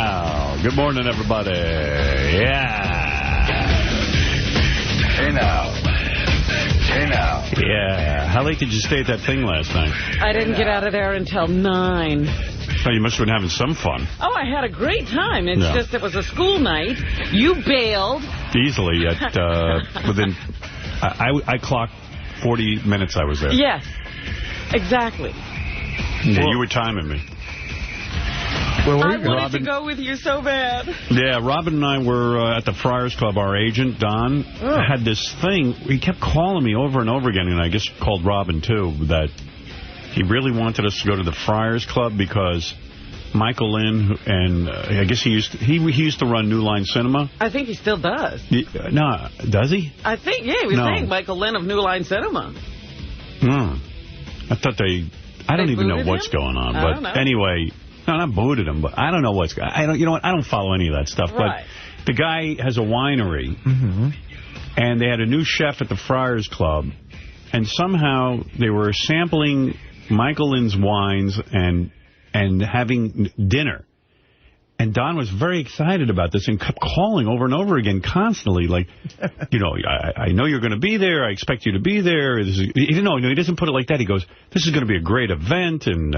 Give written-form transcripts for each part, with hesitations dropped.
now. Good morning, everybody. Yeah. Hey now. Hey now. Yeah. How late did you stay at that thing last night? I didn't get out of there until 9. Oh, you must have been having some fun. Oh, I had a great time. It's just it was a school night. You bailed. Easily at within... I clocked 40 minutes I was there. Yes. Exactly. Yeah, you were timing me. I wanted to go with you so bad. Yeah, Robin and I were at the Friars Club. Our agent, Don, had this thing. He kept calling me over and over again, and I guess called Robin, too, that he really wanted us to go to the Friars Club because Michael Lynn, and I guess he used to run New Line Cinema. I think he still does. No, does he? I think, yeah, he was saying Michael Lynn of New Line Cinema. I thought I don't even know what's going on. But anyway... No, not booted him, but I don't know what's... you know what? I don't follow any of that stuff. Right. But the guy has a winery, and they had a new chef at the Friars Club, and somehow they were sampling Michael Lynn's wines and having dinner. And Don was very excited about this and kept calling over and over again constantly, like, you know, I know you're going to be there. I expect you to be there. He doesn't put it like that. He goes, this is going to be a great event, and...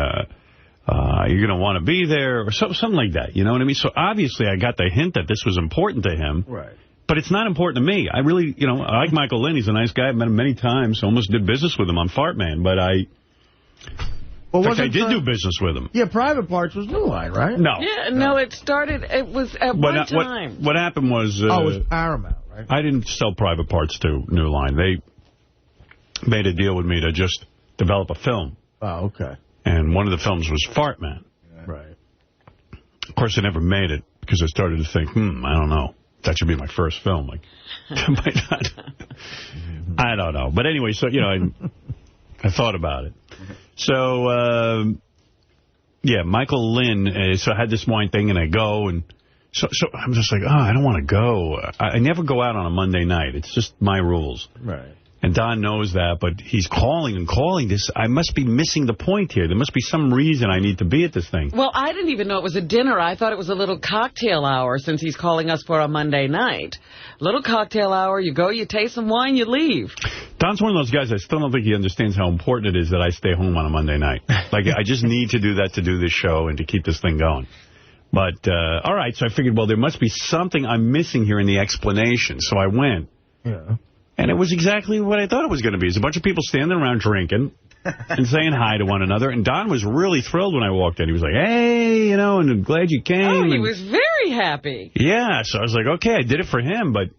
you're going to want to be there, or something like that. You know what I mean? So obviously I got the hint that this was important to him. Right. But it's not important to me. I really, I like Michael Lynn. He's a nice guy. I've met him many times. Almost did business with him on Fart Man. But I did do business with him. Yeah, Private Parts was New Line, right? No. Yeah, no, it was at one time. What happened was... it was Paramount, right? I didn't sell Private Parts to New Line. They made a deal with me to just develop a film. Oh, okay. And one of the films was Fart Man. Right. Of course, I never made it because I started to think, I don't know. That should be my first film. Like, might not. I don't know. But anyway, so, I thought about it. So, Michael Lynn, so I had this wine thing, and I go, and so I'm just like, I don't want to go. I never go out on a Monday night. It's just my rules. Right. And Don knows that, but he's calling and calling this. I must be missing the point here. There must be some reason I need to be at this thing. Well, I didn't even know it was a dinner. I thought it was a little cocktail hour since he's calling us for a Monday night. Little cocktail hour. You go, you taste some wine, you leave. Don's one of those guys, I still don't think he understands how important it is that I stay home on a Monday night. Like, I just need to do that to do this show and to keep this thing going. But, all right, so I figured, well, there must be something I'm missing here in the explanation. So I went. Yeah. And it was exactly what I thought it was going to be. It's a bunch of people standing around drinking and saying hi to one another. And Don was really thrilled when I walked in. He was like, hey, and I'm glad you came. Oh, he was very happy. Yeah, so I was like, okay, I did it for him, but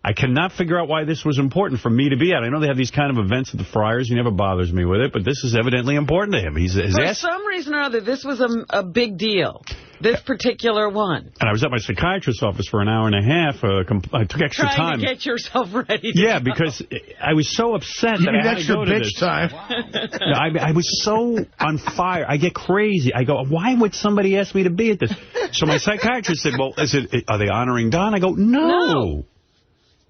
I cannot figure out why this was important for me to be at. I know they have these kind of events at the Friars. He never bothers me with it, but this is evidently important to him. For some reason or other, this was a big deal. This particular one. And I was at my psychiatrist's office for an hour and a half. I took extra time. Trying to get yourself ready. Yeah, because I was so upset that I had to go to this. Time. Wow. I was so on fire. I get crazy. I go, why would somebody ask me to be at this? So my psychiatrist said, well, are they honoring Don? I go, no.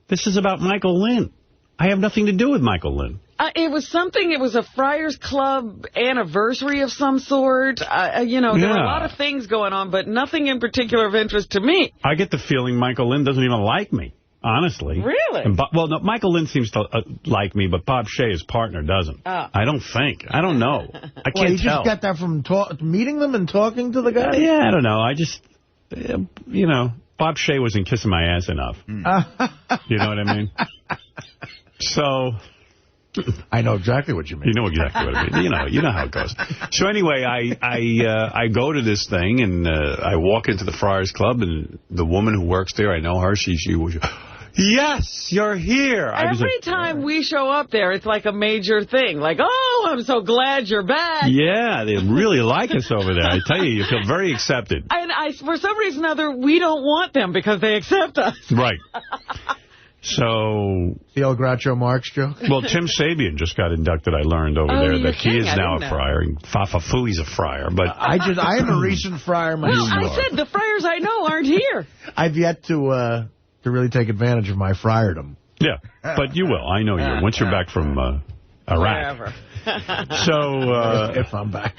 This is about Michael Lynn. I have nothing to do with Michael Lynn. It was a Friars Club anniversary of some sort. There were a lot of things going on, but nothing in particular of interest to me. I get the feeling Michael Lynn doesn't even like me, honestly. Really? Well, no, Michael Lynn seems to like me, but Bob Shea, his partner, doesn't. Oh. I don't think. I don't know. I can't tell. You just got that from meeting them and talking to the guy? Yeah, I don't know. I just, Bob Shea wasn't kissing my ass enough. You know what I mean? So... I know exactly what you mean. You know exactly what I mean. You know how it goes. So anyway, I go to this thing, and I walk into the Friars Club, and the woman who works there, I know her. She was, yes, you're here. Every time we show up there, it's like a major thing. Like, oh, I'm so glad you're back. Yeah, they really like us over there. I tell you feel very accepted. And for some reason or other, we don't want them because they accept us. Right. So... The old Groucho Marx joke? Well, Tim Sabian just got inducted, I learned, over there, that he is now a friar. And Fafa Fui's a friar, but... I am a recent friar myself. No, I said the friars I know aren't here. I've yet to really take advantage of my friardom. Yeah, but you will. I know you. Once you're back from Iraq. Wherever. So... if I'm back.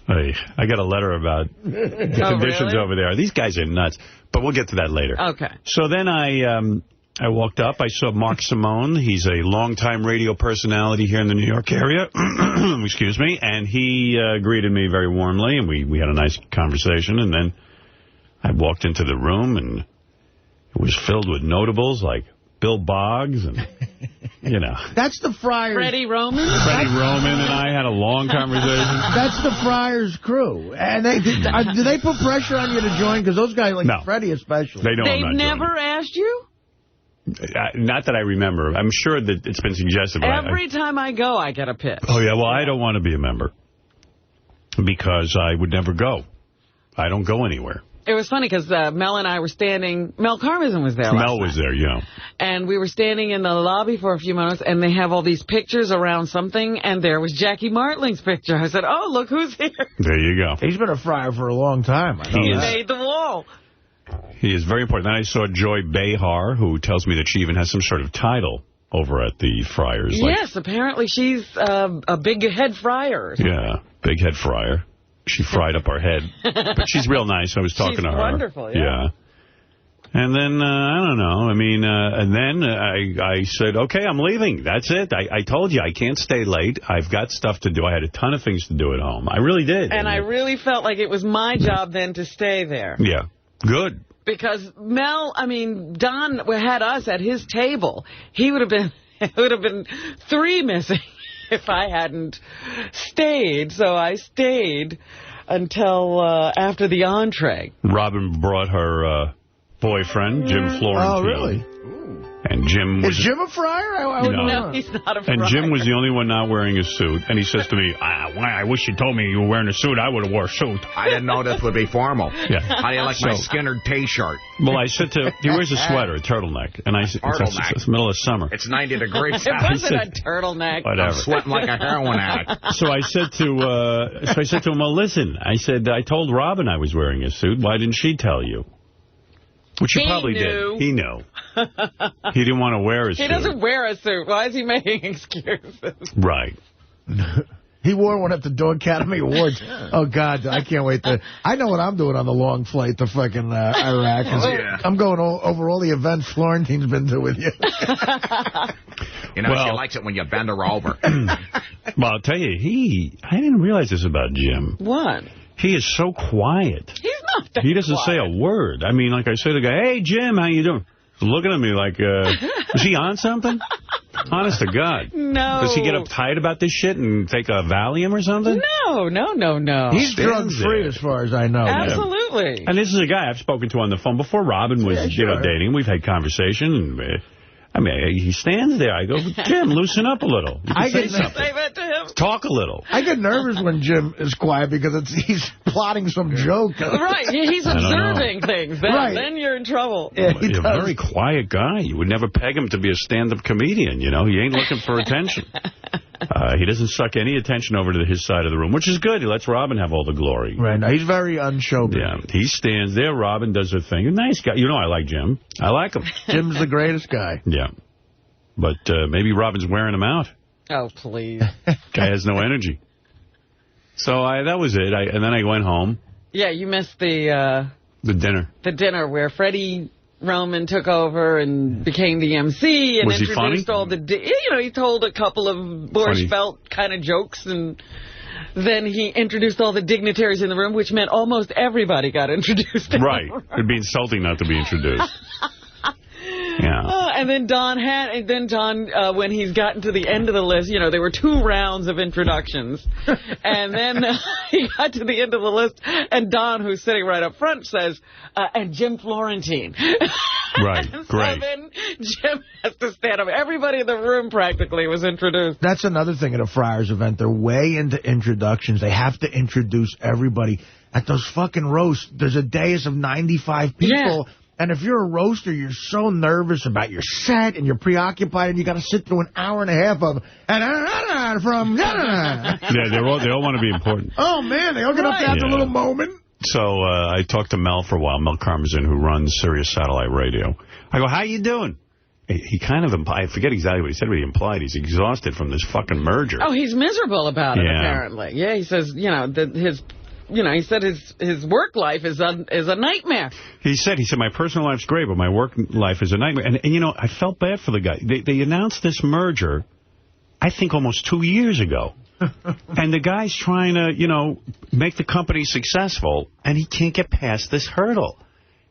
Hey, I got a letter about the conditions over there. These guys are nuts. But we'll get to that later. Okay. So then I walked up. I saw Mark Simone. He's a longtime radio personality here in the New York area. Excuse me. And he greeted me very warmly, and we had a nice conversation. And then I walked into the room, and it was filled with notables like Bill Boggs and, you know. That's the Friars. Freddie Roman? Freddie Roman and I had a long conversation. That's the Friars crew. And do they put pressure on you to join? Because those guys, like Freddie especially. They know They've never asked you? Not that I remember. I'm sure that it's been suggested. But Every time I go, I get a pitch. Oh, yeah. Well, I don't want to be a member because I would never go. I don't go anywhere. It was funny because Mel and I were standing. Mel Karmazin was there last Mel was night. there, yeah. And we were standing in the lobby for a few minutes, and they have all these pictures around something, and there was Jackie Martling's picture. I said, oh, look who's here. There you go. He's been a Friar for a long time. He made the wall. He is very important. Then I saw Joy Behar, who tells me that she even has some sort of title over at the Friars. Yes, apparently she's a big head friar. Yeah, big head friar. She fried up our head. But she's real nice. I was talking to her. She's wonderful, yeah. And then, I don't know. I mean, and then I said, okay, I'm leaving. That's it. I told you I can't stay late. I've got stuff to do. I had a ton of things to do at home. I really did. And I really felt like it was my job then to stay there. Yeah. Good. Because Don had us at his table. He would have been 3 missing if I hadn't stayed. So I stayed until after the entree. Robin brought her boyfriend, Jim Florentine. Oh, really? And Jim was... Is Jim a friar? No, he's not a friar. And Jim was the only one not wearing a suit. And he says to me, I wish you told me you were wearing a suit. I would have wore a suit. I didn't know this would be formal. Yeah. How do you like my Skinner T-shirt? Well, I said to... He wears a sweater, a turtleneck. And I said, it's the middle of summer. It's 90 degrees. It wasn't a turtleneck. Whatever. I'm sweating like a heroin addict. So I said to him, well, listen. I said, I told Robin I was wearing a suit. Why didn't she tell you? Which he probably did. He knew. He didn't want to wear a suit. He doesn't wear a suit. Why is he making excuses? Right. He wore one at the Dog Academy Awards. Oh, God, I can't wait. I know what I'm doing on the long flight to fucking Iraq. I'm going over all the events Florentine's been to with you. You know, she likes it when you bend her over. Well, I'll tell you, I didn't realize this about Jim. What? He is so quiet. He's not that He doesn't quiet. say a word. I mean, like I say to the guy, hey, Jim, how you doing? He's looking at me like, is he on something? Honest to God. No. Does he get uptight about this shit and take a Valium or something? No. He's drug-free as far as I know. Absolutely. And this is a guy I've spoken to on the phone before Robin was dating. We've had conversation. And, he stands there. I go, Jim, loosen up a little. I say something. Say that to him. Talk a little. I get nervous when Jim is quiet because he's plotting some joke. Right. He's observing things. Then you're in trouble. Yeah, he's a very quiet guy. You would never peg him to be a stand-up comedian, you know. He ain't looking for attention. He doesn't suck any attention over to his side of the room, which is good. He lets Robin have all the glory. Right. Now, he's very unshowbiz. Yeah. He stands there. Robin does her thing. Nice guy. You know I like Jim. I like him. Jim's the greatest guy. Yeah. But maybe Robin's wearing him out. Oh, please. Guy has no energy. So that was it. And then I went home. Yeah, you missed the dinner. The dinner where Freddie Roman took over and became the MC and introduced all the... he told a couple of Borscht Belt kind of jokes, and then he introduced all the dignitaries in the room, which meant almost everybody got introduced. Right. It'd be insulting not to be introduced. Yeah. And then Don, when he's gotten to the end of the list, there were 2 rounds of introductions. And then he got to the end of the list, and Don, who's sitting right up front, says, and Jim Florentine. Right, great. So then Jim has to stand up. Everybody in the room practically was introduced. That's another thing at a Friars event. They're way into introductions. They have to introduce everybody. At those fucking roasts, there's a dais of 95 people. Yeah. And if you're a roaster, you're so nervous about your set, and you're preoccupied, and you got to sit through an hour and a half of from. Yeah, they all want to be important. Oh man, they all get up to have a little moment. So I talked to Mel for a while, Mel Karmazin, who runs Sirius Satellite Radio. I go, how you doing? He kind of implied, I forget exactly what he said, but he implied he's exhausted from this fucking merger. Oh, he's miserable about it, apparently. Yeah, he says, his he said his work life is a nightmare. He said, my personal life's great, but my work life is a nightmare. And I felt bad for the guy. They announced this merger, I think, almost 2 years ago. And the guy's trying to, make the company successful, and he can't get past this hurdle.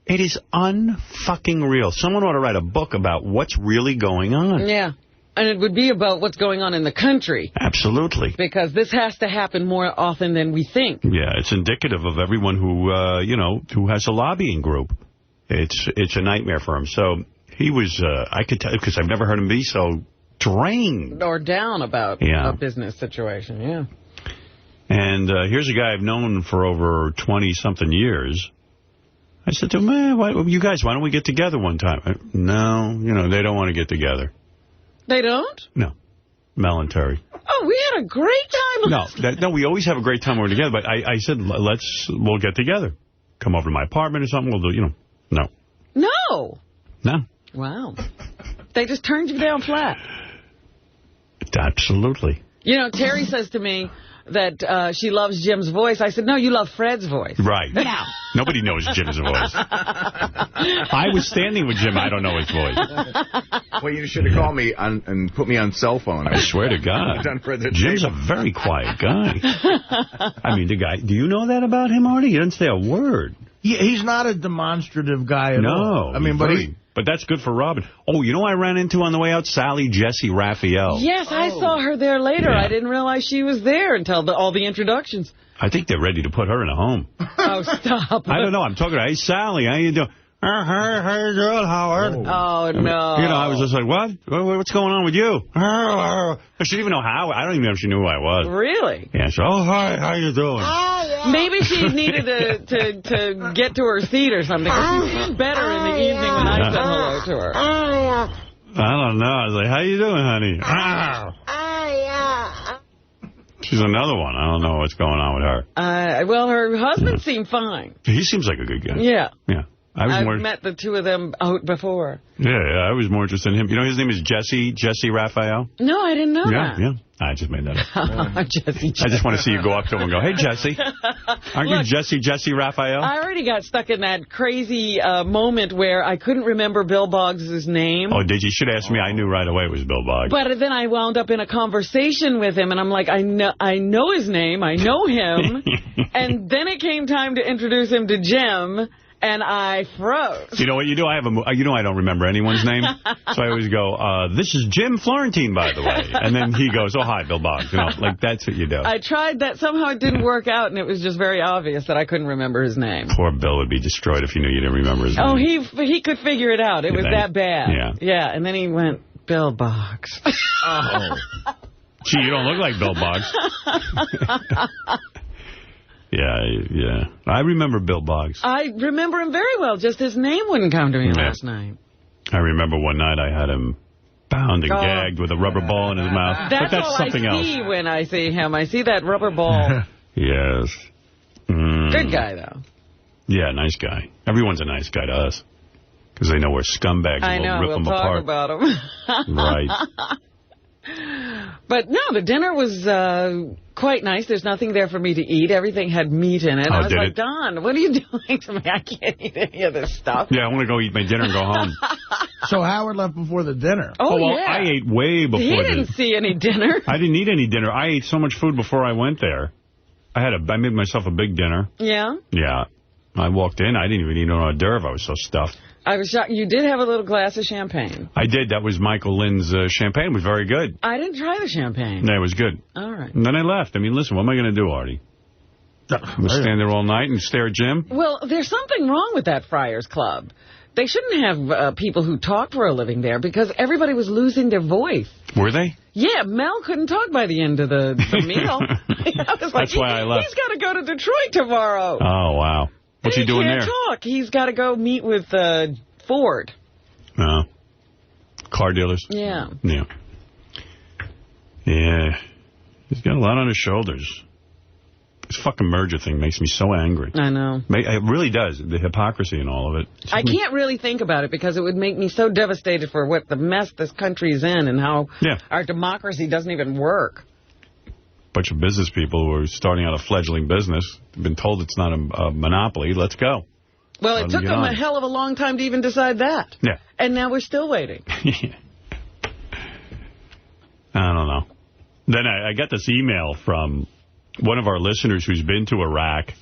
It is unfucking real. Someone ought to write a book about what's really going on. Yeah. And it would be about what's going on in the country. Absolutely. Because this has to happen more often than we think. Yeah, it's indicative of everyone who, who has a lobbying group. It's a nightmare for him. So he was, I could tell, because I've never heard him be so drained. Or down about a business situation, yeah. And here's a guy I've known for over 20-something years. I said to him, man, why don't we get together one time? No, they don't want to get together. They don't? No. Mel and Terry. Oh, we had a great time. No, we always have a great time when we're together. But I said, we'll get together. Come over to my apartment or something. We'll do, No. No. No. Wow. They just turned you down flat. Absolutely. Terry says to me that she loves Jim's voice. I said, no, you love Fred's voice. Right. Yeah. Nobody knows Jim's voice. I was standing with Jim. I don't know his voice. Well, you should have called me and put me on cell phone. I swear to God. Jim's a very quiet guy. I mean, the guy, do you know that about him, Artie? He doesn't say a word. He's not a demonstrative guy at all. No. I mean, but that's good for Robin. Oh, I ran into on the way out? Sally Jesse Raphael. Yes, I saw her there later. Yeah. I didn't realize she was there until all the introductions. I think they're ready to put her in a home. Oh, stop. I don't know. I'm talking to her. Hey, Sally, how you doing? How you doing, Howard? Oh, no. I was just like, what? What's going on with you? She didn't even know how. I don't even know if she knew who I was. Really? Yeah, so, hi, how you doing? Maybe she needed to get to her seat or something. She seemed better in the evening when I said hello to her. I don't know. I was like, how you doing, honey? She's another one. I don't know what's going on with her. Well, her husband seemed fine. He seems like a good guy. Yeah. Yeah. I've met the two of them out before. Yeah, I was more interested in him. His name is Jesse Raphael? No, I didn't know that. Yeah. I just made that up. Jesse. I just want to see you go up to him and go, hey, Jesse. Aren't you Jesse Raphael? I already got stuck in that crazy moment where I couldn't remember Bill Boggs' name. Oh, did you? Should ask me. I knew right away it was Bill Boggs. But then I wound up in a conversation with him, and I'm like, I know his name. I know him. And then it came time to introduce him to Jim. And I froze. You know what you do? I don't remember anyone's name. So I always go, this is Jim Florentine, by the way. And then he goes, oh, hi, Bill Boggs. That's what you do. I tried that. Somehow it didn't work out, and it was just very obvious that I couldn't remember his name. Poor Bill would be destroyed if he knew you didn't remember his name. Oh, he could figure it out. It was that bad. Yeah. Yeah, and then he went, Bill Boggs. Oh. Gee, you don't look like Bill Boggs. Yeah. I remember Bill Boggs. I remember him very well. Just his name wouldn't come to me last night. I remember one night I had him bound and gagged with a rubber ball in his mouth. That's all something I see when I see him. I see that rubber ball. Yes. Good guy, though. Yeah, nice guy. Everyone's a nice guy to us. Because they know we're scumbags and we'll rip them apart. I know, we'll talk about them. Right. But no, the dinner was quite nice. There's nothing there for me to eat. Everything had meat in it. I was like, Don, what are you doing to me? I can't eat any of this stuff. Yeah, I want to go eat my dinner and go home. So Howard left before the dinner. Oh, well, I ate way before. He didn't see any dinner. I didn't eat any dinner. I ate so much food before I went there. I made myself a big dinner. Yeah? Yeah. I walked in. I didn't even eat an hors d'oeuvre. I was so stuffed. I was shocked. You did have a little glass of champagne. I did. That was Michael Lynn's champagne. It was very good. I didn't try the champagne. No, it was good. All right. And then I left. I mean, listen, what am I going to do, Artie? We'll stand there all night and stare at Jim? Well, there's something wrong with that Friars Club. They shouldn't have people who talk for a living there because everybody was losing their voice. Were they? Yeah, Mel couldn't talk by the end of the meal. I was like, that's why I left. He's got to go to Detroit tomorrow. Oh, wow. What's he doing there? He can't talk. He's got to go meet with Ford. Oh. Car dealers? Yeah. Yeah. Yeah. He's got a lot on his shoulders. This fucking merger thing makes me so angry. I know. It really does. The hypocrisy and all of it. I can't really think about it because it would make me so devastated for what the mess this country is in and how our democracy doesn't even work. bunch of business people who are starting out a fledgling business. They've been told it's not a monopoly. Let's go. Well, it took them a hell of a long time to even decide that. Yeah. And now we're still waiting. I don't know. Then I got this email from one of our listeners who's been to Iraq,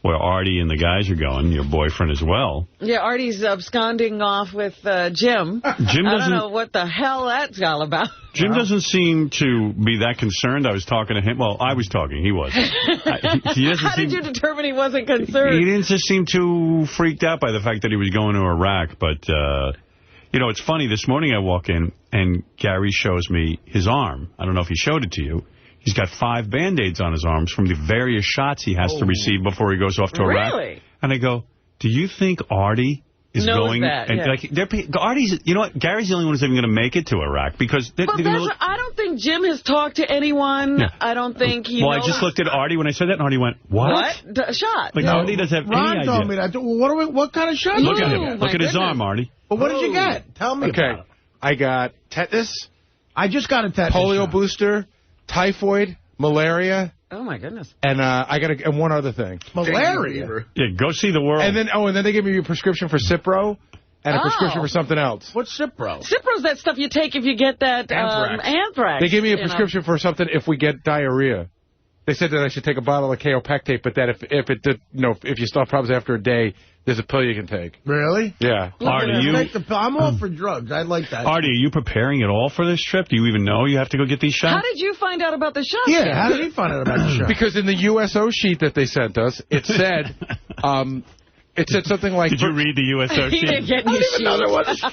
where Artie and the guys are going, your boyfriend as well. Yeah, Artie's absconding off with Jim. I don't know what the hell that's all about. Jim doesn't seem to be that concerned. I was talking to him. Well, I was talking. He wasn't. How did you determine he wasn't concerned? He didn't just seem too freaked out by the fact that he was going to Iraq. But, you know, it's funny. This morning I walk in, and Gary shows me his arm. I don't know if he showed it to you. He's got 5 Band-Aids on his arms from the various shots he has to receive before he goes off to Iraq. Really? And I go, do you think Artie is going? That, and like, Artie's, you know what? Gary's the only one who's even going to make it to Iraq because I don't think Jim has talked to anyone. Yeah. I don't think he. Well, I just looked at Artie when I said that, and Artie went, "What? Shot?" Like Artie doesn't have Ron any idea. told me that. What kind of shot? Look at him. Look at his arm, Artie. Well, what did you get? Tell me. Okay, about it. I got tetanus. I just got a tetanus polio shot. booster, typhoid, malaria. Oh, my goodness. And I got and one other thing. Malaria? Yeah, go see the world. And then they gave me a prescription for Cipro and a prescription for something else. What's Cipro? Cipro's that stuff you take if you get that anthrax. They gave me a prescription for something if we get diarrhea. They said that I should take a bottle of kaopectate, but that if you still have problems after a day, there's a pill you can take. Really? Yeah. Artie, I'm all for drugs. I like that. Artie, are you preparing at all for this trip? Do you even know you have to go get these shots? How did you find out about the shots? Yeah, how did he find out about the shots? Because in the USO sheet that they sent us, it said... It said something like... Did you read the USO sheet? He didn't get any sheet.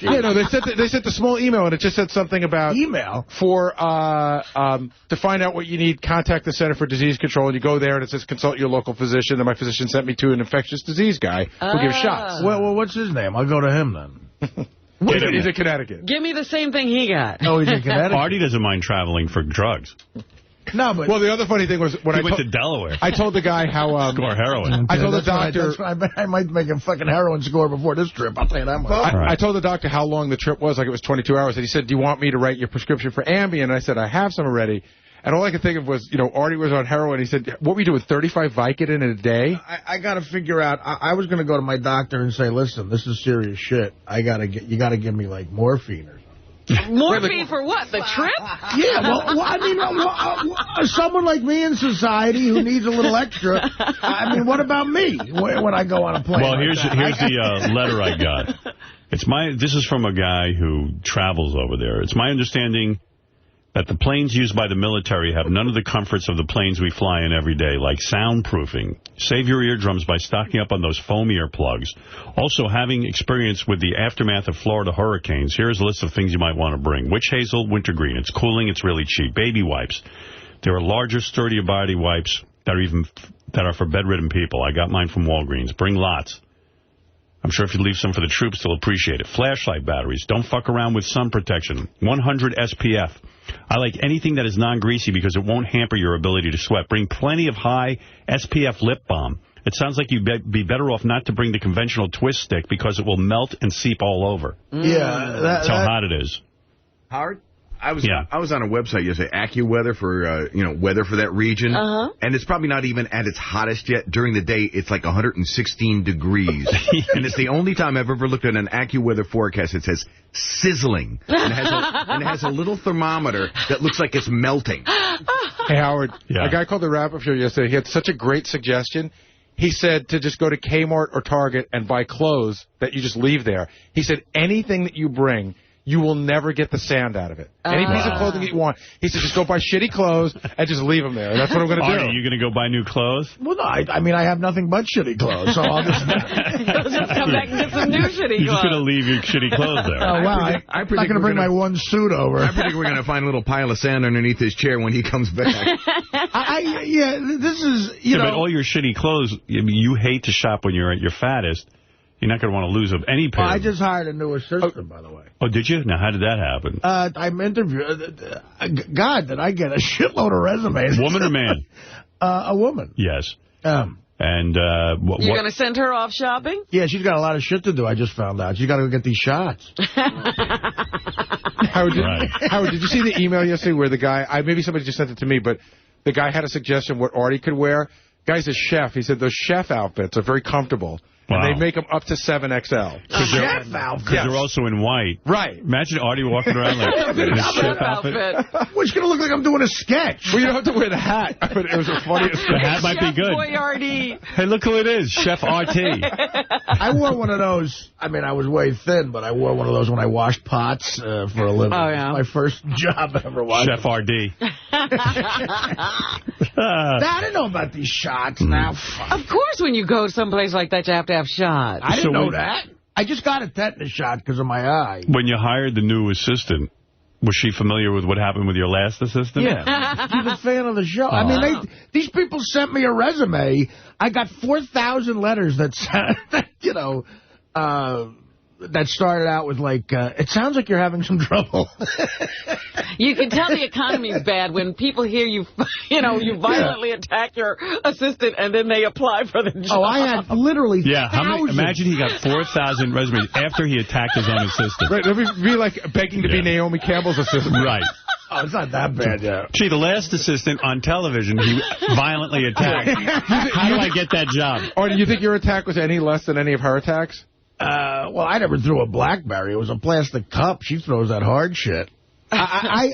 Yeah, no, they sent a small email, and it just said something about... Email? For, to find out what you need, contact the Center for Disease Control, and you go there, and it says consult your local physician, and my physician sent me to an infectious disease guy who gives shots. Well, what's his name? I'll go to him, then. He's in Connecticut. Give me the same thing he got. Oh, he's in Connecticut? Artie doesn't mind traveling for drugs. No, but... Well, the other funny thing was... when I went to Delaware. I told the guy how... Score heroin. I told the doctor... I might make a fucking heroin score before this trip. I'll tell you that much. I told the doctor how long the trip was. Like, it was 22 hours. And he said, do you want me to write your prescription for Ambien? And I said, I have some already. And all I could think of was, Artie was on heroin. He said, what were you doing, 35 Vicodin in a day? I got to figure out... I was going to go to my doctor and say, listen, this is serious shit. You got to give me, like, morphine or something. Morphine for what? The trip? Yeah, well I mean, someone like me in society who needs a little extra, I mean, what about me when I go on a plane? Well, here's the letter I got. This is from a guy who travels over there. It's my understanding that the planes used by the military have none of the comforts of the planes we fly in every day, like soundproofing. Save your eardrums by stocking up on those foam earplugs. Also, having experience with the aftermath of Florida hurricanes, here's a list of things you might want to bring. Witch hazel, wintergreen. It's cooling. It's really cheap. Baby wipes. There are larger, sturdier body wipes that are for bedridden people. I got mine from Walgreens. Bring lots. I'm sure if you leave some for the troops, they'll appreciate it. Flashlight batteries. Don't fuck around with sun protection. 100 SPF. I like anything that is non-greasy because it won't hamper your ability to sweat. Bring plenty of high SPF lip balm. It sounds like you'd be better off not to bring the conventional twist stick because it will melt and seep all over. Yeah. That's how hot it is. Howard? I was on a website yesterday, AccuWeather, for weather for that region, and it's probably not even at its hottest yet. During the day, it's like 116 degrees, and it's the only time I've ever looked at an AccuWeather forecast that says sizzling, and it has a little thermometer that looks like it's melting. Hey, Howard, a guy called the wrap-up show yesterday. He had such a great suggestion. He said to just go to Kmart or Target and buy clothes that you just leave there. He said anything that you bring, you will never get the sand out of it. Any piece of clothing that you want. He said, just go buy shitty clothes and just leave them there. That's what I'm going to do. Are you going to go buy new clothes? Well, no, I mean, I have nothing but shitty clothes, so I'll just... just come back and get some new shitty clothes. You're just going to leave your shitty clothes there. Oh, wow. I'm not going to bring my one suit over. I predict we're going to find a little pile of sand underneath his chair when he comes back. This is, you know... But all your shitty clothes, you hate to shop when you're at your fattest. You're not going to want to lose any pair. I just hired a new assistant, by the way. Oh, did you? Now, how did that happen? I'm interviewing... God, did I get a shitload of resumes. Woman or man? A woman. Yes. And you're going to send her off shopping? Yeah, she's got a lot of shit to do, I just found out. She's got to go get these shots. Howard, did you see the email yesterday where the guy... maybe somebody just sent it to me, but... the guy had a suggestion what Artie could wear. Guy's a chef. He said those chef outfits are very comfortable. Wow. And they make them up to 7XL. Chef outfit. Because they're also in white. Right. Imagine Artie walking around like in a chef outfit. What's going to look like I'm doing a sketch? Well, you don't have to wear the hat. But it was the funniest thing. The hat might be good. Boy Artie. Hey, look who it is. Chef RT. I wore one of those. I mean, I was way thin, but I wore one of those when I washed pots for a living. Oh, yeah. My first job I ever washed. Chef RD. I didn't know about these shots now. Of course, when you go someplace like that, you have to have shots. I didn't know that. I just got a tetanus shot because of my eye. When you hired the new assistant, was she familiar with what happened with your last assistant? Yeah. She's a fan of the show. I mean, these people sent me a resume. I got 4,000 letters that, you know, that started out with, like, it sounds like you're having some trouble. You can tell the economy's bad when people hear you, you violently attack your assistant and then they apply for the job. Oh, I had literally thousands. Imagine he got 4,000 resumes after he attacked his own assistant. Right, it would be like begging to be Naomi Campbell's assistant. Right. Oh, it's not that bad, yeah. Gee, the last assistant on television he violently attacked. How do I get that job? Or do you think your attack was any less than any of her attacks? Well, I never threw a BlackBerry. It was a plastic cup. She throws that hard shit. I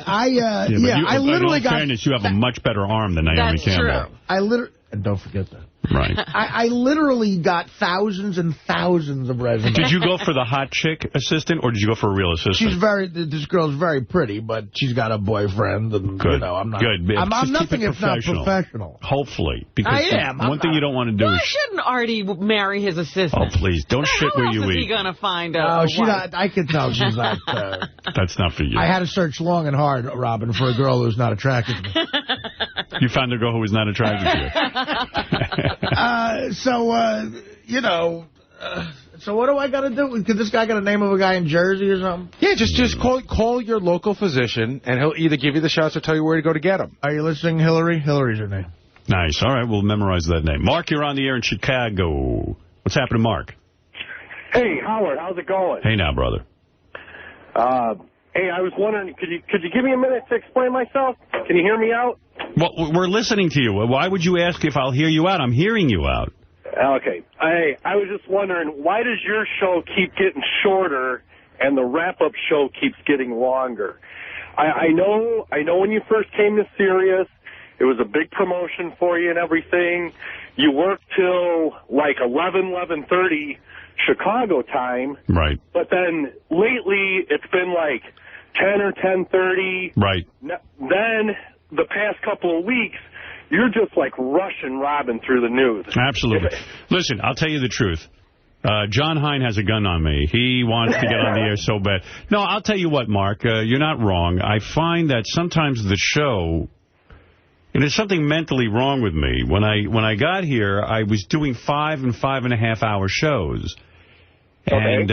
literally got... In fairness, you have a much better arm than Naomi Campbell. True. And don't forget that. Right. I literally got thousands and thousands of resumes. Did you go for the hot chick assistant, or did you go for a real assistant? This girl's very pretty, but she's got a boyfriend, and good. I'm not. Good. I'm nothing if not professional. Hopefully, because I am. One thing you don't want to do. Why shouldn't Artie marry his assistant? Oh, please, don't shit where you eat. How is he gonna find a wife? I can tell she's not. That's not for you. I had to search long and hard, Robin, for a girl who's not attracted to me. You found a girl who was not attracted to you. So what do I got to do? Could this guy got a name of a guy in Jersey or something? Yeah, just call your local physician, and he'll either give you the shots or tell you where to go to get them. Are you listening, Hillary? Hillary's her name. Nice. All right, we'll memorize that name. Mark, you're on the air in Chicago. What's happening, Mark? Hey, Howard, how's it going? Hey now, brother. Hey, I was wondering, could you give me a minute to explain myself? Can you hear me out? Well, we're listening to you. Why would you ask if I'll hear you out? I'm hearing you out. Okay. I was just wondering, why does your show keep getting shorter and the wrap-up show keeps getting longer? I know when you first came to Sirius, it was a big promotion for you and everything. You worked till like 11:30 Chicago time. Right. But then lately it's been like 10 or 10:30. Right. Then the past couple of weeks, you're just like rushing Robin through the news. Absolutely. Listen, I'll tell you the truth. John Hein has a gun on me. He wants to get on the air so bad. No, I'll tell you what, Mark, you're not wrong. I find that sometimes the show, and there's something mentally wrong with me. When I got here, I was doing 5 and 5.5 hour shows. Okay. And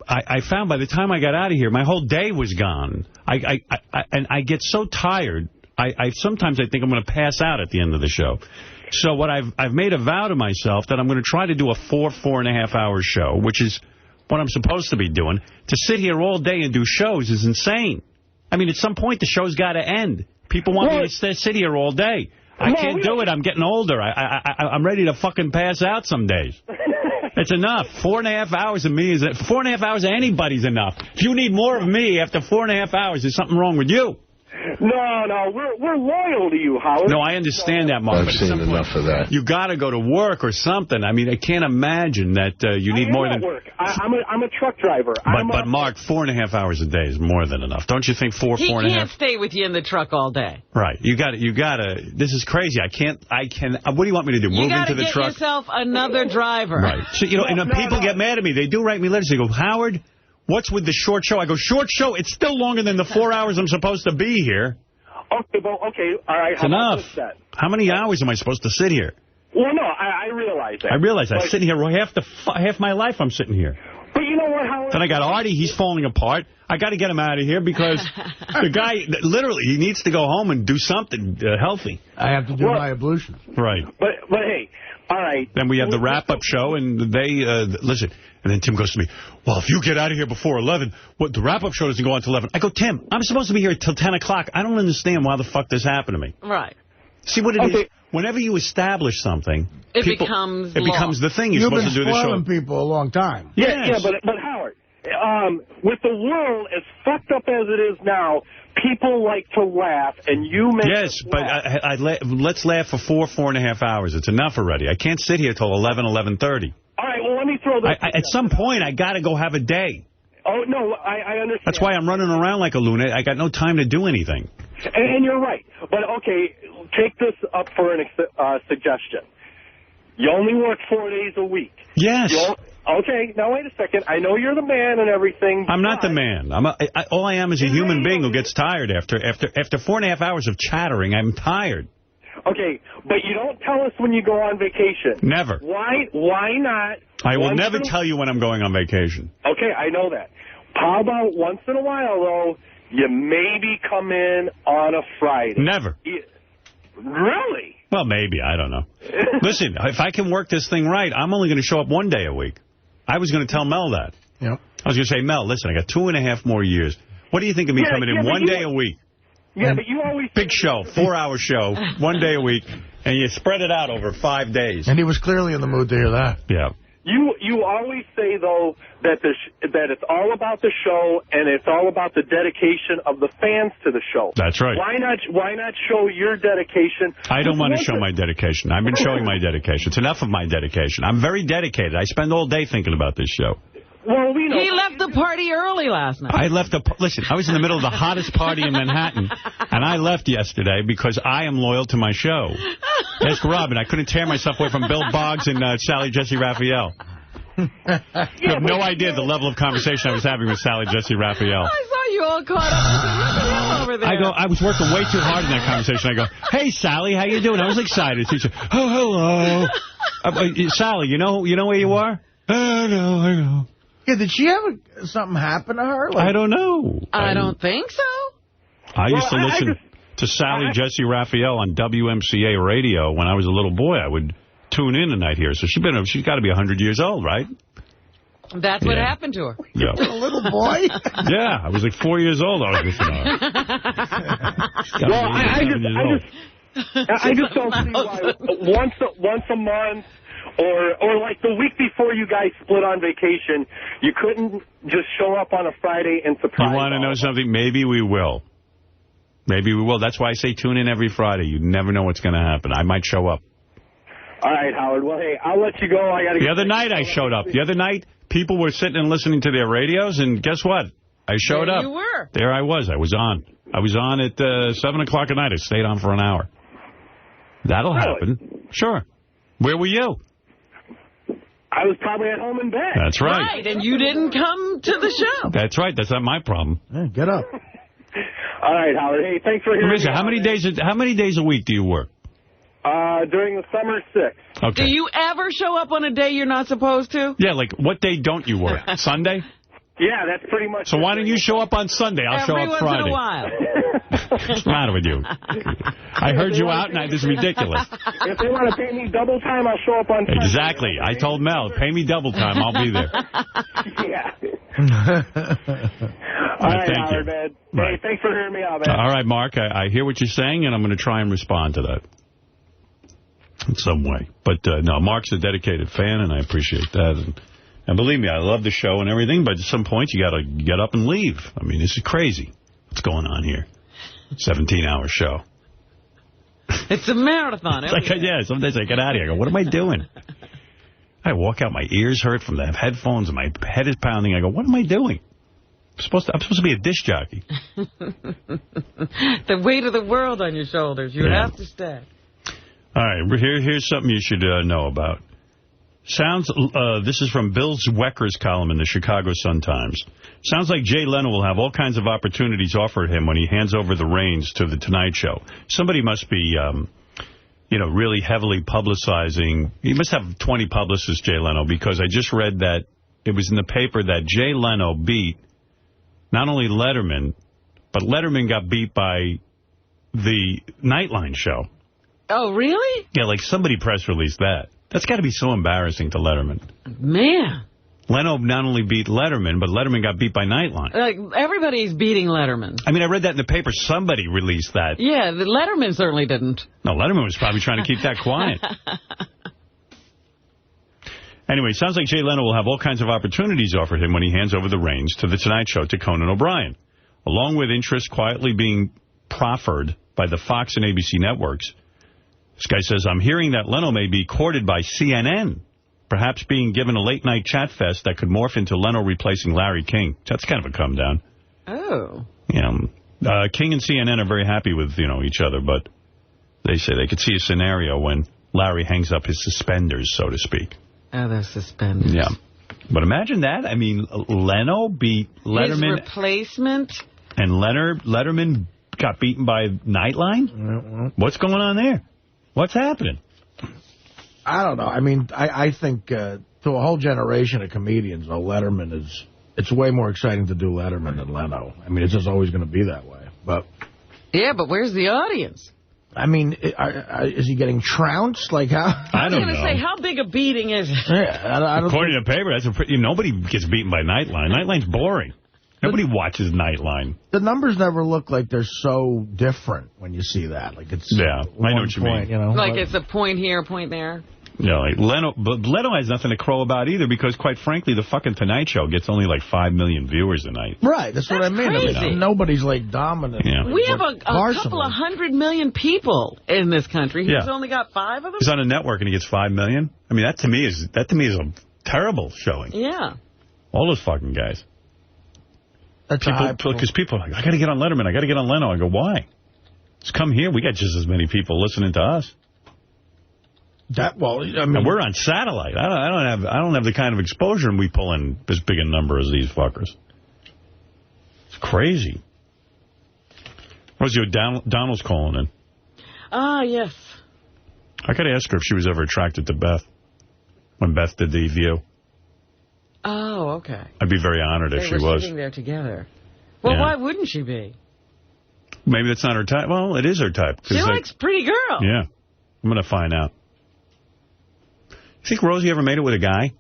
I found by the time I got out of here, my whole day was gone. And I get so tired. Sometimes I think I'm going to pass out at the end of the show. So what I've made a vow to myself that I'm going to try to do a 4.5 hour show, which is what I'm supposed to be doing. To sit here all day and do shows is insane. I mean, at some point, the show's got to end. People want me to sit here all day. I can't do it. I'm getting older. I'm ready to fucking pass out some days. It's enough. 4.5 hours of me is 4.5 hours of anybody's enough. If you need more of me after 4.5 hours, there's something wrong with you. No, we're loyal to you, Howard. No, I understand that, Mark. I've seen enough of that. You got to go to work or something. I mean, I can't imagine that you need more than work. I'm a truck driver. But Mark, 4.5 hours a day is more than enough. Don't you think? 4.5? He can't stay with you in the truck all day. Right. You got to. This is crazy. I can. What do you want me to do? Move into the truck? You got to get yourself another driver. Right. So people get mad at me. They do write me letters. They go, Howard, what's with the short show? I go, short show? It's still longer than the 4 hours I'm supposed to be here. Okay, all right. It's enough. How many hours am I supposed to sit here? Well, no, I realize that. I realize I'm sitting here half my life. I'm sitting here. But you know what, Howard? Then I got Artie. He's falling apart. I got to get him out of here because the guy, literally, he needs to go home and do something healthy. I have to do my ablution. Right. But hey, all right. Then we have the wrap-up show, and they, listen, and then Tim goes to me, well, if you get out of here before 11, the wrap-up show doesn't go on until 11. I go, Tim, I'm supposed to be here till 10 o'clock. I don't understand why the fuck this happened to me. Right. See what it is? Whenever you establish something, it becomes the thing. You're supposed to do the show. You've been spoiling people a long time. Yeah, but Howard, with the world as fucked up as it is now, people like to laugh, and you make Yes, but let's laugh for 4.5 hours. It's enough already. I can't sit here till 11:30. All right, well, let me throw this. At some point, I got to go have a day. Oh, no, I understand. That's why I'm running around like a lunatic. I got no time to do anything. And you're right. But, okay, take this up for a suggestion. You only work 4 days a week. Yes. Okay, now wait a second. I know you're the man and everything. I'm not the man. All I am is a human being who gets tired after 4.5 hours of chattering. I'm tired. Okay, but you don't tell us when you go on vacation. Never. Why not? I will never tell you when I'm going on vacation. Okay, I know that. How about once in a while, though, you maybe come in on a Friday? Never. Really? Well, maybe. I don't know. Listen, if I can work this thing right, I'm only going to show up 1 day a week. I was going to tell Mel that. Yep. I was going to say, Mel, listen, I got 2.5 more years. What do you think of me coming in 1 day a week? Yeah, but you always... Big show, 4-hour show, 1 day a week, and you spread it out over 5 days. And he was clearly in the mood to hear that. Yeah. You always say, though, that it's all about the show and it's all about the dedication of the fans to the show. That's right. Why not show your dedication? I don't want to show my dedication. I've been showing my dedication. It's enough of my dedication. I'm very dedicated. I spend all day thinking about this show. Well, we know. He left the party early last night. Listen, I was in the middle of the hottest party in Manhattan, and I left yesterday because I am loyal to my show. Ask Robin. I couldn't tear myself away from Bill Boggs and Sally Jesse Raphael. You have no idea the level of conversation I was having with Sally Jesse Raphael. I saw you all caught up over there. I was working way too hard in that conversation. I go, hey, Sally, how you doing? I was excited. She said, oh, hello. Sally, you know where you are? I know. Yeah, did she have something happen to her? I don't know. I don't think so. I used to listen to Sally Jesse Raphael on WMCA radio when I was a little boy. I would tune in and I'd hear her. So she's got to be 100 years old, right? That's what happened to her. Yeah. A little boy? Yeah, I was like 4 years old. I was listening to her. Well, I just don't see why once a month or like the week before you guys split on vacation, you couldn't just show up on a Friday and surprise. You want to know something? Maybe we will. Maybe we will. That's why I say tune in every Friday. You never know what's going to happen. I might show up. All right, Howard. Well, hey, I'll let you go. I got to. The other night I showed up. The other night people were sitting and listening to their radios, and guess what? I showed up. You were. There I was. I was on. I was on at 7 o'clock at night. I stayed on for an hour. That'll happen. Sure. Where were you? I was probably at home in bed. That's right. Right, and you didn't come to the show. That's right. That's not my problem. Yeah, get up. All right, Howard. Hey, thanks for hearing me. How many days a week do you work? During the summer, 6. Okay. Do you ever show up on a day you're not supposed to? Yeah, like what day don't you work? Sunday? Yeah, that's pretty much. So why don't you show up on Sunday? I'll show up Friday. Every once in a while. What's the matter with you? I heard you out, and this is ridiculous. If they want to pay me double time, I'll show up on Sunday. Exactly. I told Mel, pay me double time. I'll be there. Yeah. All right, thank Howard, you. man. Right. Hey, thanks for hearing me out, man. All right, Mark, I hear what you're saying, and I'm going to try and respond to that in some way. But, no, Mark's a dedicated fan, and I appreciate that. And believe me, I love the show and everything, but at some point you got to get up and leave. I mean, this is crazy. What's going on here? 17-hour show. It's a marathon. Sometimes I get out of here. I go, what am I doing? I walk out, my ears hurt from the headphones, and my head is pounding. I go, what am I doing? I'm supposed to be a disc jockey. The weight of the world on your shoulders. You have to stay. All right, here's something you should know about. This is from Bill Zwecker's column in the Chicago Sun-Times. Sounds like Jay Leno will have all kinds of opportunities offered him when he hands over the reins to The Tonight Show. Somebody must be, really heavily publicizing. He must have 20 publicists, Jay Leno, because I just read that it was in the paper that Jay Leno beat not only Letterman, but Letterman got beat by the Nightline show. Oh, really? Yeah, like somebody press released that. That's got to be so embarrassing to Letterman. Man. Leno not only beat Letterman, but Letterman got beat by Nightline. Like, everybody's beating Letterman. I mean, I read that in the paper. Somebody released that. Yeah, Letterman certainly didn't. No, Letterman was probably trying to keep that quiet. Anyway, it sounds like Jay Leno will have all kinds of opportunities offered him when he hands over the reins to The Tonight Show to Conan O'Brien, along with interest quietly being proffered by the Fox and ABC networks. This guy says, I'm hearing that Leno may be courted by CNN, perhaps being given a late-night chat fest that could morph into Leno replacing Larry King. That's kind of a come-down. Oh. Yeah. King and CNN are very happy with, each other, but they say they could see a scenario when Larry hangs up his suspenders, so to speak. Oh, those suspenders. Yeah. But imagine that. I mean, Leno beat Letterman. His replacement. And Letterman got beaten by Nightline? What's going on there? What's happening? I don't know. I mean, I think to a whole generation of comedians, Letterman it's way more exciting to do Letterman than Leno. I mean, it's just always going to be that way. But yeah, but where's the audience? I mean, is he getting trounced? Like how? I don't know. I was going to say, how big a beating is it? Yeah, I don't According to the paper, nobody gets beaten by Nightline. Nightline's boring. Nobody watches Nightline. The numbers never look like they're so different when you see that. Like it's I know what you mean. Like it's a point here, a point there. Yeah, like Leno has nothing to crow about either because, quite frankly, the fucking Tonight Show gets only like 5 million viewers a night. Right, that's what I mean. Crazy. Nobody's like dominant. Yeah. We have a couple of 100 million people in this country. He's only got 5 of them. He's on a network and he gets 5 million. I mean, that to me is a terrible showing. Yeah. All those fucking guys. Because people are like, I got to get on Letterman. I got to get on Leno. I go, why? Just come here. We got just as many people listening to us. I mean, and we're on satellite. I don't have the kind of exposure, and we pull in as big a number as these fuckers. It's crazy. Rosie, Donald's calling in. Ah, yes. I got to ask her if she was ever attracted to Beth when Beth did The View. Oh, okay. I'd be very honored if she was. They were sitting there together. Well, why wouldn't she be? Maybe that's not her type. Well, it is her type. She likes pretty girls. Yeah. I'm going to find out. You think Rosie ever made it with a guy?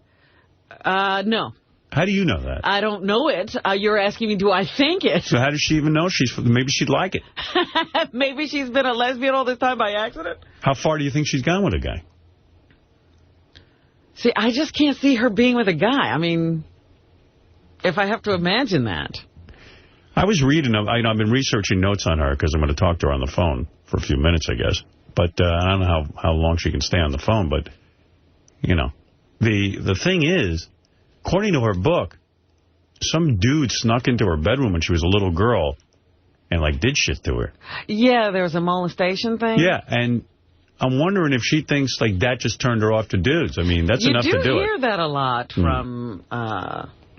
No. How do you know that? I don't know it. You're asking me, do I think it? So how does she even know? Maybe she'd like it. Maybe she's been a lesbian all this time by accident? How far do you think she's gone with a guy? See, I just can't see her being with a guy. I mean, if I have to imagine that. I was reading, I've been researching notes on her because I'm going to talk to her on the phone for a few minutes, I guess. But I don't know how long she can stay on the phone. But, the thing is, according to her book, some dude snuck into her bedroom when she was a little girl and, did shit to her. Yeah, there was a molestation thing? Yeah, and I'm wondering if she thinks, that just turned her off to dudes. I mean, that's enough to do it. You do hear that a lot from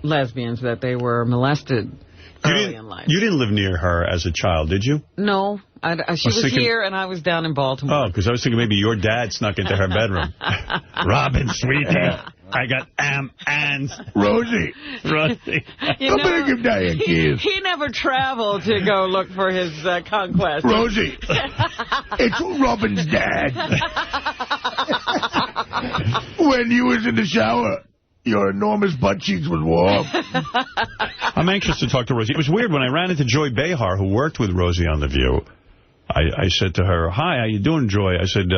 lesbians, that they were molested early in life. You didn't live near her as a child, did you? No. She was here, and I was down in Baltimore. Oh, because I was thinking maybe your dad snuck into her bedroom. Robin, sweetie, I got and Rosie. Come here, give Daddy a kiss. He never traveled to go look for his conquest. Rosie, it's Robin's dad. When you was in the shower, your enormous butt cheeks was warm. I'm anxious to talk to Rosie. It was weird when I ran into Joy Behar, who worked with Rosie on The View. I said to her, hi, how you doing, Joy? I said,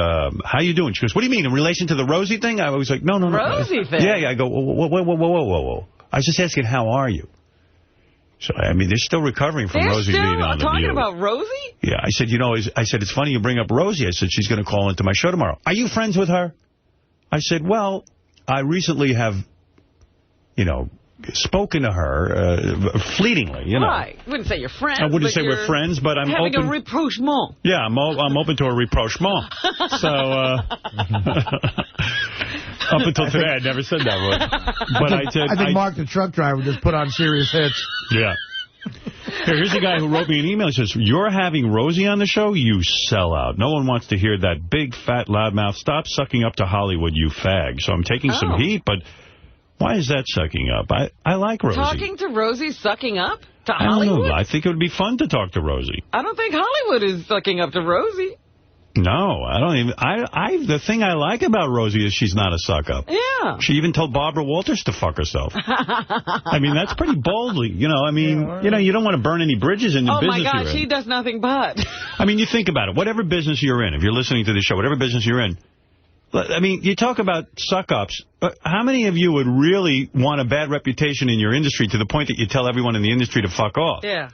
how you doing? She goes, what do you mean, in relation to the Rosie thing? I was like, no. Rosie thing? Yeah. I go, whoa. I was just asking, how are you? So, I mean, they're still recovering from Rosie being on The View. They're still talking about Rosie? Yeah, I said, it's funny you bring up Rosie. I said, she's going to call into my show tomorrow. Are you friends with her? I said, well, I recently have, spoken to her fleetingly, Right. I wouldn't say you're friends. I wouldn't say we're friends, but I'm having open. A rapprochement. Yeah, I'm open to a rapprochement. So, up until today, I never said that word. But I think Mark the truck driver just put on serious hits. Yeah. Here's a guy who wrote me an email. He says, you're having Rosie on the show? You sellout. No one wants to hear that big, fat, loudmouth. Stop sucking up to Hollywood, you fag. So I'm taking some heat, but why is that sucking up? I like Rosie. Talking to Rosie sucking up to Hollywood? I don't know. I think it would be fun to talk to Rosie. I don't think Hollywood is sucking up to Rosie. No, I don't even. The thing I like about Rosie is she's not a suck-up. Yeah. She even told Barbara Walters to fuck herself. I mean, that's pretty boldly. You know, I mean, you don't want to burn any bridges in the business you're in. Oh, my God, she does nothing but. I mean, you think about it. Whatever business you're in, if you're listening to the show, whatever business you're in, I mean, you talk about suck-ups. How many of you would really want a bad reputation in your industry to the point that you tell everyone in the industry to fuck off? Yeah.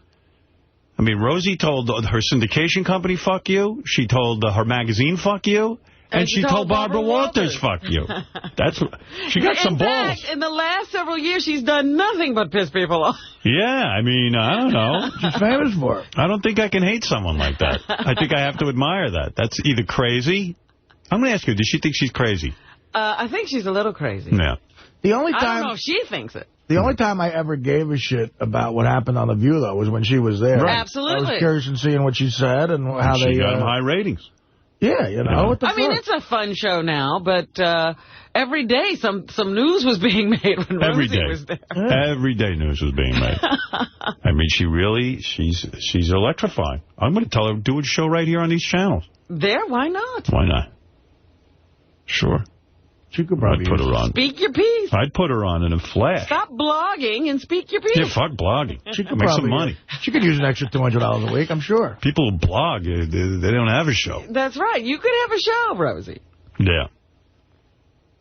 I mean, Rosie told her syndication company, fuck you. She told her magazine, fuck you. And she told Barbara Walters, fuck you. She got some balls. In the last several years, she's done nothing but piss people off. Yeah, I mean, I don't know. She's famous for it. I don't think I can hate someone like that. I think I have to admire that. That's either crazy. I'm going to ask you, does she think she's crazy? I think she's a little crazy. Yeah. The only time, I don't know if she thinks it. The only time I ever gave a shit about what happened on The View, though, was when she was there. Right. Absolutely. I was curious in seeing what she said and how she got high ratings. Yeah, you know. What the fuck? I mean, it's a fun show now, but every day some news was being made when Rosie was there. Every day news was being made. I mean, she's electrifying. I'm going to tell her to do a show right here on these channels. There? Why not? Why not? Sure. She could probably put her on. Speak your piece. I'd put her on in a flash. Stop blogging and speak your piece. Yeah, fuck blogging. She could make some money. She could use an extra $200 a week, I'm sure. People who blog, they don't have a show. That's right. You could have a show, Rosie. Yeah.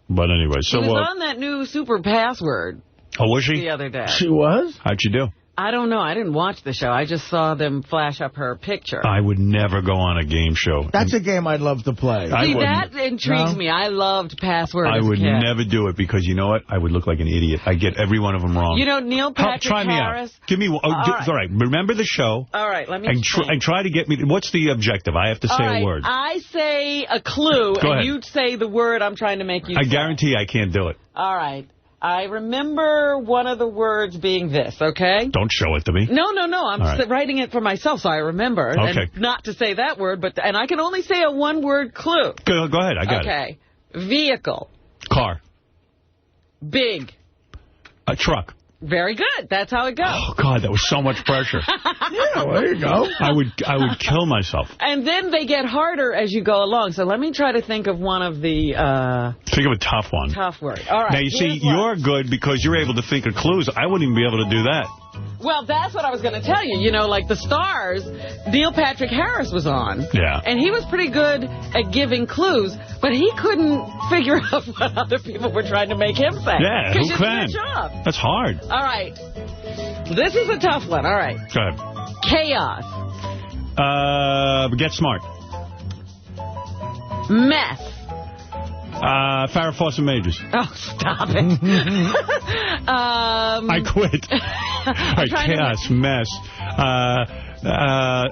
But anyway, so... She was on that new super password. Oh, was she? The other day. She was? How'd she do? I don't know. I didn't watch the show. I just saw them flash up her picture. I would never go on a game show. That's a game I'd love to play. See, that intrigues me. I loved Password I would never do it because, you know what? I would look like an idiot. I get every one of them wrong. You know, Neil Patrick Try Harris. Me out. Give me one. All right. Remember the show. All right. Let me and try to get me. What's the objective? I have to say a word. I say a clue, and you say the word I'm trying to make you say. I guarantee I can't do it. All right. I remember one of the words being this, okay? Don't show it to me. No. I'm writing it for myself, so I remember. Okay. And not to say that word, and I can only say a one-word clue. Go ahead. I got it. Okay. Vehicle. Car. Big. A truck. Very good. That's how it goes. Oh, God, that was so much pressure. Yeah, well, there you go. I would kill myself. And then they get harder as you go along. So let me try to think of one of the... think of a tough one. Tough word. All right. Now, you see, you're good because you're able to think of clues. I wouldn't even be able to do that. Well, that's what I was going to tell you. You know, like the Stars, Neil Patrick Harris was on. Yeah. And he was pretty good at giving clues, but he couldn't figure out what other people were trying to make him say. Yeah, who can? Job. That's hard. All right. This is a tough one. All right. Go ahead. Chaos. Get smart. Mess. Farrah Fawcett Majors. Oh, stop it. I quit. Chaos, mess.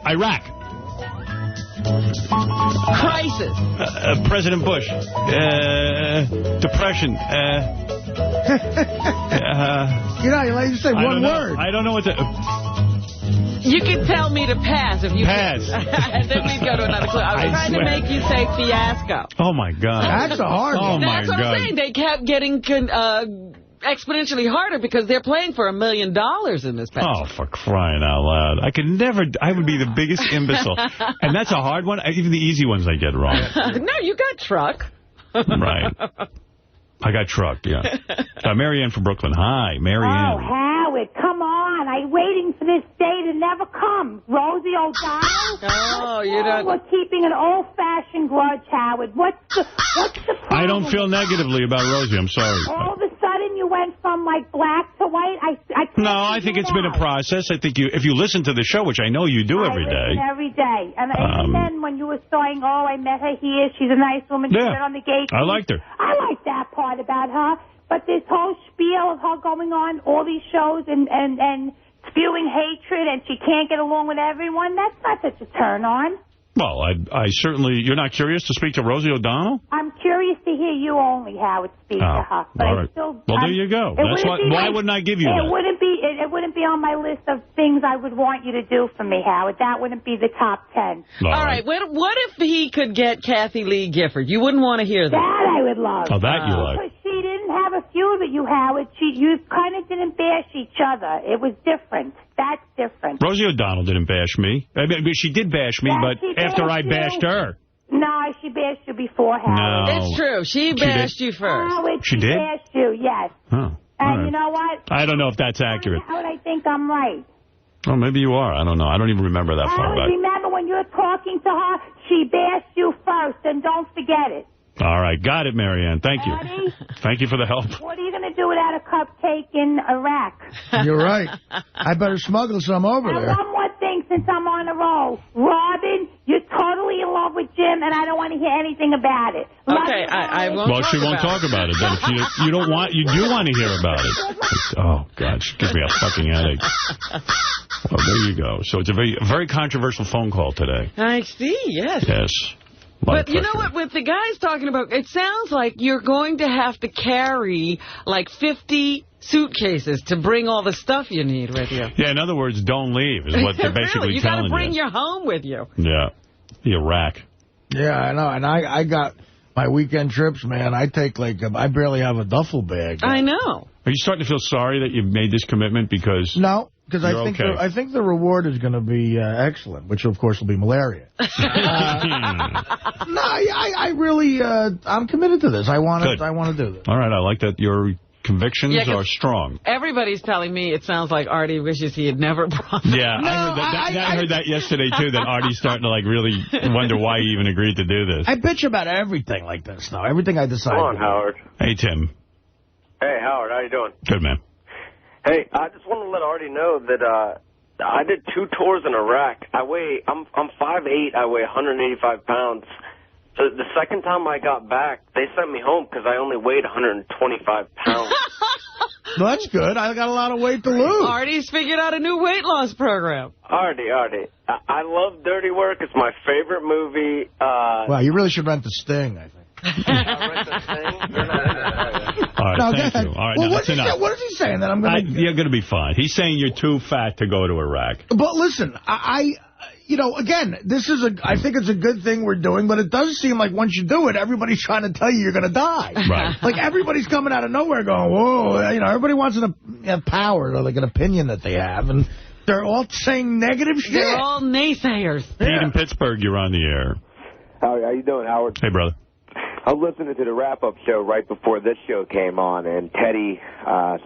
Iraq. Crisis. President Bush. Depression. You say one word. I don't know what to... You can tell me to pass if you pass. And then we go to another clue. I was trying to make you say fiasco. Oh, my God. That's a hard one. That's what I'm saying. They kept getting exponentially harder because they're playing for $1 million in this pass. Oh, for crying out loud. I would be the biggest imbecile. And that's a hard one. Even the easy ones I get wrong. No, you got truck. Right. I got truck, yeah. Mary Ann from Brooklyn. Hi, Mary Ann. Oh, Howard, come on. I'm waiting for this day to never come. Rosie O'Donnell? Oh, you don't... We're keeping an old-fashioned grudge, Howard. What's the problem? I don't feel negatively about Rosie. I'm sorry. All of a sudden, you went from, like, black to white. I think it's been a process. I think if you listen to the show, which I know you do every day. Every day. And then when you were saying, I met her here, she's a nice woman, she's been on the gate. I liked her. I like that part about her. But this whole spiel of her going on all these shows and spewing hatred and she can't get along with everyone, that's not such a turn on. Well, I certainly... You're not curious to speak to Rosie O'Donnell? I'm curious to hear you only, Howard, speak to her. But all right. There you go. That's why wouldn't I give you that? It wouldn't be on my list of things I would want you to do for me, Howard. That wouldn't be the top 10. All right. What if he could get Kathy Lee Gifford? You wouldn't want to hear that. That I would love. Oh, that you like. Because she didn't have a feud with you, Howard. You kind of didn't bash each other. It was different. That's different. Rosie O'Donnell didn't bash me. I mean, she did bash me, but after I bashed her. No, bashed you before, Howard. No. It's true. She bashed you first. Howard, She did? bashed you, yes. Oh. And you know what? I don't know if that's accurate. Howard, I think I'm right. Oh, maybe you are. I don't know. I don't even remember that far Howard, back. remember when you're talking to her, she bashed you first, and don't forget it. All right. Got it, Marianne. Thank you. Daddy? Thank you for the help. What are you going to do without a cupcake in Iraq? You're right. I better smuggle some over And there. one more thing, since I'm on a roll. Robin, you're totally in love with Jim, and I don't want to hear anything about it. Okay, I won't Well, she won't talk about it. Then if you don't want, you do want to hear about it. Oh God, she gives me a fucking headache. Well, there you go. So it's a very controversial phone call today. I see. Yes. Yes. But you know what? With the guys talking about, it sounds like you're going to have to carry like 50 suitcases to bring all the stuff you need with you. Yeah, in other words, don't leave is what they're basically you telling you. You got to bring your home with you. Yeah. Iraq. Yeah, I know. And I got my weekend trips, man. I take I barely have a duffel bag. I know. Are you starting to feel sorry that you've made this commitment because... No. Because I think the reward is going to be excellent, which of course will be malaria. No, I really I'm committed to this. I want to do this. All right, I like that your convictions are strong. Everybody's telling me it sounds like Artie wishes he had never brought them. Yeah, no, I heard that yesterday too. That Artie's starting to really wonder why he even agreed to do this. I bitch about everything like this now. Everything I decide. Come on, Howard. Hey, Tim. Hey, Howard. How you doing? Good, man. Hey, I just want to let Artie know that I did 2 tours in Iraq. I'm 5'8", I weigh 185 pounds. So the second time I got back, they sent me home because I only weighed 125 pounds. Well, that's good. I got a lot of weight to lose. Artie's figured out a new weight loss program. Artie. I love Dirty Work. It's my favorite movie. Well, you really should rent The Sting, I think. All right, thank you. All right, well, what is he saying? That I'm going to... You're going to be fine. He's saying you're too fat to go to Iraq. But listen, again, I think it's a good thing we're doing, but it does seem like once you do it, everybody's trying to tell you you're going to die. Right. Like everybody's coming out of nowhere going, whoa, everybody wants a power or like an opinion that they have, and they're all saying negative shit. They're all naysayers. Pete in Pittsburgh, you're on the air. How you doing, Howard? Hey, brother. I was listening to the wrap-up show right before this show came on, and Teddy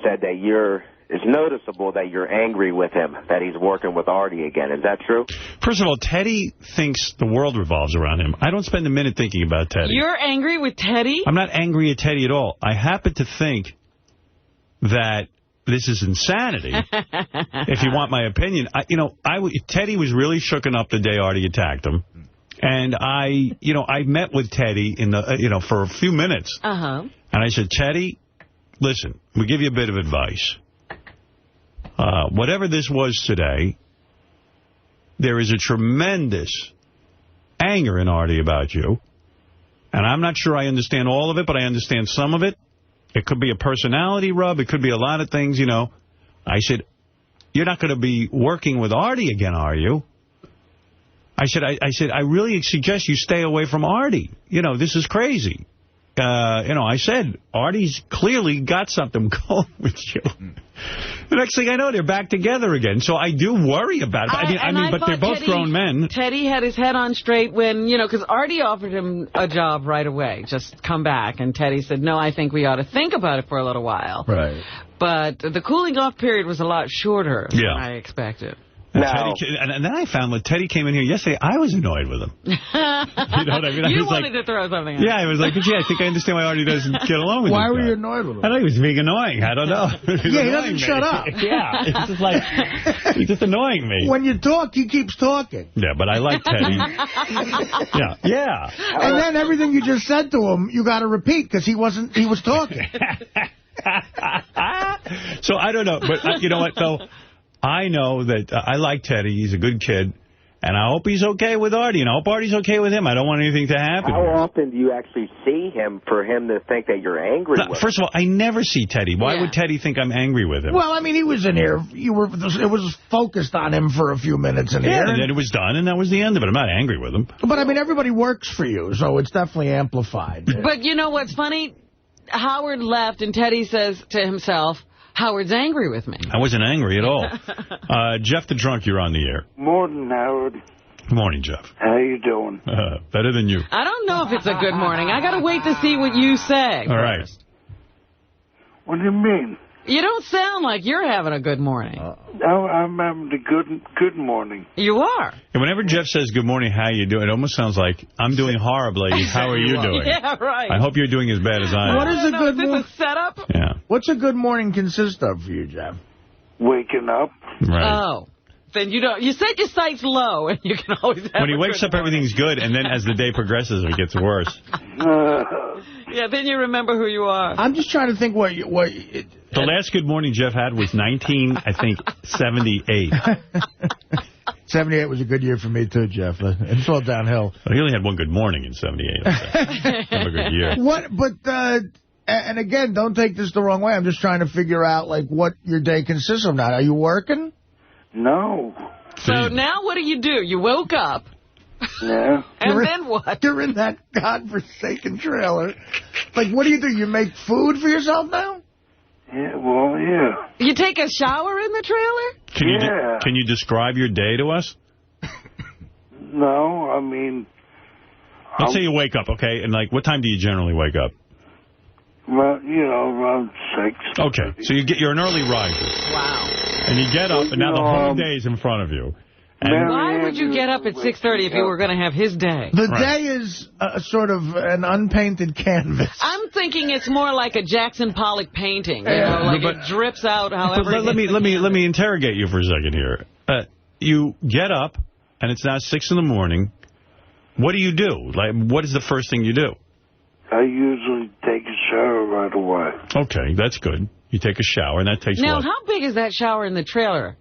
said that it's noticeable that you're angry with him, that he's working with Artie again. Is that true? First of all, Teddy thinks the world revolves around him. I don't spend a minute thinking about Teddy. You're angry with Teddy? I'm not angry at Teddy at all. I happen to think that this is insanity, if you want my opinion. Teddy was really shooken up the day Artie attacked him. And I met with Teddy for a few minutes. And I said, Teddy, listen, we'll give you a bit of advice. Whatever this was today, there is a tremendous anger in Artie about you. And I'm not sure I understand all of it, but I understand some of it. It could be a personality rub. It could be a lot of things, I said, you're not going to be working with Artie again, are you? I said, I really suggest you stay away from Artie. This is crazy. I said, Artie's clearly got something going with you. The next thing I know, they're back together again. So I do worry about it. But they're both grown men. Teddy had his head on straight when, because Artie offered him a job right away. Just come back. And Teddy said, no, I think we ought to think about it for a little while. Right. But the cooling off period was a lot shorter than I expected. And then I found when Teddy came in here yesterday, I was annoyed with him. You know what I mean? You wanted to throw something at him. Yeah, I was like, I think I understand why Artie doesn't get along with him. Why were you annoyed with him? I thought he was being annoying. I don't know. He doesn't shut up. Yeah, it's just like, he's just annoying me. When you talk, he keeps talking. Yeah, but I like Teddy. Yeah. And then everything you just said to him, you got to repeat, because he was talking. So I don't know, but you know what, though? I know that I like Teddy. He's a good kid. And I hope he's okay with Artie. And I hope Artie's okay with him. I don't want anything to happen. How often do you actually see him for him to think that you're angry with him? First of all, I never see Teddy. Why would Teddy think I'm angry with him? Well, he was in here. It was focused on him for a few minutes in here. And then it was done, and that was the end of it. I'm not angry with him. But, everybody works for you, so it's definitely amplified. But you know what's funny? Howard left, and Teddy says to himself, Howard's angry with me. I wasn't angry at all. Jeff the Drunk, you're on the air. Morning, Howard. Good morning, Jeff. How you doing? Better than you. I don't know if it's a good morning. I got to wait to see what you say. All right. What do you mean? You don't sound like you're having a good morning. I'm having a good morning. You are. And whenever Jeff says, good morning, how you doing, it almost sounds like, I'm doing horribly. How are you doing? Yeah, right. I hope you're doing as bad as I am. What is a good morning? Is this a setup? Yeah. What's a good morning consist of for you, Jeff? Waking up. Right. Oh. Then you don't. You set your sights low, and you can always have when he wakes up, everything's good, and then as the day progresses, it gets worse. Yeah, then you remember who you are. I'm just trying to think what the last good morning Jeff had was 78. 78 was a good year for me, too, Jeff. It's all downhill. Well, he only had one good morning in 78. Have a good year. And again, don't take this the wrong way. I'm just trying to figure out, like, what your day consists of now. Are you working? No. So now what do? You woke up. Yeah. And then what? You're in that godforsaken trailer. Like, what do? You make food for yourself now? Yeah, well, yeah. You take a shower in the trailer? Can you describe your day to us? No, I mean... Let's say you wake up, okay? And, like, what time do you generally wake up? Well, around 6. Okay, so you're an early riser. Wow. And you get up, and now the whole day is in front of you. And why would you get up at 6:30 if you were going to have his day? The day is sort of an unpainted canvas. I'm thinking it's more like a Jackson Pollock painting. It drips out however. Let me interrogate you for a second here. You get up, and it's now 6 in the morning. What do you do? Like, what is the first thing you do? I usually take a shower right away. Okay, that's good. You take a shower, and that takes Now, what? how big is that shower in the trailer?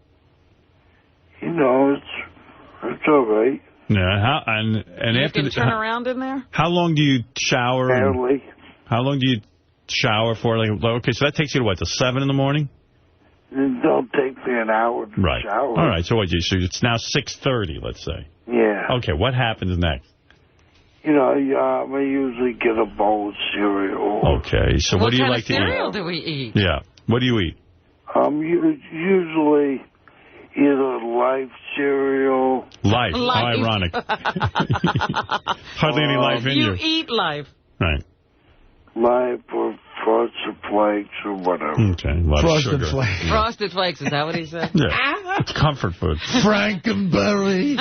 It's all right. Yeah, and you after can turn around in there? How long do you shower? Barely. How long do you shower for? Like, okay, so that takes you to what, to 7 in the morning? It don't take me an hour to shower. All right, so it's now 6:30, let's say. Yeah. Okay, what happens next? I usually get a bowl of cereal. Okay, so what do you like to eat? What kind of cereal do we eat? Yeah, what do you eat? Usually either Life cereal. Life. How ironic. Hardly any life in you. You eat Life. Right. Life or Frosted Flakes or whatever. Okay, Frosted Flakes. Frosted Flakes, is that what he said? Yeah, it's comfort food. Frankenberry.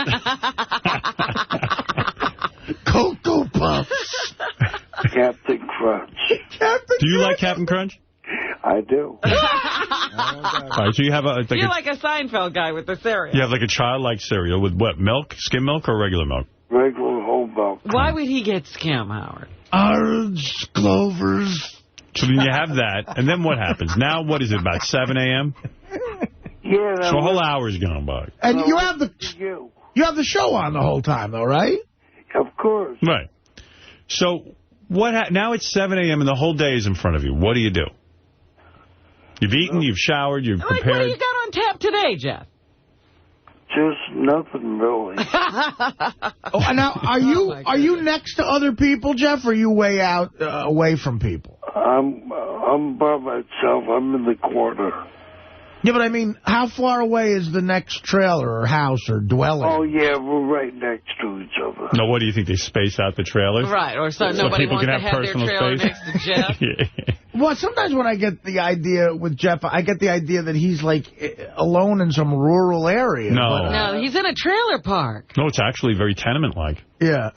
Cocoa Puffs. Captain Crunch. Do you like Captain Crunch? I do. All right, so you have You're like a Seinfeld guy with the cereal. You have like a childlike cereal with what, milk? Skim milk or regular milk? Regular whole milk. Why would he get skim, Howard? Orange Clovers. So then you have that, and then what happens? Now, what is it, about 7 a.m.? Yeah. So a whole hour's gone by. And you have the show on the whole time, though, right? Of course. Right. So now it's 7 a.m. and the whole day is in front of you. What do you do? You've eaten, you've showered, you've prepared. What do you got on tap today, Jeff? Just nothing, really. Now, are you next to other people, Jeff, or are you way out, away from people? I'm by myself. I'm in the corner. Yeah, but I mean, how far away is the next trailer or house or dwelling? Oh, yeah, we're right next to each other. No, what do you think? They space out the trailers? Right, or so nobody people wants can to have their trailer space? next to Jeff. Yeah. Well, sometimes when I get the idea with Jeff, I get the idea that he's, like, alone in some rural area. No. No, he's in a trailer park. No, it's actually very tenement-like. Yeah.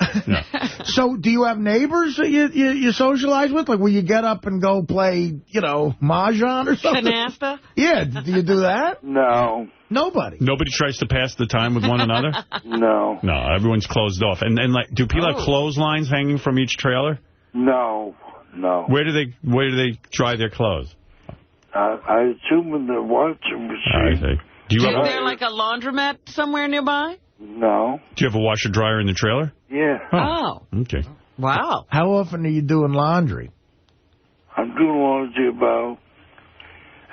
So do you have neighbors that you socialize with? Like, will you get up and go play, Mahjong or something? Canasta? Yeah. Do you do that? No. Nobody. Nobody tries to pass the time with one another? No. No, everyone's closed off. And like, do people have clotheslines hanging from each trailer? No. Where do they dry their clothes? I assume in the washing machine. I see. Is there like a laundromat somewhere nearby? No. Do you have a washer-dryer in the trailer? Yeah. Oh. Okay. Wow. How often are you doing laundry? I'm doing laundry about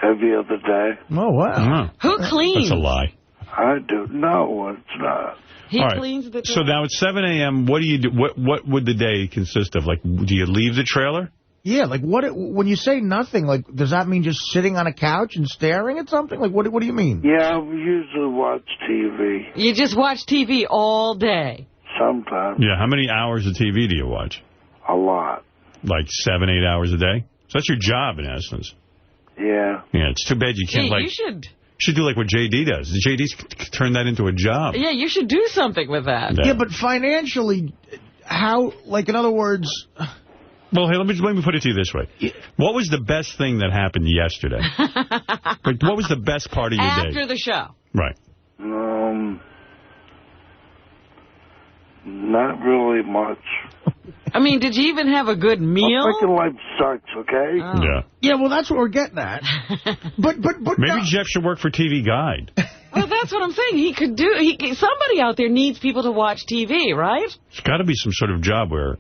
every other day. Oh, wow. Who cleans? That's a lie. I do. No, it's not. He cleans the trailer. So now it's 7 a.m. What do you do? What would the day consist of? Like, do you leave the trailer? Yeah, like when you say nothing, like does that mean just sitting on a couch and staring at something? Like what do you mean? Yeah, I usually watch TV. You just watch TV all day? Sometimes. Yeah, how many hours of TV do you watch? A lot. Like 7, 8 hours a day? So that's your job, in essence. Yeah. Yeah, it's too bad you can't, you should do like what J.D. does. JD's turned that into a job. Yeah, you should do something with that. Yeah, but financially, how, like, in other words... Well, hey, let me put it to you this way. What was the best thing that happened yesterday? Like, what was the best part of your day? After the show. Right. Not really much. I mean, did you even have a good meal? I'm thinking life sucks, okay? Oh. Yeah. Yeah, well, that's what we're getting at. But maybe Jeff should work for TV Guide. Well, that's what I'm saying. He could do. Somebody out there needs people to watch TV, right? There's got to be some sort of job where,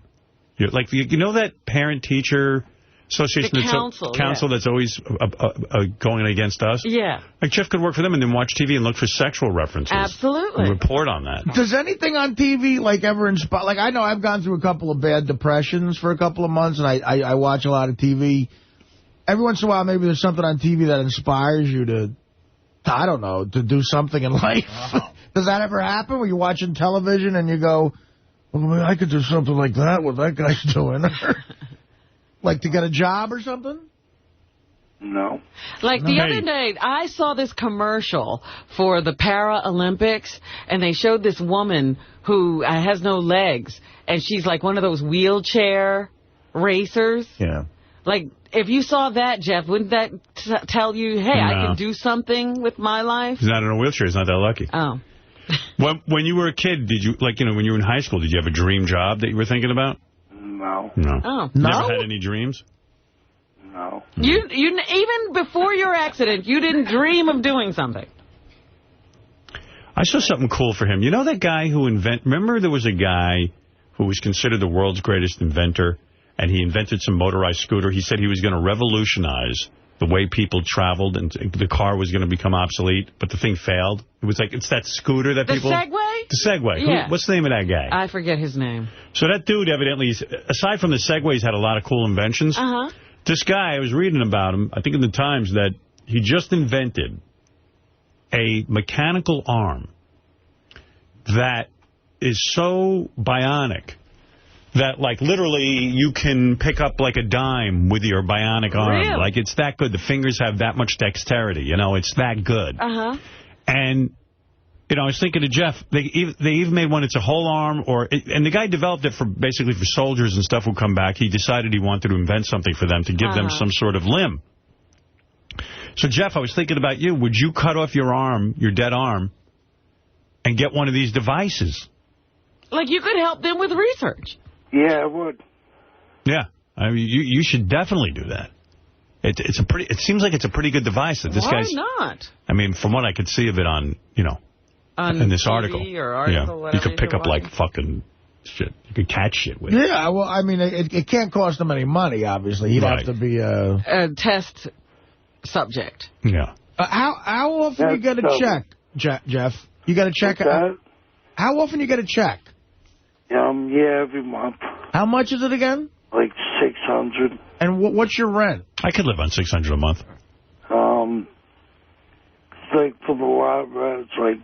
like, you know that parent-teacher association, council that's always going against us? Yeah. Like, Jeff could work for them and then watch TV and look for sexual references. Absolutely. And report on that. Does anything on TV, like, ever inspire... Like, I know I've gone through a couple of bad depressions for a couple of months, and I watch a lot of TV. Every once in a while, maybe there's something on TV that inspires you to I don't know, to do something in life. Does that ever happen where you're watching television and you go, well, I could do something like that, what that guy's doing? Like to get a job or something? No. Like the other day, I saw this commercial for the Paralympics, and they showed this woman who has no legs, and she's like one of those wheelchair racers. Yeah. Like, if you saw that, Jeff, wouldn't that tell you, hey, no. I can do something with my life? He's not in a wheelchair. He's not that lucky. Oh. When you were a kid, did you, like, when you were in high school, did you have a dream job that you were thinking about? No. No. Oh. Never had any dreams? No. You even before your accident, you didn't dream of doing something. I saw something cool for him. You know that guy who remember there was a guy who was considered the world's greatest inventor, and he invented some motorized scooter. He said he was going to revolutionize the way people traveled, and the car was going to become obsolete, but the thing failed. It was like, it's that scooter that people... The Segway? The Segway. Yeah. What's the name of that guy? I forget his name. So that dude evidently, aside from the Segways, had a lot of cool inventions. Uh-huh. This guy, I was reading about him, I think in the Times, that he just invented a mechanical arm that is so bionic that, like, literally you can pick up, like, a dime with your bionic arm. Really? Like, it's that good. The fingers have that much dexterity. You know, it's that good. Uh-huh. And, you know, I was thinking to Jeff, they even made one, it's a whole arm, and the guy developed it basically for soldiers and stuff who come back. He decided he wanted to invent something for them to give them some sort of limb. So, Jeff, I was thinking about you. Would you cut off your arm, your dead arm, and get one of these devices? Like, you could help them with research. Yeah, I would. Yeah. I mean, you should definitely do that. It seems like it's a pretty good device that this guy's... Why not? I mean, from what I could see of it on, on in this TV article. Or article, yeah, you could pick up like fucking shit. You could catch shit with it. Yeah, well, I mean, it can't cost him any money, obviously. He'd have to be a test subject. Yeah. How often you get a check, Jeff? You got a check? How often you get a check? Yeah, every month. How much is it again? Like $600. And what's your rent? I could live on $600 a month. It's like for the lot rent, it's like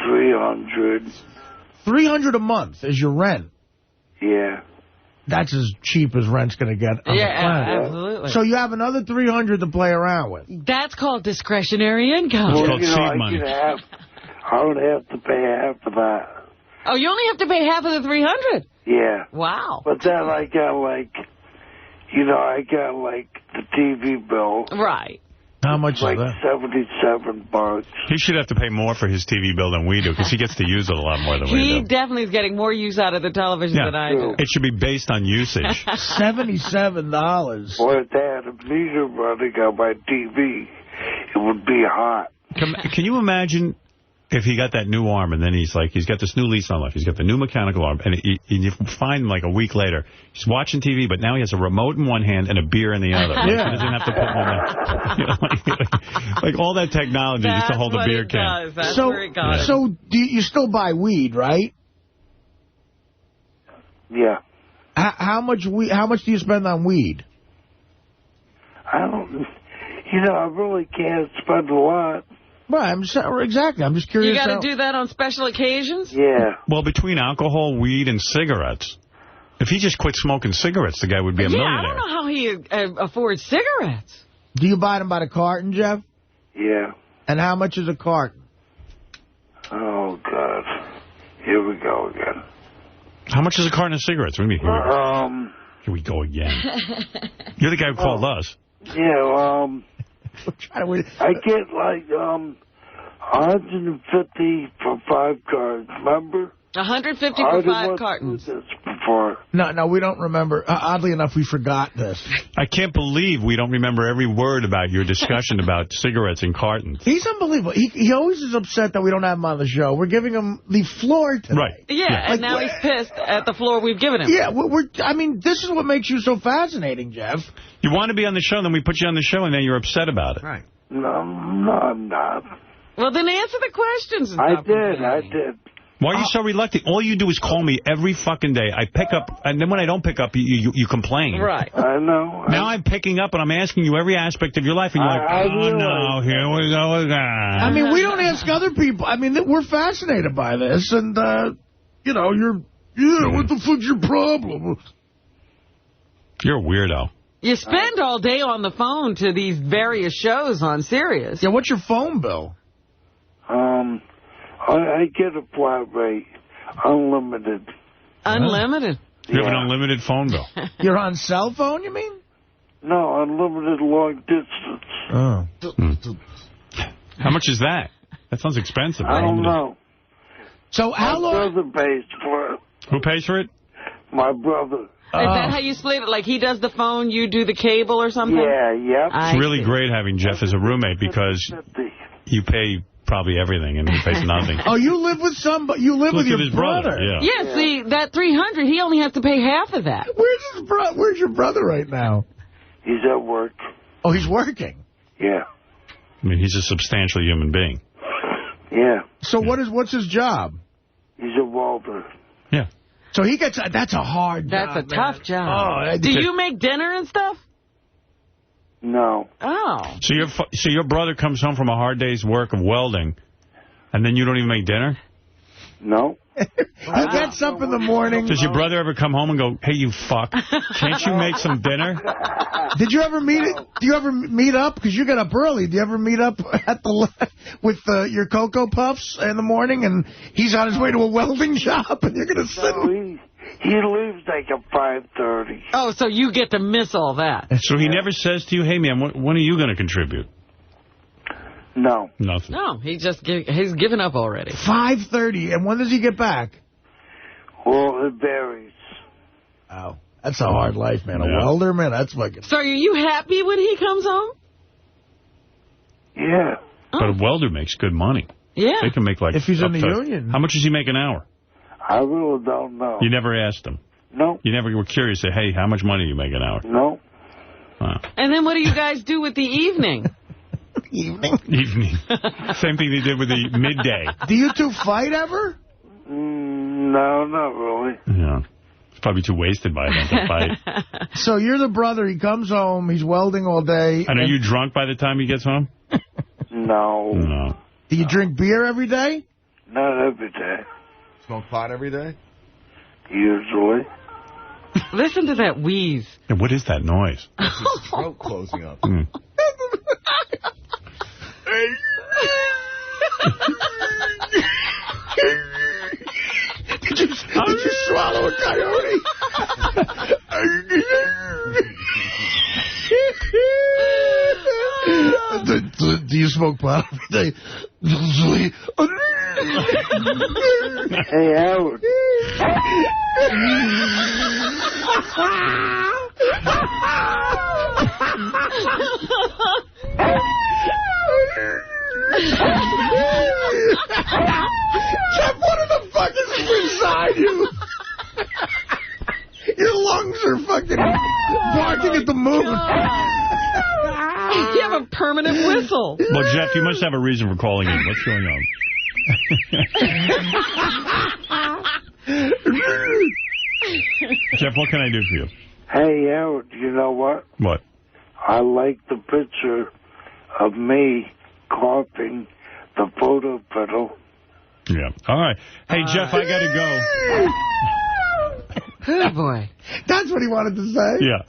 $300. $300 a month is your rent? Yeah. That's as cheap as rent's going to get on the planet. Absolutely. So you have another $300 to play around with. That's called discretionary income. It's called seed money. I would have to pay half of that. Oh, you only have to pay half of the $300? Yeah. Wow. But then I got the TV bill. Right. How much like is that? $77. He should have to pay more for his TV bill than we do, because he gets to use it a lot more than we do. He definitely is getting more use out of the television than I do. It should be based on usage. $77. Boy, if they had a meter running on my TV, it would be hot. Can you imagine if he got that new arm, and then he's got this new lease on life. He's got the new mechanical arm, and you find him like a week later. He's watching TV, but now he has a remote in one hand and a beer in the other. Yeah. He doesn't have to put one in. Like all that technology just to hold a beer can. That's where it goes. So do you still buy weed, right? Yeah. How much do you spend on weed? I don't... You know, I really can't spend a lot. Well, exactly. I'm just curious. You got to do that on special occasions? Yeah. Well, between alcohol, weed, and cigarettes, if he just quit smoking cigarettes, the guy would be a millionaire. I don't know how he affords cigarettes. Do you buy them by the carton, Jeff? Yeah. And how much is a carton? Oh, God. Here we go again. How much is a carton of cigarettes? What do you mean? Here we go again. You're the guy who called us. Yeah, I get like 150 for 5 cards, remember? 150 for 5 cartons. No, we don't remember. Oddly enough, we forgot this. I can't believe we don't remember every word about your discussion about cigarettes and cartons. He's unbelievable. He always is upset that we don't have him on the show. We're giving him the floor today. Right. Yeah, and now he's pissed at the floor we've given him. Yeah, I mean, this is what makes you so fascinating, Jeff. You want to be on the show, then we put you on the show, and then you're upset about it. Right. No, I'm not. Well, then answer the questions. I did. Why are you so reluctant? All you do is call me every fucking day. I pick up, and then when I don't pick up, you complain. Right. I know. Now I'm picking up, and I'm asking you every aspect of your life, and you're like, oh, no, here we go again. I mean, we don't ask other people. I mean, we're fascinated by this, and, you know, what the fuck's your problem? You're a weirdo. You spend all day on the phone to these various shows on Sirius. Yeah, what's your phone bill? I get a flat rate, unlimited. Unlimited? You have an unlimited phone bill. You're on cell phone, you mean? No, unlimited long distance. Oh. How much is that? That sounds expensive. I don't know. So how long? My brother pays for it. Who pays for it? My brother. Is that how you split it? Like he does the phone, you do the cable or something? Yeah. It's really great having Jeff as a roommate because you pay probably everything and he pays nothing. Oh, you live with somebody? You live with your his brother? Yeah, see, that $300, he only has to pay half of that. Where's your brother right now? He's at work. Oh, he's working? Yeah. I mean, he's a substantial human being. Yeah. So what's his job? He's a welder. Yeah. So he gets, that's a hard job. That's a tough job. Oh, do you make dinner and stuff? No. Oh. So your brother comes home from a hard day's work of welding, and then you don't even make dinner? No. He gets up in the morning. Does your brother ever come home and go, hey, you fuck, can't you make some dinner? Do you ever meet up? Because you get up early. Do you ever meet up at with your Cocoa Puffs in the morning, and he's on his way to a welding shop, and you're going to sit? No, he leaves like at 5:30. Oh, so you get to miss all that. So he never says to you, hey, man, when are you going to contribute? No. Nothing. No, he's given up already. 5:30, and when does he get back? Well, it varies. Oh, that's a hard life, man. A welder, man, that's fucking... So are you happy when he comes home? Yeah. But a welder makes good money. Yeah. They can make like... If he's in the union. How much does he make an hour? I really don't know. You never asked him? No. You never were curious, say, hey, how much money do you make an hour? No. Wow. And then what do you guys do with the evening? Evening. Same thing they did with the midday. Do you two fight ever? No, not really. Yeah. It's probably too wasted by then to fight. So you're the brother. He comes home. He's welding all day. And are you drunk by the time he gets home? No. No. Do you drink beer every day? Not every day. Smoke pot every day? Usually. Listen to that wheeze. Yeah, what is that noise? That's his throat closing up. Did you swallow a coyote? Do you smoke pot every day? Hey, Howard. Jeff, what in the fuck is inside you? Your lungs are fucking barking at the moon. You have a permanent whistle. Well, Jeff, you must have a reason for calling in. What's going on? Jeff, what can I do for you? Hey, Howard, you know what? What? I like the picture of me coughing the photo pedal. Yeah. All right. Hey, Jeff, I got to go. Oh, boy. That's what he wanted to say? Yeah.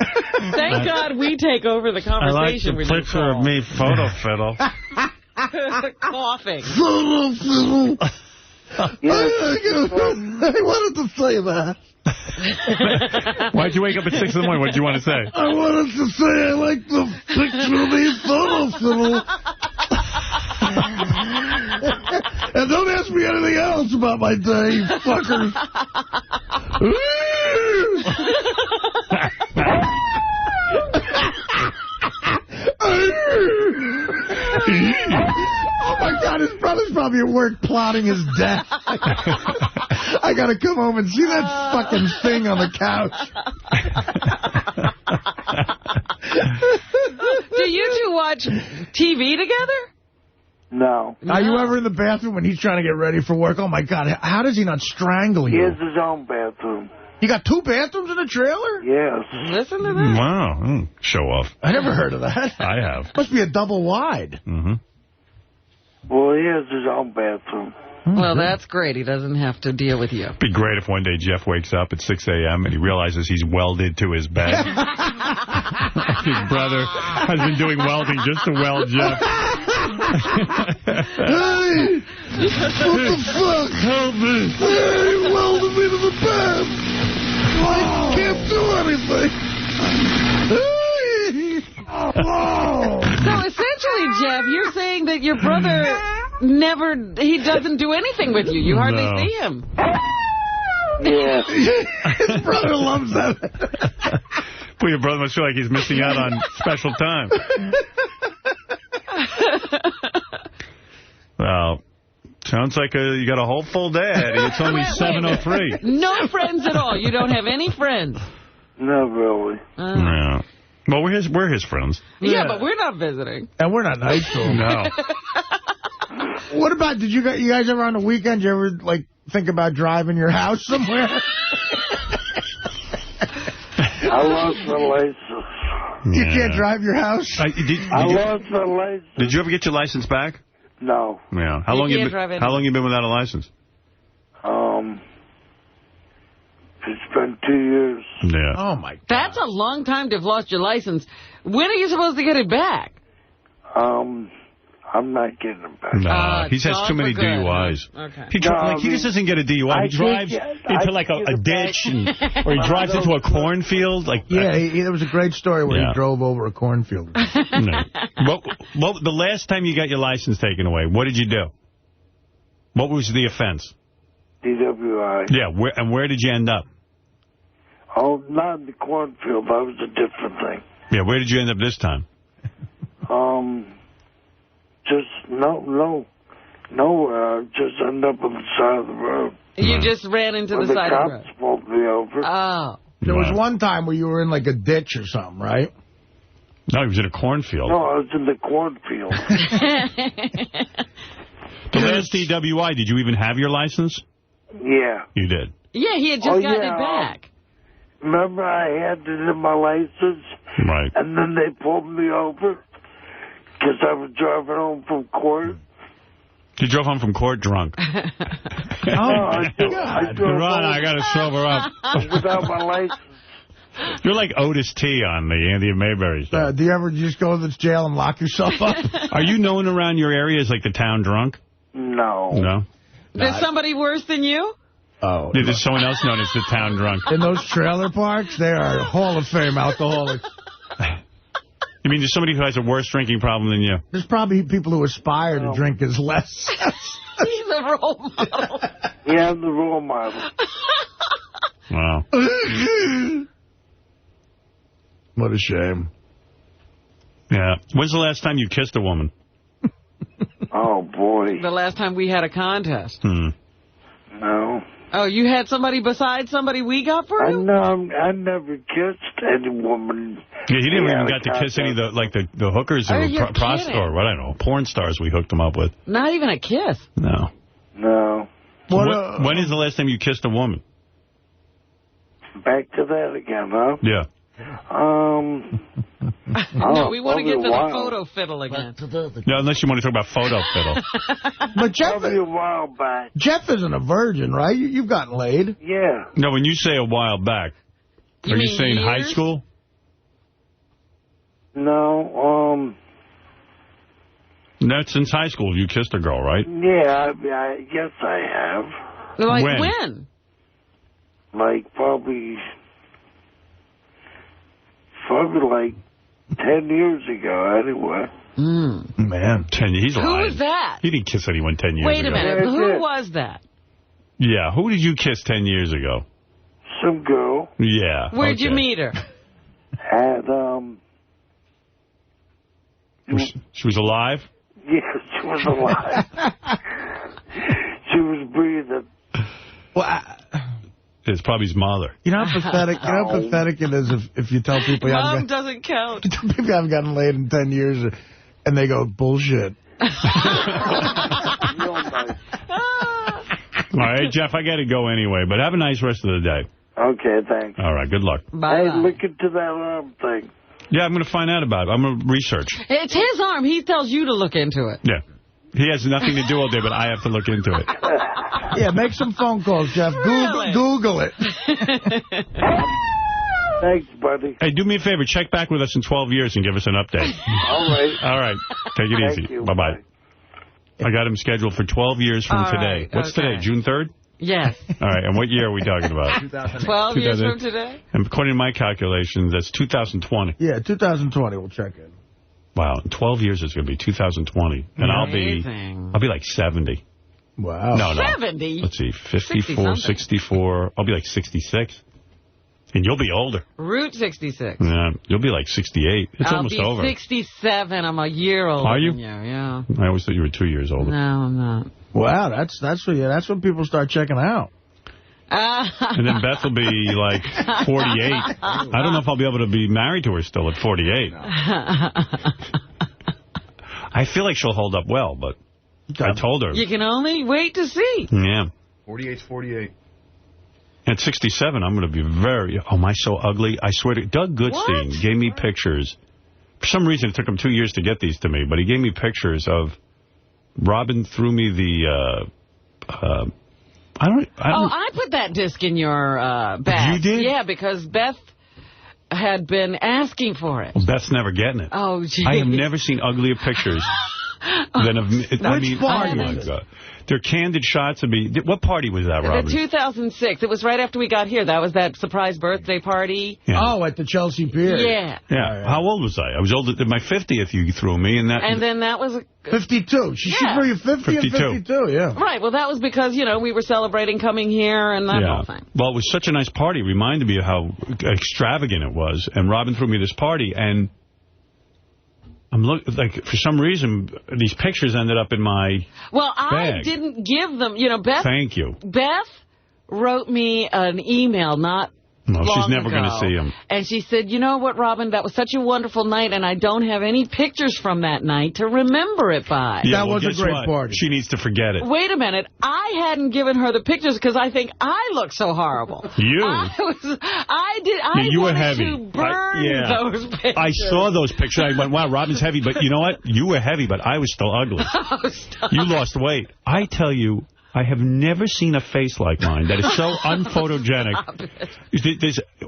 Thank God we take over the conversation. I like the picture of me photo fiddle. Coughing. Photo fiddle. I wanted to say that. Why'd you wake up at 6 in the morning? What did you want to say? I wanted to say I like the picture of me photo fiddle. And don't ask me anything else about my day, you fuckers. Oh, my God, his brother's probably at work plotting his death. I got to come home and see that fucking thing on the couch. Do you two watch TV together? No. Are you ever in the bathroom when he's trying to get ready for work? Oh, my God, how does he not strangle you? He has his own bathroom. You got 2 bathrooms in a trailer? Yes. Listen to that. Wow. Show off. I never heard of that. I have. Must be a double wide. Mm-hmm. Well, he has his own bathroom. Well, that's great. He doesn't have to deal with you. It'd be great if one day Jeff wakes up at 6 a.m. and he realizes he's welded to his bed. His brother has been doing welding just to weld Jeff. Hey! What the fuck? Help me! Hey, he welded me to the bed! I can't do anything! So essentially, Jeff, you're saying that your brother he doesn't do anything with you. You hardly see him. Yeah. His brother loves that. Well, your brother must feel like he's missing out on special time. Well, sounds like you got a whole full day ahead. It's only 7:03. No friends at all. You don't have any friends. Not really. Yeah. Well, we're his friends. Yeah, but we're not visiting. And we're not nice to him. No. What about, you guys ever on the weekend, you ever, like, think about driving your house somewhere? I lost my license. You can't drive your house? I lost my license. Did you ever get your license back? No. Yeah. How long you been without a license? It's been 2 years. Yeah. Oh, my God. That's a long time to have lost your license. When are you supposed to get it back? I'm not getting it back. No, he has too many DUIs. Okay. He just doesn't get a DUI. He drives into like a ditch, or he drives into a cornfield. There was a great story where he drove over a cornfield. No. Well, the last time you got your license taken away, what did you do? What was the offense? DWI. Yeah, where did you end up? Oh, not in the cornfield. That was a different thing. Yeah, where did you end up this time? Just nowhere. Just end up on the side of the road. You just ran into the side of the road. The cops pulled me over. Oh. There was one time where you were in like a ditch or something, right? No, he was in a cornfield. No, I was in the cornfield. The last DWI, did you even have your license? Yeah. You did? Yeah, he had just gotten it back. Remember, I handed in my license? Right. And then they pulled me over because I was driving home from court. You drove home from court drunk. I got to sober up. Without my license. You're like Otis T. on the Andy and Mayberry show. Do you ever just go to the jail and lock yourself up? Are you known around your area as like the town drunk? No. No? There's somebody worse than you? Oh. Yeah, there's someone else known as the town drunk. In those trailer parks, they are Hall of Fame alcoholics. You mean there's somebody who has a worse drinking problem than you? There's probably people who aspire to drink as less. He's a role model. Yeah, I'm the role model. Wow. What a shame. Yeah. When's the last time you kissed a woman? Oh, boy. The last time we had a contest. No. Oh, you had somebody besides somebody we got for you? I never kissed any woman. Yeah, he didn't even got to kiss any of the hookers or what I don't know, porn stars we hooked him up with. Not even a kiss. No. No. When is the last time you kissed a woman? Back to that again, huh? Yeah. No, we want to get to the photo fiddle again. No, unless you want to talk about photo fiddle. But Jeff, a while back. Jeff isn't a virgin, right? You've gotten laid. Yeah. No, when you say a while back, are you saying high school? No, Not since high school. You kissed a girl, right? Yeah, I guess I have. Like when? Like probably like 10 years ago, anyway. Man. 10 years. He's lying. Who was that? He didn't kiss anyone 10 years ago. Wait a minute. Who was that? Yeah, who did you kiss 10 years ago? Some girl. Yeah. Where'd you meet her? At, She was alive? Yeah, she was alive. She was breathing. Well, It's probably his mother. You know how pathetic, it is if you tell people you Mom doesn't count. People haven't gotten laid in 10 years, and they go, bullshit. All right, Jeff, I got to go anyway, but have a nice rest of the day. Okay, thanks. All right, good luck. Bye. Hey, look into that arm thing. Yeah, I'm going to find out about it. I'm going to research. It's his arm. He tells you to look into it. Yeah. He has nothing to do all day, but I have to look into it. Yeah, make some phone calls, Jeff. Really? Google it. Thanks, buddy. Hey, do me a favor. Check back with us in 12 years and give us an update. All right. All right. Take it Thank easy. you. Bye-bye. I got him scheduled for 12 years from today. What's today, June 3rd? Yes. All right, and what year are we talking about? 12 years from today? And according to my calculations, that's 2020. Yeah, 2020, we'll check in. Wow, in 12 years it's going to be 2020. And I'll be like 70. Wow. No. 70? Let's see, 54, 64. I'll be like 66. And you'll be older. Route 66. Yeah, you'll be like 68. It's almost over. I'll be 67. I'm a year older Are you? than you. Yeah. I always thought you were 2 years older. No, I'm not. Wow, that's when people start checking out. And then Beth will be like 48. I don't know if I'll be able to be married to her still at 48. I feel like she'll hold up well, but I told her. You can only wait to see. Yeah. 48's 48. At 67, I'm going to be very... Oh, am I so ugly? I swear to... Doug Goodstein gave me pictures. For some reason, it took him 2 years to get these to me, but he gave me pictures of... Robin threw me the... I put that disc in your bag. You did? Yeah, because Beth had been asking for it. Well, Beth's never getting it. Oh, geez. I have never seen uglier pictures than of me. I mean, oh my God. They're candid shots of me. What party was that, Robin? The 2006. It was right after we got here. That was that surprise birthday party. Yeah. Oh, at the Chelsea Pier. Yeah. Yeah. How old was I? I was old at my 50th. You threw me, and then that was 52. She threw you 50 and 52. Yeah. Right. Well, that was because we were celebrating coming here and that whole thing. Well, it was such a nice party. It reminded me of how extravagant it was. And Robin threw me this party, and I'm for some reason, these pictures ended up in my bag. I didn't give them, Beth. Thank you. Beth wrote me an email No, she's never going to see them. And she said, you know what, Robin, that was such a wonderful night, and I don't have any pictures from that night to remember it by. Yeah, that was a great party. She needs to forget it. Wait a minute. I hadn't given her the pictures because I think I look so horrible. You? I you were wanted heavy. to burn those pictures. I saw those pictures. I went, wow, Robin's heavy. But you know what? You were heavy, but I was still ugly. Oh, stop. You lost weight. I tell you, I have never seen a face like mine that is so unphotogenic.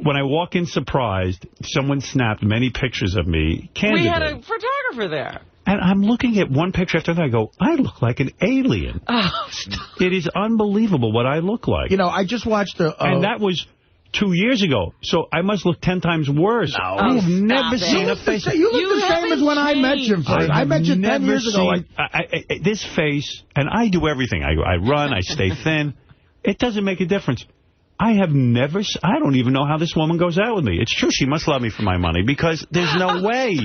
When I walk in surprised, someone snapped many pictures of me candidly. We had a photographer there. And I'm looking at one picture after another. I go, I look like an alien. Oh, stop. It is unbelievable what I look like. I just watched the... and that was 2 years ago, so I must look 10 times worse. No. You've never seen a face. You look the same as when I met you first. I met you 10 years ago. This face, and I do everything. I run, I stay thin. It doesn't make a difference. I don't even know how this woman goes out with me. It's true, she must love me for my money, because there's no way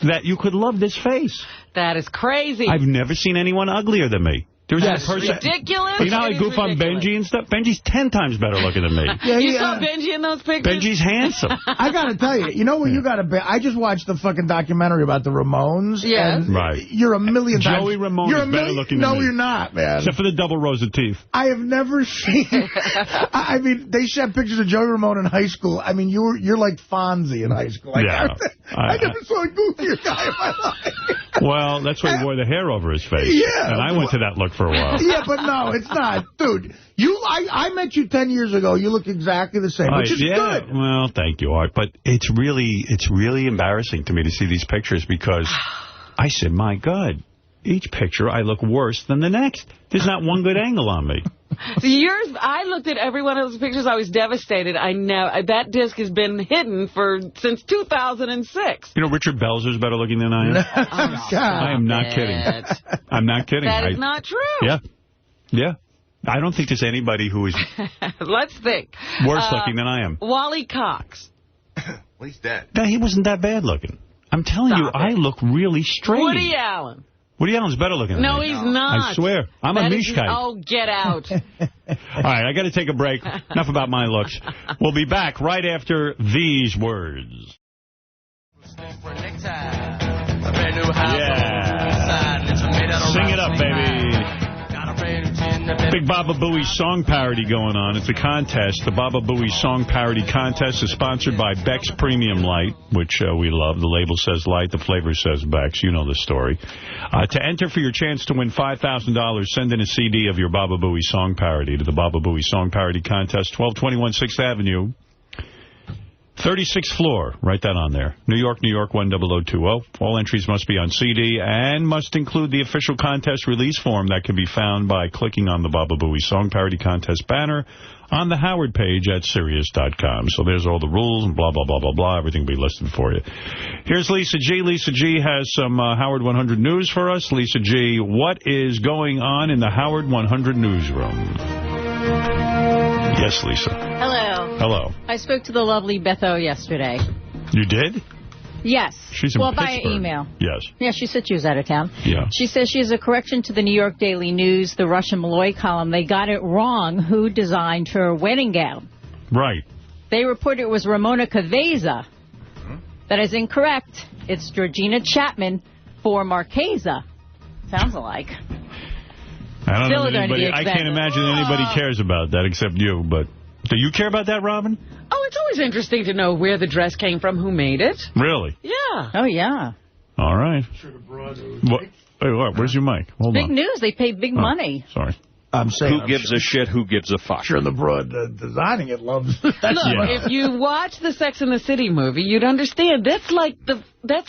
that you could love this face. That is crazy. I've never seen anyone uglier than me. There was that person. Ridiculous. You know how I goof on Benji and stuff? Benji's 10 times better looking than me. Yeah, you saw Benji in those pictures? Benji's handsome. I got to tell you, you know what you got to be? I just watched the fucking documentary about the Ramones. Yes. Right. You're a million times. Joey Ramone is better looking than me. No, you're not, man. Except for the double rows of teeth. I have never seen... I mean, they sent pictures of Joey Ramone in high school. I mean, you're like Fonzie in high school. Like, yeah. I never saw a goofier guy in my life. Well, that's why he wore the hair over his face. Yeah. And I went to that look for a while. Yeah, but no, it's not. Dude, I met you 10 years ago. You look exactly the same, which is good. Well, thank you, Art. But it's really embarrassing to me to see these pictures because I said, my God, each picture I look worse than the next. There's not one good angle on me. I looked at every one of those pictures. I was devastated. I know that disc has been hidden since 2006. You know, Richard Belzer's better looking than I am. I am not kidding. I'm not kidding. That is not true. Yeah. Yeah. I don't think there's anybody who is Let's think. worse looking than I am. Wally Cox. Well, he's dead. No, he wasn't that bad looking. I'm telling you, I look really strange. Woody Allen. Woody Allen's better looking than me. No, he's not. I swear. I'm a Mishkai. Oh, get out. All right, I got to take a break. Enough about my looks. We'll be back right after these words. Yeah. Sing it up, baby. Big Baba Booey song parody going on. It's a contest. The Baba Booey song parody contest is sponsored by Beck's Premium Light, which we love. The label says light, the flavor says Beck's. You know the story. To enter for your chance to win $5,000, send in a CD of your Baba Booey song parody to the Baba Booey song parody contest, 1221 6th Avenue. 36th floor. Write that on there. New York, New York, 10020. All entries must be on CD and must include the official contest release form that can be found by clicking on the Baba Booey Song Parody Contest banner on the Howard page at Sirius.com. So there's all the rules and blah, blah, blah, blah, blah. Everything will be listed for you. Here's Lisa G. Lisa G has some Howard 100 news for us. Lisa G, what is going on in the Howard 100 newsroom? Yes, Lisa. Hello. Hello. I spoke to the lovely Beth O yesterday. You did? Yes. She's in Pittsburgh. Pittsburgh. Via email. Yes. Yeah, she said she was out of town. Yeah. She says she has a correction to the New York Daily News, the Russian Malloy column. They got it wrong who designed her wedding gown. Right. They reported it was Ramona Caveza. That is incorrect. It's Georgina Chapman for Marchesa. Sounds alike. I don't know anybody. I can't imagine anybody cares about that except you. But do you care about that, Robin? Oh, it's always interesting to know where the dress came from, who made it. Really? Yeah. Oh, yeah. All right. What? Where's your mic? Hold on. Big news. They paid big money. Sorry. I'm saying, who gives a shit? Who gives a fuck? I'm sure the broad designing it loves. Look, if you watch the Sex and the City movie, you'd understand that's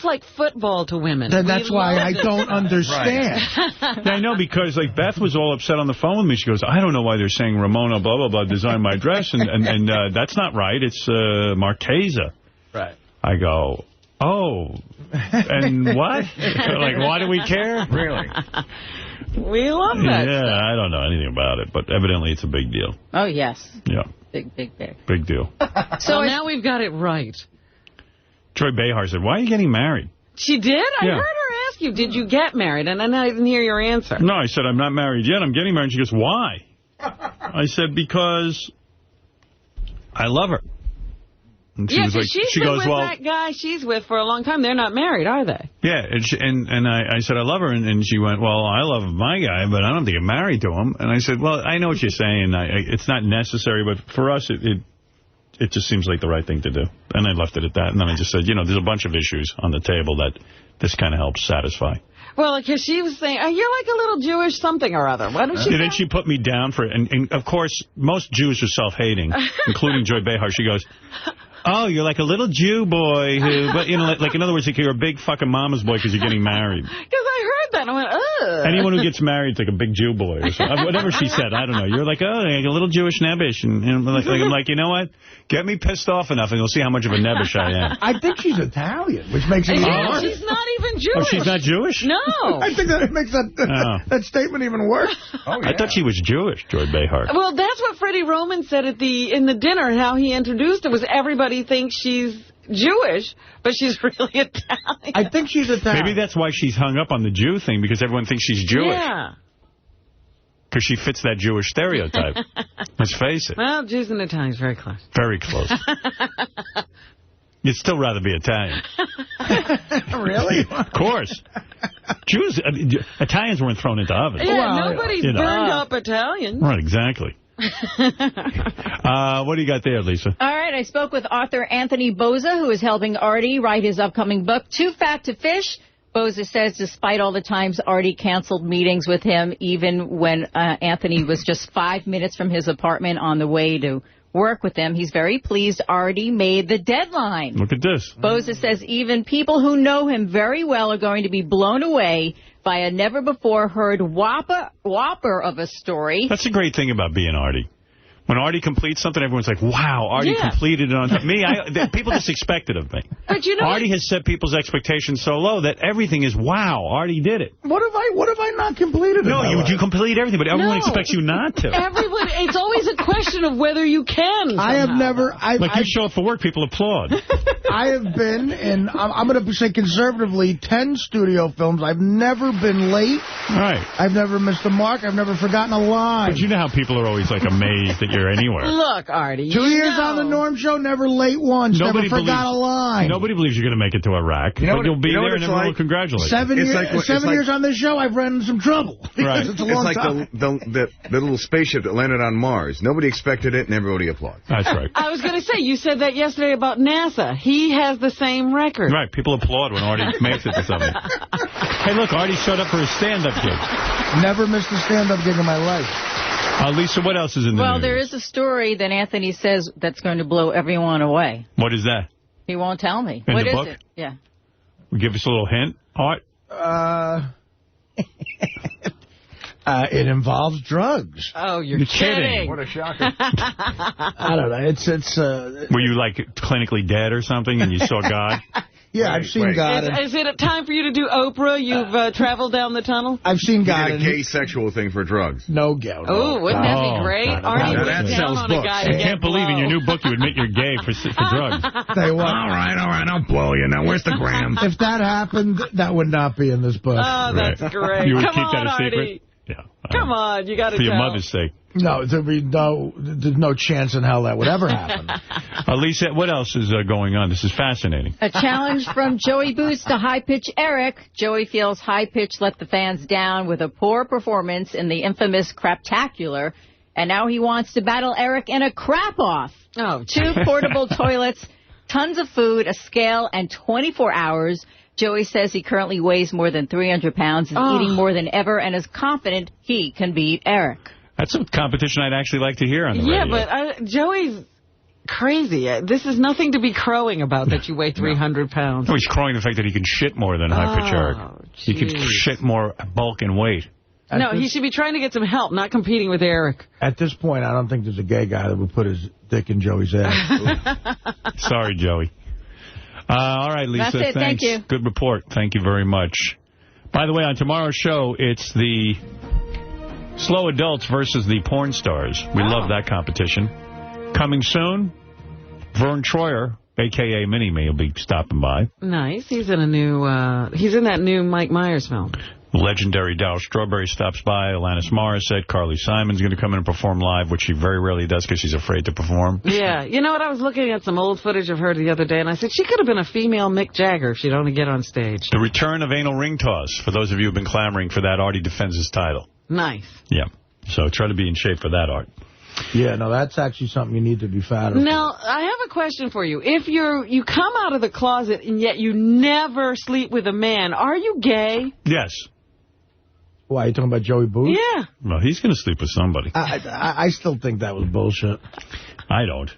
like football to women. That's why I don't understand. Yeah, I know, because like Beth was all upset on the phone with me. She goes, I don't know why they're saying Ramona blah blah blah designed my dress, and that's not right. It's Marchesa. Right. I go, oh, and what? Like, why do we care? Really? We love that. Yeah, stuff. I don't know anything about it, but evidently it's a big deal. Oh, yes. Yeah. Big. Big deal. So now we've got it right. Joy Behar said, why are you getting married? She did? I Yeah. heard her ask you, did you get married? And I didn't hear your answer. No, I said, I'm not married yet. I'm getting married. She goes, why? I said, because I love her. And she was like, she's been with that guy she's with for a long time. They're not married, are they? Yeah, and I said, I love her, and she went, well, I love my guy, but I don't think I'm married to him. And I said, well, I know what you're saying. It's not necessary, but for us, it just seems like the right thing to do. And I left it at that. And then I just said, you know, there's a bunch of issues on the table that this kind of helps satisfy. Well, because she was saying, you're like a little Jewish something or other. What did she say? Then she put me down for it. And of course, most Jews are self-hating, including Joy Behar. She goes, oh, you're like a little Jew boy who, but you know, like in other words, like you're a big fucking mama's boy because you're getting married. Because I heard that and I went, ugh. Anyone who gets married is like a big Jew boy or something. Whatever she said, I don't know. You're like, oh, like a little Jewish nebbish. And I'm like, you know what? Get me pissed off enough and you'll see how much of a nebbish I am. I think she's Italian, which makes it even worse. She's not even Jewish. Oh, she's not Jewish? No. I think that makes that statement even worse. Oh, yeah. I thought she was Jewish, Joy Behar. Well, that's what Freddie Roman said in the dinner, how he introduced it, was everybody thinks she's Jewish, but she's really Italian. I think she's Italian. Maybe that's why she's hung up on the Jew thing, because everyone thinks she's Jewish. Yeah. Because she fits that Jewish stereotype. Let's face it. Well, Jews and Italians, very close. Very close. You'd still rather be Italian. Really? Of course. Jews, Italians weren't thrown into ovens. Yeah, nobody's burned up Italians. Right, exactly. What do you got there, Lisa? All right, I spoke with author Anthony Bozza, who is helping Artie write his upcoming book, Too Fat to Fish. Bozza says despite all the times Artie canceled meetings with him, even when Anthony was just 5 minutes from his apartment on the way to work with him, he's very pleased Artie made the deadline. Look at this. Bozza says even people who know him very well are going to be blown away by a never-before-heard whopper of a story. That's a great thing about being Artie. When Artie completes something, everyone's like, wow, Artie completed it on time. People just expect it of me. But you know, Artie has set people's expectations so low that everything is, wow, Artie did it. What have I not completed? No, you complete everything, but everyone expects you not to. Everyone, it's always a question of whether you can. Somehow. I have never... you show up for work, people applaud. I have been in, I'm going to say conservatively, 10 studio films. I've never been late. Right. I've never missed a mark. I've never forgotten a line. But you know how people are always like amazed that you're anywhere. Look, Artie, 2 years on the Norm Show, never late once. Never forgot a line. Nobody believes you're going to make it to Iraq. But you'll be there and everyone will congratulate you. 7 years on this show, I've run into some trouble. Right. It's a long time. the little spaceship that landed on Mars. Nobody expected it, and everybody applauds. That's right. I was going to say, you said that yesterday about NASA. He has the same record. Right. People applaud when Artie makes it to something. Hey, look, Artie showed up for his stand-up gig. Never missed a stand-up gig in my life. Lisa, what else is in the news? Well, there is a story that Anthony says that's going to blow everyone away. What is that? He won't tell me. In what the is book? it? Yeah. Give us a little hint, Art. It involves drugs. Oh, you're kidding. What a shocker. I don't know. It's Were you, like, clinically dead or something and you saw God? Yeah, I've seen God. Is it time for you to do Oprah? You've traveled down the tunnel? I've seen God. You did a gay sexual thing for drugs. No doubt. Oh, wouldn't that be great? Artie went down on a guy to I can't believe in your new book you admit you're gay for drugs. Tell you what. All right, I'll blow you. Now, where's the gram? If that happened, that would not be in this book. Oh, that's great. You would Come keep on, that a secret? Artie. Yeah. Come on, you got to For tell. your mother's sake. No, there's no chance in hell that would ever happen. Lisa, what else is going on? This is fascinating. A challenge from Joey Boots to High Pitch Eric. Joey feels High Pitch let the fans down with a poor performance in the infamous Craptacular, and now he wants to battle Eric in a crap-off. Oh, 2 portable toilets, tons of food, a scale, and 24 hours. Joey says he currently weighs more than 300 pounds, is eating more than ever, and is confident he can beat Eric. That's a competition I'd actually like to hear on the radio. Yeah, but Joey's crazy. This is nothing to be crowing about that you weigh 300 pounds. No, he's crowing the fact that he can shit more than High Pitch Eric. He can shit more bulk and weight. No, he should be trying to get some help, not competing with Eric. At this point, I don't think there's a gay guy that would put his dick in Joey's ass. Sorry, Joey. All right, Lisa. That's it. Thanks. Thank you. Good report. Thank you very much. By the way, on tomorrow's show, it's the slow adults versus the porn stars. We love that competition. Coming soon, Vern Troyer, a.k.a. Mini-Me, will be stopping by. Nice. He's in that new Mike Myers film. Legendary Darryl Strawberry stops by. Alanis Morissette. Carly Simon's going to come in and perform live, which she very rarely does because she's afraid to perform. Yeah. You know what? I was looking at some old footage of her the other day, and I said she could have been a female Mick Jagger if she'd only get on stage. The return of anal ring toss. For those of you who have been clamoring for that, Artie defends his title. Nice. Yeah. So try to be in shape for that, Art. Yeah, no, that's actually something you need to be fatter. Now, I have a question for you. If you come out of the closet and yet you never sleep with a man, are you gay? Yes. Why, are you talking about Joey Booth? Yeah. Well, he's going to sleep with somebody. I still think that was bullshit. I don't.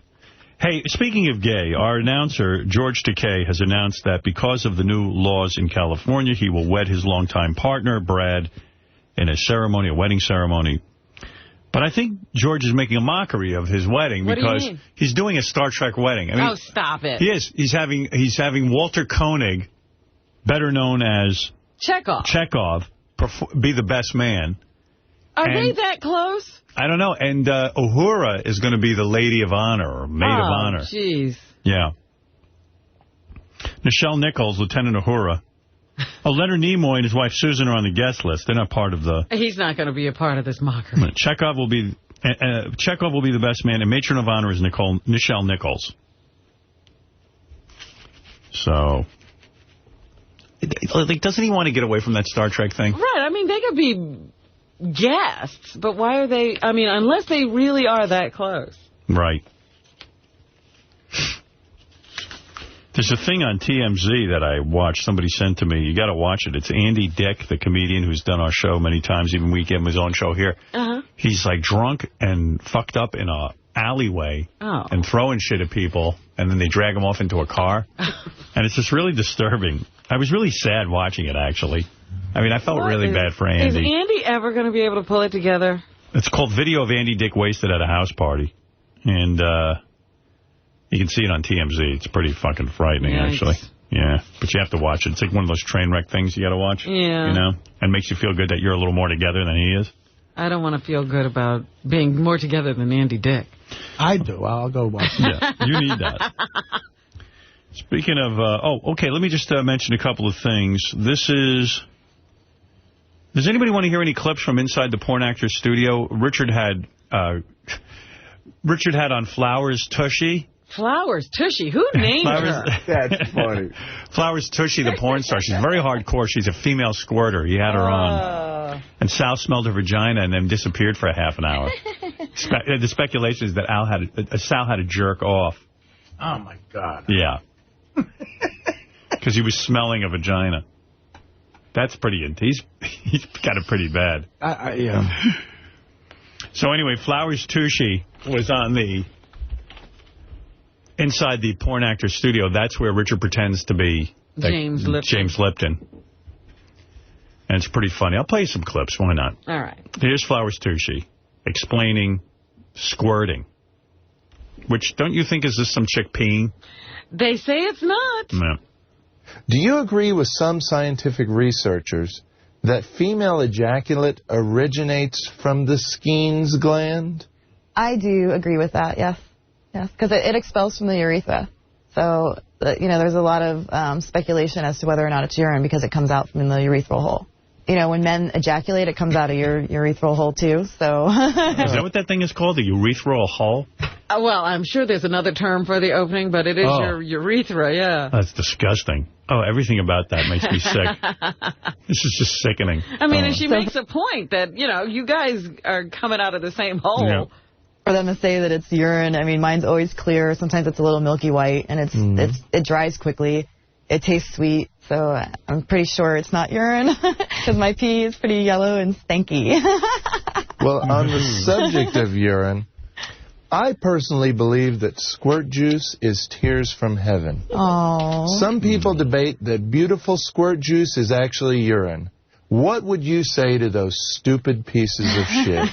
Hey, speaking of gay, our announcer, George Takei, has announced that because of the new laws in California, he will wed his longtime partner, Brad, in a wedding ceremony. But I think George is making a mockery of his wedding because he's doing a Star Trek wedding. I mean, oh, stop it. He is. He's having Walter Koenig, better known as Chekhov, be the best man. Are they that close? I don't know. And Uhura is going to be the lady of honor or maid of honor. Jeez. Yeah. Nichelle Nichols, Lieutenant Uhura, Oh, Leonard Nimoy and his wife Susan are on the guest list. They're not part of the... He's not going to be a part of this mockery. Chekhov will be the best man, and matron of honor is Nichelle Nichols. So, like, doesn't he want to get away from that Star Trek thing? Right. I mean, they could be guests, but why are they... I mean, unless they really are that close. Right. There's a thing on TMZ that I watched. Somebody sent to me. You got to watch it. It's Andy Dick, the comedian who's done our show many times. Even we gave him his own show here. He's like drunk and fucked up in a alleyway and throwing shit at people, and then they drag him off into a car. And it's just really disturbing. I was really sad watching it, actually. I mean, I felt really bad for Andy. Is Andy ever going to be able to pull it together? It's called Video of Andy Dick Wasted at a House Party. And you can see it on TMZ. It's pretty fucking frightening, actually. Yeah, but you have to watch it. It's like one of those train wreck things you got to watch. Yeah. You know? And makes you feel good that you're a little more together than he is. I don't want to feel good about being more together than Andy Dick. I do. I'll go watch it. Yeah, you need that. Speaking of... okay, let me just mention a couple of things. This is... Does anybody want to hear any clips from inside the porn actor's studio? Richard had on Flowers Tushy. Flowers Tushy? Who named her? That's funny. Flowers Tushy, the porn star. She's very hardcore. She's a female squirter. He had her on. And Sal smelled her vagina and then disappeared for a half an hour. The speculation is that Sal had to jerk off. Oh, my God. Yeah. Because he was smelling a vagina. That's pretty intense. He's got it pretty bad. Yeah. So anyway, Flowers Tushy was on inside the porn actor's studio. That's where Richard pretends to be James Lipton. And it's pretty funny. I'll play you some clips. Why not? All right. Here's Flowers Tushy explaining squirting. Which, don't you think, is this some chick peeing? They say it's not. No. Do you agree with some scientific researchers that female ejaculate originates from the Skene's gland? I do agree with that, yes. Yes, because it expels from the urethra. So, there's a lot of speculation as to whether or not it's urine because it comes out from the urethral hole. When men ejaculate, it comes out of your urethral hole, too. So Is that what that thing is called, the urethral hole? Well, I'm sure there's another term for the opening, but it is your urethra, yeah. That's disgusting. Oh, everything about that makes me sick. This is just sickening. I mean, and she makes a point that, you guys are coming out of the same hole. Yeah. For them to say that it's urine, I mean, mine's always clear. Sometimes it's a little milky white, and it dries quickly. It tastes sweet, so I'm pretty sure it's not urine, because my pee is pretty yellow and stanky. Well, on the subject of urine, I personally believe that squirt juice is tears from heaven. Aww. Some people debate that beautiful squirt juice is actually urine. What would you say to those stupid pieces of shit?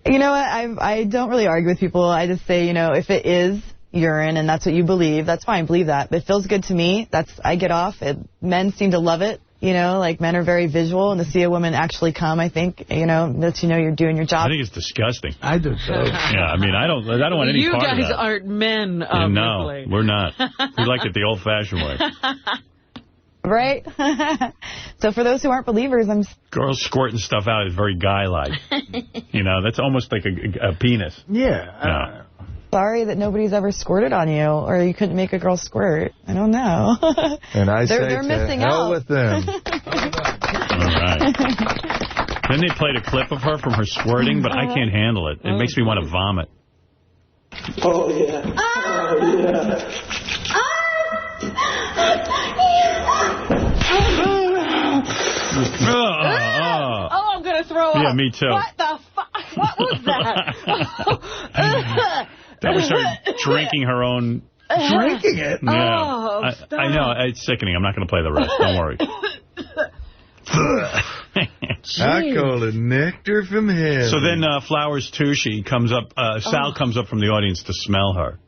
You know what? I don't really argue with people. I just say, if it is urine and that's what you believe, that's fine. Believe that. If it feels good to me, I get off. Men seem to love it. Men are very visual, and to see a woman actually come, I think, lets you're doing your job. I think it's disgusting. I do, too. Yeah, I mean, I don't want any part of that. You guys aren't men, obviously. No, we're not. We like it the old-fashioned way. Right? So for those who aren't believers, Girls squirting stuff out is very guy-like. That's almost like a penis. Yeah. Sorry that nobody's ever squirted on you, or you couldn't make a girl squirt. I don't know. And I they're missing out. With them. All right. Then they played a clip of her from her squirting, but I can't handle it. It makes me want to vomit. Oh, yeah. Oh, yeah. Oh, I'm going to throw up. Yeah, me too. What the fuck? What was that? That was her drinking her own... Drinking it? Yeah. Oh, stop. I know. It's sickening. I'm not going to play the rest. Don't worry. I call it nectar from heaven. So then Flowers Tushy comes up. Sal comes up from the audience to smell her.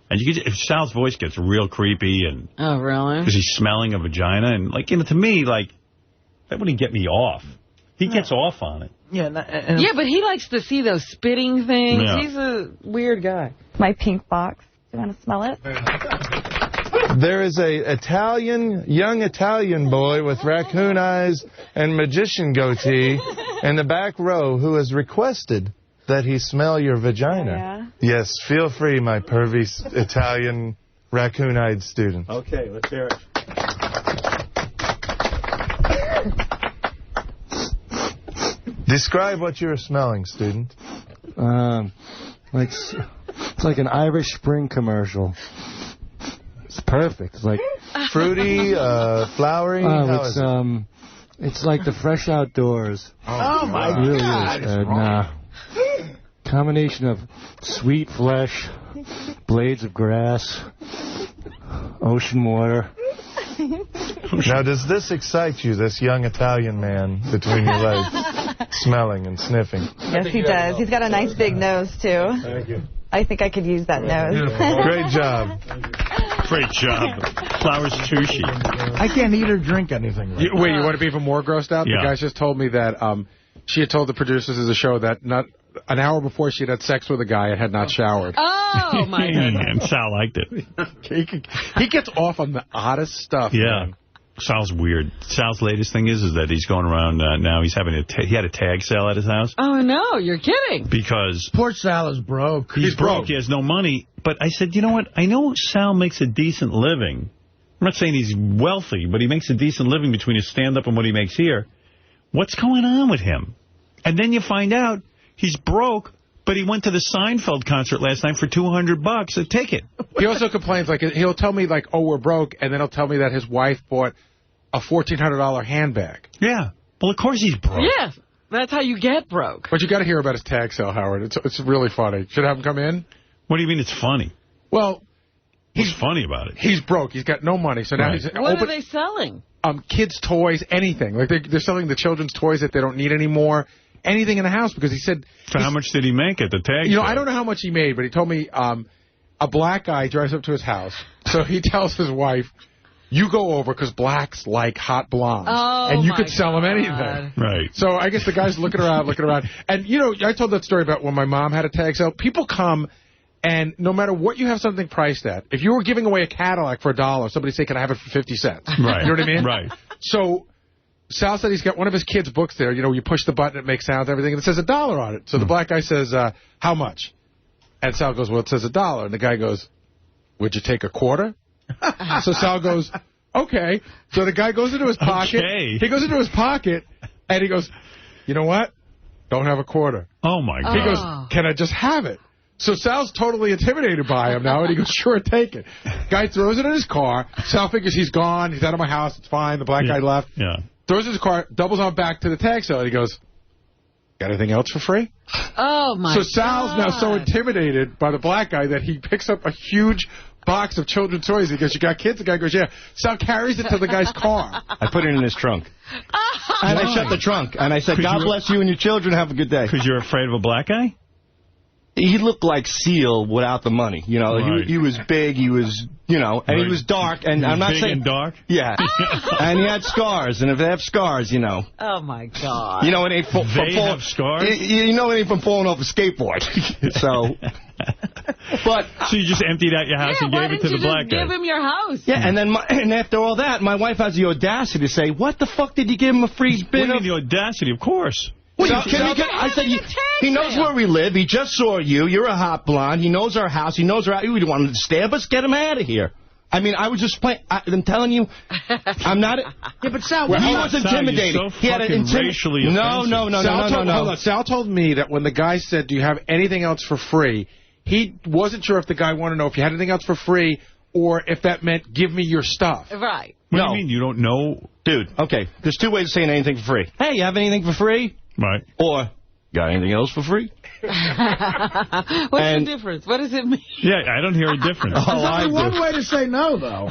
And Sal's voice gets real creepy. And oh, really? Because he's smelling a vagina. And, to me, that wouldn't get me off. He gets off on it. Yeah, but he likes to see those spitting things. Yeah. He's a weird guy. My pink box. Do you want to smell it? There is a young Italian boy with raccoon eyes and magician goatee in the back row who has requested that he smell your vagina. Yeah. Yes, feel free, my pervy Italian raccoon-eyed student. Okay, let's hear it. Describe what you're smelling, student. It's like an Irish Spring commercial. It's perfect. It's like fruity, flowery. It's like the fresh outdoors. Oh my really God! And, combination of sweet flesh, blades of grass, ocean water. Now, does this excite you, this young Italian man between your legs, smelling and sniffing? Yes, he does. He's got a nice big nose, too. Thank you. I think I could use that nose. Great job. Great job. Flowers Tushy. I can't eat or drink anything. Right Wait, you want to be even more grossed out? Yeah. The guys just told me that she had told the producers of the show that not an hour before she had sex with a guy and had not showered. Oh, my goodness. And Sal liked it. He gets off on the oddest stuff. Yeah. Man. Sal's weird. Sal's latest thing is that he's going around now. He's having he had a tag sale at his house. Oh, no, you're kidding. Because poor Sal is broke. He's broke. He has no money. But I said, you know what? I know Sal makes a decent living. I'm not saying he's wealthy, but he makes a decent living between his stand-up and what he makes here. What's going on with him? And then you find out he's broke, but he went to the Seinfeld concert last night for $200 a ticket. He also complains, like, he'll tell me, like, oh, we're broke, and then he'll tell me that his wife bought a $1,400 handbag. Yeah. Well, of course he's broke. Yeah, that's how you get broke. But you got to hear about his tag sale, Howard. It's really funny. Should I have him come in? What do you mean it's funny? Well, he's funny about it. He's broke. He's got no money. So now right. he's What are they selling? Kids' toys, anything. Like they're selling the children's toys that they don't need anymore. Anything in the house, because he said... So how much did he make at the tag sale? I don't know how much he made, but he told me a black guy drives up to his house. So he tells his wife, you go over because blacks like hot blondes. Oh, and you could sell them anything. Right. So I guess the guy's looking around. And, I told that story about when my mom had a tag sale. People come, and no matter what you have something priced at, if you were giving away a Cadillac for $1, somebody say, can I have it for 50 cents? Right. You know what I mean? Right. So Sal said he's got one of his kids' books there. You push the button, it makes sounds and everything, and it says $1 on it. So the black guy says, how much? And Sal goes, well, it says $1. And the guy goes, would you take a quarter? So Sal goes, okay. So the guy goes into his pocket. Okay. He goes into his pocket, and he goes, you know what? Don't have a quarter. Oh, my God. He goes, can I just have it? So Sal's totally intimidated by him now, and he goes, sure, take it. Guy throws it in his car. Sal figures he's gone. He's out of my house. It's fine. The black guy left. Yeah. Throws his car, doubles on back to the tag sale, and he goes, got anything else for free? Oh, my God. So Sal's now so intimidated by the black guy that he picks up a huge box of children's toys. He goes, you got kids? The guy goes, yeah. Sal carries it to the guy's car. I put it in his trunk. And I shut the trunk. And I said, God bless you and your children. Have a good day. Because you're afraid of a black guy? He looked like Seal without the money. Right. He was big. He was, and right. he was dark. And I'm not big saying and dark? Yeah. And he had scars. And if they have scars, Oh, my God. it ain't from have scars? it ain't from falling off a skateboard. So you just emptied out your house and gave it to the black guy. Give him your house. Yeah, and then and after all that, my wife has the audacity to say, what the fuck did you give him a free bin What of? the audacity? Of course. Well, I said, he knows where we live. He just saw you. You're a hot blonde. He knows our house. He knows our... You want him to stab us? Get him out of here. I mean, I was just playing... I'm telling you, I'm not... Yeah, but Sal... he was intimidating. Sal, he had an racially No. Hold on. Sal told me that when the guy said, do you have anything else for free, he wasn't sure if the guy wanted to know if you had anything else for free or if that meant give me your stuff. Right. What do you mean? You don't know? Dude, okay. There's two ways of saying anything for free. Hey, you have anything for free? Right. Or, got anything else for free? What's the difference? What does it mean? Yeah, I don't hear a difference. There's only one way to say no, though.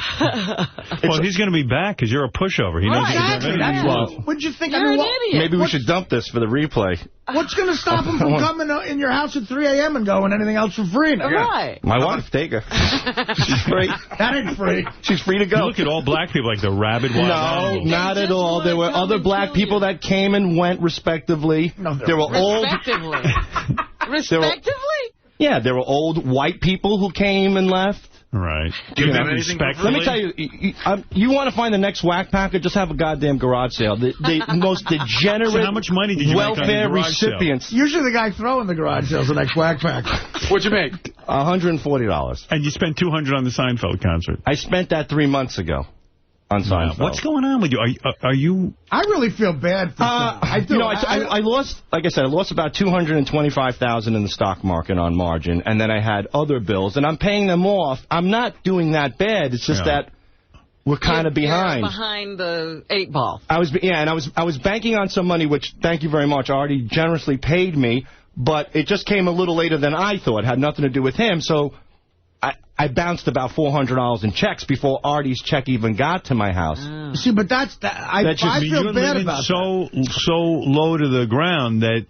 Well, he's going to be back because you're a pushover. He knows Exactly. What'd you think? You're an idiot. Maybe we should dump this for the replay. What's going to stop him from coming in your house at 3 a.m. and going anything else for free? Now? Right. My wife, take her. She's free. That ain't free. She's free to go. You look at all black people like the rabid wild animals. No, not at all. There were other black people that came and went respectively. No, there were old... Respectively? Yeah, there were old white people who came and left. Right. Do you have anything? Let me tell you, you want to find the next whack packer, just have a goddamn garage sale. The most degenerate so how much money did you welfare make on the recipients. Sale? Usually the guy throwing the garage sale is the next whack packer. What'd you make? $140. And you spent $200 on the Seinfeld concert. I spent that 3 months ago. On Seinfeld. What's going on with you? Are you? I really feel bad for I do. I lost, like I said, I lost about $225,000 in the stock market on margin, and then I had other bills, and I'm paying them off. I'm not doing that bad. It's just that we're kind of behind. You're behind the 8 ball. I was banking on some money, which, thank you very much, Artie generously paid me, but it just came a little later than I thought. It had nothing to do with him, so I bounced about $400 in checks before Artie's check even got to my house. See, but I feel bad about that. So low to the ground that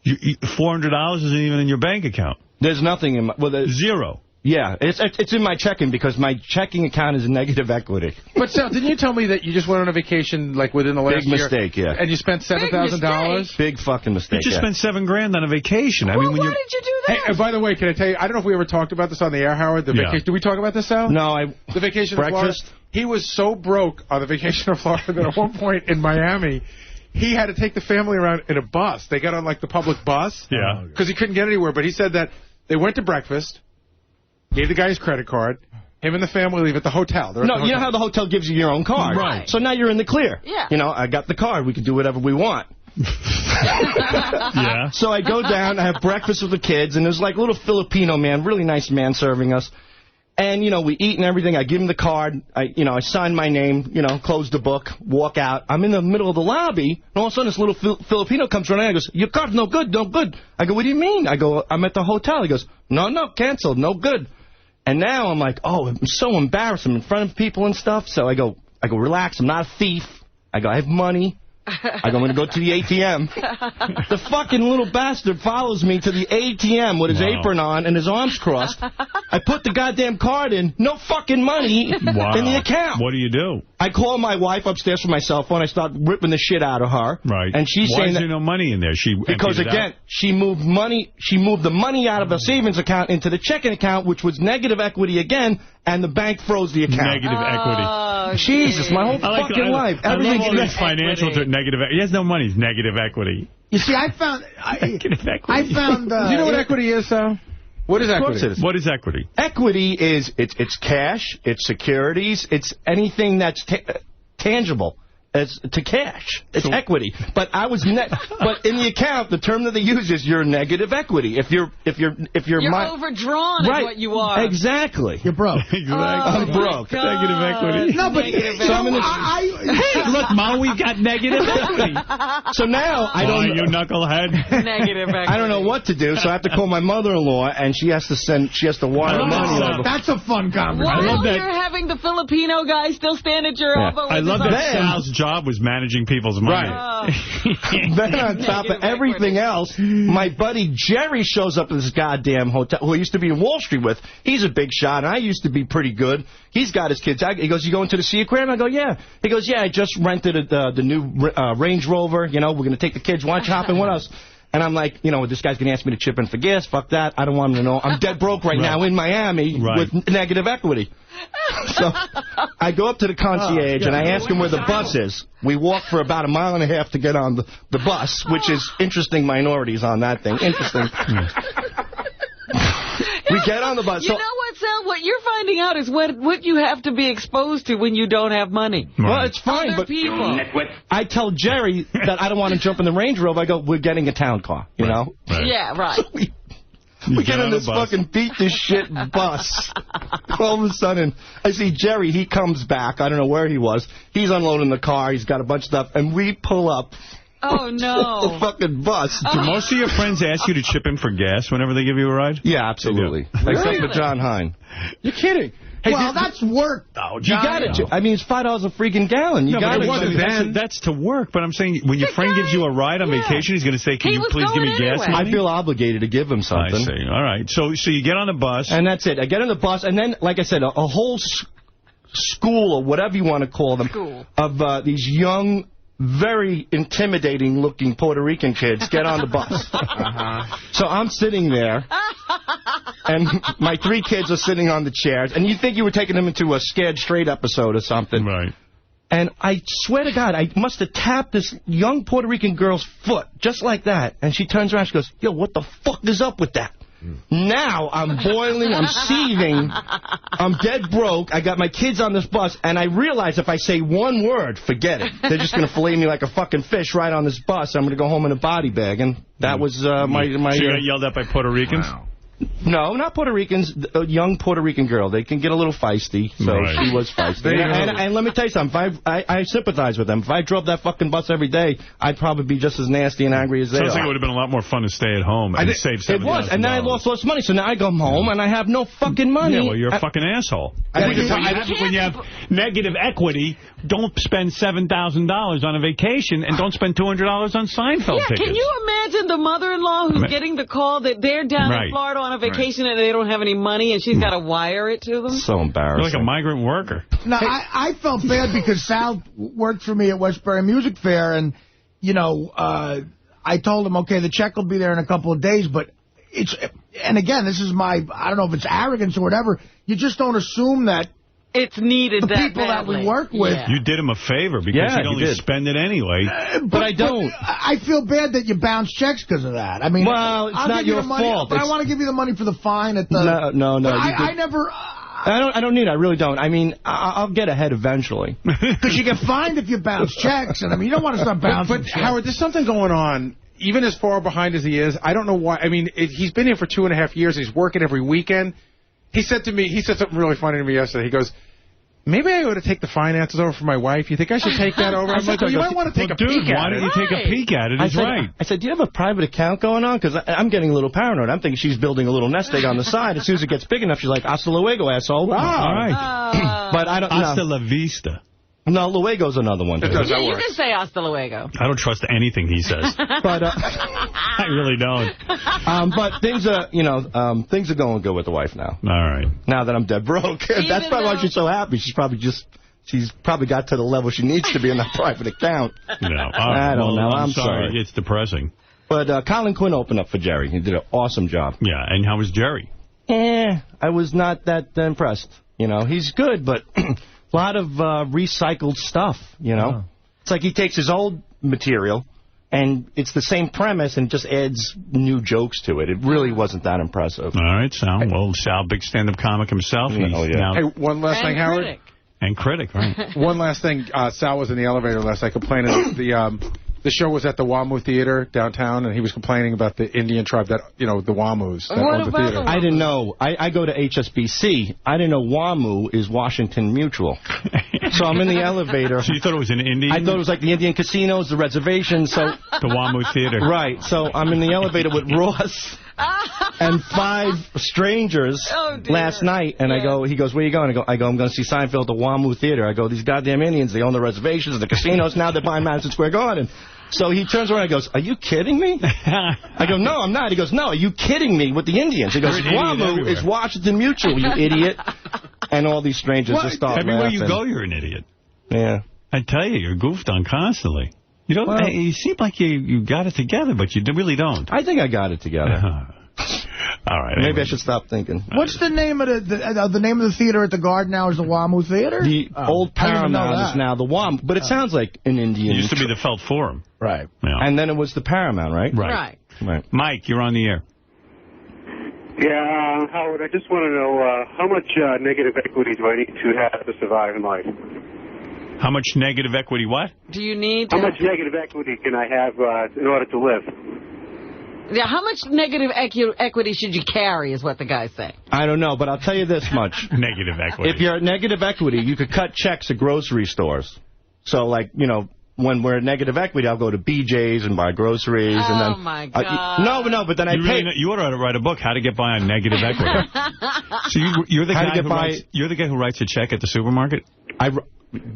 $400 isn't even in your bank account. There's nothing in my... Well, zero. Yeah, it's in my checking because my checking account is negative equity. But Sal, didn't you tell me that you just went on a vacation like within the last year? Big mistake, yeah. And you spent $7,000? Big fucking mistake. You just spent $7,000 on a vacation. Well, why did you do that? Hey, and by the way, can I tell you? I don't know if we ever talked about this on the air, Howard. The vacation. Did we talk about this, Sal? No, the vacation to Florida. Breakfast. He was so broke on the vacation to Florida that at one point in Miami, he had to take the family around in a bus. They got on like the public bus. Yeah. Because he couldn't get anywhere. But he said that they went to breakfast. Gave the guy his credit card. Him and the family leave at the hotel. You know how the hotel gives you your own card? Right. So now you're in the clear. Yeah. You know, I got the card. We can do whatever we want. Yeah. So I go down, I have breakfast with the kids, and there's like a little Filipino man, really nice man serving us. And, you know, we eat and everything. I give him the card. I sign my name, close the book, walk out. I'm in the middle of the lobby, and all of a sudden this little Filipino comes running and goes, your card's no good, no good. I go, what do you mean? I go, I'm at the hotel. He goes, no, canceled, no good. And now I'm like, oh, I'm so embarrassed. I'm in front of people and stuff. So I go, relax. I'm not a thief. I go, I have money. I go, I'm going to go to the ATM. The fucking little bastard follows me to the ATM with his apron on and his arms crossed. I put the goddamn card in. No fucking money in the account. What do you do? I call my wife upstairs from my cell phone. I start ripping the shit out of her. Right. And she's saying Why is there no money in there? Because, again, she moved the money out of a savings account into the checking account, which was negative equity again, and the bank froze the account. Negative equity. Jesus, my whole fucking life. Everything all these financial negative. He has no money. It's negative equity. You see, I found... negative equity. I found... Do you know what equity is, Sal? What is equity? What is equity? Equity is it's cash, it's securities, it's anything that's tangible. As to cash. It's equity. But but in the account, the term that they use is your negative equity. If you're overdrawn right, is what you are. Exactly. You're broke. Exactly. I'm broke. Negative equity. No, but hey, look, Mo, we've got negative equity. So now I don't. You knucklehead. Negative equity. I don't know what to do, so I have to call my mother-in-law, and she has to wire money over. That's a fun conversation. While you're having the Filipino guy still stand at your elbow. I love that Sal's job was managing people's money. Then on top of everything else, my buddy Jerry shows up at this goddamn hotel, who I used to be in Wall Street with. He's a big shot, and I used to be pretty good. He's got his kids. He goes, you going to the Sea Aquarium? I go, yeah. He goes, yeah, I just rented the new Range Rover. We're going to take the kids wine shopping. What else? And I'm like, this guy's going to ask me to chip in for gas. Fuck that. I don't want him to know. I'm dead broke right now in Miami with negative equity. So I go up to the concierge and I ask him where the bus is. We walk for about 1.5 miles to get on the bus, which is interesting minorities on that thing. Interesting. We get on the bus. You know what, Sal? What you're finding out is what you have to be exposed to when you don't have money. Well, it's fine, Other but people. I tell Jerry that I don't want to jump in the Range Rover. I go, we're getting a town car, you know? Right. Yeah, right. We get in this fucking beat-the-shit bus. All of a sudden, I see Jerry. He comes back. I don't know where he was. He's unloading the car. He's got a bunch of stuff. And we pull up. Oh, no. The fucking bus. Do most of your friends ask you to chip in for gas whenever they give you a ride? Yeah, absolutely. Except for John Hine. You're kidding. Hey, well, that's work, though, John. You got it. I mean, it's $5 a freaking gallon. You got it. That's to work. But I'm saying, when your friend gives you a ride on vacation, he's going to say, can you please give me gas money? I feel obligated to give him something. I see. All right. So you get on the bus. And that's it. I get on the bus, and then, like I said, a whole school, or whatever you want to call them, of these young, very intimidating-looking Puerto Rican kids get on the bus. So I'm sitting there. and my 3 kids are sitting on the chairs, and you think you were taking them into a Scared Straight episode or something. Right. And I swear to God, I must have tapped this young Puerto Rican girl's foot, just like that. And she turns around, she goes, yo, what the fuck is up with that? Now I'm boiling, I'm seething, I'm dead broke, I got my kids on this bus, and I realize if I say one word, forget it. They're just going to fillet me like a fucking fish right on this bus. I'm going to go home in a body bag. And that was my... So you got yelled at by Puerto Ricans? Wow. No, not Puerto Ricans. A young Puerto Rican girl. They can get a little feisty, so she was feisty. And let me tell you something. I sympathize with them. If I drove that fucking bus every day, I'd probably be just as nasty and angry as they are. Sounds like it would have been a lot more fun to stay at home and save $7,000. It was, and then I lost less money, so now I come home and I have no fucking money. Yeah, well, you're a fucking asshole. When you have negative equity, don't spend $7,000 on a vacation and don't spend $200 on Seinfeld tickets. Can you imagine the mother-in-law who's getting the call that they're down in Florida on a vacation and they don't have any money and she's got to wire it to them? So embarrassing. You're like a migrant worker. No, I felt bad because Sal worked for me at Westbury Music Fair, and, you know, I told him, okay, the check will be there in a couple of days, but it's, and again, this is my, I don't know if it's arrogance or whatever, you just don't assume that it's needed the people that we work with. You did him a favor because he'd only spend it anyway. But I don't. I feel bad that you bounce checks because of that. I mean, well, it's not your fault. But I want to give you the money for the fine at the... No. I never... I don't need it. I really don't. I mean, I'll get ahead eventually. Because you get fined if you bounce checks. And I mean, you don't want to start bouncing But Howard, there's something going on. Even as far behind as he is, I don't know why. I mean, he's been here for 2.5 years. He's working every weekend. He said something really funny to me yesterday. He goes, maybe I ought to take the finances over for my wife. You think I should take that over? I'm like, you might want to take a peek at it. Why don't you take a peek at it? He's right. I said, do you have a private account going on? Because I'm getting a little paranoid. I'm thinking she's building a little nest egg on the side. As soon as it gets big enough, she's like, hasta luego, asshole. All right. But I don't know. Hasta la vista. No, luego's another one. You can say hasta luego. I don't trust anything he says. But I really don't. But things are going good with the wife now. All right. Now that I'm dead broke. That's probably why she's so happy. She's probably got to the level she needs to be in that private account. No. I don't know. I'm sorry. It's depressing. But Colin Quinn opened up for Jerry. He did an awesome job. Yeah, and how was Jerry? I was not that impressed. You know, he's good, but... A lot of recycled stuff, you know. Oh. It's like he takes his old material, and it's the same premise, and just adds new jokes to it. It really wasn't that impressive. All right, Sal. Well, Sal, big stand-up comic himself. Hey, one last thing, Howard. And critic, right. One last thing. Sal was in the elevator last night complaining. The show was at the WAMU Theater downtown, and he was complaining about the Indian tribe that, the WAMUs that own the theater. I didn't know. I go to HSBC. I didn't know WAMU is Washington Mutual. So I'm in the elevator. So you thought it was an Indian? I thought it was like the Indian casinos, the reservations. So the WAMU Theater. Right. So I'm in the elevator with Ross and 5 strangers last night, and he goes, where are you going? I go, I'm going to see Seinfeld at the WAMU Theater. I go, these goddamn Indians, they own the reservations, the casinos, now they're buying Madison Square Garden. So he turns around and goes, are you kidding me? I go, no, I'm not. He goes, no, are you kidding me with the Indians? He goes, WAMU is Washington Mutual, you idiot. And all these strangers just start Everywhere laughing. you go, you're an idiot. Yeah. I tell you, you're goofed on constantly. You don't. Well, you seem like you got it together, but you really don't. I think I got it together. All right. Maybe I should stop thinking. What's the name of the name of the theater at the Garden now? Is the WAMU Theater? The old Paramount is now the WAMU, but it sounds like an Indian. It used to be the Felt Forum. Right. Yeah. And then it was the Paramount, right? Right. Mike, you're on the air. Yeah, Howard, I just want to know how much negative equity do I need to have to survive in life? How much negative equity what? Do you need How much negative equity can I have in order to live? Yeah, how much negative equity should you carry is what the guy's saying. I don't know, but I'll tell you this much. Negative equity. If you're at negative equity, you could cut checks at grocery stores. So, like, when we're at negative equity, I'll go to BJ's and buy groceries. And then, my God. No, but then I pay. You ought to write a book, How to Get By on Negative Equity. So you're the guy who writes a check at the supermarket?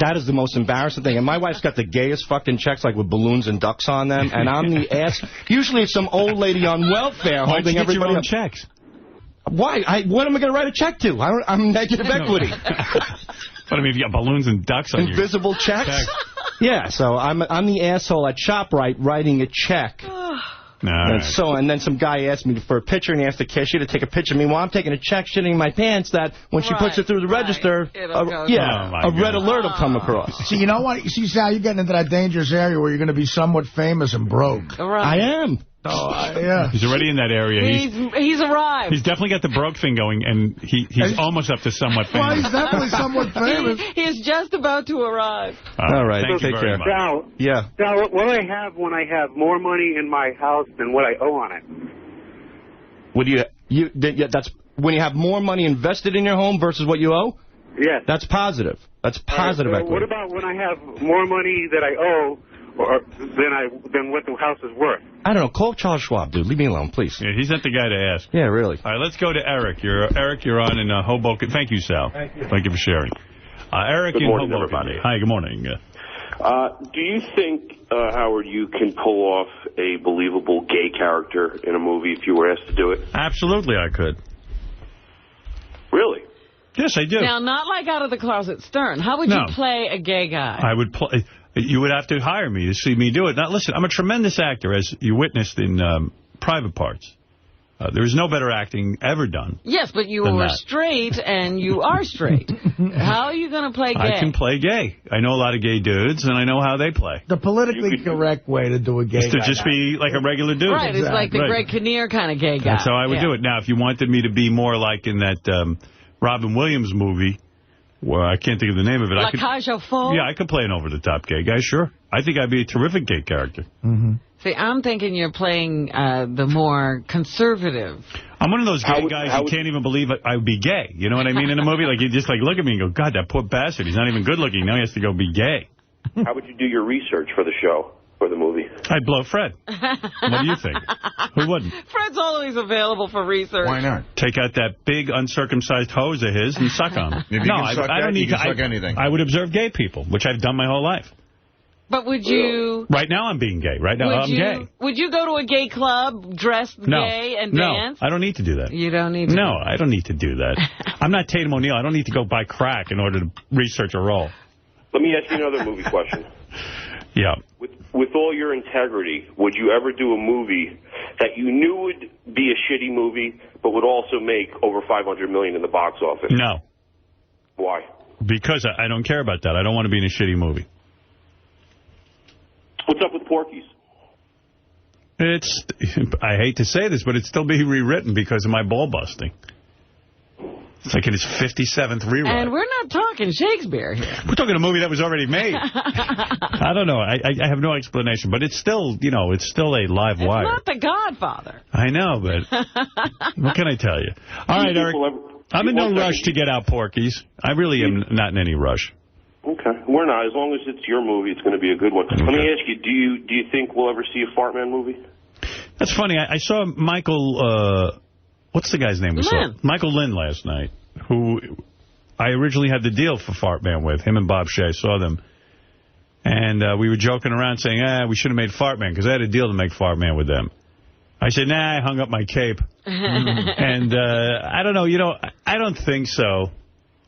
That is the most embarrassing thing. And my wife's got the gayest fucking checks, like with balloons and ducks on them. And I'm the ass. Usually it's some old lady on welfare holding everybody up. Checks? Why? What am I going to write a check to? I'm negative equity. But I mean, if you got balloons and ducks on invisible checks? Yeah, so I'm the asshole at ShopRite writing a check And then some guy asked me for a picture, and he asked the cashier to take a picture of me while I'm taking a check, shitting in my pants, that when she puts it through the register, a red alert will come across. See, you know what? See, Sal, you're getting into that dangerous area where you're going to be somewhat famous and broke. I am. Yeah. He's already in that area. He's arrived. He's definitely got the broke thing going, and he's almost up to somewhat famous. Well, he's definitely somewhat famous. He's just about to arrive. All right. Thank you very much. Now, what do I have when I have more money in my house than what I owe on it? What do that's when you have more money invested in your home versus what you owe? Yes. That's positive. That's positive equity. What about when I have more money that I owe than what the house is worth? I don't know. Call Charles Schwab, dude. Leave me alone, please. Yeah, he's not the guy to ask. Yeah, really. All right, let's go to Eric. Eric, you're on in Hoboken. Thank you, Sal. Thank you for sharing. Eric in Hoboken. Everybody. Hi, good morning. Do you think, Howard, you can pull off a believable gay character in a movie if you were asked to do it? Absolutely, I could. Really? Yes, I do. Now, not like Out of the Closet Stern. How would you play a gay guy? I would play. You would have to hire me to see me do it. Now, listen, I'm a tremendous actor, as you witnessed in Private Parts. There is no better acting ever done. Yes, but you were straight, and you are straight. How are you going to play gay? I can play gay. I know a lot of gay dudes, and I know how they play. The politically correct way to do a gay guy. Is to just be like a regular dude. Right, it's like the Greg Kinnear kind of gay guy. That's how I would do it. Now, if you wanted me to be more like in that Robin Williams movie, well, I can't think of the name of it. La Cage aux Folles? Yeah, I could play an over-the-top gay guy, sure. I think I'd be a terrific gay character. Mm-hmm. See, I'm thinking you're playing the more conservative. I'm one of those gay guys who can't even believe I would be gay. You know what I mean? In a movie, like you just like look at me and go, God, that poor bastard. He's not even good looking. Now he has to go be gay. How would you do your research for the show, for the movie? I'd blow Fred. What do you think? Who wouldn't? Fred's always available for research. Why not? Take out that big uncircumcised hose of his and suck on him. I don't need to suck anything. I would observe gay people, which I've done my whole life. But would you... Right now I'm being gay. Right now I'm gay. Would you go to a gay club, dressed gay, and dance? No, I don't need to do that. You don't need to? No, I don't need to do that. I'm not Tatum O'Neal. I don't need to go buy crack in order to research a role. Let me ask you another movie question. Yeah. With all your integrity, would you ever do a movie that you knew would be a shitty movie, but would also make over $500 million in the box office? No. Why? Because I don't care about that. I don't want to be in a shitty movie. What's up with Porky's? I hate to say this, but it's still being rewritten because of my ball busting. It's like in its 57th rewrite. And we're not talking Shakespeare here. We're talking a movie that was already made. I don't know. I have no explanation, but it's still, it's still a live wire. It's not The Godfather. I know, but what can I tell you? All right, Eric, I'm in no rush to get out Porky's. I really am not in any rush. Okay. We're not. As long as it's your movie, it's going to be a good one. Okay. Let me ask you, do you think we'll ever see a Fart Man movie? That's funny. I saw Michael, what's the guy's name we saw? Michael Lynn last night, who I originally had the deal for Fart Man with, him and Bob Shea. I saw them. And we were joking around saying, we should have made Fart Man, because I had a deal to make Fart Man with them. I said, I hung up my cape. And I don't know, I don't think so.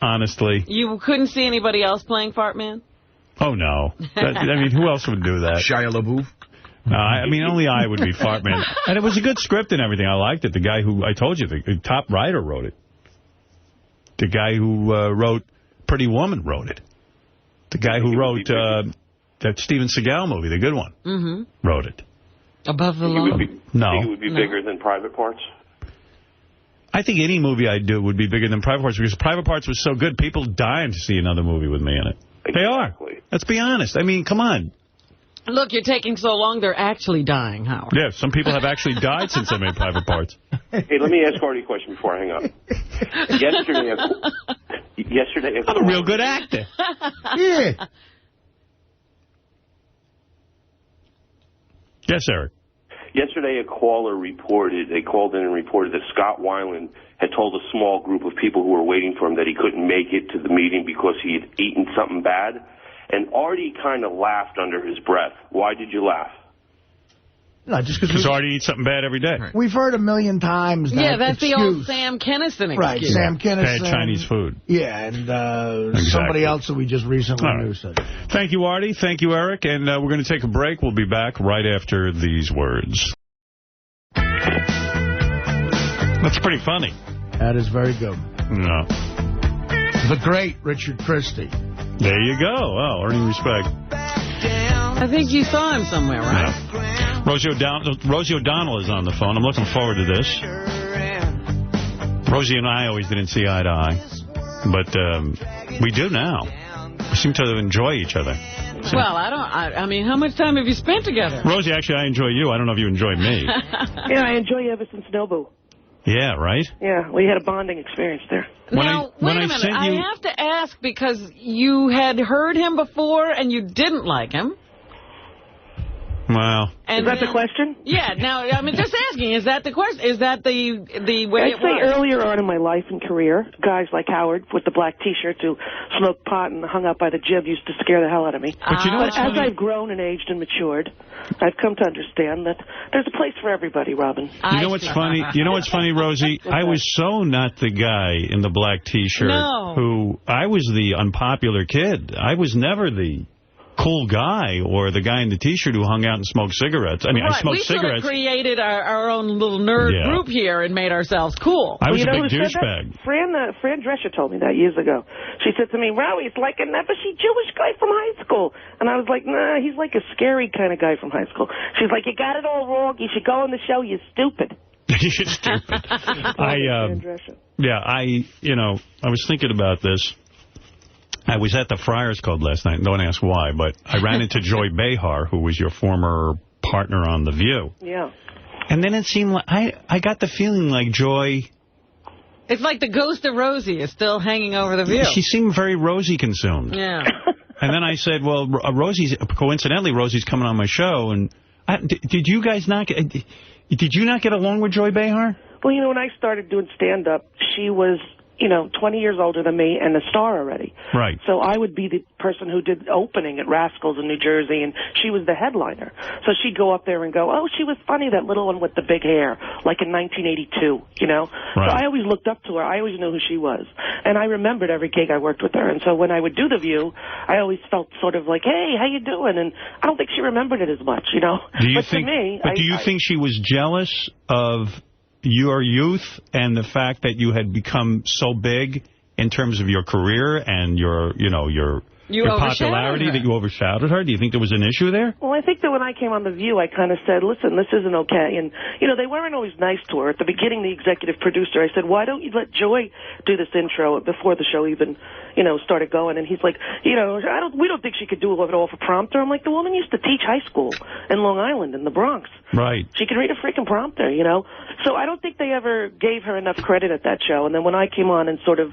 Honestly. You couldn't see anybody else playing Fart Man? Oh, no. Who else would do that? Shia LaBeouf? No, only I would be Fart Man. And it was a good script and everything. I liked it. The guy who, I told you, the top writer wrote it. The guy who wrote Pretty Woman wrote it. The guy who wrote that Steven Seagal movie, the good one, wrote it. Above the Law? No. Think it would be bigger than Private Parts? I think any movie I'd do would be bigger than Private Parts, because Private Parts was so good, people dying to see another movie with me in it. Exactly. They are. Let's be honest. Come on. Look, you're taking so long, they're actually dying, Howard. Yeah, some people have actually died since I made Private Parts. Hey, let me ask Artie a question before I hang up. Yesterday, I'm a real good actor. Yeah. Yes, Eric. Yesterday, a caller called in and reported that Scott Weiland had told a small group of people who were waiting for him that he couldn't make it to the meeting because he had eaten something bad. And Artie kind of laughed under his breath. Why did you laugh? No, just because Artie eats something bad every day. We've heard a million times that that's excuse. the old Sam Kinison excuse. Right, Sam Kinison. Bad Chinese food. Yeah, and somebody else that we just recently knew said. Thank you, Artie. Thank you, Eric. And we're going to take a break. We'll be back right after these words. That's pretty funny. That is very good. No. The great Richard Christy. There you go. Oh, earning respect. I think you saw him somewhere, right? Yeah. Rosie O'Donnell is on the phone. I'm looking forward to this. Rosie and I always didn't see eye to eye. But we do now. We seem to enjoy each other. Well, I mean, how much time have you spent together? Rosie, actually, I enjoy you. I don't know if you enjoy me. Yeah, I enjoy you ever since Nobu. Yeah, right? Yeah, we had a bonding experience there. Now, wait a minute. I have to ask because you had heard him before and you didn't like him. Wow. Is that the question? Yeah. Now, I mean, just asking, is that the question? Is that the way I'd say earlier on in my life and career, guys like Howard with the black T-shirts who smoked pot and hung out by the jib used to scare the hell out of me. But you know as I've grown and aged and matured, I've come to understand that there's a place for everybody, Robin. You know what's funny? You know what's funny, Rosie? I was so not the guy in the black T-shirt who I was the unpopular kid. I was never the cool guy or the guy in the T-shirt who hung out and smoked cigarettes. I mean, I smoked cigarettes. We sort of created our own little nerd group here and made ourselves cool. I was a big douchebag. Fran Drescher told me that years ago. She said to me, Rowie, it's like a nebbishy Jewish guy from high school. And I was like, nah, he's like a scary kind of guy from high school. She's like, you got it all wrong. You should go on the show. You're stupid. You're stupid. I was thinking about this. I was at the Friars Club last night. Don't ask why, but I ran into Joy Behar, who was your former partner on The View. Yeah. And then it seemed like I got the feeling like Joy... It's like the ghost of Rosie is still hanging over The View. She seemed very Rosie consumed. Yeah. And then I said, well, coincidentally, Rosie's coming on my show. And did you guys not get... Did you not get along with Joy Behar? Well, when I started doing stand-up, she was... 20 years older than me and a star already. Right. So I would be the person who did opening at Rascals in New Jersey, and she was the headliner. So she'd go up there and go, oh, she was funny, that little one with the big hair, like in 1982, Right. So I always looked up to her. I always knew who she was. And I remembered every gig I worked with her. And so when I would do The View, I always felt sort of like, hey, how you doing? And I don't think she remembered it as much, Do you think she was jealous of your youth and the fact that you had become so big in terms of your career and your popularity that you overshadowed her? Do you think there was an issue there? Well, I think that when I came on The View, I kind of said, listen, this isn't okay. And, they weren't always nice to her. At the beginning, the executive producer, I said, why don't you let Joy do this intro before the show even, started going? And he's like, we don't think she could do it all for prompter. I'm like, the woman used to teach high school in Long Island in the Bronx. Right. She could read a freaking prompter, So I don't think they ever gave her enough credit at that show. And then when I came on and sort of,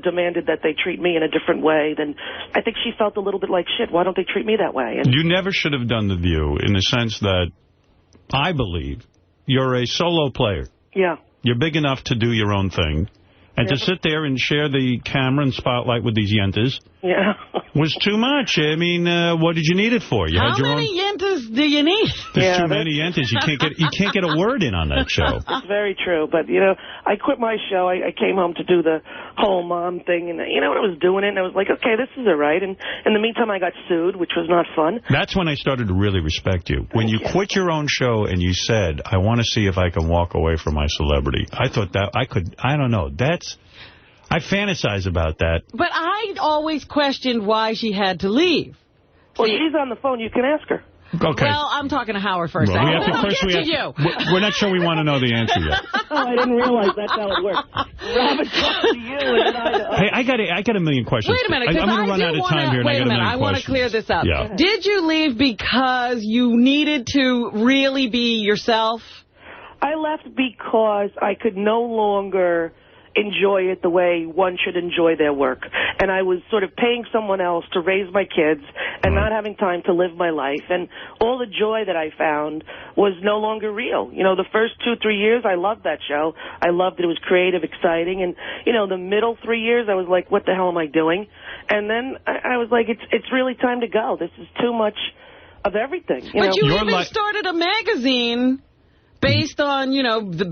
demanded that they treat me in a different way, then I think she felt a little bit like, shit, why don't they treat me that way? And you never should have done The View in the sense that I believe you're a solo player. Yeah. You're big enough to do your own thing. And to sit there and share the camera and spotlight with these yentas was too much. I mean, what did you need it for? How many yentas do you need? There's too many yentas. You can't get a word in on that show. It's very true. But, I quit my show. I came home to do the whole mom thing. And, I was doing it. And I was like, okay, this is all right. And in the meantime, I got sued, which was not fun. That's when I started to really respect you. When you quit your own show and you said, I want to see if I can walk away from my celebrity. I thought that I don't know. I fantasize about that. But I always questioned why she had to leave. Well, she's on the phone. You can ask her. Okay. Well, I'm talking to Howard first. Well, you. We're not sure we want to know the answer yet. Oh, I didn't realize that's how it works. Robin, talk to you. Hey, I got a million questions. Wait a minute. I'm going to run out of time here, and I got a million questions. I want to clear this up. Yeah. Did you leave because you needed to really be yourself? I left because I could no longer enjoy it the way one should enjoy their work. And I was sort of paying someone else to raise my kids and not having time to live my life. And all the joy that I found was no longer real. The first 2-3 years, I loved that show. I loved that it was creative, exciting. And, the middle 3 years, I was like, what the hell am I doing? And then I was like, it's really time to go. This is too much of everything. But you even started a magazine based on,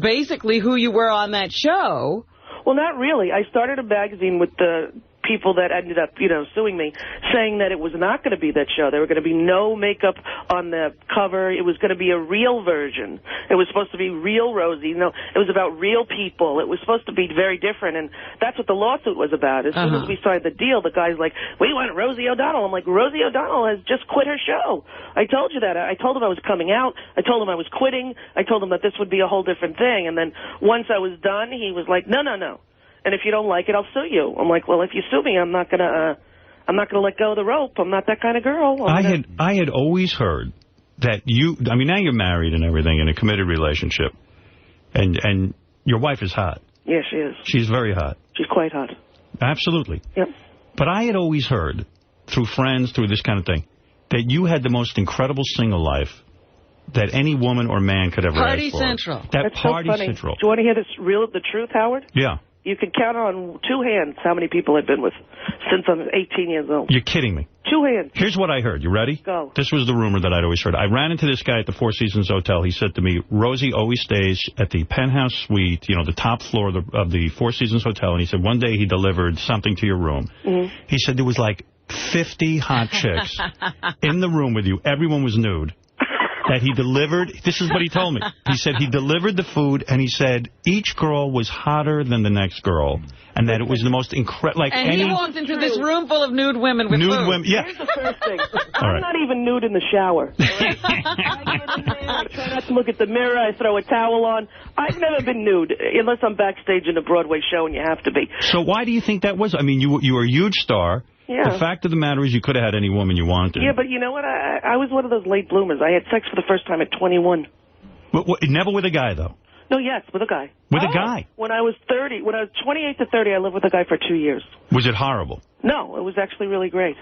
basically who you were on that show. Well, not really. I started a magazine with the people that ended up, suing me, saying that it was not going to be that show. There were going to be no makeup on the cover. It was going to be a real version. It was supposed to be real Rosie. It was about real people. It was supposed to be very different, and that's what the lawsuit was about. As soon as we signed the deal, the guy's like, we want Rosie O'Donnell. I'm like, Rosie O'Donnell has just quit her show. I told you that. I told him I was coming out. I told him I was quitting. I told him that this would be a whole different thing. And then once I was done, he was like, no. And if you don't like it, I'll sue you. I'm like, well, if you sue me, I'm not gonna let go of the rope. I'm not that kind of girl. I had always heard that now you're married and everything in a committed relationship, and your wife is hot. Yeah, she is. She's very hot. She's quite hot. Absolutely. Yep. But I had always heard, through friends, through this kind of thing, that you had the most incredible single life that any woman or man could ever Party ask for. Central. That's Party so funny. Central. Do you want to hear the truth, Howard? Yeah. You can count on 2 hands how many people I've been with since I'm 18 years old. You're kidding me. 2 hands. Here's what I heard. You ready? Go. This was the rumor that I'd always heard. I ran into this guy at the Four Seasons Hotel. He said to me, Rosie always stays at the penthouse suite, the top floor of the Four Seasons Hotel. And he said one day he delivered something to your room. Mm-hmm. He said there was like 50 hot chicks in the room with you. Everyone was nude. That he delivered, this is what he told me. He said he delivered the food, and he said each girl was hotter than the next girl, and that it was the most incredible. He walked into this room full of nude women with food. Women, yeah. Here's the first thing. I'm not even nude in the shower. I try not to look at the mirror. I throw a towel on. I've never been nude, unless I'm backstage in a Broadway show, and you have to be. So why do you think that was? I mean, you were a huge star. Yeah. The fact of the matter is you could have had any woman you wanted. Yeah, but you know what? I was one of those late bloomers. I had sex for the first time at 21. But never with a guy, though? No, yes, with a guy. With a guy? When I was 28 to 30, I lived with a guy for 2 years. Was it horrible? No, it was actually really great.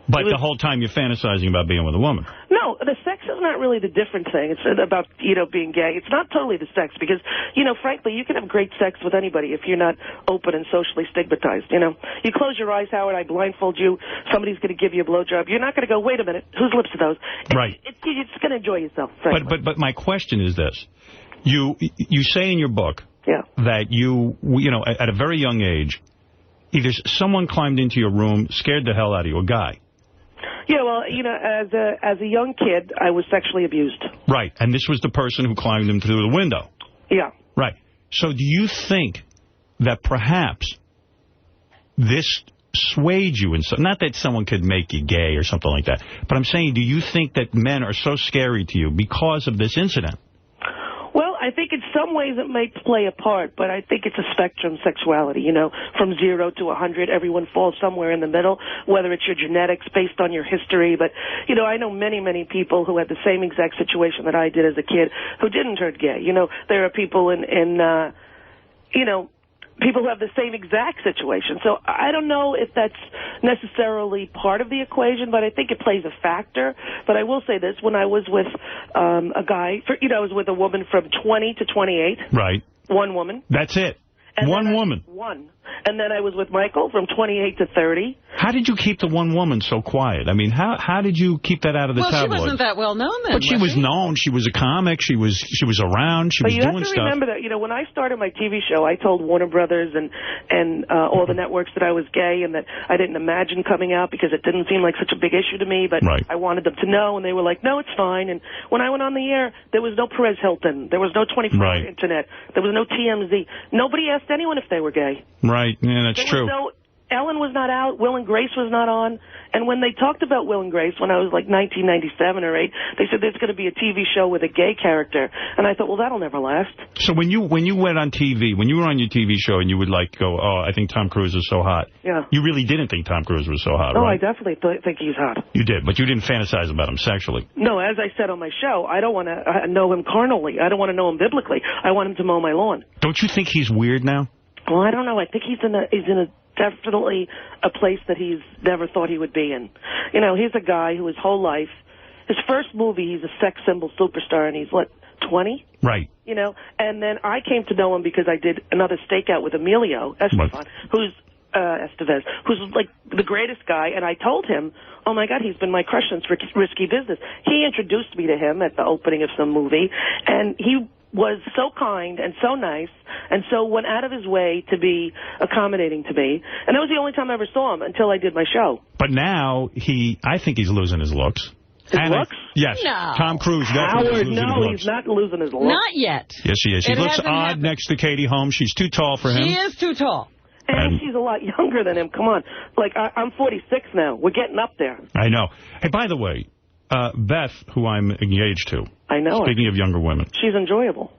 But the whole time you're fantasizing about being with a woman. No, the sex is not really the different thing. It's about, being gay. It's not totally the sex because, frankly, you can have great sex with anybody if you're not open and socially stigmatized, You close your eyes, Howard, I blindfold you, somebody's going to give you a blowjob. You're not going to go, wait a minute, whose lips are those? Right. You're just going to enjoy yourself, frankly. But my question is this. You say in your book that you at a very young age, either someone climbed into your room, scared the hell out of you, a guy. Yeah, well, as a young kid, I was sexually abused. Right, and this was the person who climbed in through the window. Yeah. Right. So do you think that perhaps this swayed you in some... Not that someone could make you gay or something like that, but I'm saying, do you think that men are so scary to you because of this incident? Well, I think in some ways it may play a part, but I think it's a spectrum, sexuality, from 0 to 100. Everyone falls somewhere in the middle, whether it's your genetics based on your history. But, I know many, many people who had the same exact situation that I did as a kid who didn't turn gay. There are people people who have the same exact situation. So I don't know if that's necessarily part of the equation, but I think it plays a factor. But I will say this, when I was with a guy, I was with a woman from 20 to 28. Right. One woman. That's it. And one woman. One. And then I was with Michael from 28 to 30. How did you keep the one woman so quiet? I mean, how did you keep that out of the tabloids? Well, she wasn't that well known then. But she was known. She was a comic. She was around. She was doing stuff. But you have to remember that, when I started my TV show, I told Warner Brothers and all the networks that I was gay and that I didn't imagine coming out because it didn't seem like such a big issue to me. But I wanted them to know, and they were like, no, it's fine. And when I went on the air, there was no Perez Hilton. There was no 24-hour Internet. There was no TMZ. Nobody asked anyone if they were gay. Right. Yeah, that's true. Ellen was not out. Will and Grace was not on. And when they talked about Will and Grace, when I was like 1997 or 8, they said there's going to be a TV show with a gay character. And I thought, well, that'll never last. So when you went on TV, when you were on your TV show and you would go, oh, I think Tom Cruise is so hot. Yeah. You really didn't think Tom Cruise was so hot, right? Oh, I definitely think he's hot. You did, but you didn't fantasize about him sexually. No, as I said on my show, I don't want to know him carnally. I don't want to know him biblically. I want him to mow my lawn. Don't you think he's weird now? Well, I don't know. I think he's in a definitely a place that he's never thought he would be in. He's a guy who his whole life, his first movie, he's a sex symbol superstar, and he's, 20? Right. And then I came to know him because I did another stakeout with Emilio Estevez, who's like the greatest guy, and I told him, oh my God, he's been my crush since Risky Business. He introduced me to him at the opening of some movie, and he was so kind and so nice and so went out of his way to be accommodating to me. And that was the only time I ever saw him until I did my show. But now, I think he's losing his looks. His looks? Yes. No. Tom Cruise definitely Howard, losing his no, looks. he's not losing his looks. Not yet. Yes, he is. He looks odd next to Katie Holmes. She's too tall for him. She is too tall. And she's a lot younger than him. Come on. Like, I'm 46 now. We're getting up there. I know. Hey, by the way, Beth, who I'm engaged to. I know. Speaking of younger women. She's enjoyable.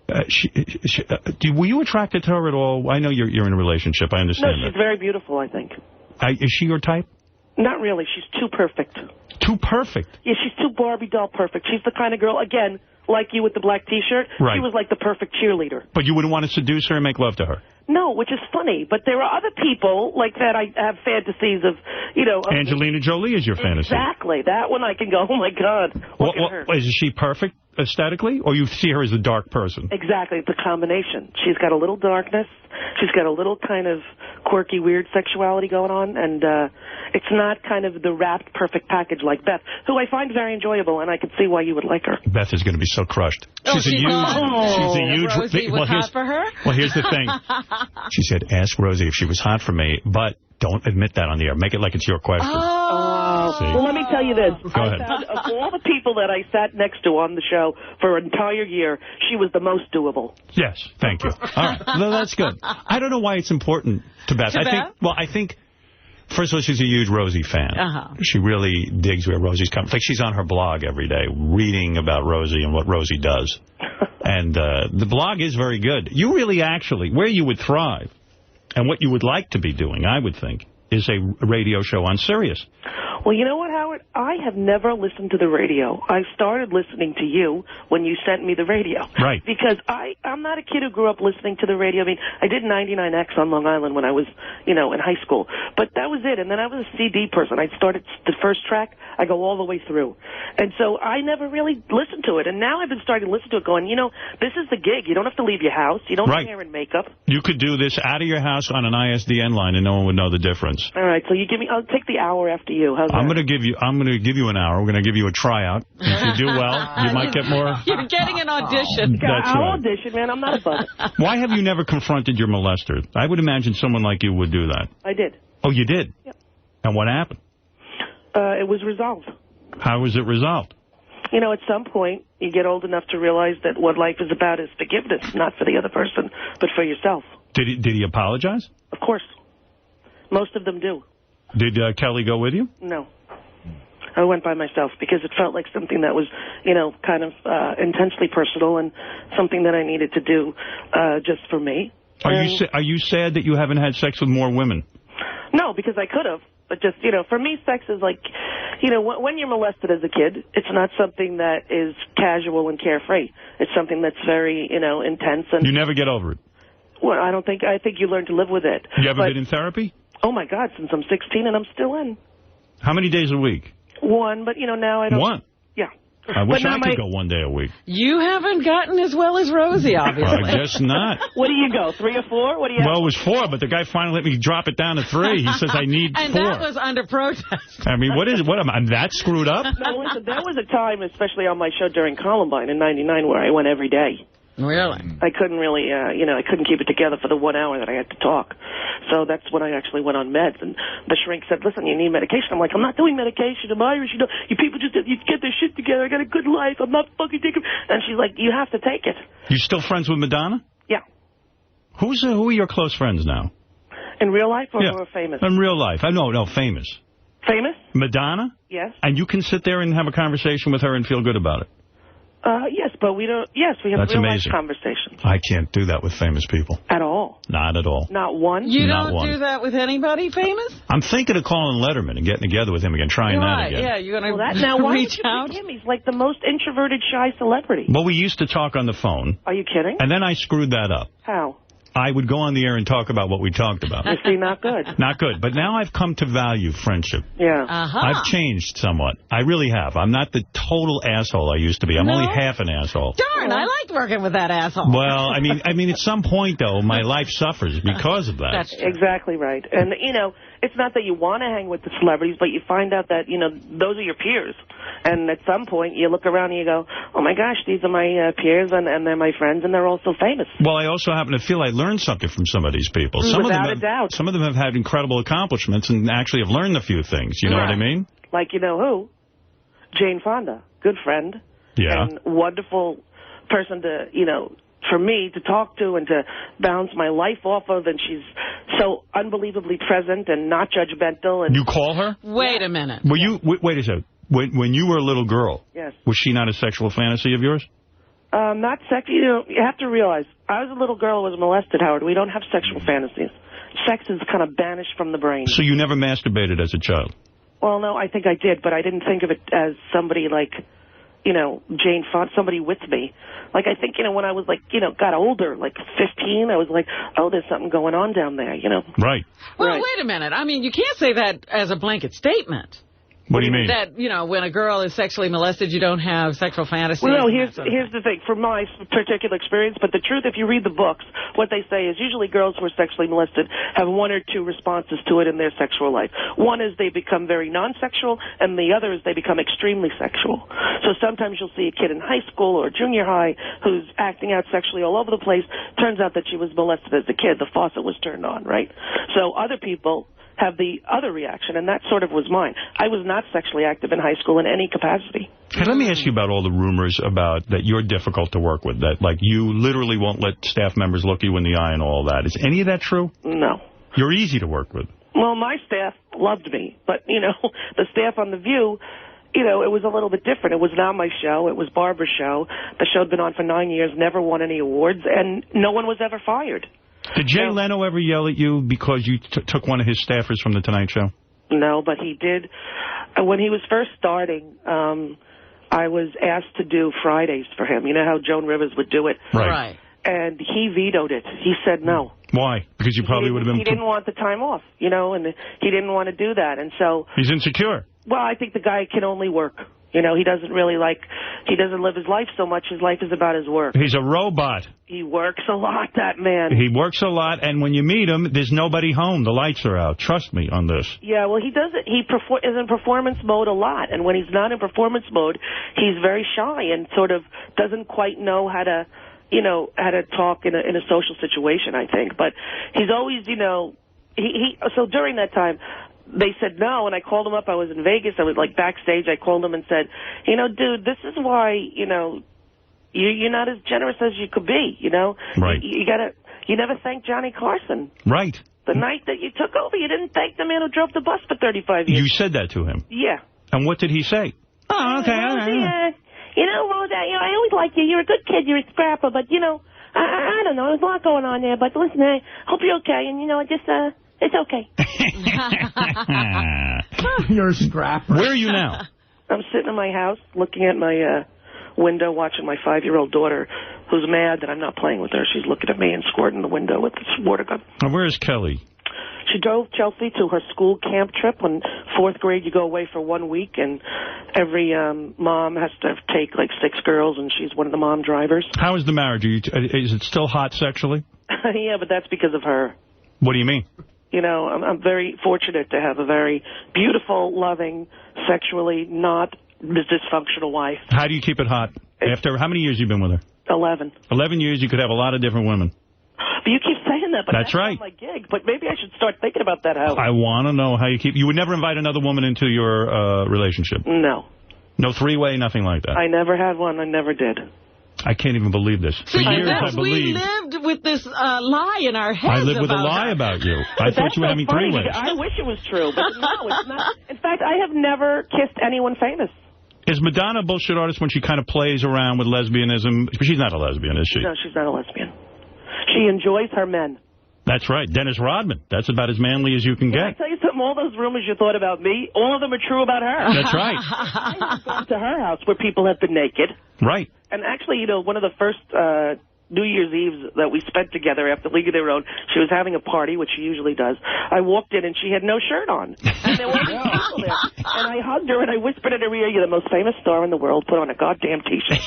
Were you attracted to her at all? I know you're in a relationship. I understand No, she's very beautiful, I think. Is she your type? Not really. She's too perfect. Too perfect? Yeah, she's too Barbie doll perfect. She's the kind of girl, again, like you with the black T-shirt. Right. She was like the perfect cheerleader. But you wouldn't want to seduce her and make love to her? No, which is funny. But there are other people like that I have fantasies of, you know. Angelina Jolie is your fantasy. Exactly. That one I can go, oh, my God, look at her. Is she perfect aesthetically, or you see her as a dark person? Exactly, the combination. She's got a little darkness. She's got a little kind of quirky, weird sexuality going on, and it's not kind of the wrapped, perfect package like Beth, who I find very enjoyable, and I can see why you would like her. Beth is going to be so crushed. She's a huge... Rosie was hot for her? Well, here's the thing. She said, ask Rosie if she was hot for me, but don't admit that on the air. Make it like it's your question. Well, let me tell you this. Go ahead. Of all the people that I sat next to on the show for an entire year, she was the most doable. Yes, thank you. All right, well, that's good. I don't know why it's important to Beth. I think, first of all, she's a huge Rosie fan. She really digs where Rosie's coming. Like, she's on her blog every day reading about Rosie and what Rosie does. And the blog is very good. You really actually, where you would thrive and what you would like to be doing, I would think, is a radio show on Sirius. Well, you know what, Howard? I have never listened to the radio. I started listening to you when you sent me the radio. Right. Because I'm not a kid who grew up listening to the radio. I mean, I did 99X on Long Island when I was, you know, in high school. But that was it. And then I was a CD person. I started the first track. I go all the way through. And so I never really listened to it. And now I've been starting to listen to it going, you know, this is the gig. You don't have to leave your house. You don't have hair and makeup. You could do this out of your house on an ISDN line and no one would know the difference. All right. So you give me, I'll take the hour after you. How's that? I'm going to give you an hour. We're going to give you a tryout. If you do well, you might get more. You're getting an audition. I'll audition, man. I'm not a bug. Why have you never confronted your molester? I would imagine someone like you would do that. I did. Oh, you did? Yep. And what happened? It was resolved. How was it resolved? You know, at some point, you get old enough to realize that what life is about is forgiveness, not for the other person, but for yourself. Did he apologize? Of course. Most of them do. Did Kelly go with you? No. I went by myself because it felt like something that was, you know, kind of intensely personal and something that I needed to do just for me. Are you sad that you haven't had sex with more women? No, because I could have. But just, you know, for me, sex is like, you know, when you're molested as a kid, it's not something that is casual and carefree. It's something that's very, you know, intense. And you never get over it? Well, I think you learn to live with it. You ever been in therapy? Oh, my God, since I'm 16 and I'm still in. How many days a week? One, but, you know, now I don't. One? Yeah. I wish I could go 1 day a week. You haven't gotten as well as Rosie, obviously. I guess not. What do you go, 3 or 4? What do you have? Well, it was 4, but the guy finally let me drop it down to 3. He says I need 4. And that was under protest. I mean, what am I that screwed up? No, listen, there was a time, especially on my show during Columbine in '99, where I went every day. Really? I couldn't really, you know, I couldn't keep it together for the 1 hour that I had to talk. So that's when I actually went on meds. And the shrink said, listen, you need medication. I'm like, I'm not doing medication. I'm Irish. You know, you people just you get their shit together. I got a good life. I'm not fucking taking. And she's like, you have to take it. You still friends with Madonna? Yeah. Who are your close friends now? In real life or famous? In real life. No, famous. Famous? Madonna? Yes. And you can sit there and have a conversation with her and feel good about it? Yes, but we don't. Yes, we have real-life conversations. I can't do that with famous people. At all? Not at all. Not one? You don't do that with anybody famous? I'm thinking of calling Letterman and getting together with him again, trying that again. Yeah, you're going to now why reach out? Him? He's like the most introverted, shy celebrity. Well, we used to talk on the phone. Are you kidding? And then I screwed that up. How? I would go on the air and talk about what we talked about. You see, not good. Not good. But now I've come to value friendship. Yeah. I've changed somewhat. I really have. I'm not the total asshole I used to be. I'm only half an asshole. Darn, I liked working with that asshole. Well, I mean, at some point, though, my life suffers because of that. That's exactly right. And, you know, it's not that you want to hang with the celebrities, but you find out that, you know, those are your peers. And at some point, you look around and you go, oh, my gosh, these are my peers, and they're my friends, and they're all so famous. Well, I also happen to feel I learned something from some of these people. Without a doubt. Some of them have had incredible accomplishments and actually have learned a few things. You know what I mean? Like, you know who? Jane Fonda. Good friend. Yeah. And wonderful person to, you know, for me to talk to and to bounce my life off of, and she's so unbelievably present and not judgmental. And you call her? Wait a minute. Were you? Wait a second. When you were a little girl, yes, was she not a sexual fantasy of yours? Not sexy. You know, you have to realize, I was a little girl who was molested, Howard. We don't have sexual fantasies. Sex is kind of banished from the brain. So you never masturbated as a child? Well, no, I think I did, but I didn't think of it as somebody like, you know, Jane Fonda, somebody with me. Like, I think, you know, when I was, like, you know, got older, like 15, I was like, oh, there's something going on down there, you know. Right. Well, wait a minute. I mean, you can't say that as a blanket statement. What do you mean? That, you know, when a girl is sexually molested, you don't have sexual fantasies. Well, no, here's the thing. From my particular experience, but the truth, if you read the books, what they say is usually girls who are sexually molested have one or two responses to it in their sexual life. One is they become very non-sexual, and the other is they become extremely sexual. So sometimes you'll see a kid in high school or junior high who's acting out sexually all over the place. Turns out that she was molested as a kid. The faucet was turned on, right? So other people have the other reaction, and that sort of was mine. I was not sexually active in high school in any capacity. Hey, let me ask you about all the rumors about that you're difficult to work with, that, like, you literally won't let staff members look you in the eye and all that. Is any of that true? No. You're easy to work with. Well, my staff loved me, but, you know, the staff on The View, you know, it was a little bit different. It was not my show. It was Barbara's show. The show had been on for 9 years, never won any awards, and no one was ever fired. Did Jay Leno ever yell at you because you took one of his staffers from The Tonight Show? No, but he did. When he was first starting, I was asked to do Fridays for him. You know how Joan Rivers would do it? Right. And he vetoed it. He said no. Why? Because you probably would have been... He didn't want the time off, you know, and he didn't want to do that. And so... He's insecure. Well, I think the guy can only work. You know, he doesn't really he doesn't live his life so much. His life is about his work. He's a robot. He works a lot, that man. He works a lot, and when you meet him, there's nobody home. The lights are out. Trust me on this. Yeah, well, he does it. He is in performance mode a lot, and when he's not in performance mode, he's very shy and sort of doesn't quite know how to, you know, how to talk in a social situation, I think. But he's always, you know, so during that time, they said no, and I called him up. I was in Vegas. I was, like, backstage. I called him and said, you know, dude, this is why, you know, you're not as generous as you could be, you know? Right. You never thanked Johnny Carson. Right. The night that you took over, you didn't thank the man who drove the bus for 35 years. You said that to him? Yeah. And what did he say? Oh, okay. You know, Rosa, I always liked you. You're a good kid. You're a scrapper. But, you know, I don't know. There's a lot going on there. But listen, I hope you're okay. And, you know, it's okay. You're a scrapper. Where are you now? I'm sitting in my house looking at my window, watching my 5-year-old daughter, who's mad that I'm not playing with her. She's looking at me and squirting the window with this water gun. And where is Kelly? She drove Chelsea to her school camp trip. When 4th grade, you go away for 1 week, and every mom has to take, like, 6 girls, and she's one of the mom drivers. How is the marriage? Is it still hot sexually? Yeah, but that's because of her. What do you mean? You know, I'm very fortunate to have a very beautiful, loving, sexually not dysfunctional wife. How do you keep it hot? After how many years have you been with her? 11. 11 years, you could have a lot of different women. But you keep saying that, but that's right. Not my gig. But maybe I should start thinking about that, Howard. I want to know how you keep... You would never invite another woman into your relationship? No. No three-way, nothing like that? I never had one. I never did. I can't even believe this. For years, I believe... We lived with this lie in our heads. I lived with a lie about you. I thought you were having three-ways. I wish it was true, but no, it's not. In fact, I have never kissed anyone famous. Is Madonna a bullshit artist when she kind of plays around with lesbianism? She's not a lesbian, is she? No, she's not a lesbian. She enjoys her men. That's right. Dennis Rodman. That's about as manly as you can get. Can I tell you something? All those rumors you thought about me, all of them are true about her. That's right. I've gone to her house where people have been naked. Right. And actually, you know, one of the first New Year's Eves that we spent together after League of Their Own, she was having a party, which she usually does. I walked in, and she had no shirt on. And there were people there. And I hugged her, and I whispered in her ear, "You're the most famous star in the world. Put on a goddamn T-shirt."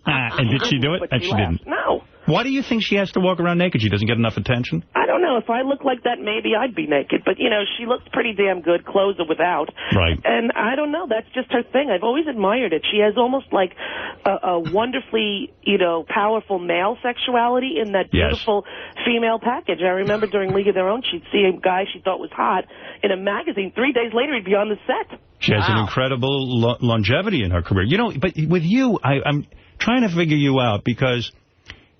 And did she do it? And she didn't. No. Why do you think she has to walk around naked? She doesn't get enough attention? I don't know. If I looked like that, maybe I'd be naked. But, you know, she looks pretty damn good, clothes or without. Right. And I don't know. That's just her thing. I've always admired it. She has almost like a wonderfully, you know, powerful male sexuality in that beautiful female package. I remember during League of Their Own, she'd see a guy she thought was hot in a magazine. 3 days later, he'd be on the set. She has an incredible longevity in her career. You know, but with you, I'm trying to figure you out because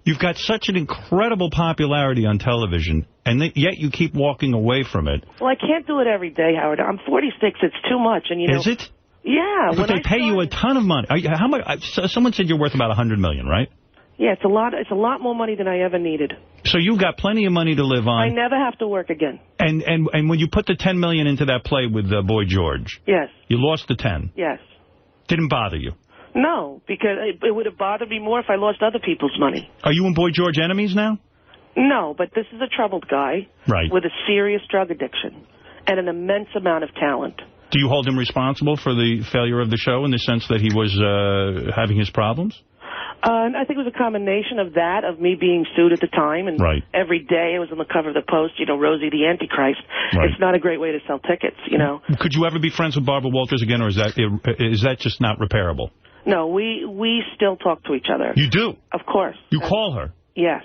you've got such an incredible popularity on television, and yet you keep walking away from it. Well, I can't do it every day, Howard. I'm 46. It's too much. And you know, is it? Yeah. But they pay you a ton of money. How much? Someone said you're worth about $100 million, right? Yeah, it's a lot. It's a lot more money than I ever needed. So you've got plenty of money to live on. I never have to work again. And when you put the $10 million into that play with Boy George, yes, you lost the 10. Yes. Didn't bother you? No, because it would have bothered me more if I lost other people's money. Are you and Boy George enemies now? No, but this is a troubled guy with a serious drug addiction and an immense amount of talent. Do you hold him responsible for the failure of the show in the sense that he was having his problems? I think it was a combination of that, of me being sued at the time, and every day I was on the cover of the Post, you know, Rosie the Antichrist. Right. It's not a great way to sell tickets, you know. Could you ever be friends with Barbara Walters again, or is that just not repairable? No, we still talk to each other. You do? Of course. You call her? Yes.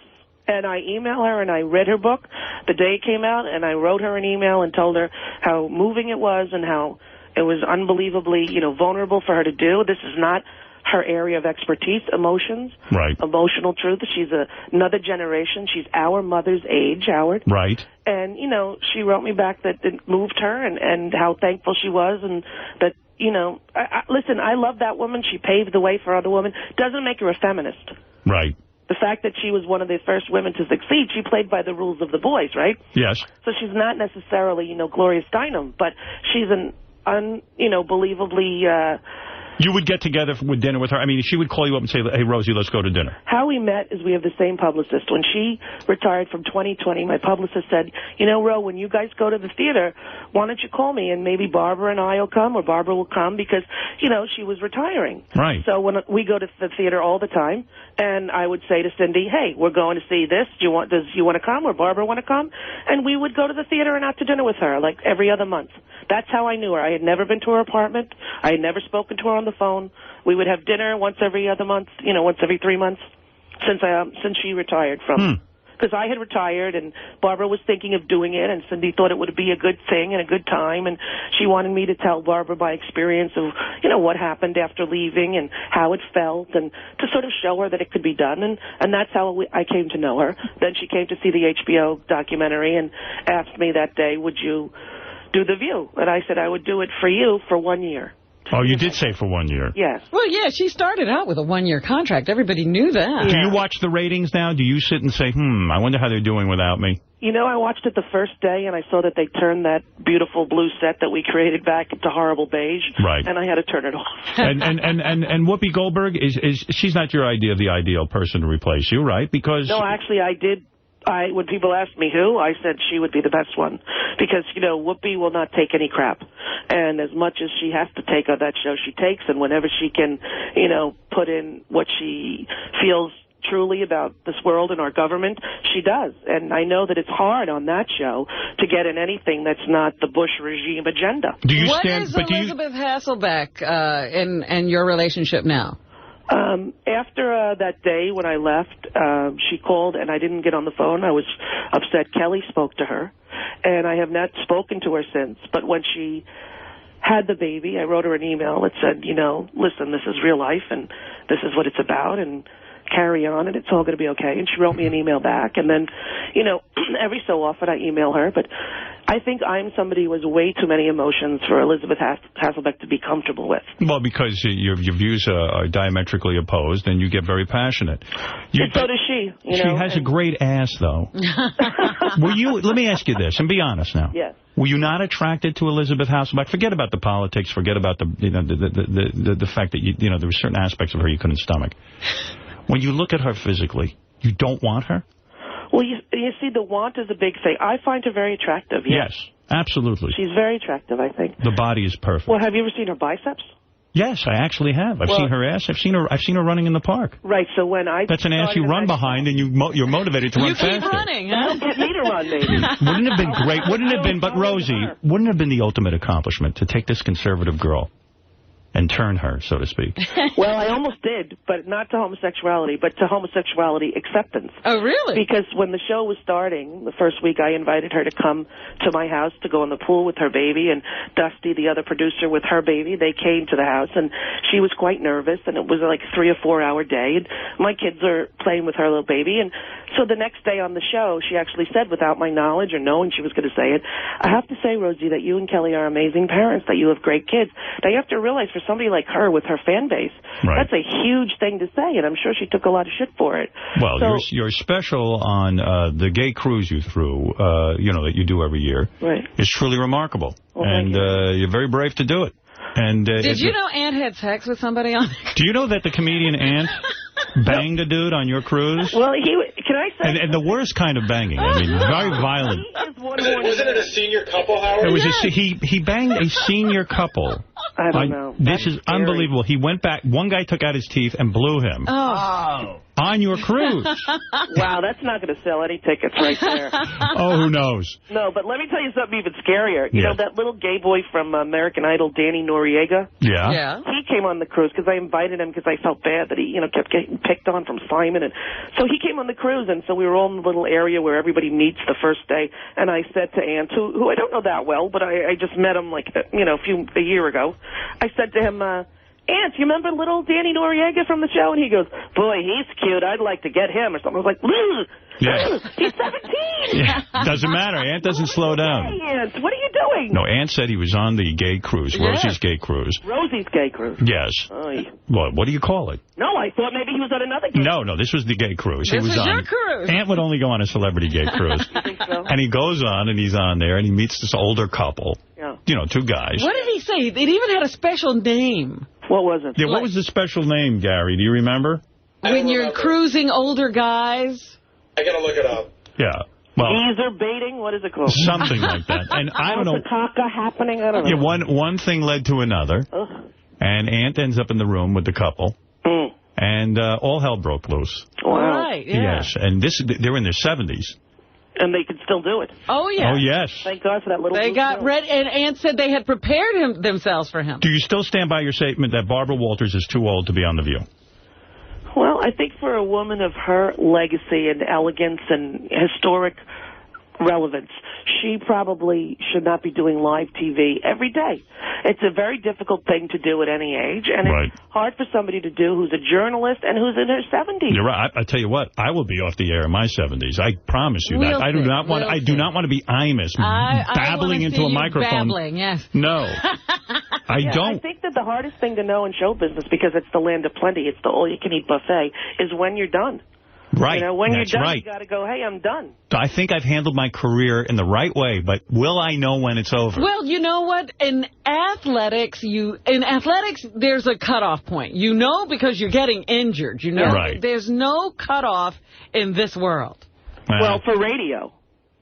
And I email her, and I read her book the day it came out, and I wrote her an email and told her how moving it was and how it was unbelievably, you know, vulnerable for her to do. This is not her area of expertise, emotions, emotional truth. She's another generation. She's our mother's age, Howard. Right. And, you know, she wrote me back that it moved her and how thankful she was and that, you know, listen, I love that woman. She paved the way for other women. Doesn't make her a feminist. Right. The fact that she was one of the first women to succeed, she played by the rules of the boys, right? Yes. So she's not necessarily, you know, Gloria Steinem, but she's an believably... You would get together with dinner with her? I mean, she would call you up and say, hey, Rosie, let's go to dinner. How we met is we have the same publicist. When she retired from 2020, my publicist said, you know, Ro, when you guys go to the theater, why don't you call me and maybe Barbara and I will come, or Barbara will come, because, you know, she was retiring. Right. So when we go to the theater all the time, and I would say to Cindy, hey, we're going to see this. Do you want to come, or Barbara want to come? And we would go to the theater and out to dinner with her, like every other month. That's how I knew her. I had never been to her apartment. I had never spoken to her on the phone. We would have dinner once every other month, you know, once every 3 months since she retired from. Because I had retired, and Barbara was thinking of doing it, and Cindy thought it would be a good thing and a good time, and she wanted me to tell Barbara my experience of, you know, what happened after leaving and how it felt, and to sort of show her that it could be done, and that's how I came to know her. Then she came to see the HBO documentary and asked me that day, would you do The View? And I said I would do it for you for 1 year. Oh, you did say for 1 year? Yes. Well, yeah, she started out with a 1-year contract. Everybody knew that. Do you watch the ratings now? Do you sit and say, I wonder how they're doing without me? You know, I watched it the first day, and I saw that they turned that beautiful blue set that we created back into horrible beige. Right. And I had to turn it off. and Whoopi Goldberg, she's not your idea of the ideal person to replace you, right? Because... No, actually, I did. When people asked me who, I said she would be the best one. Because, you know, Whoopi will not take any crap. And as much as she has to take on that show, she takes. And whenever she can, you know, put in what she feels truly about this world and our government, she does. And I know that it's hard on that show to get in anything that's not the Bush regime agenda. What is Elizabeth Hasselbeck in your relationship now? After that day when I left, she called and I didn't get on the phone. I was upset. Kelly spoke to her, and I have not spoken to her since. But when she had the baby, I wrote her an email that said, you know, listen, this is real life, and this is what it's about, and carry on, and it's all going to be okay. And she wrote me an email back. And then, you know, every so often I email her, but I think I'm somebody who has way too many emotions for Elizabeth Hasselbeck to be comfortable with. Well, because your views are diametrically opposed, and you get very passionate. And so does she. You know? She has a great ass, though. Let me ask you this, and be honest now. Yes. Were you not attracted to Elizabeth Hasselbeck? Forget about the politics. Forget about the fact that you know there were certain aspects of her you couldn't stomach. When you look at her physically, you don't want her? Well, you see, the want is a big thing. I find her very attractive. Yes, absolutely. She's very attractive, I think. The body is perfect. Well, have you ever seen her biceps? Yes, I actually have. I've seen her ass. I've seen her running in the park. Right, so when I... That's an ass you run behind, and you're motivated to run faster. You keep running, huh? Don't get me to run, maybe. Wouldn't it have been great? Wouldn't it have been, but Rosie, wouldn't it have been the ultimate accomplishment to take this conservative girl and turn her, so to speak? Well, I almost did, but not to homosexuality, but to homosexuality acceptance. Oh, really? Because when the show was starting, the first week, I invited her to come to my house to go in the pool with her baby, and Dusty, the other producer, with her baby, they came to the house, and she was quite nervous, and it was like a 3 or 4 hour day, and my kids are playing with her little baby, and so the next day on the show, she actually said, without my knowledge or knowing she was going to say it, I have to say, Rosie, that you and Kelly are amazing parents, that you have great kids. Now, you have to realize, for somebody like her with her fan base, that's a huge thing to say, and I'm sure she took a lot of shit for it. Well, so, your special on the gay cruise you threw, that you do every year, is truly remarkable. Well, and you're very brave to do it. And did you know Ant had sex with somebody on it? Do you know that the comedian Ant banged a dude on your cruise? Well, can I say... And the worst kind of banging. I mean, very violent. Wasn't it a senior couple, Howard? It was he banged a senior couple. I don't know. This is unbelievable. He went back. One guy took out his teeth and blew him. Oh. On your cruise. Wow, that's not going to sell any tickets right there. Oh, who knows? No, but let me tell you something even scarier. You know that little gay boy from American Idol, Danny Noriega? Yeah. He came on the cruise because I invited him because I felt bad that he, kept getting picked on from Simon. And so he came on the cruise, and so we were all in the little area where everybody meets the first day. And I said to Ant, who I don't know that well, but I just met him a year ago. I said to him, Ant, you remember little Danny Noriega from the show? And he goes, boy, he's cute. I'd like to get him or something. I was like, he's 17. Yeah, doesn't matter. Ant doesn't slow down. Hey, Ant, what are you doing? No, Ant said he was on the gay cruise, Rosie's gay cruise. Rosie's gay cruise. Yes. What do you call it? No, I thought maybe he was on another gay No, this was the gay cruise. This was on your cruise. Ant would only go on a celebrity gay cruise. You think so? And he goes on, and he's on there, and he meets this older couple. Yeah. 2 guys. What did he say? It even had a special name. What was it? Yeah, what was the special name, Gary? Do you remember? When you're cruising older guys? I got to look it up. Yeah. Well, Teaser baiting? What is it called? Something like that. And I don't know. Caca happening? I don't know. Yeah, one thing led to another. And Ant ends up in the room with the couple. And all hell broke loose. Wow. Right, yeah. Yes, and they're in their 70s. And they could still do it. Oh, yeah. Oh, yes. Thank God for that little... They got ready, and Ant said they had prepared themselves for him. Do you still stand by your statement that Barbara Walters is too old to be on The View? Well, I think for a woman of her legacy and elegance and historic relevance, she probably should not be doing live TV every day. It's a very difficult thing to do at any age, and it's hard for somebody to do who's a journalist and who's in her 70s. You're right. I tell you what, I will be off the air in my 70s. I promise you that. I do not want to be Imus, babbling into a microphone. Babbling, yes. No. I don't. I think that the hardest thing to know in show business, because it's the land of plenty, it's the all-you-can-eat buffet, is when you're done. Right. When That's you're done, right. you got to go, hey, I'm done. I think I've handled my career in the right way, but will I know when it's over? Well, you know what? In athletics, there's a cutoff point. You know, because you're getting injured. You know, there's no cutoff in this world. Well, for radio.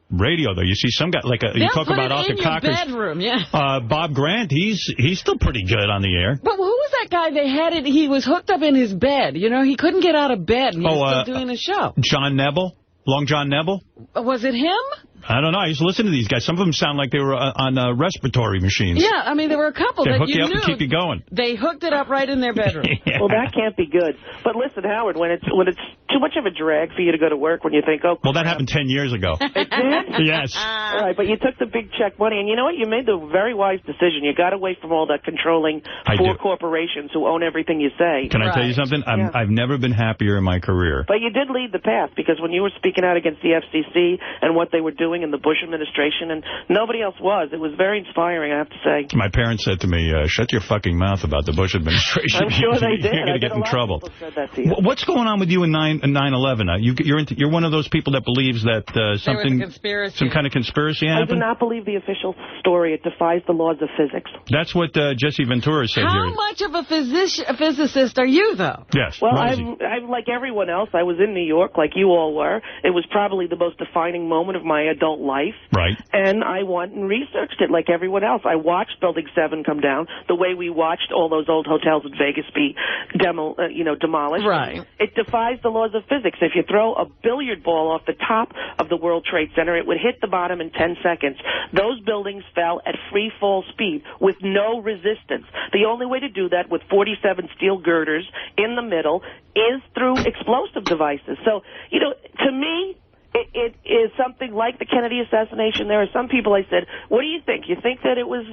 Radio, though, you see some guy you talk about Arthur Cocker's bedroom, Bob Grant. He's still pretty good on the air. But who was that guy? He was hooked up in his bed. He couldn't get out of bed, and he was still doing a show. John Neville, Long John Neville. Was it him? I don't know. I used to listen to these guys. Some of them sound like they were on respiratory machines. Yeah, I mean, there were a couple that hook you up and keep you going. They hooked it up right in their bedroom. Yeah. Well, that can't be good. But listen, Howard, when it's too much of a drag for you to go to work, when you think, oh, well, that happened 10 years ago. It did? Yes. All right, but you took the big check money, and you know what? You made the very wise decision. You got away from all that controlling corporations who own everything you say. Can I tell you something? I've never been happier in my career. But you did lead the path, because when you were speaking out against the FCC and what they were doing in the Bush administration, and nobody else was. It was very inspiring, I have to say. My parents said to me, shut your fucking mouth about the Bush administration. I'm sure they did. You're going to get in trouble. Said that to you. What's going on with you in 9/11? You're one of those people that believes that something, some kind of conspiracy happened? I do not believe the official story. It defies the laws of physics. That's what Jesse Ventura said here. How much of a physicist are you, though? Yes. Well, I'm like everyone else. I was in New York, like you all were. It was probably the most defining moment of my adult life. Right. And I went and researched it like everyone else. I watched Building 7 come down the way we watched all those old hotels in Vegas be demolished. Right. It defies the laws of physics. If you throw a billiard ball off the top of the World Trade Center, it would hit the bottom in 10 seconds. Those buildings fell at free fall speed with no resistance. The only way to do that with 47 steel girders in the middle is through explosive devices. So, to me, it is something like the Kennedy assassination. There are some people I said, what do you think? You think that it was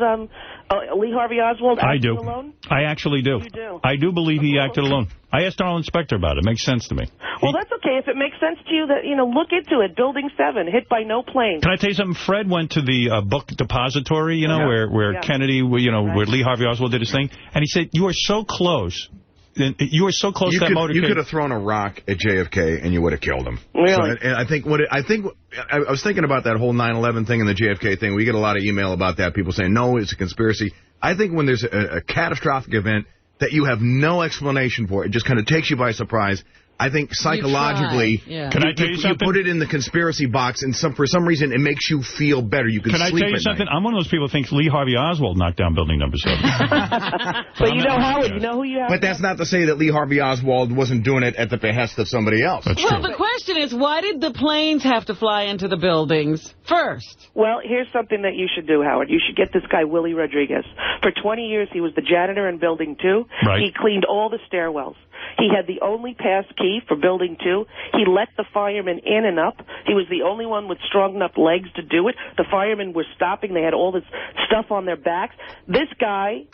Lee Harvey Oswald acting alone? I actually do. You do? I do believe he acted alone. I asked Arlen Specter about it. It makes sense to me. Well, that's okay. If it makes sense to you, that look into it. Building 7, hit by no plane. Can I tell you something? Fred went to the book depository, where Kennedy, where Lee Harvey Oswald did his thing, and he said, you are so close. You were so close to that motorcade. You could have thrown a rock at JFK and you would have killed him. Really? So, and I was thinking about that whole 9/11 thing and the JFK thing. We get a lot of email about that. People saying, no, it's a conspiracy. I think when there's a catastrophic event that you have no explanation for, it just kind of takes you by surprise. I think psychologically, Can I tell you something? You put it in the conspiracy box, and for some reason, it makes you feel better. You can sleep at night. Can I tell you something? I'm one of those people who thinks Lee Harvey Oswald knocked down building number 7. But Howard, you know who you have? But that's not to say that Lee Harvey Oswald wasn't doing it at the behest of somebody else. That's true. The question is, why did the planes have to fly into the buildings first? Well, here's something that you should do, Howard. You should get this guy, Willie Rodriguez. For 20 years, he was the janitor in Building 2. Right. He cleaned all the stairwells. He had the only pass key for Building 2. He let the firemen in and up. He was the only one with strong enough legs to do it. The firemen were stopping. They had all this stuff on their backs. This guy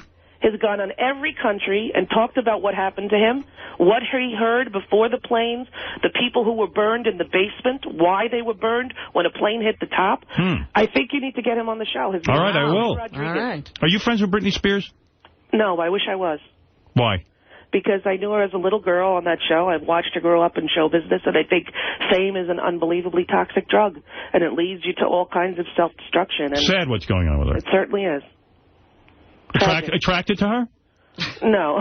has gone on every country and talked about what happened to him, what he heard before the planes, the people who were burned in the basement, why they were burned when a plane hit the top. I think you need to get him on the show. His All right, I will. Rodriguez. All right. Are you friends with Britney Spears? No, I wish I was. Why? Because I knew her as a little girl on that show. I've watched her grow up in show business, and I think fame is an unbelievably toxic drug, and it leads you to all kinds of self-destruction. Sad what's going on with her. It certainly is. Attracted to her? No.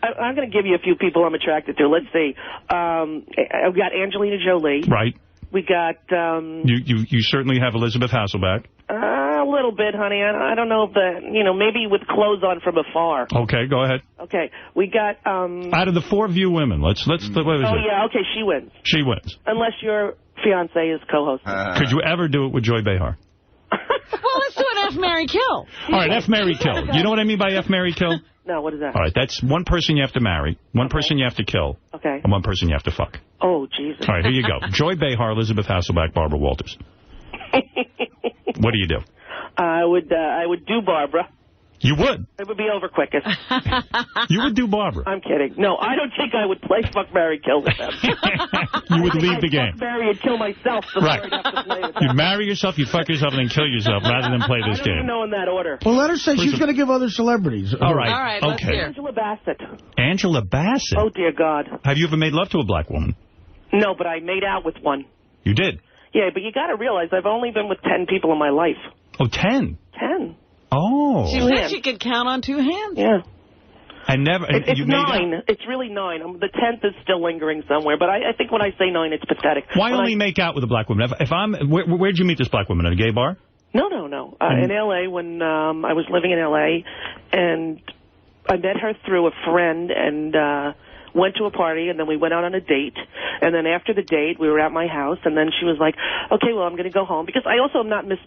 I'm going to give you a few people I'm attracted to. Let's see. I've got Angelina Jolie. Right. We got... You certainly have Elizabeth Hasselbeck. A little bit, honey. I don't know if maybe with clothes on from afar. Okay, go ahead. Okay, we got... Out of the 4 of you women, what is it? Yeah, okay, she wins. She wins. Unless your fiance is co-host. Could you ever do it with Joy Behar? Well, let's do an F, Marry, Kill. All right, F, Marry, Kill. You know what I mean by F, Marry, Kill? No, what is that? All right, that's one person you have to marry, one person you have to kill, and one person you have to fuck. Oh, Jesus. All right, here you go. Joy Behar, Elizabeth Hasselbeck, Barbara Walters. What do you do? I would do Barbara. You would? It would be over quickest. You would do Barbara? I'm kidding. No, I don't think I would play Fuck, Marry, Kill with them. You would leave the game. Fuck, marry, and kill myself before I'd have to play with them. You'd marry yourself, you'd fuck yourself, and then kill yourself rather than play this game. I don't even know in that order. Well, let her say she's going to give other celebrities. All right, let's okay. hear. Angela Bassett. Angela Bassett? Oh, dear God. Have you ever made love to a black woman? No, but I made out with one. You did? Yeah, but you got to realize I've only been with 10 people in my life. Oh, 10? 10. Oh. She said she could count on 2 hands. Yeah. It's you 9. It's really 9. The 10th is still lingering somewhere, but I think when I say 9, it's pathetic. Why only make out with a black woman? Where'd you meet this black woman? At a gay bar? No. In L.A. when I was living in L.A., and I met her through a friend, and went to a party, and then we went out on a date. And then after the date, we were at my house, and then she was like, okay, well, I'm going to go home. Because I also am not Miss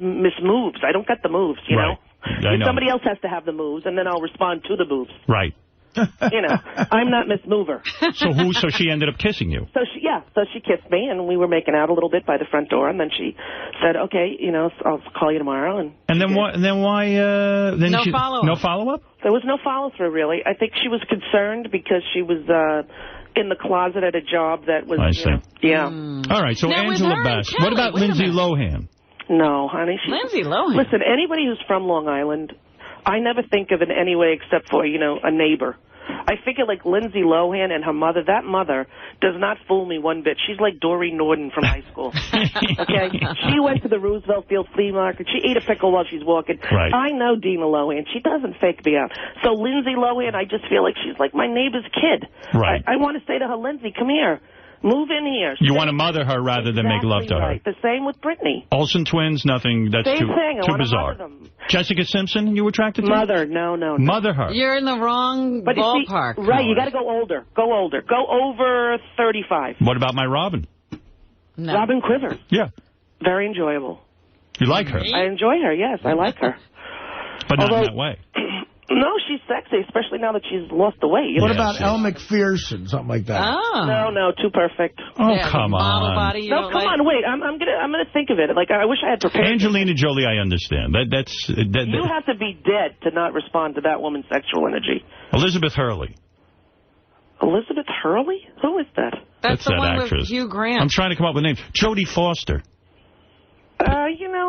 Moves. I don't get the moves, you know? I know. Somebody else has to have the moves, and then I'll respond to the moves. Right. You know, I'm not Miss Mover. So she ended up kissing you? So she kissed me, and we were making out a little bit by the front door, and then she said, okay, I'll call you tomorrow. And then why? No follow-up. No follow-up? There was no follow-through, really. I think she was concerned because she was in the closet at a job that was... I see. Yeah. All right, so Now, Angela Bassett. What about Lindsay Lohan? No, honey. Lindsay Lohan. Listen, anybody who's from Long Island, I never think of in any way except for, a neighbor. I figure like Lindsay Lohan and her mother, that mother does not fool me one bit. She's like Doreen Norton from high school. Okay? She went to the Roosevelt Field Flea Market. She ate a pickle while she's walking. Right. I know Dina Lohan. She doesn't fake me out. So Lindsay Lohan, I just feel like she's like my neighbor's kid. Right. I want to say to her, Lindsay, come here. Move in here. You want to mother her rather than make love to her. The same with Britney. Olsen twins, nothing. That's Same too thing. I bizarre. mother them. Jessica Simpson, you attracted to? Mother, no. Mother her. You're in the wrong ballpark. Right, you got to go older. Go older. Go over 35. What about my Robin? No. Robin Quivers. Yeah. Very enjoyable. You like her? I enjoy her, yes. I like her. But not in that way. No, she's sexy, especially now that she's lost the weight. What about Elle Macpherson, something like that? Oh. No, too perfect. Oh, come on. Body, no, come on, wait. I'm gonna think of it. Like, I wish I had prepared. Angelina Jolie, I understand. You have to be dead to not respond to that woman's sexual energy. Elizabeth Hurley. Elizabeth Hurley? Who is that? That's the that one actress. with Hugh Grant. I'm trying to come up with names. Jodie Foster.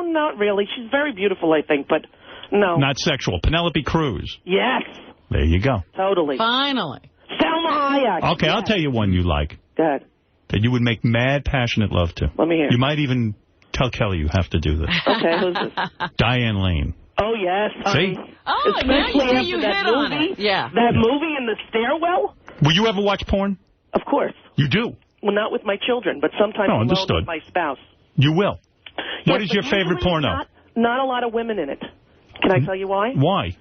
Not really. She's very beautiful, I think, but no. Not sexual. Penelope Cruz. Yes. There you go. Totally. Finally. Selma Hayek. Okay, yes. I'll tell you one you like. Go ahead. That you would make mad, passionate love to. Let me hear. You might even tell Kelly you have to do this. Okay, who's this? Diane Lane. Oh, yes. See? Oh, now you hit on movie, it. Yeah. That movie in the stairwell? Will you ever watch porn? Of course. You do? Well, not with my children, but sometimes alone with my spouse. You will. Yes, what is your favorite porno? Not a lot of women in it. Can I tell you why? Why?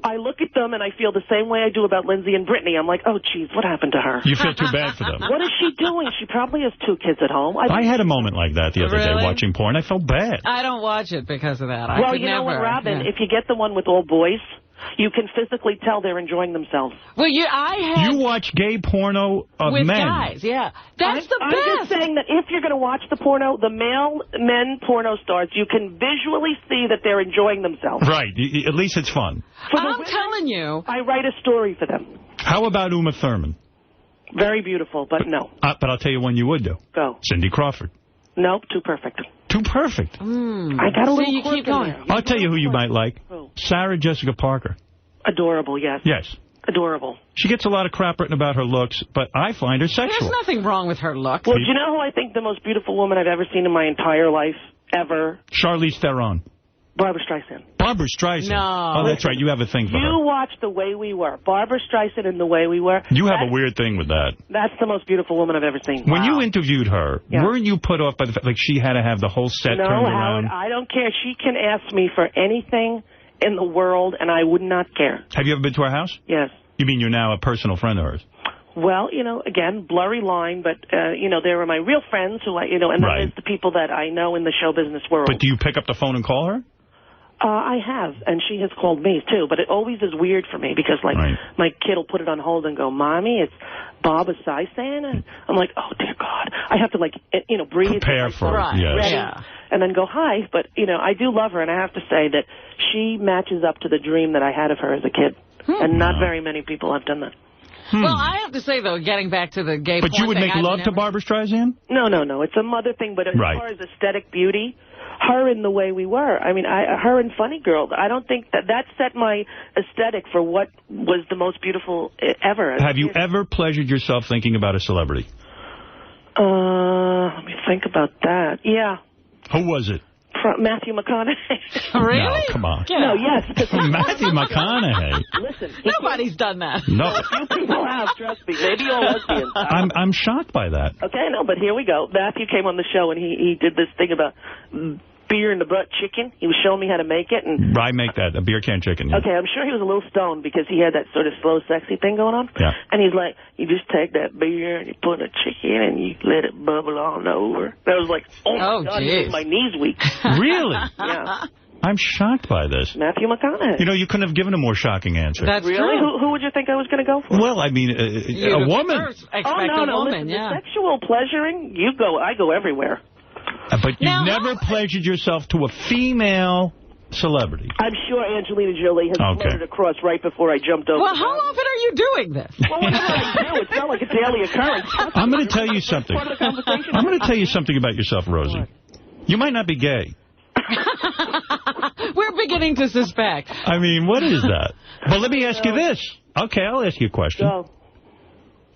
I look at them and I feel the same way I do about Lindsay and Brittany. I'm like, oh, geez, what happened to her? You feel too bad for them. What is she doing? She probably has 2 kids at home. I had a moment like that the other day watching porn. I felt bad. I don't watch it because of that. Well, you know what, Robin? If you get the one with all boys, you can physically tell they're enjoying themselves. Well, you watch gay porno of with men. Guys, yeah. That's the best. I'm just saying that if you're going to watch the porno, the men porno stars, you can visually see that they're enjoying themselves. Right. At least it's fun. I'm telling you. I write a story for them. How about Uma Thurman? Very beautiful, but no. But I'll tell you one you would do. Go. Cindy Crawford. Nope, too perfect. Too perfect. I got a little you keep going. I'll tell you who you might like. Who? Sarah Jessica Parker. Adorable, yes. Yes. Adorable. She gets a lot of crap written about her looks, but I find her sexual. There's nothing wrong with her look. Well, do you know who I think the most beautiful woman I've ever seen in my entire life, ever? Charlize Theron. Barbra Streisand. Barbra Streisand. No. Oh, that's right. You have a thing for her. You watch The Way We Were. Barbra Streisand in The Way We Were. You have a weird thing with that. That's the most beautiful woman I've ever seen. When you interviewed her, weren't you put off by the fact like she had to have the whole set turned around? No, Howard, I don't care. She can ask me for anything in the world, and I would not care. Have you ever been to her house? Yes. You mean you're now a personal friend of hers? Well, again, blurry line, but, there are my real friends who and then there's the people that I know in the show business world. But do you pick up the phone and call her? I have, and she has called me, too. But it always is weird for me because, my kid will put it on hold and go, Mommy, it's Barbra Streisand? And I'm like, oh, dear God. I have to, breathe. Prepare for it, yes. Yeah. And then go, hi. But, I do love her, and I have to say that she matches up to the dream that I had of her as a kid. And not very many people have done that. Well, I have to say, though, getting back to the gay But you would make love to Barbra Streisand? No. It's a mother thing. But as far as aesthetic beauty, her in The Way We Were, her in Funny Girl, I don't think that set my aesthetic for what was the most beautiful ever. Have you ever pleasured yourself thinking about a celebrity? Let me think about that. Yeah. Who was it? Matthew McConaughey. Really? No, come on. No, yes. Matthew McConaughey. Listen. Nobody's done that. No. A few people have, trust me. Maybe all lesbians. I'm shocked by that. Okay, no, but here we go. Matthew came on the show, and he did this thing about beer in the butt chicken. He was showing me how to make it. And I make that, a beer can chicken. Yeah. Okay, I'm sure he was a little stoned because he had that sort of slow, sexy thing going on. Yeah. And he's like, you just take that beer and you put a chicken and you let it bubble on over. And I was like, oh my God, it made my knees weak. Really? Yeah. I'm shocked by this. Matthew McConaughey. You couldn't have given a more shocking answer. That's really true. Who would you think I was going to go for? Well, I mean, a woman. No. Listen, the sexual pleasuring, I go everywhere. But you never pleasured yourself to a female celebrity. I'm sure Angelina Jolie has floated across right before I jumped over. Well, how often are you doing this? Well, whatever I do, it's not like a daily occurrence. I'm going to tell you something. I'm going to tell you something about yourself, Rosie. What? You might not be gay. We're beginning to suspect. I mean, what is that? But let me ask you this. Okay, I'll ask you a question. Go.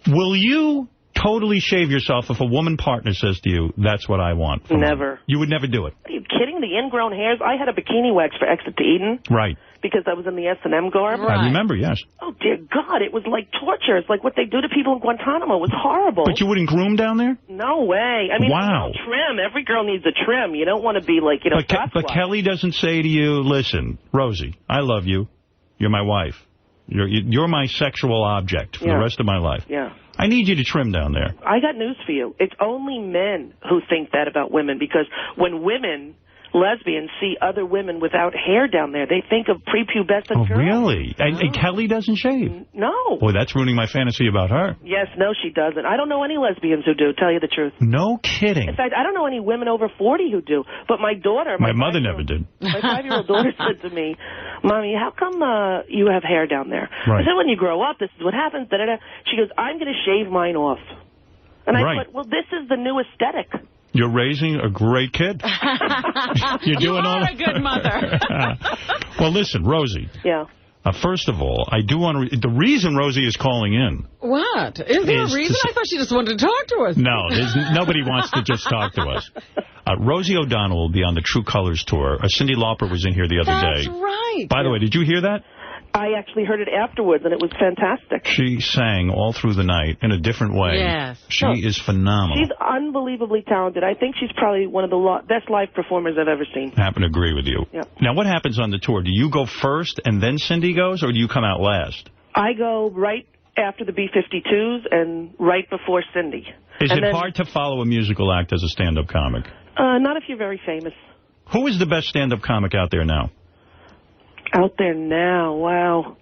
Will you totally shave yourself if a woman partner says to you, that's what I want? Never. You would never do it? Are you kidding? The ingrown hairs? I had a bikini wax for Exit to Eden. Right. because I was in the S&M garb. I remember, yes. Oh, dear God, it was like torture. It's like what they do to people in Guantanamo. It was horrible. But you wouldn't groom down there? No way. I mean, wow. Trim. Every girl needs a trim. You don't want to be like, But Kelly doesn't say to you, listen, Rosie, I love you. You're my wife. You're my sexual object for the rest of my life. Yeah. I need you to trim down there. I got news for you. It's only men who think that about women, because when women, lesbians, see other women without hair down there, they think of prepubescent girls. Really? And Kelly doesn't shave? No. Boy, that's ruining my fantasy about her. Yes, no, she doesn't. I don't know any lesbians who do, tell you the truth. No kidding. In fact, I don't know any women over 40 who do. But my daughter... My mother never did. My 5-year-old daughter said to me, Mommy, how come you have hair down there? Right. I said, when you grow up, this is what happens. Da-da-da. She goes, I'm going to shave mine off. And I thought, well, this is the new aesthetic. You're raising a great kid. You're doing all a good mother. Well, listen, Rosie. Yeah. First of all, I do want to... The reason Rosie is calling in... What? Is there a reason? I thought she just wanted to talk to us. No, nobody wants to just talk to us. Rosie O'Donnell will be on the True Colors tour. Cyndi Lauper was in here the other day. That's right. By the way, did you hear that? I actually heard it afterwards, and it was fantastic. She sang all through the night in a different way. Yes. She is phenomenal. She's unbelievably talented. I think she's probably one of the best live performers I've ever seen. I happen to agree with you. Yep. Now, what happens on the tour? Do you go first and then Cyndi goes, or do you come out last? I go right after the B-52s and right before Cyndi. Is it hard to follow a musical act as a stand-up comic? Not if you're very famous. Who is the best stand-up comic out there now? Out there now, wow.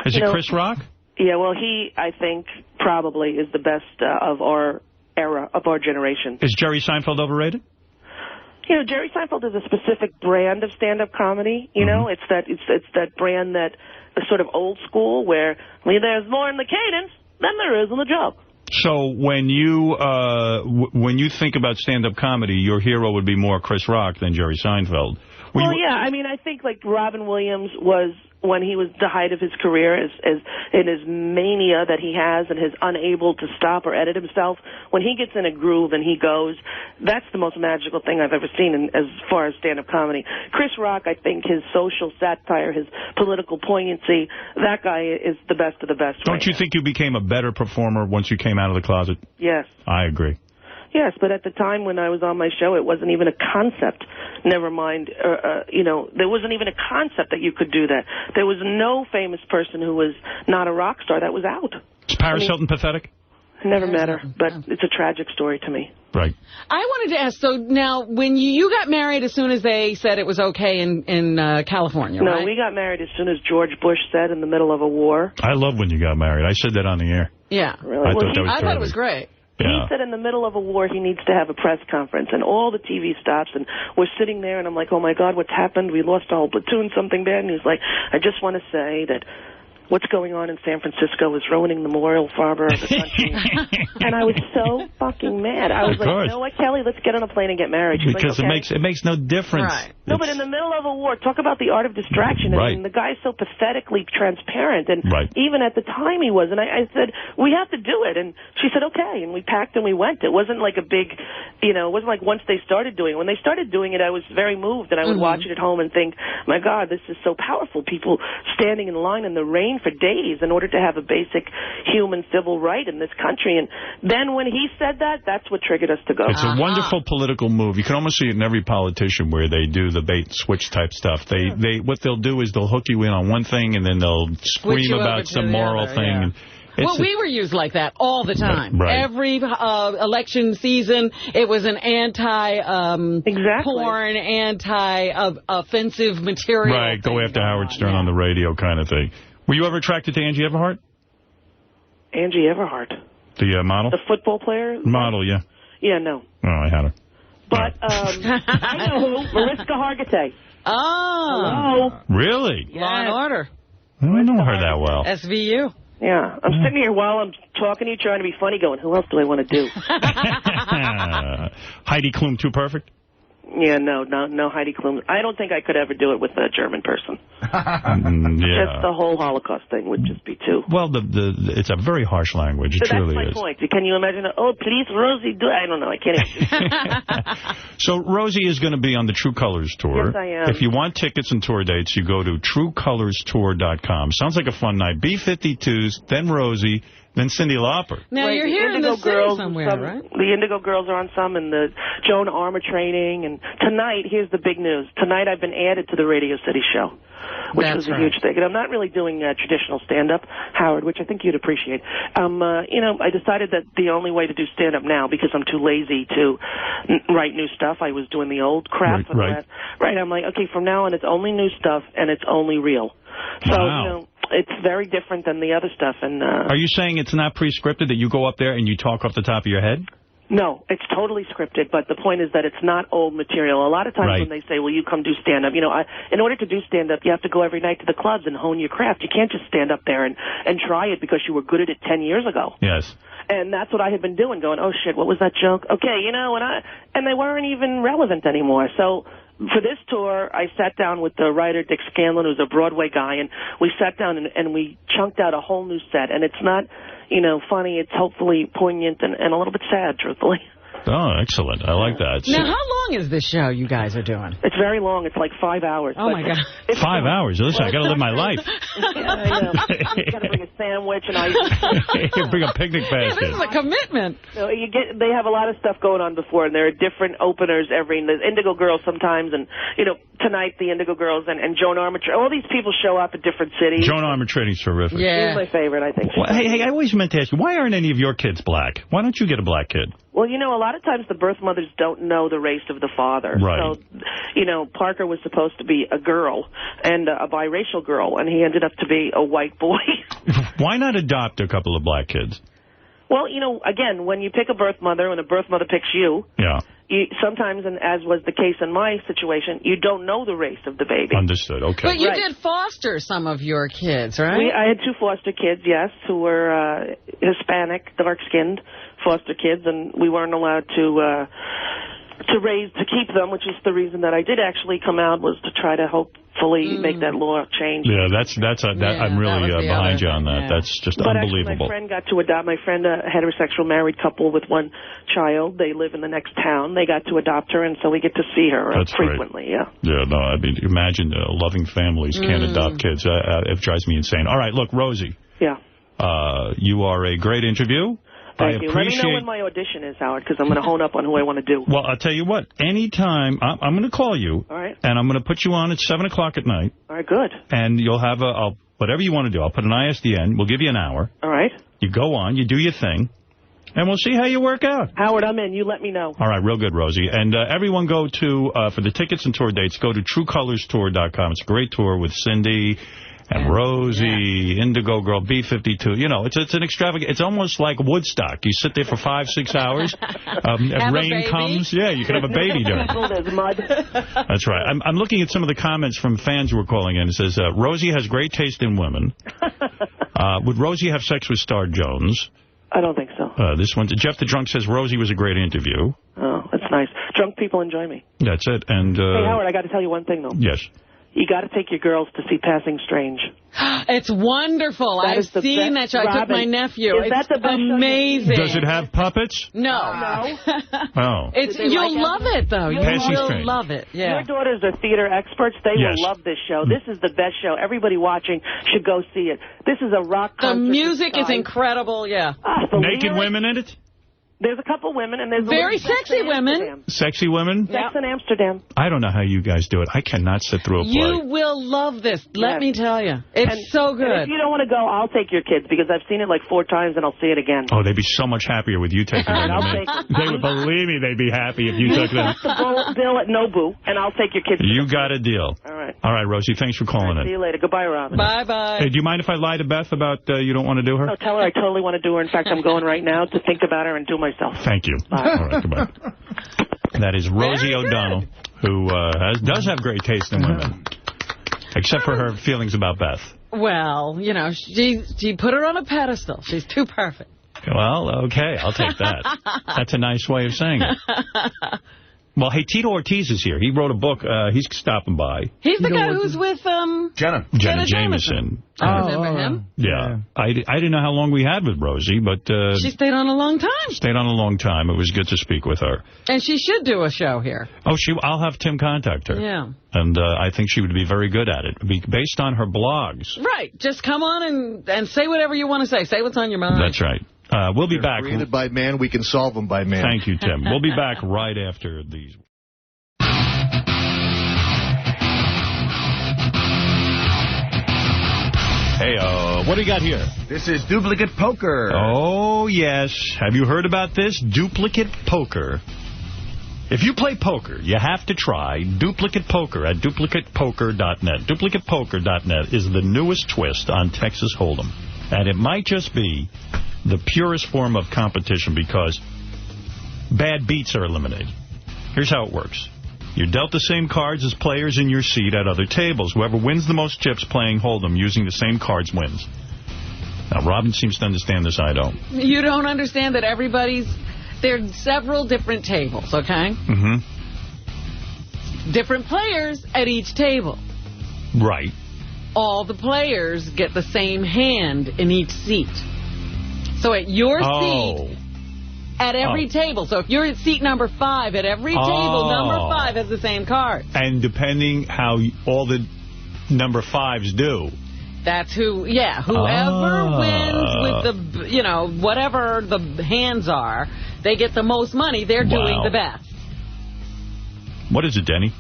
Is it Chris Rock? Yeah, well, he, I think, probably is the best of our era, of our generation. Is Jerry Seinfeld overrated? You know, Jerry Seinfeld is a specific brand of stand-up comedy. You know, it's that brand that is sort of old school, where there's more in the cadence than there is in the joke. So when you think about stand-up comedy, your hero would be more Chris Rock than Jerry Seinfeld. Well, yeah, I mean, I think like Robin Williams was, when he was the height of his career, as in his mania that he has and his unable to stop or edit himself, when he gets in a groove and he goes, that's the most magical thing I've ever seen as far as stand-up comedy. Chris Rock, I think his social satire, his political poignancy, that guy is the best of the best. Don't you think you became a better performer once you came out of the closet? Yes. I agree. Yes, but at the time when I was on my show, it wasn't even a concept. Never mind, there wasn't even a concept that you could do that. There was no famous person who was not a rock star. That was out. Is Paris Hilton pathetic? I never met her, but it's a tragic story to me. Right. I wanted to ask, so now, when you got married as soon as they said it was okay in California, right? No, we got married as soon as George Bush said in the middle of a war. I love when you got married. I said that on the air. Yeah. Really? I thought it was great. He said in the middle of a war he needs to have a press conference, and all the TV stops, and we're sitting there, and I'm like, oh, my God, what's happened? We lost a whole platoon, something bad. And he's like, I just want to say that what's going on in San Francisco is ruining the moral fiber of the country. And I was so fucking mad. I was like, you know what, Kelly, let's get on a plane and get married. She's because like, okay. it makes no difference. Right. No, but in the middle of a war, talk about the art of distraction. Right. I mean, the guy's so pathetically transparent, and right. even at the time he was. And I said, we have to do it. And she said, okay. And we packed and we went. It wasn't like a big, it wasn't like once they started doing it. When they started doing it, I was very moved, and I would watch it at home and think, my God, this is so powerful. People standing in line in the rain for days in order to have a basic human civil right in this country. And then when he said that, that's what triggered us to go. It's a wonderful political move. You can almost see it in every politician where they do the bait and switch type stuff. What they'll do is they'll hook you in on one thing and then they'll scream about some moral thing. Yeah. Well, we were used like that all the time. Right. Every election season, it was an anti-porn, anti-offensive material. Right, go after Howard Stern on the radio kind of thing. Were you ever attracted to Angie Everhart? Angie Everhart? The model? The football player? Model, yeah. Yeah, no. Oh, I had her. But I know who. Mariska Hargitay. Oh. Hello. Really? Yes. Law and Order. I don't know her that well. SVU. Yeah. I'm sitting here while I'm talking to you, trying to be funny, going, who else do I want to do? Heidi Klum, too perfect? Yeah, no Heidi Klum. I don't think I could ever do it with a German person. Yeah. Just the whole Holocaust thing would just be too. Well, it's a very harsh language. It truly is. That's my point. Can you imagine? Oh, please, Rosie, do it. I don't know. I can't even. So Rosie is going to be on the True Colors tour. Yes, I am. If you want tickets and tour dates, you go to TrueColorsTour.com. Sounds like a fun night. B-52s, then Rosie, then Cyndi Lauper. Now, you're here in the city somewhere, right? The Indigo Girls are on some, and the Joan Armour training. And tonight, here's the big news. Tonight, I've been added to the Radio City show, which was a huge thing. And I'm not really doing traditional stand-up, Howard, which I think you'd appreciate. I decided that the only way to do stand-up now, because I'm too lazy to write new stuff, I was doing the old crap. Right. I'm like, okay, from now on, it's only new stuff, and it's only real. So, it's very different than the other stuff. And are you saying it's not pre-scripted, that you go up there and you talk off the top of your head? No, it's totally scripted, but the point is that it's not old material. A lot of times when they say, well, you come do stand-up, in order to do stand-up, you have to go every night to the clubs and hone your craft. You can't just stand up there and try it because you were good at it 10 years ago. Yes. And that's what I had been doing, going, oh, shit, what was that joke? Okay, and they weren't even relevant anymore. So for this tour, I sat down with the writer, Dick Scanlon, who's a Broadway guy, and we sat down and we chunked out a whole new set. And it's not, funny. It's hopefully poignant and a little bit sad, truthfully. Oh, excellent. I like that. Now, how long is this show you guys are doing? It's very long. It's like 5 hours. Oh, my God. 5 hours? Listen, I got to live my life. You got to bring a sandwich and ice. Bring a picnic basket. Yeah, this is a commitment. So they have a lot of stuff going on before, and there are different openers the Indigo Girls sometimes, and, tonight the Indigo Girls and Joan Armour. All these people show up at different cities. Joan Armour Training's terrific. Yeah. She's my favorite, I think. Well, hey, I always meant to ask you, why aren't any of your kids black? Why don't you get a black kid? Well, a lot of times the birth mothers don't know the race of the father. Right. So, Parker was supposed to be a girl and a biracial girl, and he ended up to be a white boy. Why not adopt a couple of black kids? Well, again, when you pick a birth mother and a birth mother picks you, sometimes, and as was the case in my situation, you don't know the race of the baby. Understood. Okay. But you did foster some of your kids, right? I had 2 foster kids, yes, who were Hispanic, dark-skinned foster kids, and we weren't allowed to keep them, which is the reason that I did actually come out, was to try to hopefully make that law change. Yeah, I'm really behind you on that. Yeah. That's just unbelievable. Actually, my friend got to adopt. My friend, a heterosexual married couple with 1 child. They live in the next town. They got to adopt her, and so we get to see her frequently. Right. Yeah, no, I mean, imagine loving families can't adopt kids. It drives me insane. All right, look, Rosie. Yeah. You are a great interview. Thank you. Let me know when my audition is, Howard, because I'm going to hone up on who I want to do. Well, I'll tell you what. Anytime, I'm going to call you. All right. And I'm going to put you on at 7 o'clock at night. All right, good. And you'll have whatever you want to do. I'll put an ISDN. We'll give you an hour. All right. You go on. You do your thing. And we'll see how you work out. Howard, I'm in. You let me know. All right, real good, Rosie. And everyone go to, for the tickets and tour dates, go to TrueColorsTour.com. It's a great tour with Cyndi and Rosie, Indigo Girl, B-52. It's an extravagant. It's almost like Woodstock. You sit there for 5-6 hours. If rain comes, you can have a baby during it. That's right. I'm looking at some of the comments from fans who are calling in. It says, Rosie has great taste in women. Would Rosie have sex with Star Jones? I don't think so. This one, Jeff the Drunk says, Rosie was a great interview. Oh, that's nice. Drunk people enjoy me. That's it. And hey, Howard, I got to tell you one thing, though. Yes. You got to take your girls to see Passing Strange. It's wonderful. I've seen that show. I took my nephew. Is that the best amazing. Does it have puppets? No. Oh. You'll love it, though. You will love it. Yeah. Your daughters are theater experts. They will love this show. This is the best show. Everybody watching should go see it. This is a rock concert. The music is incredible, Naked women in it? There's a couple women, and there's very sexy women. Sexy women? Sex in Amsterdam. I don't know how you guys do it. I cannot sit through a play. You will love this. Let me tell you. It's so good. And if you don't want to go, I'll take your kids, because I've seen it like 4 times, and I'll see it again. Oh, they'd be so much happier with you taking them than me. They would, believe me, they'd be happy if you took them. The bill at Nobu, and I'll take your kids. You got a deal. All right. All right, Rosie, thanks for calling in. See you later. Goodbye, Robin. Bye-bye. Hey, do you mind if I lie to Beth about you don't want to do her? No, tell her I totally want to do her. In fact, I'm going right now to think about her and do myself. Thank you. Bye. All right, goodbye. That is Rosie O'Donnell, who does have great taste in women, except for her feelings about Beth. Well, she put her on a pedestal. She's too perfect. Well, okay, I'll take that. That's a nice way of saying it. Well, hey, Tito Ortiz is here. He wrote a book. He's stopping by. He's the guy who's with Jenna Jameson. I remember him. Yeah. I didn't know how long we had with Rosie, but... she stayed on a long time. Stayed on a long time. It was good to speak with her. And she should do a show here. Oh, I'll have Tim contact her. Yeah. And I think she would be very good at it, based on her blogs. Right. Just come on and say whatever you want to say. Say what's on your mind. That's right. We'll be back. Created by man, we can solve them by man. Thank you, Tim. We'll be back right after these. Hey, what do you got here? This is Duplicate Poker. Oh, yes. Have you heard about this? Duplicate Poker. If you play poker, you have to try Duplicate Poker at duplicatepoker.net. Duplicatepoker.net is the newest twist on Texas Hold'em. And it might just be the purest form of competition because bad beats are eliminated. Here's how it works. You're dealt the same cards as players in your seat at other tables. Whoever wins the most chips playing Hold'em using the same cards wins. Now, Robin seems to understand this. I don't. You don't understand that there are several different tables, okay? Mm-hmm. Different players at each table. Right. All the players get the same hand in each seat. So at your seat... At every table. So if you're at seat number 5, at every table, number 5 has the same card. And depending how all the number 5s do. That's whoever wins with the, whatever the hands are, they get the most money. They're doing the best. What is it, Denny?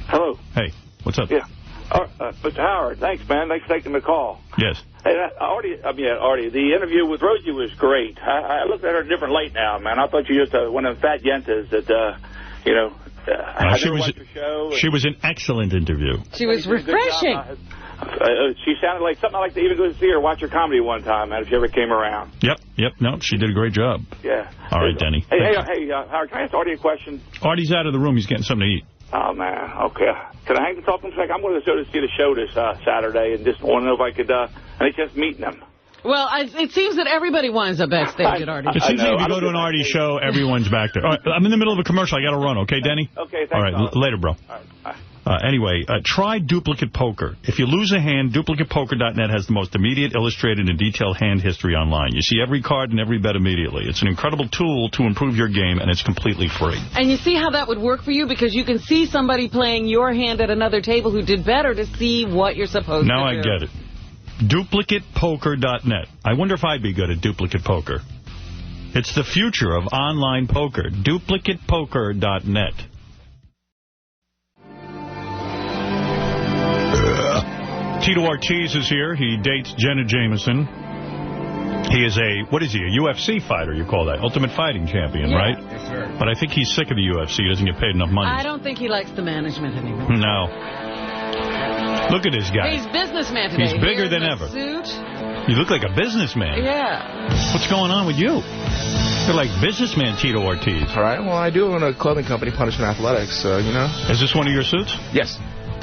Hello. Hey, what's up? Yeah. Mr. Howard, thanks, man. Thanks for taking the call. Yes. Hey, Artie, the interview with Rosie was great. I looked at her a different light now, man. I thought you just one of them fat yentas that, I never watched your show. She was an excellent interview. She was refreshing. She sounded like something I like to even go see her watch her comedy one time, man, if she ever came around. Yep. No, she did a great job. Yeah. All right, Denny. Hey, Howard, can I ask Artie a question? Artie's out of the room. He's getting something to eat. Oh, man. Okay. Can I hang the talk for a second? I'm going to go to see the show this Saturday and just want to know if I could, any chance of meeting them. Well, it seems that everybody wants a backstage at Artie. It seems like if you go to an Artie show, everyone's back there. All right, I'm in the middle of a commercial. I got to run, okay, Denny? Okay, thanks. All right, later, bro. All right, bye. Anyway, try Duplicate Poker. If you lose a hand, duplicatepoker.net has the most immediate, illustrated, and detailed hand history online. You see every card and every bet immediately. It's an incredible tool to improve your game, and it's completely free. And you see how that would work for you? Because you can see somebody playing your hand at another table who did better to see what you're supposed to do. Now I get it. Duplicatepoker.net. I wonder if I'd be good at Duplicate Poker. It's the future of online poker. Duplicatepoker.net. Tito Ortiz is here. He dates Jenna Jameson. He is a UFC fighter, you call that? Ultimate Fighting Champion, right? Yes, sir. But I think he's sick of the UFC. He doesn't get paid enough money. I don't think he likes the management anymore. No. Look at this guy. He's businessman today. He's bigger than ever. Suit. You look like a businessman. Yeah. What's going on with you? You're like businessman Tito Ortiz. All right. Well, I do own a clothing company, Punishment Athletics, so, Is this one of your suits? Yes.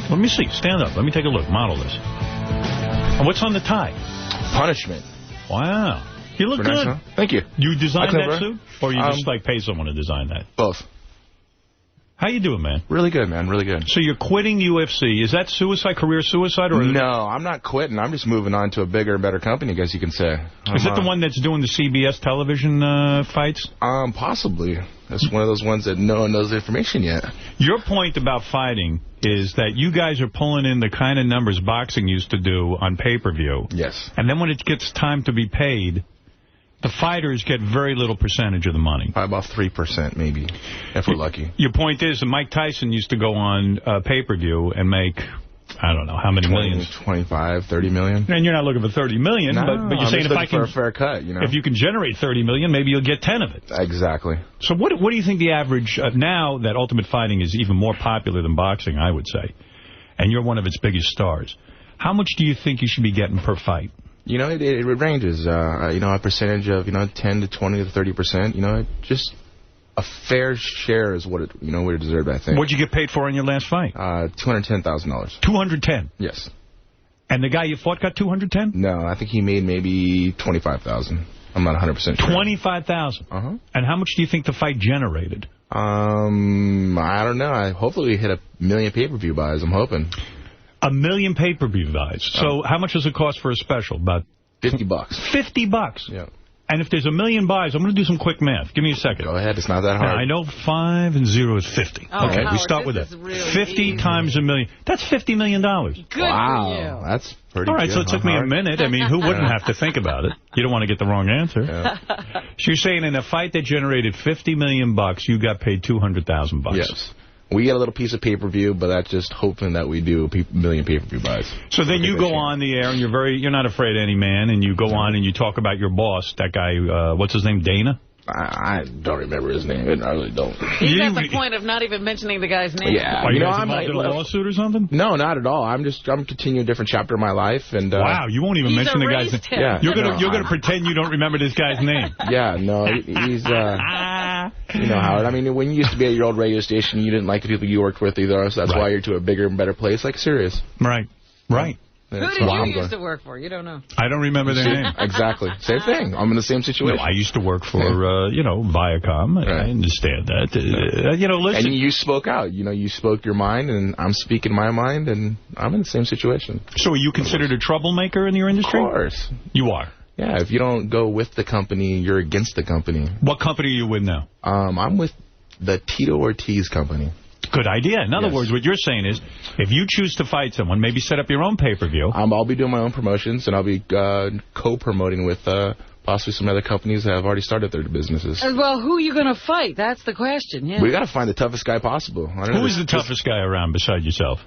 Let me see. Stand up. Let me take a look. Model this. And what's on the tie? Punishment. Wow. You look good. Nice, huh? Thank you. You designed that suit? Or you just pay someone to design that? Both. How you doing, man? Really good, man. Really good. So you're quitting UFC. Is that suicide, career suicide? Or no, I'm not quitting. I'm just moving on to a bigger and better company, I guess you can say. Is it the one that's doing the CBS television fights? Possibly. That's one of those ones that no one knows the information yet. Your point about fighting is that you guys are pulling in the kind of numbers boxing used to do on pay-per-view. Yes. And then when it gets time to be paid, the fighters get very little percentage of the money. By about 3%, maybe, if we're lucky. Your point is that Mike Tyson used to go on pay-per-view and make, I don't know, how many millions? 25, 30 million. And you're not looking for 30 million, no, but you're saying if I can... for a fair cut, If you can generate 30 million, maybe you'll get 10 of it. Exactly. So what do you think the average... now that Ultimate Fighting is even more popular than boxing, I would say, and you're one of its biggest stars, how much do you think you should be getting per fight? It ranges, a percentage of, 10 to 20 to 30%, just a fair share is what it, what it deserved, I think. What'd you get paid for in your last fight? $210,000. $210? Yes. And the guy you fought got $210? No, I think he made maybe $25,000. I'm not 100% sure. $25,000? Uh-huh. And how much do you think the fight generated? I don't know. Hopefully we hit 1 million pay-per-view buys. I'm hoping. 1 million pay-per-view buys. So how much does it cost for a special? About $50. $50? Yeah. And if there's 1 million buys, I'm going to do some quick math. Give me a second. Go ahead. It's not that hard. Now, I know 5 and 0 is 50. Oh, okay, Howard, we start with that. Really 50 easy. times 1 million. That's $50 million. Good wow. for you. That's pretty All right, good. so it took me a minute. I mean, who wouldn't have to think about it? You don't want to get the wrong answer. Yeah. So you're saying in a fight that generated $50 million, you got paid $200,000. Yes. We get a little piece of pay-per-view, but that's just hoping that we do 1 million pay-per-view buys. So then you go on the air, and you're not afraid of any man, and you go on and you talk about your boss, that guy, what's his name, Dana? I don't remember his name. I really don't. He's at the point of not even mentioning the guy's name. Yeah. Are you guys involved in a lawsuit or something? No, not at all. I'm continuing a different chapter of my life. And wow, you won't even mention the guy's name. Yeah, you're gonna pretend you don't remember this guy's name. Yeah, no, he's you know, Howard. I mean, when you used to be at your old radio station, you didn't like the people you worked with either, so that's why you're to a bigger and better place, like Sirius. Right. Who did you used to work for? You don't know. I don't remember their name. Exactly. Same thing. I'm in the same situation. No, I used to work for, Viacom. Right. I understand that. Listen. And you spoke out. You spoke your mind, and I'm speaking my mind, and I'm in the same situation. So are you considered a troublemaker in your industry? Of course. You are? Yeah, if you don't go with the company, you're against the company. What company are you with now? I'm with the Tito Ortiz company. Good idea. In other words, what you're saying is, if you choose to fight someone, maybe set up your own pay-per-view. I'll be doing my own promotions, and I'll be co-promoting with possibly some other companies that have already started their businesses. Well, who are you going to fight? That's the question, yeah. We got to find the toughest guy possible. Who is the toughest guy around beside yourself?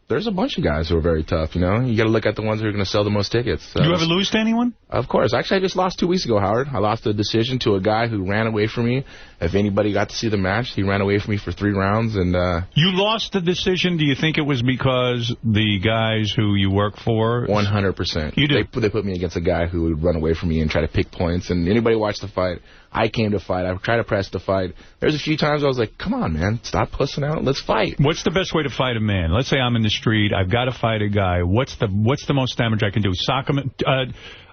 There's a bunch of guys who are very tough, You got to look at the ones who are going to sell the most tickets. You ever lose to anyone? Of course. Actually, I just lost 2 weeks ago, Howard. I lost a decision to a guy who ran away from me. If anybody got to see the match, he ran away from me for 3 rounds. And you lost the decision? Do you think it was because the guys who you work for? 100%. You do? They put me against a guy who would run away from me and try to pick points. And anybody watched the fight, I came to fight. I tried to press the fight. There's a few times I was like, come on, man, stop pussing out. Let's fight. What's the best way to fight a man? Let's say I'm in the street. I've got to fight a guy. What's the most damage I can do? Sock him?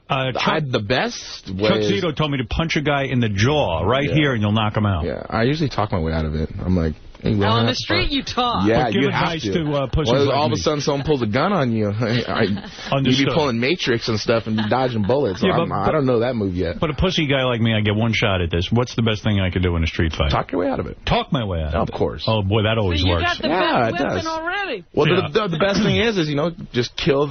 The best way Chuck Zito told me to punch a guy in the jaw here, and you'll knock him out. Yeah, I usually talk my way out of it. I'm like, hey, on the street, you talk. Yeah, give you advice have to pussies all of a sudden, someone pulls a gun on you. You'd be pulling Matrix and stuff and dodging bullets. Yeah, I don't know that move yet. But a pussy guy like me, I get one shot at this. What's the best thing I could do in a street fight? Talk your way out of it. Talk my way out of it. Of course. Oh, boy, that always works. You got the best weapon already. Well, the best thing is just kill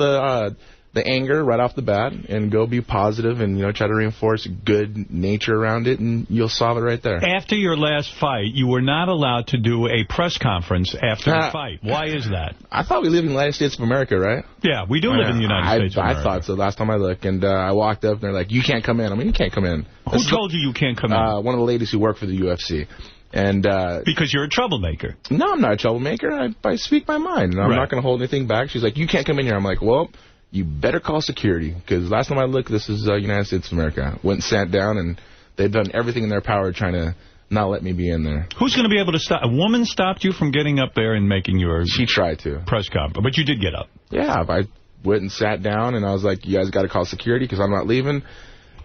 the anger right off the bat and go be positive and, try to reinforce good nature around it, and you'll solve it right there. After your last fight, you were not allowed to do a press conference after the fight. Why is that? I thought we lived in the United States of America, right? Yeah, we do live in the United States of America. I thought so last time I looked, and I walked up, and they're like, you can't come in. I mean, you can't come in. Who told you can't come in? One of the ladies who work for the UFC. And because you're a troublemaker. No, I'm not a troublemaker. I speak my mind, and I'm not going to hold anything back. She's like, you can't come in here. I'm like, well, you better call security, because last time I looked, this is United States of America. Went and sat down, and they've done everything in their power trying to not let me be in there. Who's going to be able to stop? A woman stopped you from getting up there and making your... She tried to. Press conference, but you did get up. Yeah, I went and sat down, and I was like, you guys got to call security, because I'm not leaving.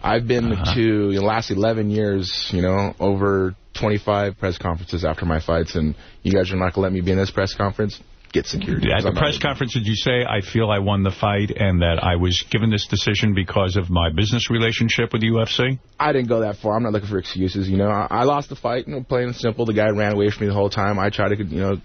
I've been to the last 11 years, over 25 press conferences after my fights, and you guys are not going to let me be in this press conference? Get security. At the press conference, did you say, I feel I won the fight and that I was given this decision because of my business relationship with the UFC? I didn't go that far. I'm not looking for excuses. I lost the fight, plain and simple. The guy ran away from me the whole time. I tried to,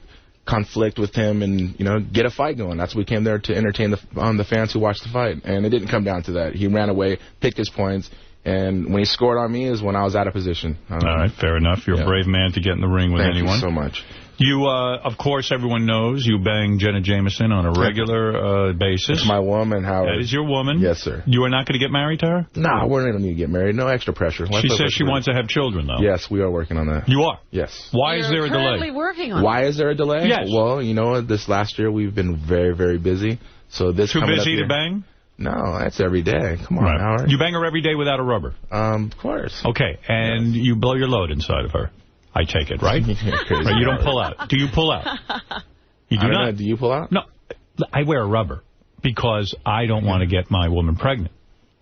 conflict with him and, get a fight going. That's what we came there to entertain the fans who watched the fight. And it didn't come down to that. He ran away, picked his points, and when he scored on me is when I was out of position. All right, fair enough. You're a brave man to get in the ring with anyone. Thank you so much. You, of course, everyone knows you bang Jenna Jameson on a regular basis. It's my woman, Howard. That is your woman? Yes, sir. You are not going to get married to her? No, we don't need to get married. No extra pressure. She says she wants to have children, though. Yes, we are working on that. You are? Yes. Why is there a delay? Currently working on it. Why is there a delay? Yes. Well, this last year we've been very, very busy. So this Too busy to bang? No, that's every day. Come on, Howard. You bang her every day without a rubber? Of course. Okay, and you blow your load inside of her. I take it, right? Right, you don't pull out. Do you pull out? You do not. Do you pull out? No. I wear a rubber because I don't want to get my woman pregnant.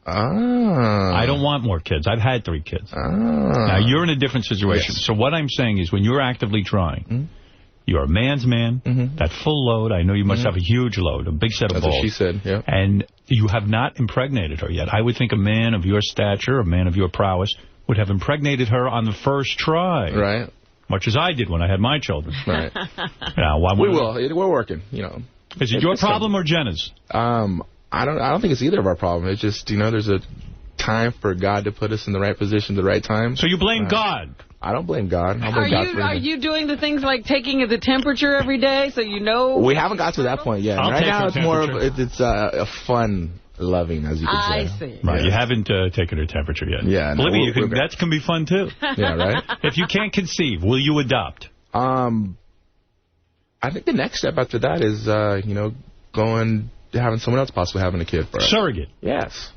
I don't want more kids. I've had 3 kids. Now, you're in a different situation. Yes. So what I'm saying is when you're actively trying, you're a man's man, that full load. I know you must have a huge load, a big set of balls. That's what she said, yeah. And you have not impregnated her yet. I would think a man of your stature, a man of your prowess, would have impregnated her on the first try. Right. Much as I did when I had my children. Right. Now, we will. We're working, you know. Is it your problem or Jenna's? I don't think it's either of our problem. It's just, you know, there's a time for God to put us in the right position at the right time. So you blame God? I don't blame God. I blame God for Are you doing the things like taking the temperature every day so you know? We haven't got to that point yet. Right now it's more of it's a fun loving, as you could say. I see. Right, yes. You haven't taken her temperature yet. Yeah. No, Olivia, that can be fun, too. Yeah, right? If you can't conceive, will you adopt? I think the next step after that is, you know, having someone else possibly having a kid for us. Surrogate? Yes.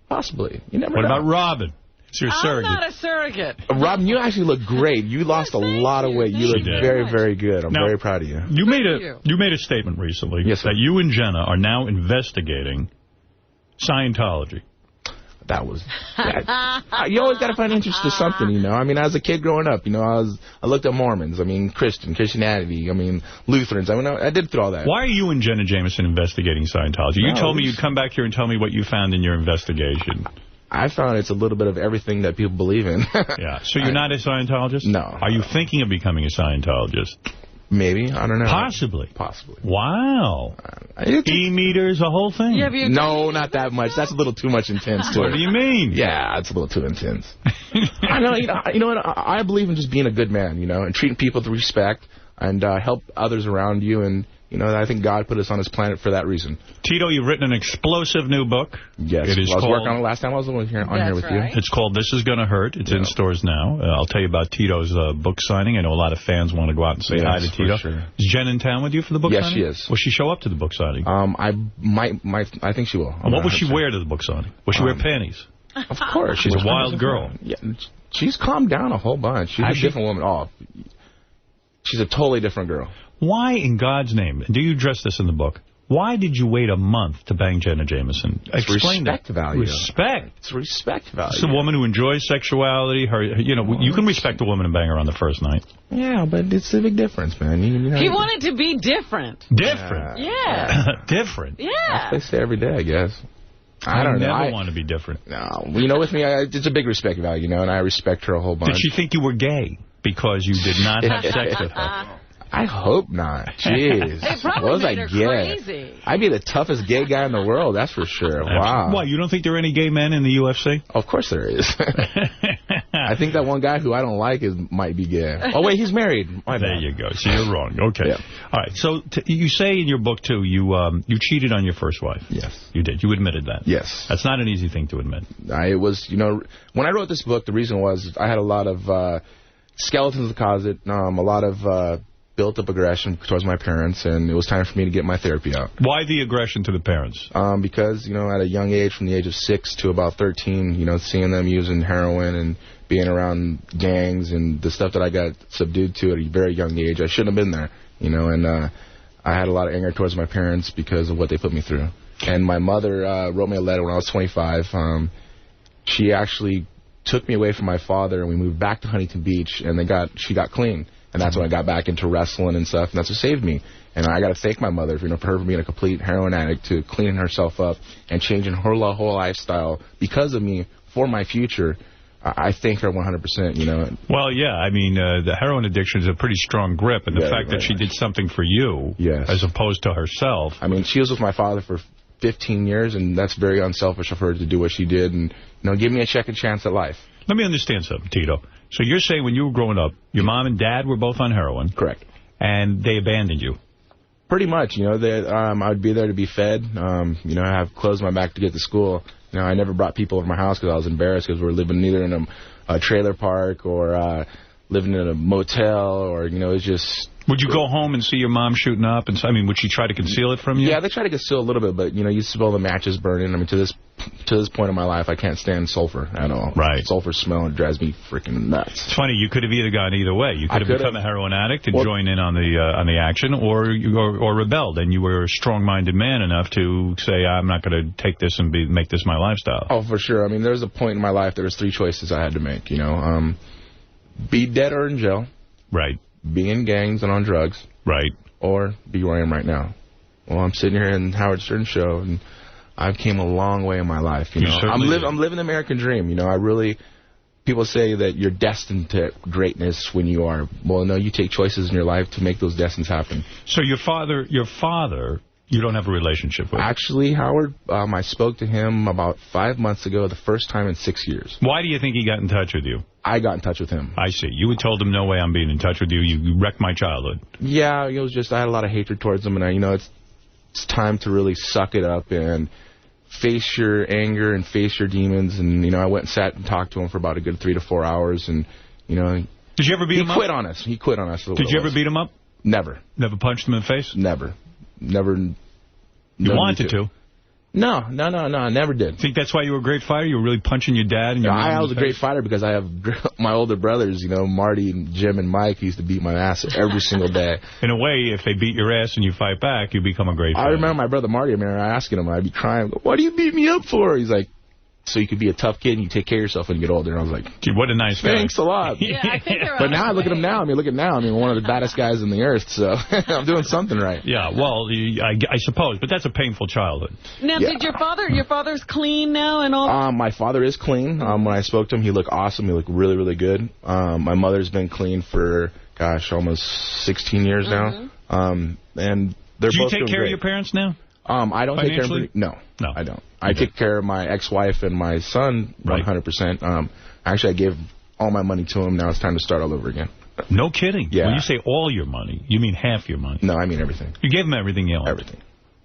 Possibly. You never know. What about Robin? It's your surrogate. I'm not a surrogate. Robin, you actually look great. You lost a lot of weight. You look very, very good. I'm very proud of you. You made a statement recently that you and Jenna are now investigating Scientology. That was... you always got to find interest in something, you know. I mean, as a kid growing up, you know, I looked at Mormons. I mean, Christianity. I mean, Lutherans. I mean, I did through all that. Why are you and Jenna Jameson investigating Scientology? You told me you'd come back here and tell me what you found in your investigation. I found it's a little bit of everything that people believe in. Yeah. So you're not a Scientologist? No. Are you thinking of becoming a Scientologist? Maybe. I don't know. Possibly. Possibly. Wow. E-meters, the whole thing? No, not that much. That's a little too much intense to it. What do you mean? Yeah, it's a little too intense. I know. You know what? I believe in just being a good man, you know, and treating people with respect and help others around you. And, you know, I think God put us on this planet for that reason. Tito, you've written an explosive new book. Yes. It is I was working on it last time I was on here with you. It's called This Is Gonna Hurt. It's in stores now. I'll tell you about Tito's book signing. I know a lot of fans want to go out and say hi to Tito. Sure. Is Jen in town with you for the book signing? Yes, she is. Will she show up to the book signing? I think she will. What will she wear to the book signing? Will she wear panties? Of course. She's a wild girl. Yeah, she's calmed down a whole bunch. She's a different woman. She's a totally different girl. Why, in God's name, do you address this in the book, why did you wait a month to bang Jenna Jameson? Explain respect that. Value. Respect. It's respect value. It's a woman who enjoys sexuality. You can respect a woman and bang her on the first night. Yeah, but it's a big difference, man. He wanted to be different. Different? Yeah. Different? Yeah. That's what they say every day, I guess. I don't know. I never want to be different. No. You know, with me, it's a big respect value, you know, and I respect her a whole bunch. Did she think you were gay because you did not have sex with her? I hope not. Jeez. What was I gay? I'd be the toughest gay guy in the world, that's for sure. Wow. Why, you don't think there are any gay men in the UFC? Of course there is. I think that one guy who I don't like might be gay. Oh, wait, he's married. There you go. So you're wrong. Okay. Yeah. All right. So you say in your book, too, you cheated on your first wife. Yes. You did. You admitted that. Yes. That's not an easy thing to admit. It was, you know, when I wrote this book, the reason was I had a lot of skeletons in the closet, a lot of built-up aggression towards my parents, and it was time for me to get my therapy out. Why the aggression to the parents? Because, you know, at a young age, from the age of 6 to about 13, you know, seeing them using heroin and being around gangs and the stuff that I got subdued to at a very young age, I shouldn't have been there, you know, and I had a lot of anger towards my parents because of what they put me through. And my mother wrote me a letter when I was 25. She actually took me away from my father, and we moved back to Huntington Beach, and she got clean. And that's when I got back into wrestling and stuff, and that's what saved me. And I got to thank my mother for her being a complete heroin addict, to cleaning herself up and changing her whole lifestyle because of me for my future. I thank her 100%, you know. Well, yeah, I mean, the heroin addiction is a pretty strong grip, and the fact that she did something for you as opposed to herself. I mean, she was with my father for 15 years, and that's very unselfish of her to do what she did and, you know, give me a second chance at life. Let me understand something, Tito. So you're saying when you were growing up, your mom and dad were both on heroin. Correct. And they abandoned you. Pretty much. You know, I would be there to be fed. You know, I have clothes on my back to get to school. You know, I never brought people over my house because I was embarrassed because we were living either in a trailer park or living in a motel, or, you know, it's just... Would you go home and see your mom shooting up? And I mean, would she try to conceal it from you? Yeah, they try to conceal a little bit, but, you know, you smell the matches burning. I mean, to this to this point in my life, I can't stand sulfur at all. Right. Sulfur smell drives me freaking nuts. It's funny, you could have either gone either way. You could have become a heroin addict and joined in on the action, or rebelled, and you were a strong-minded man enough to say, I'm not going to take this and make this my lifestyle. Oh, for sure. I mean, there was a point in my life, there was 3 choices I had to make, you know. Be dead or in jail. Right. Be in gangs and on drugs. Right. Or be where I am right now. Well, I'm sitting here in Howard Stern show, and I've came a long way in my life. You know, I'm living the American dream. You know, people say that you're destined to greatness when you are. Well, no, you take choices in your life to make those destinies happen. So your father, you don't have a relationship with? Actually, Howard, I spoke to him about 5 months ago, the first time in 6 years. Why do you think he got in touch with you? I got in touch with him. I see. You had told him, no way I'm being in touch with you. You wrecked my childhood. Yeah, it was just, I had a lot of hatred towards him, and it's time to really suck it up and face your anger and face your demons. And, you know, I went and sat and talked to him for about a good 3 to 4 hours, and, you know. Did you ever beat him up? He quit on us. He quit on us. Did you ever beat him up? Never. Never punched him in the face? Never. Never. You wanted to? No, I never did. Think that's why you were a great fighter? You were really punching your dad? And I was a great fighter because I have my older brothers, you know, Marty and Jim and Mike used to beat my ass every single day. In a way, if they beat your ass and you fight back, you become a great fighter. I remember my brother Marty, I asking him, I'd be crying, why do you beat me up for? He's like, so you could be a tough kid and you take care of yourself when you get older. And I was like, gee, what a nice guy. Thanks a lot. Yeah, I think but now I look at him now. Look at now. one of the baddest guys in the earth. So I'm doing something right. Yeah, well, I suppose. But that's a painful childhood. Now, did your father's clean now and all? My father is clean. When I spoke to him, he looked awesome. He looked really, really good. My mother's been clean for, almost 16 years now. And they're both do you take care of your parents now? I don't take care of them. No, I don't. I take care of my ex-wife and my son 100%. Actually, I gave all my money to him. Now it's time to start all over again. No kidding? Yeah. When you say all your money, you mean half your money? No, I mean everything. You gave him everything you owned? Everything.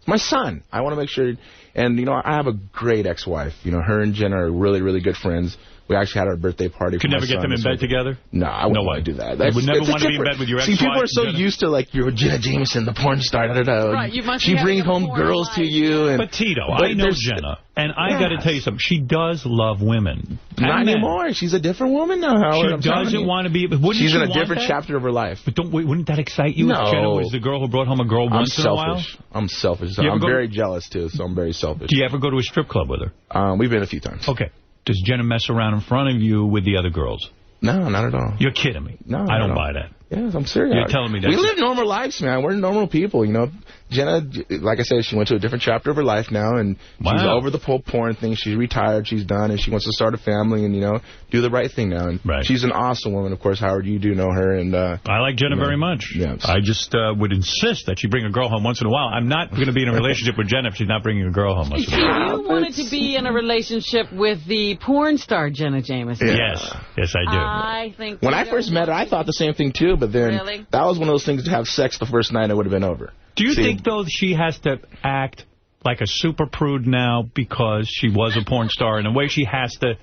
My son. I want to make sure. And, you know, I have a great ex-wife. You know, her and Jen are really, really good friends. We actually had our birthday party. Could never get them in bed together? No, I wouldn't want to do that. You would never want to be in bed with your ex-wife? See, people are so used to, like, you're Jenna Jameson, the porn star, Right, you must she brings home girls to you. And, but Tito, I know Jenna, and I got to tell you something. She does love women. Not anymore. She's a different woman now, Howard. She doesn't want to be. She's in a different chapter of her life. But wouldn't that excite you? No. If Jenna was the girl who brought home a girl once in a while? I'm selfish. I'm very jealous, too, so I'm very selfish. Do you ever go to a strip club with her? We've been a few times. Okay. Does Jenna mess around in front of you with the other girls? No, not at all. You're kidding me. No, I don't buy that. Yes, I'm serious. You're telling me that. We live normal lives, man. We're normal people, you know. Jenna, like I said, she went to a different chapter of her life now, and she's over the whole porn thing. She's retired. She's done, and she wants to start a family and, you know, do the right thing now. And she's an awesome woman. Of course, Howard, you do know her. And I like Jenna very much. Yes. I just would insist that she bring a girl home once in a while. I'm not going to be in a relationship with Jenna if she's not bringing a girl home once in a while. You wanted to be in a relationship with the porn star Jenna Jameson. Yes. Yes, I do. I think when I first met her, I thought the same thing, too. But then that was one of those things to have sex the first night, it would have been over. Do you think, though, she has to act like a super prude now because she was a porn star? In a way, she has to,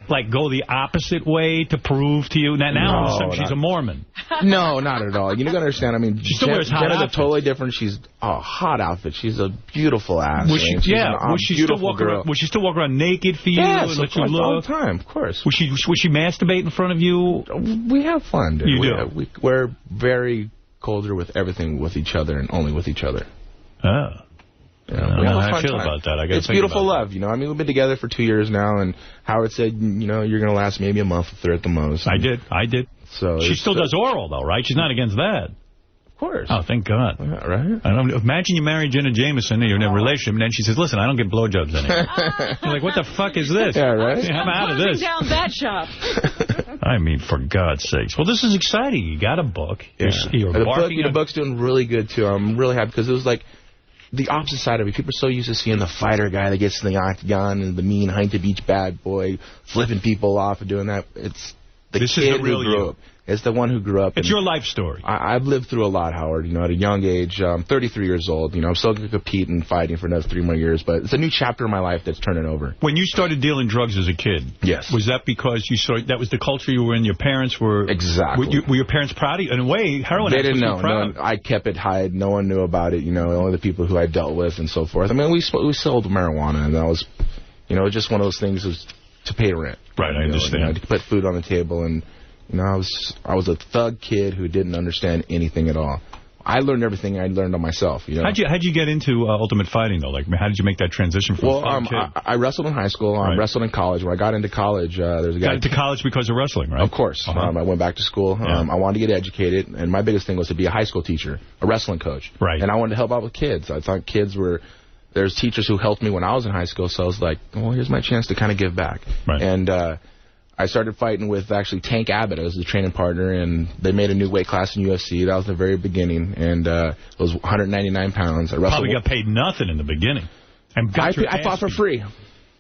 like, go the opposite way to prove to you? Now all of a sudden, she's a Mormon. No, not at all. You got to understand, I mean, Jenna's totally different. She's a hot outfit. She's a beautiful ass. Would she still walk around naked for you? Yes, and let you look? all the time, of course. Would she masturbate in front of you? We have fun, dude. You do? We're very colder with everything with each other and only with each other. Oh. Yeah, we have a fun I feel time. about that. It's beautiful love, you know. I mean, we've been together for 2 years now, and Howard said, you know, you're going to last maybe a month or 3 at the most. I did. So she still does oral, though, right? She's not against that. Of course. Oh, thank God. Yeah, right? Imagine you marry Jenna Jameson, and you're in a relationship, and then she says, listen, I don't get blowjobs anymore. You're like, what the fuck is this? Yeah, right? I'm out of this. Down that shop. I mean, for God's sakes. Well, this is exciting. You got a book. Yeah. The book's doing really good, too. I'm really happy because it was like the opposite side of it. People are so used to seeing the fighter guy that gets in the octagon and the mean Huntington Beach bad boy flipping people off and doing that. It's the kid who grew up. It's the one who grew up. It's your life story. I've lived through a lot, Howard. You know, at a young age, I'm 33 years old. You know, I'm still going to compete and fighting for another 3 more years. But it's a new chapter in my life that's turning over. When you started dealing drugs as a kid, yes, was that because you saw that was the culture you were in? Your parents were exactly. Were your parents proud of you? In a way, heroin. They didn't know. No, I kept it hid. No one knew about it. You know, only the people who I dealt with and so forth. I mean, we sold marijuana, and that was. You know, just one of those things was to pay rent. Right, I understand. You know, to put food on the table, and you know, I was a thug kid who didn't understand anything at all. I learned everything I learned on myself. You know? How'd you get into Ultimate Fighting, though? Like, how did you make that transition from a thug kid? I wrestled in high school. I wrestled in college. When I got into college, there's a guy... Got into college because of wrestling, right? Of course. I went back to school. I wanted to get educated, and my biggest thing was to be a high school teacher, a wrestling coach. Right. And I wanted to help out with kids. I thought kids were... There's teachers who helped me when I was in high school, so I was like, well, here's my chance to kind of give back. Right. And I started fighting with actually Tank Abbott as the training partner, and they made a new weight class in UFC. That was the very beginning, and it was 199 pounds. I probably got paid nothing in the beginning. And I fought for free.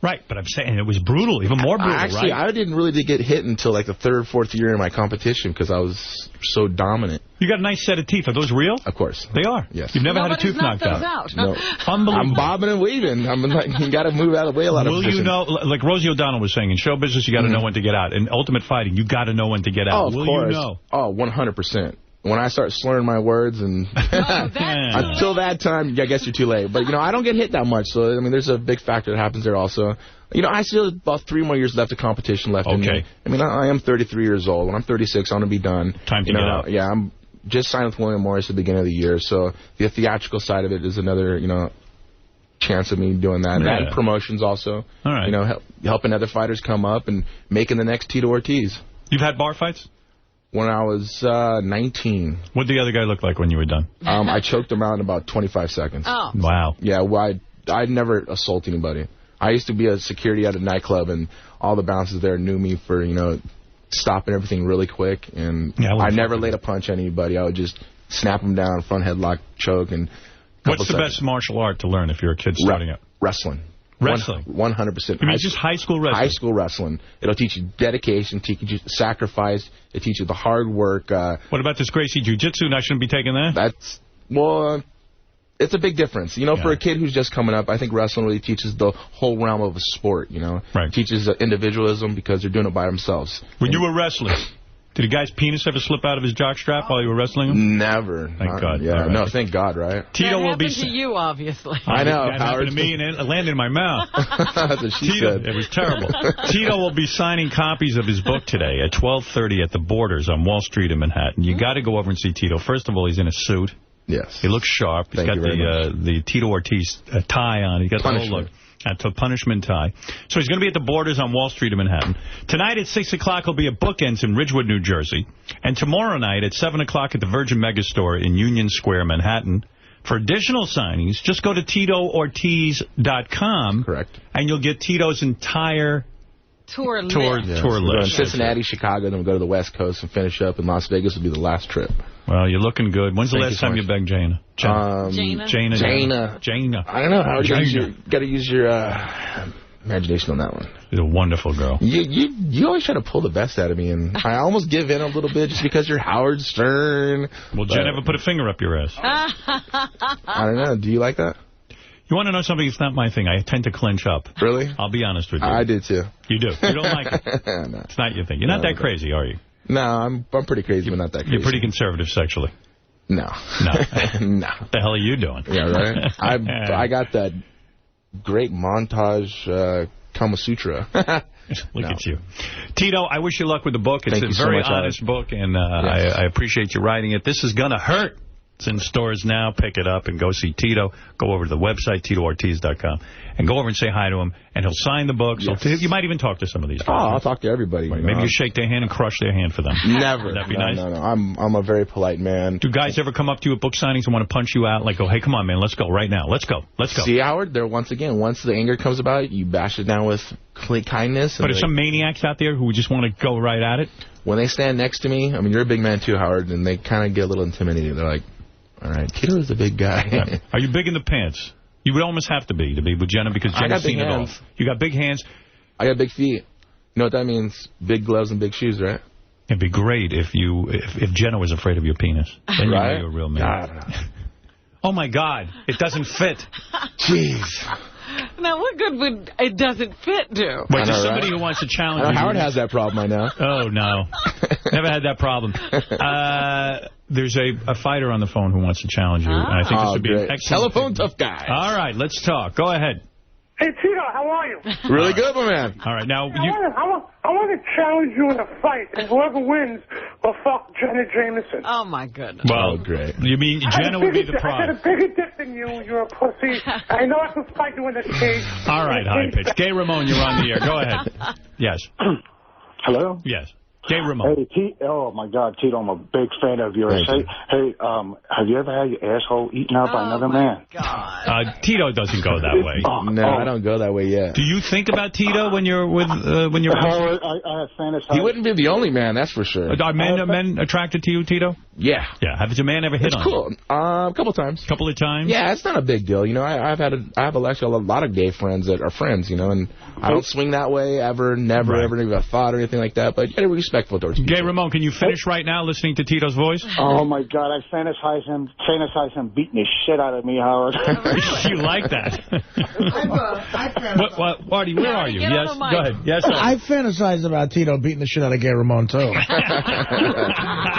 Right, but I'm saying it was brutal, even more brutal, Actually, right? I didn't really get hit until like the third, fourth year in my competition because I was so dominant. You got a nice set of teeth. Are those real? Of course. They are? Yes. You've never had a tooth knocked out? No. Unbelievable. I'm bobbing and weaving. I'm like, you got to move out of the way a lot of Will you know, like Rosie O'Donnell was saying, in show business, you got to know when to get out. In Ultimate Fighting, you got to know when to get out. Oh, of course. Will you know? Oh, 100%. When I start slurring my words, and until that time, I guess you're too late. But, you know, I don't get hit that much, so, I mean, there's a big factor that happens there also. You know, I still have about 3 more years left of competition left in me. I mean, I am 33 years old. When I'm 36, I'm going to be done. Time to get out. Yeah, I'm just signed with William Morris at the beginning of the year, so the theatrical side of it is another, you know, chance of me doing that. Yeah. And promotions also. All right. You know, helping other fighters come up and making the next Tito Ortiz. You've had bar fights? When I was 19. What did the other guy look like when you were done? I choked him out in about 25 seconds. Oh. Wow. Yeah, well, I'd never assault anybody. I used to be a security at a nightclub, and all the bouncers there knew me for, you know, stopping everything really quick. And I never laid a punch on anybody. I would just snap them down, front headlock, choke. And what's the best martial art to learn if you're a kid starting out? Wrestling. Wrestling? 100%. You mean just high school wrestling? High school wrestling. It'll teach you dedication, teach you sacrifice. It'll teach you the hard work. What about this Gracie Jiu-Jitsu? I shouldn't be taking that? That's, well, it's a big difference. You know, for a kid who's just coming up, I think wrestling really teaches the whole realm of a sport, you know. Right. It teaches individualism because they're doing it by themselves. When you were wrestling, did a guy's penis ever slip out of his jockstrap while you were wrestling him? Never. Thank God. Yeah, right. No, thank God, right? Tito will be to you, obviously. I know. That happened to me, and it landed in my mouth. That's what she Tito, said. it was terrible. Tito will be signing copies of his book today at 12:30 at the Borders on Wall Street in Manhattan. You got to go over and see Tito. First of all, he's in a suit. Yes. He looks sharp. He's got the Tito Ortiz tie on. He got the whole look. That's a punishment tie. So he's going to be at the Borders on Wall Street in Manhattan. Tonight at 6 o'clock will be at Bookends in Ridgewood, New Jersey. And tomorrow night at 7 o'clock at the Virgin Megastore in Union Square, Manhattan. For additional signings, just go to TitoOrtiz.com. Correct. And you'll get Tito's entire tour list. Tour list. Cincinnati, Chicago, then we'll go to the West Coast and finish up in Las Vegas will be the last trip. Well, you're looking good. When's the last time you begged Jana? Jana. I don't know. How you got to use your imagination on that one. She's a wonderful girl. You always try to pull the best out of me, and I almost give in a little bit just because you're Howard Stern. Well, Jen ever put a finger up your ass? I don't know. Do you like that? You want to know something? It's not my thing. I tend to clench up. Really? I'll be honest with you. I do, too. You do? You don't like it? No. It's not your thing. You're not that crazy, are you? No, I'm pretty crazy, but not that crazy. You're pretty conservative sexually. No. No. No. What the hell are you doing? Yeah, right? I got that great montage Kama Sutra. Look at you. Tito, I wish you luck with the book. It's a very honest book, and I appreciate you writing it. This is going to hurt. It's in stores now. Pick it up and go see Tito. Go over to the website, TitoOrtiz.com, and go over and say hi to him, and he'll sign the book. So you might even talk to some of these guys. Oh, I'll talk to everybody. Right. Maybe you shake their hand and crush their hand for them. Never. Would that be nice? No. I'm a very polite man. Do guys ever come up to you at book signings and want to punch you out? Like, go, hey, come on, man, let's go right now. Let's go. Let's go. See, Howard, once the anger comes about, you bash it down with complete kindness. But there's some maniacs out there who just want to go right at it? When they stand next to me, I mean, you're a big man too, Howard, and they kind of get a little intimidated. They're like, all right, Tito's a big guy. Yeah. Are you big in the pants? You would almost have to be with Jenna because Jenna's seen it all. You got big hands. I got big feet. You know what that means? Big gloves and big shoes, right? It'd be great if Jenna was afraid of your penis. Then right? You know you're a real man. Oh, my God. It doesn't fit. Jeez. Now, what good would it doesn't fit do? Wait, there's somebody who wants to challenge you. Howard has that problem, I know. Oh, no. Never had that problem. There's a fighter on the phone who wants to challenge you. And I think this would be an excellent telephone tough guy. All right, let's talk. Go ahead. Hey, Tito, how are you? Really good, my man. All right, now I want to challenge you in a fight, and whoever wins will fuck Jenna Jameson. Oh, my goodness. Well, great. You mean Jenna would be the I prize? got a bigger dick than you. You're a pussy. I know I can fight you in the cage. All right, high pitch. Gay Ramon, you're on the air. Go ahead. Yes. Hello? Yes. Gay Ramon. Hey, oh, my God, Tito, I'm a big fan of yours. Hey, have you ever had your asshole eaten out by another man? Tito doesn't go that way. I don't go that way yet. Do you think about Tito when you're with when you're? I have fantasized. He wouldn't be the only man, that's for sure. Are men attracted to you, Tito? Yeah. Yeah. Has a man ever hit it's on cool. you? A couple times. Couple of times? Yeah, it's not a big deal. You know, I have actually a lot of gay friends that are friends, you know, and I don't swing that way ever, never, ever give a thought or anything like that, but you're respectful towards people. Gay Ramon, can you finish right now listening to Tito's voice? Oh, my God, I fantasize him beating the shit out of me, Howard. You like that. Artie, where are you? Yes, go ahead. Yes, sir. I fantasize about Tito beating the shit out of Gay Ramon, too.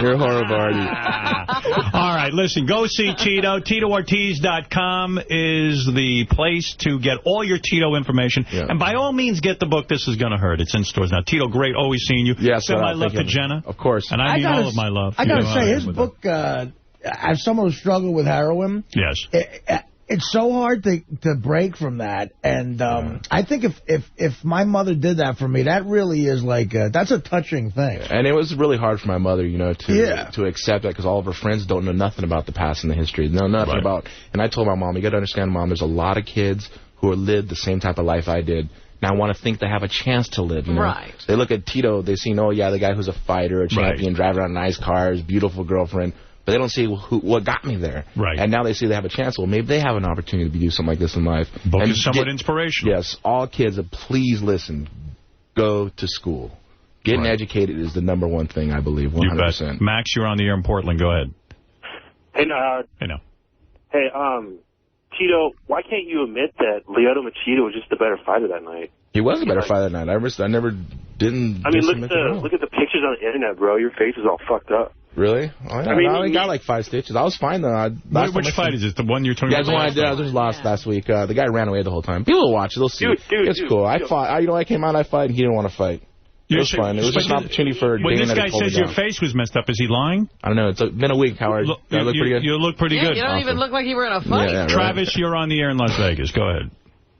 You're horrible, Artie. All right, listen, go see Tito. TitoOrtiz.com is the place to get all your Tito information. Yeah. And by all means, get the book, This Is Gonna Hurt. It's in stores now. Tito, great, always seeing you. Yes, send my love to Jenna. Of course. And I mean all of my love. I got to say, his book, as someone who struggled with heroin, yes, it's so hard to break from that. And I think if my mother did that for me, that really is like, that's a touching thing. And it was really hard for my mother, you know, to accept that, because all of her friends don't know nothing about the past and the history. Know nothing about. And I told my mom, you got to understand, Mom, there's a lot of kids who lived the same type of life I did. Now I want to think they have a chance to live, you know? Right. They look at Tito, they see, oh, yeah, the guy who's a fighter, a champion, driving around nice cars, beautiful girlfriend. But they don't see what got me there. Right. And now they see they have a chance. Well, maybe they have an opportunity to do something like this in life. Book is somewhat inspirational. Yes. All kids, please listen. Go to school. Getting educated is the %1 thing, I believe, 100%. You bet. Max, you're on the air in Portland. Go ahead. Hey, no. Hey, no. Hey, Tito, why can't you admit that Lyoto Machida was just the better fighter that night? He was a better fighter that night. I never didn't. I mean, look at the pictures on the internet, bro. Your face is all fucked up. Really? Oh, yeah. I only got like 5 stitches. I was fine, though. Which fight is it? The one you're talking about? Yeah, the one I did. I just lost last week. The guy ran away the whole time. People will watch it. They'll see. It's cool. I fought. I came out, I fight, and he didn't want to fight. It was fun. It was just an opportunity for When this guy says your face was messed up, is he lying? I don't know. It's been a week, Howard. I look pretty good? You look pretty good. You don't even look like you were in a fight. Yeah, Travis, you're on the air in Las Vegas. Go ahead.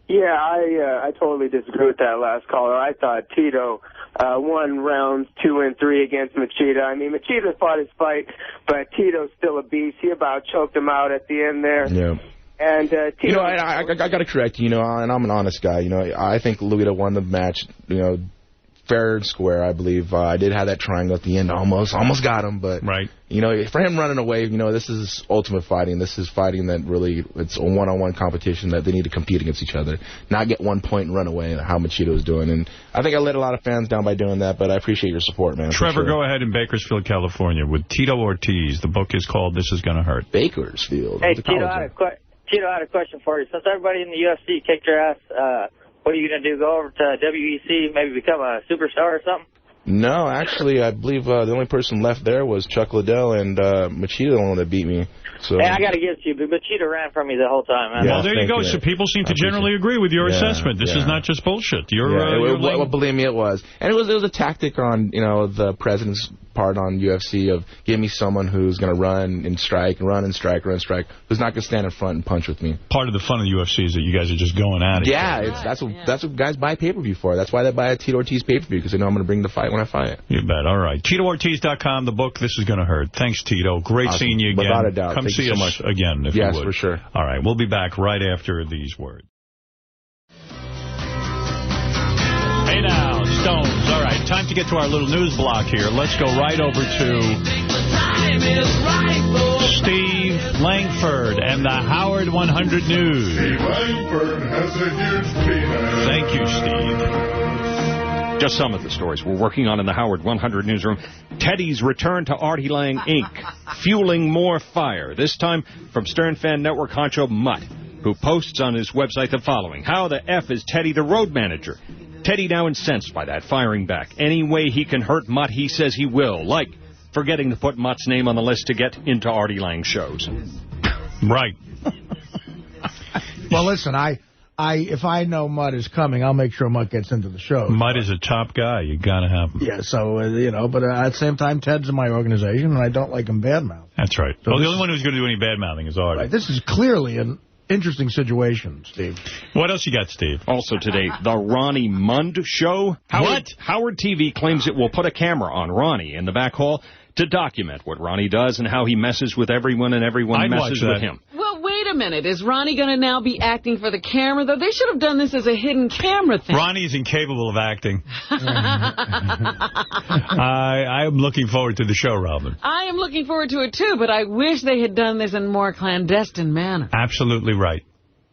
Yeah, I totally disagree with that last caller. I thought Tito won rounds 2 and 3 against Machida. I mean, Machida fought his fight, but Tito's still a beast. He about choked him out at the end there. Yeah. And Tito, you know, I got to correct you, and I'm an honest guy. You know, I think Lyoto won the match, you know, fair and square, I believe. I did have that triangle at the end, almost got him, but you know, for him running away, you know, this is ultimate fighting. This is fighting that really, it's a one-on-one competition that they need to compete against each other, not get 1 point and run away. How Machida was doing, and I think I let a lot of fans down by doing that, but I appreciate your support, man. Trevor, go ahead in Bakersfield, California, with Tito Ortiz. The book is called "This Is Gonna Hurt." Bakersfield. Hey, Tito, I had a question for you. Since everybody in the UFC kicked your ass, what are you going to do? Go over to WEC, maybe become a superstar or something? No, actually, I believe the only person left there was Chuck Liddell, and Machida, the one that beat me. So. Hey, I got to give it to you, but Machida ran from me the whole time, man. Yeah, well, there you go. So people seem to generally agree with your assessment. This is not just bullshit. Believe me, it was. And it was a tactic on, you know, the president's part on UFC of give me someone who's going to run and strike, who's not going to stand in front and punch with me. Part of the fun of the UFC is that you guys are just going at it. Yeah, that's what guys buy pay-per-view for. That's why they buy a Tito Ortiz pay-per-view, because they know I'm going to bring the fight when I fight. You bet. All right. TitoOrtiz.com, the book, This Is Gonna Hurt. Thanks, Tito. Great seeing you again. Without a doubt. Come see us again, if you would. Yes, for sure. All right. We'll be back right after these words. Hey now, Stones. All right, time to get to our little news block here. Let's go right over to Steve Langford and the Howard 100 News. Steve Langford has a huge penis. Thank you, Steve. Just some of the stories we're working on in the Howard 100 newsroom. Teddy's return to Artie Lang, Inc., fueling more fire. This time from Stern Fan Network honcho Mutt, who posts on his website the following. How the F is Teddy the road manager? Teddy now incensed by that, firing back. Any way he can hurt Mutt, he says he will. Like forgetting to put Mutt's name on the list to get into Artie Lang shows. Right. Well, listen, I if I know Mutt is coming, I'll make sure Mutt gets into the show. Mutt is a top guy. You got to have him. Yeah, so, but at the same time, Ted's in my organization, and I don't like him badmouth. That's right. So the only one who's going to do any badmouthing is Artie. Right, this is clearly an interesting situation, Steve. What else you got, Steve? Also today, the Ronnie Mund Show. What? Howard TV claims it will put a camera on Ronnie in the back hall to document what Ronnie does and how he messes with everyone and everyone messes with him. Well, wait a minute. Is Ronnie going to now be acting for the camera, though? They should have done this as a hidden camera thing. Ronnie's incapable of acting. I am looking forward to the show, Robin. I am looking forward to it, too, but I wish they had done this in a more clandestine manner. Absolutely right.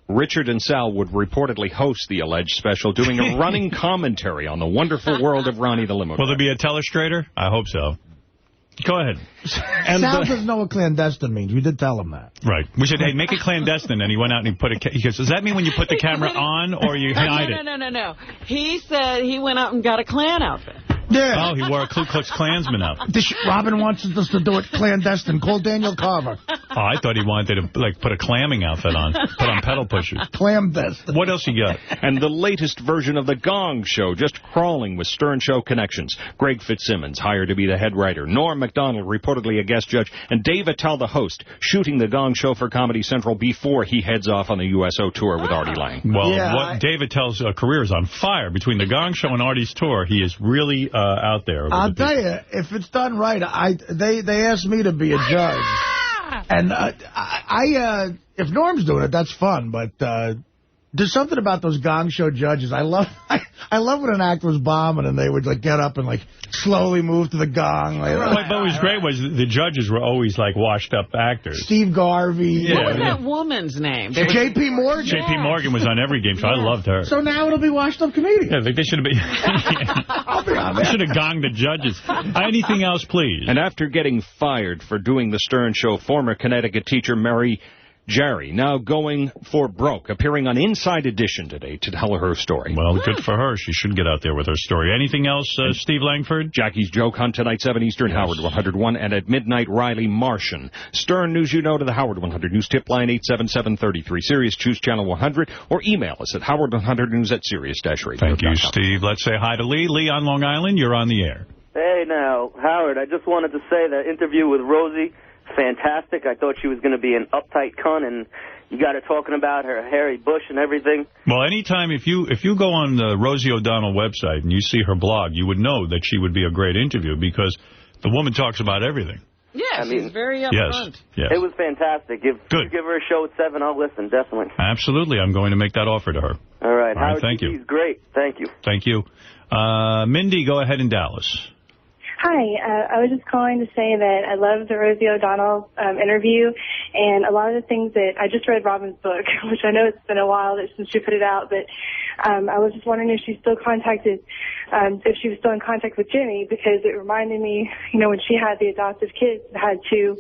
Richard and Sal would reportedly host the alleged special, doing a running commentary on the wonderful world of Ronnie the Limo Driver. Will there be a telestrator? I hope so. Go ahead. And Sal doesn't know what clandestine means. We did tell him that. Right. We said, hey, make it clandestine. And he went out and he put he goes, does that mean when you put the camera on or you hide it? No. He said he went out and got a Klan outfit. Yeah. Oh, he wore a Ku Klux Klansman outfit. Robin wants us to do it clandestine. Call Daniel Carver. Oh, I thought he wanted to put a clamming outfit on. Put on pedal pushers. Clandestine. What else you got? And the latest version of The Gong Show, just crawling with Stern Show connections. Greg Fitzsimmons, hired to be the head writer. Norm Macdonald, reportedly a guest judge. And Dave Attell, the host, shooting The Gong Show for Comedy Central before he heads off on the USO tour with Artie Lang. Well, Dave Attell's career is on fire. Between The Gong Show and Artie's tour, he is really out there. I'll tell you, if it's done right, they asked me to be a judge. And if Norm's doing it, that's fun. But there's something about those Gong Show judges. I love when an act was bombing and they would get up and slowly move to the gong. What was great was the judges were always washed up actors. Steve Garvey. Yeah. What was that woman's name? J.P. Morgan. J.P. Morgan was on every game, so I loved her. So now it'll be washed up comedians. Yeah, they should have been. I'll be on that. They should have gonged the judges. Anything else, please? And after getting fired for doing the Stern Show, former Connecticut teacher Mary Jerry, now going for broke, appearing on Inside Edition today to tell her story. Well, good for her. She should get out there with her story. Anything else, Steve Langford? Jackie's Joke Hunt tonight, 7 Eastern, yes. Howard 101, and at midnight, Riley Martian. Stern News You Know to the Howard 100 News tip line 877-33. Sirius, choose channel 100, or email us at howard100news@sirius-radio.com. Thank you, Steve. Let's say hi to Lee. Lee on Long Island, you're on the air. Hey, now, Howard, I just wanted to say that interview with Rosie, fantastic. I thought she was going to be an uptight cunt, and you got her talking about her hairy bush and everything. Well, anytime, if you go on the Rosie O'Donnell website and you see her blog, you would know that she would be a great interview because the woman talks about everything. Yeah, she's very upfront. Yes. It was fantastic. If you give her a show at 7, I'll listen, definitely. Absolutely. I'm going to make that offer to her. All right. Howard, thank you. He's great. Thank you. Thank you. Mindy, go ahead in Dallas. Hi, I was just calling to say that I love the Rosie O'Donnell interview, and a lot of the things that I just read Robin's book, which I know it's been a while since she put it out, but I was just wondering if she's still if she was still in contact with Jimmy, because it reminded me, when she had the adoptive kids, had to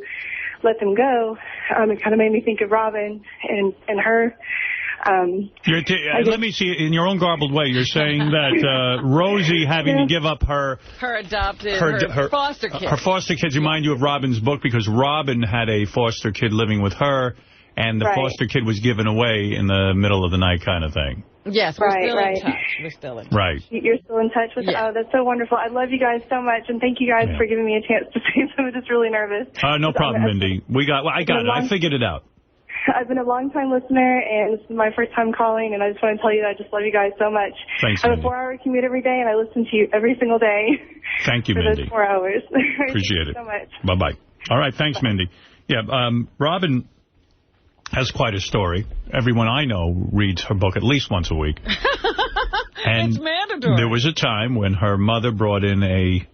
let them go. It kind of made me think of Robin and her. Let me see, in your own garbled way, you're saying that Rosie having to give up her adopted, her foster kids. Her foster kids remind you of Robin's book because Robin had a foster kid living with her, and the foster kid was given away in the middle of the night kind of thing. Yes, we're still in touch. We're still in touch. Right. You're still in touch with her? Oh, that's so wonderful. I love you guys so much, and thank you guys for giving me a chance to say something. I'm just really nervous. No problem, Mindy. I got it. I figured it out. I've been a long-time listener, and this is my first time calling, and I just want to tell you that I just love you guys so much. Thanks, I have a 4-hour commute every day, and I listen to you every single day. Thank you, for Mindy. those 4 hours. Appreciate it. Thank you so much. Bye-bye. All right, thanks, Mindy. Yeah, Robin has quite a story. Everyone I know reads her book at least once a week. And it's mandatory. There was a time when her mother brought in a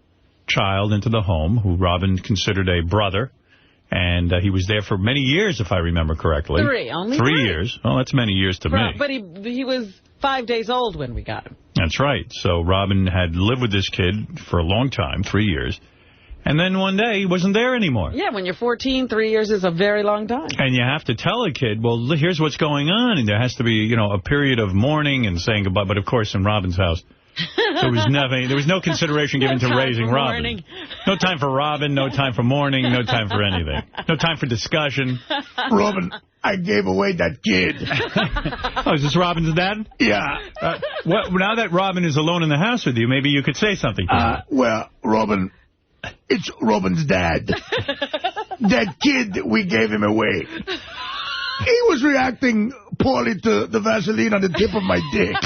child into the home who Robin considered a brother. And he was there for many years, if I remember correctly. Only 3 years. Well, that's many years to me. But he was 5 days old when we got him. That's right. So Robin had lived with this kid for a long time, 3 years. And then one day, he wasn't there anymore. Yeah, when you're 14, 3 years is a very long time. And you have to tell a kid, well, here's what's going on. And there has to be, a period of mourning and saying goodbye. But, of course, in Robin's house, there was no consideration given to raising Robin. No time for Robin, no time for mourning, no time for anything. No time for discussion. Robin, I gave away that kid. Oh, is this Robin's dad? Yeah. Now that Robin is alone in the house with you, maybe you could say something to him. Well, Robin, it's Robin's dad. That kid, we gave him away. He was reacting poorly to the Vaseline on the tip of my dick.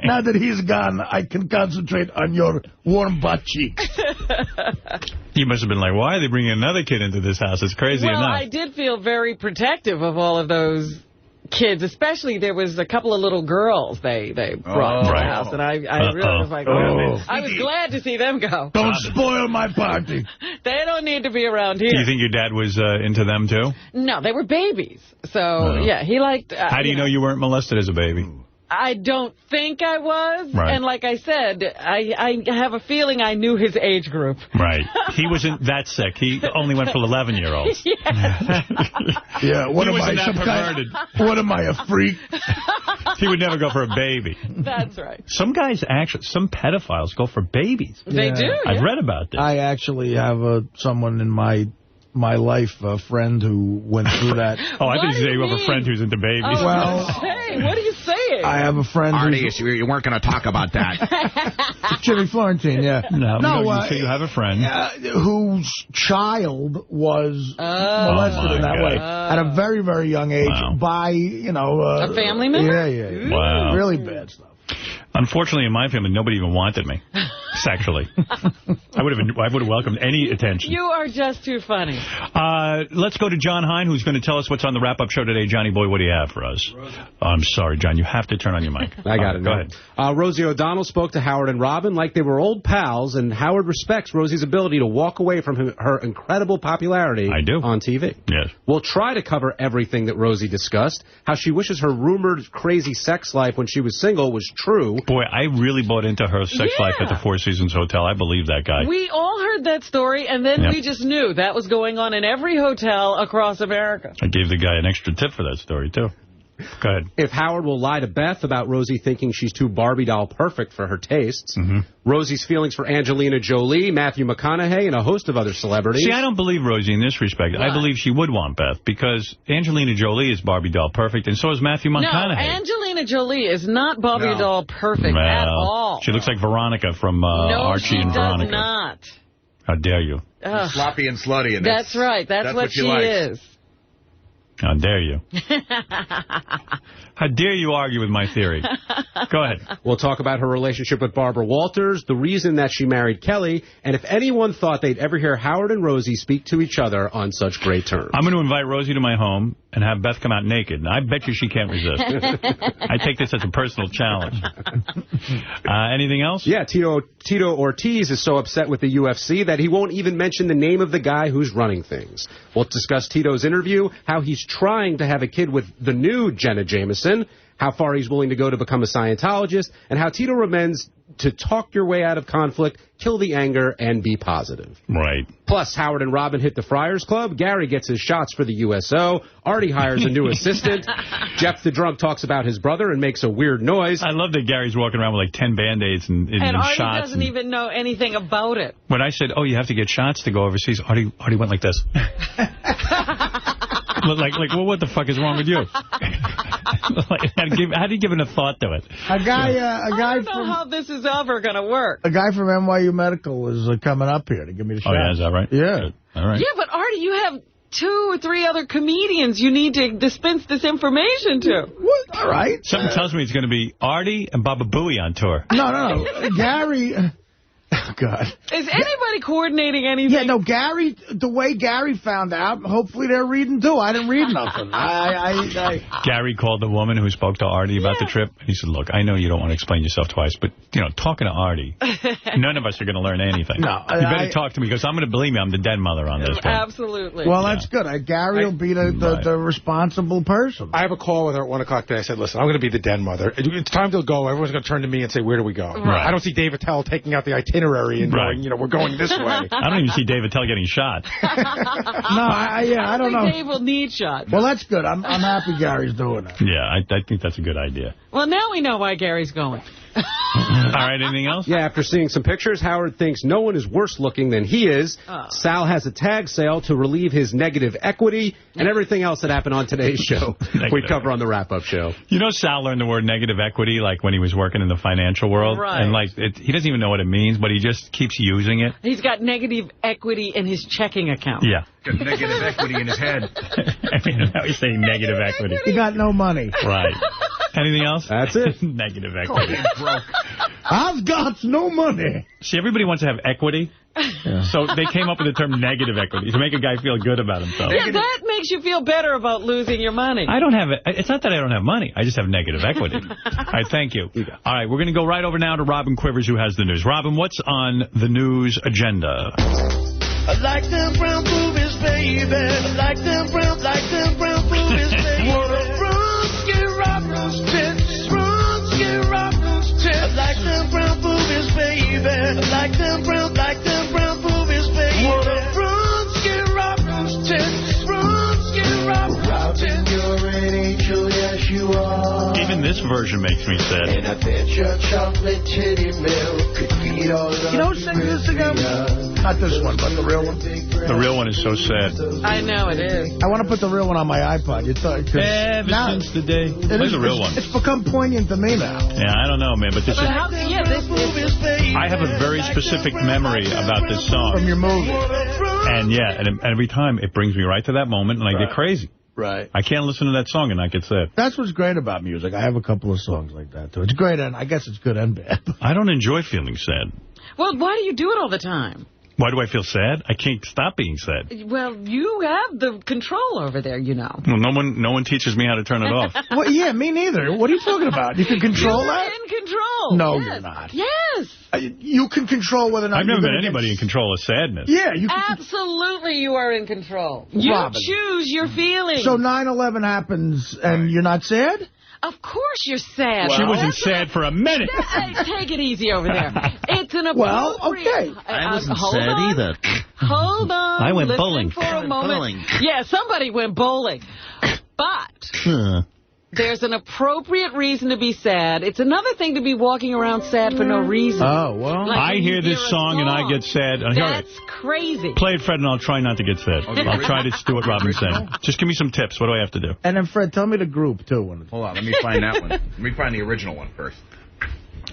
Now that he's gone, I can concentrate on your warm butt cheeks. You must have been like, why are they bringing another kid into this house? It's crazy enough. Well, I did feel very protective of all of those kids, especially there was a couple of little girls they brought to the house, and I really was like, I was glad to see them go. Don't spoil my party. They don't need to be around here. Do you think your dad was into them, too? No, they were babies. So, yeah, he liked... How do you know you weren't molested as a baby? I don't think I was. Right. And like I said, I have a feeling I knew his age group. Right. He wasn't that sick. He only went for 11-year-olds. Yeah, what he am I, wasn't that perverted. What am I, a freak? He would never go for a baby. That's right. Some guys actually, some pedophiles go for babies. They do, yeah. I've read about this. I actually have someone in my life, a friend who went through that. Oh, I think you have a friend who's into babies. Oh, well, hey, what are you saying? I have a friend Artie, you weren't going to talk about that. Jimmy Florentine, yeah. No, you say you have a friend. Whose child was molested in that way at a very, very young age by, a family member? Yeah. Wow. Really bad stuff. Unfortunately, in my family, nobody even wanted me sexually. I would have welcomed any attention. You are just too funny. Let's go to John Hein, who's going to tell us what's on the wrap-up show today. Johnny boy, what do you have for us? I'm sorry, John. You have to turn on your mic. I got it. Go ahead. Rosie O'Donnell spoke to Howard and Robin like they were old pals, and Howard respects Rosie's ability to walk away from her incredible popularity on TV. Yes. We'll try to cover everything that Rosie discussed, how she wishes her rumored crazy sex life when she was single was true. Boy, I really bought into her sex life at the Four Seasons Hotel. I believe that guy. We all heard that story, and then we just knew that was going on in every hotel across America. I gave the guy an extra tip for that story, too. Go ahead. If Howard will lie to Beth about Rosie thinking she's too Barbie doll perfect for her tastes, Rosie's feelings for Angelina Jolie, Matthew McConaughey, and a host of other celebrities. See, I don't believe Rosie in this respect. Why? I believe she would want Beth, because Angelina Jolie is Barbie doll perfect, and so is Matthew McConaughey. No, Angelina Jolie is not Barbie doll perfect at all. She looks like Veronica from Archie and Veronica. No, she does not. How dare you? Sloppy and slutty. And that's right. That's what she is. How dare you? How dare you argue with my theory? Go ahead. We'll talk about her relationship with Barbara Walters, the reason that she married Kelly, and if anyone thought they'd ever hear Howard and Rosie speak to each other on such great terms. I'm going to invite Rosie to my home and have Beth come out naked. And I bet you she can't resist. I take this as a personal challenge. Anything else? Yeah, Tito Ortiz is so upset with the UFC that he won't even mention the name of the guy who's running things. We'll discuss Tito's interview, how he's trying to have a kid with the new Jenna Jameson, how far he's willing to go to become a Scientologist, and how Tito recommends to talk your way out of conflict, kill the anger, and be positive. Right. Plus, Howard and Robin hit the Friars Club. Gary gets his shots for the USO. Artie hires a new assistant. Jeff the Drunk talks about his brother and makes a weird noise. I love that Gary's walking around with like 10 Band-Aids and Artie shots. Doesn't even know anything about it. When I said, you have to get shots to go overseas, Artie went like this. Well, what the fuck is wrong with you? How do you give it a thought to it? A guy I don't know how this is ever going to work. A guy from NYU Medical is coming up here to give me the shot. Oh, yeah, is that right? Yeah. Good. All right. Yeah, but Artie, you have 2 or 3 other comedians you need to dispense this information to. What? All right. Something tells me it's going to be Artie and Baba Booey on tour. No. Gary... Oh, God. Is anybody coordinating anything? Yeah, no, Gary, the way Gary found out, hopefully they're reading, too. I didn't read nothing. Gary called the woman who spoke to Artie about the trip. He said, look, I know you don't want to explain yourself twice, but, talking to Artie, none of us are going to learn anything. No. You better talk to me, because I'm going to believe me, I'm the den mother on this one. Absolutely. Well, that's good. Gary will be the responsible person. I have a call with her at 1 o'clock today. I said, listen, I'm going to be the den mother. It's time to go. Everyone's going to turn to me and say, where do we go? Right. I don't see Dave Attell taking out the itinerary and going, we're going this way. I don't even see Dave Attell getting shot. I don't know. Dave will need shots. Well, that's good. I'm happy Gary's doing it. Yeah, I think that's a good idea. Well, now we know why Gary's going. All right, anything else? Yeah, after seeing some pictures, Howard thinks no one is worse looking than he is. Sal has a tag sale to relieve his negative equity, and everything else that happened on today's show we cover on the wrap-up show. You know, Sal learned the word negative equity like when he was working in the financial world. Right. And like he doesn't even know what it means, but he just keeps using it. He's got negative equity in his checking account. Yeah. Got negative equity in his head. I mean, now he's saying negative equity. He got no money. Right. Anything else? That's it. Negative equity. I've got no money. See, everybody wants to have equity. Yeah. So they came up with the term negative equity to make a guy feel good about himself. Yeah, that makes you feel better about losing your money. I don't have it. It's not that I don't have money. I just have negative equity. All right, thank you. All right, we're going to go right over now to Robin Quivers, who has the news. Robin, what's on the news agenda? I like them brown boobies, baby. I like them brown boobies, baby. I like them brown boobies, baby. I like them brown boobies, baby. Robin, you're an angel, yes you are. Even this version makes me sad. And I bet your chocolate titty milk could feed all of You know who sings this again? Not this one, but the real one. The real one is so sad. I know it is. I want to put the real one on my iPod. You thought ever since the day. Where's the real one? It's become poignant to me now. Yeah, I don't know, man, but this is. I have a very specific memory about this song from your movie. And yeah, and every time it brings me right to that moment, and I get crazy. Right. I can't listen to that song and not get sad. That's what's great about music. I have a couple of songs like that, too. It's great, and I guess it's good and bad. I don't enjoy feeling sad. Well, why do you do it all the time? Why do I feel sad? I can't stop being sad. Well, you have the control over there, you know. Well, no one teaches me how to turn it off. Well, yeah, me neither. What are you talking about? You can control that? You're in control. No, yes. you're not. Yes. You can control whether or not I've never been anybody in control of sadness. Yeah, you can. Absolutely, you are in control. You Robin. choose your feelings. So 9/11 happens, and you're not sad? Of course you're sad. She wasn't sad for a minute. Take it easy over there. It's an appropriate... Well, okay. I wasn't sad either. Hold on. I went Listen bowling. for a moment. Yeah, somebody went bowling. But... There's an appropriate reason to be sad. It's another thing to be walking around sad for no reason. Oh, well. Like I hear this song and I get sad. That's crazy. Play it, Fred, and I'll try not to get sad. I'll try to do what Robin's saying. Just give me some tips. What do I have to do? And then, Fred, tell me the group, too. Hold on, let me find that one. Let me find the original one first.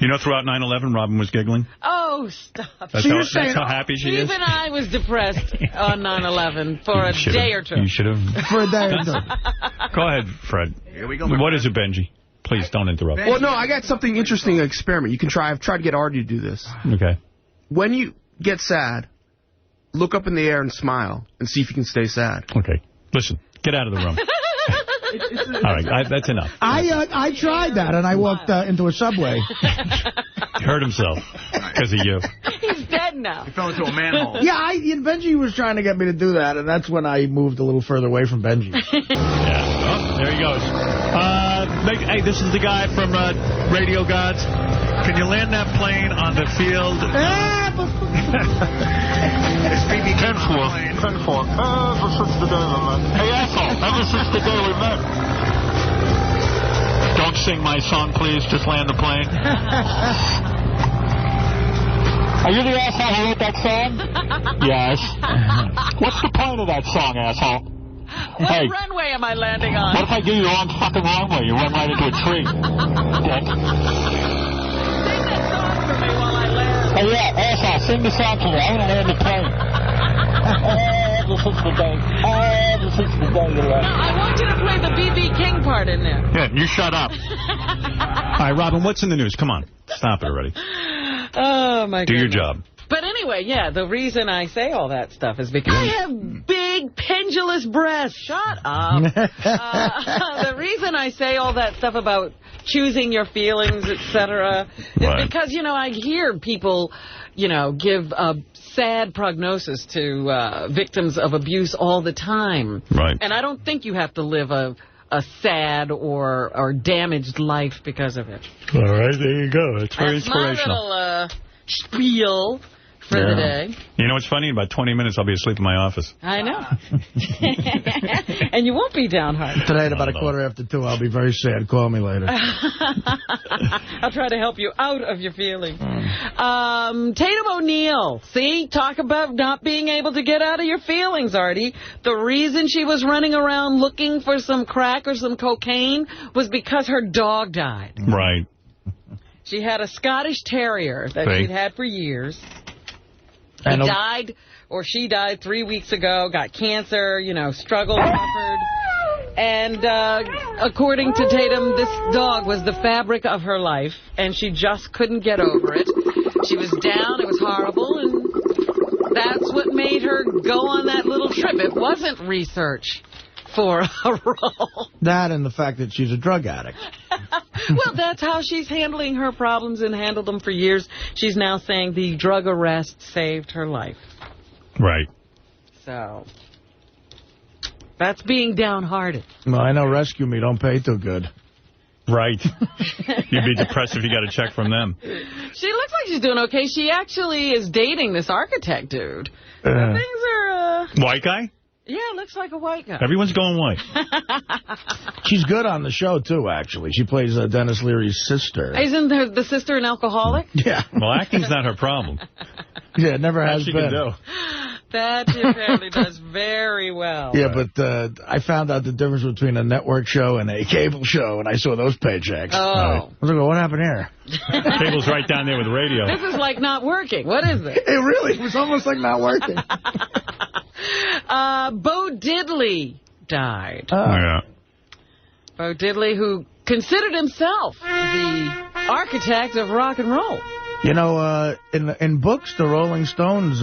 You know, throughout 9/11, Robin was giggling? Oh, stop. That's how happy she is? Even I was depressed on 9/11 for a day or two. You should have. For a day or two. Go ahead, Fred. Here we go. What is it, Benji? Please don't interrupt. Well, no, I got something interesting to experiment. You can try. I've tried to get Artie to do this. Okay. When you get sad, look up in the air and smile and see if you can stay sad. Okay. Listen, get out of the room. All right, that's enough. I tried that, and I walked into a subway. He hurt himself because of you. He's dead now. He fell into a manhole. Yeah, Benji was trying to get me to do that, and that's when I moved a little further away from Benji. Yeah. Oh, there he goes. Hey, this is the guy from Radio Gods. Can you land that plane on the field? It's BB 10-4. 10-4. Ever since the day we met. Hey, asshole. Ever since the day we met. Don't sing my song, please. Just land the plane. Are you the asshole who wrote that song? Yes. What's the point of that song, asshole? What runway am I landing on? What if I give you the wrong fucking runway? You run right into a tree. Dick. Sing that song for me while I land. Hey, yeah, asshole, sing the song to me. I want to land the plane. Ever since the day. Ever since the day you left. No, I want you to play the B.B. King part in there. Yeah, you shut up. All right, Robin, what's in the news? Come on. Stop it already. Oh, my God. Do your job. But anyway, yeah, the reason I say all that stuff is because I have big, pendulous breasts. Shut up. The reason I say all that stuff about choosing your feelings, etc., is because, you know, I hear people, you know, give a sad prognosis to victims of abuse all the time. Right. And I don't think you have to live a sad or damaged life because of it. All right, there you go. It's very inspirational. My little spiel for the day. You know what's funny? In about 20 minutes, I'll be asleep in my office. I know. And you won't be downhearted. Tonight, about 2:15, I'll be very sad. Call me later. I'll try to help you out of your feelings. Tatum O'Neal. See? Talk about not being able to get out of your feelings, Artie. The reason she was running around looking for some crack or some cocaine was because her dog died. Right. She had a Scottish Terrier that she'd had for years. He died, or she died 3 weeks ago, got cancer, struggled, suffered. And according to Tatum, this dog was the fabric of her life, and she just couldn't get over it. She was down, it was horrible, and that's what made her go on that little trip. It wasn't research for a role. That and the fact that she's a drug addict. Well, that's how she's handling her problems and handled them for years. She's now saying the drug arrest saved her life. Right. So, that's being downhearted. Well, I know Rescue Me don't pay too good. Right. You'd be depressed if you got a check from them. She looks like she's doing okay. She actually is dating this architect dude. Things are... White guy? Yeah, looks like a white guy. Everyone's going white. She's good on the show, too, actually. She plays Dennis Leary's sister. Isn't the sister an alcoholic? Yeah. Well, acting's not her problem. Yeah, it never has been. Can do. That she apparently does very well. Yeah, but I found out the difference between a network show and a cable show, and I saw those paychecks. Oh. I was like, what happened here? Cable's right down there with radio. This is like not working. What is it? It really was almost like not working. Bo Diddley died. Yeah. Bo Diddley, who considered himself the architect of rock and roll. In books, the Rolling Stones...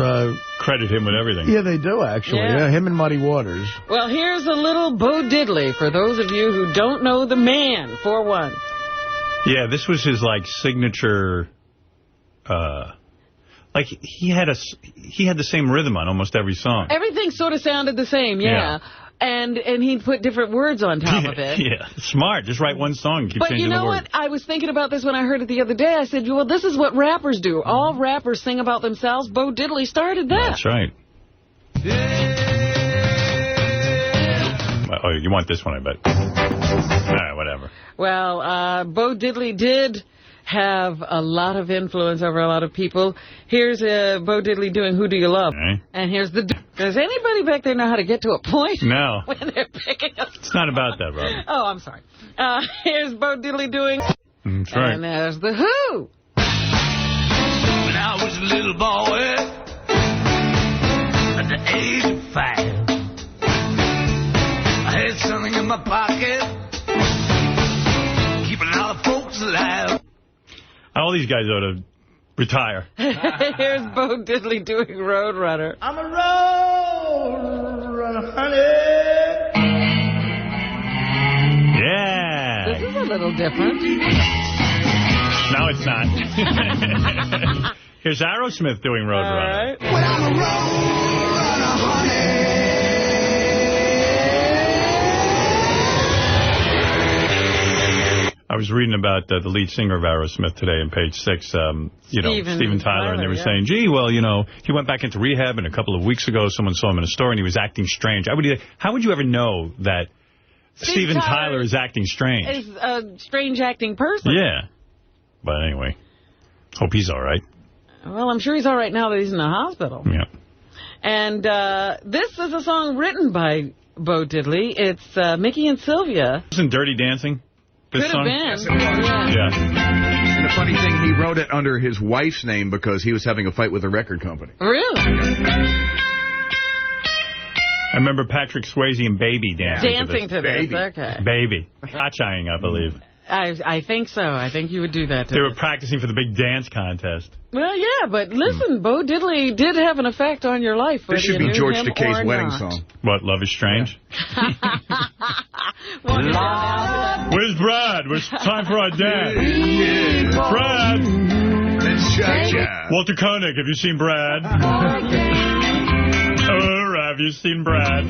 credit him with everything. Yeah, they do, actually. Yeah, him and Muddy Waters. Well, here's a little Bo Diddley for those of you who don't know the man, for one. Yeah, this was his, signature... he had the same rhythm on almost every song. Everything sort of sounded the same, yeah. And he'd put different words on top of it. Yeah, smart. Just write one song and keep changing the words. But you know what? I was thinking about this when I heard it the other day. I said, well, this is what rappers do. All rappers sing about themselves. Bo Diddley started that. That's right. Oh, you want this one, I bet. All right, whatever. Well, Bo Diddley did have a lot of influence over a lot of people. Here's Bo Diddley doing Who Do You Love? Okay. And here's the... Does anybody back there know how to get to a point? No. When they're picking up... It's not about that, Robin. Oh, I'm sorry. Here's Bo Diddley doing... That's right. And there's the Who. When I was a little boy, at the age of 5, I had something in my pocket, keeping a lot of folks alive. All these guys ought to retire. Here's Bo Diddley doing Roadrunner. I'm a roadrunner, honey. Yeah. This is a little different. No, it's not. Here's Aerosmith doing Roadrunner. Right. When I'm a roadrunner, honey. I was reading about the lead singer of Aerosmith today on page 6, Steven Tyler, and they were saying, gee, well, he went back into rehab, and a couple of weeks ago someone saw him in a store and he was acting strange. How would you ever know that Steven Tyler is acting strange? Is a strange acting person. Yeah. But anyway, hope he's all right. Well, I'm sure he's all right now that he's in the hospital. Yeah. And this is a song written by Bo Diddley. It's Mickey and Sylvia. Isn't Dirty Dancing? Could have been. Yes, yeah. And the funny thing, he wrote it under his wife's name because he was having a fight with the record company. Really? I remember Patrick Swayze and Baby dancing to this. Baby. Okay. Baby. Hot-shying, I believe. I think so. I think you would do that to They were practicing for the big dance contest. Well, yeah, but listen, Bo Diddley did have an effect on your life. This should be George Takei's wedding song. What, Love is Strange? Where's Brad? It's time for our dance. Brad! Walter Koenig, have you seen Brad? Have you seen Brad?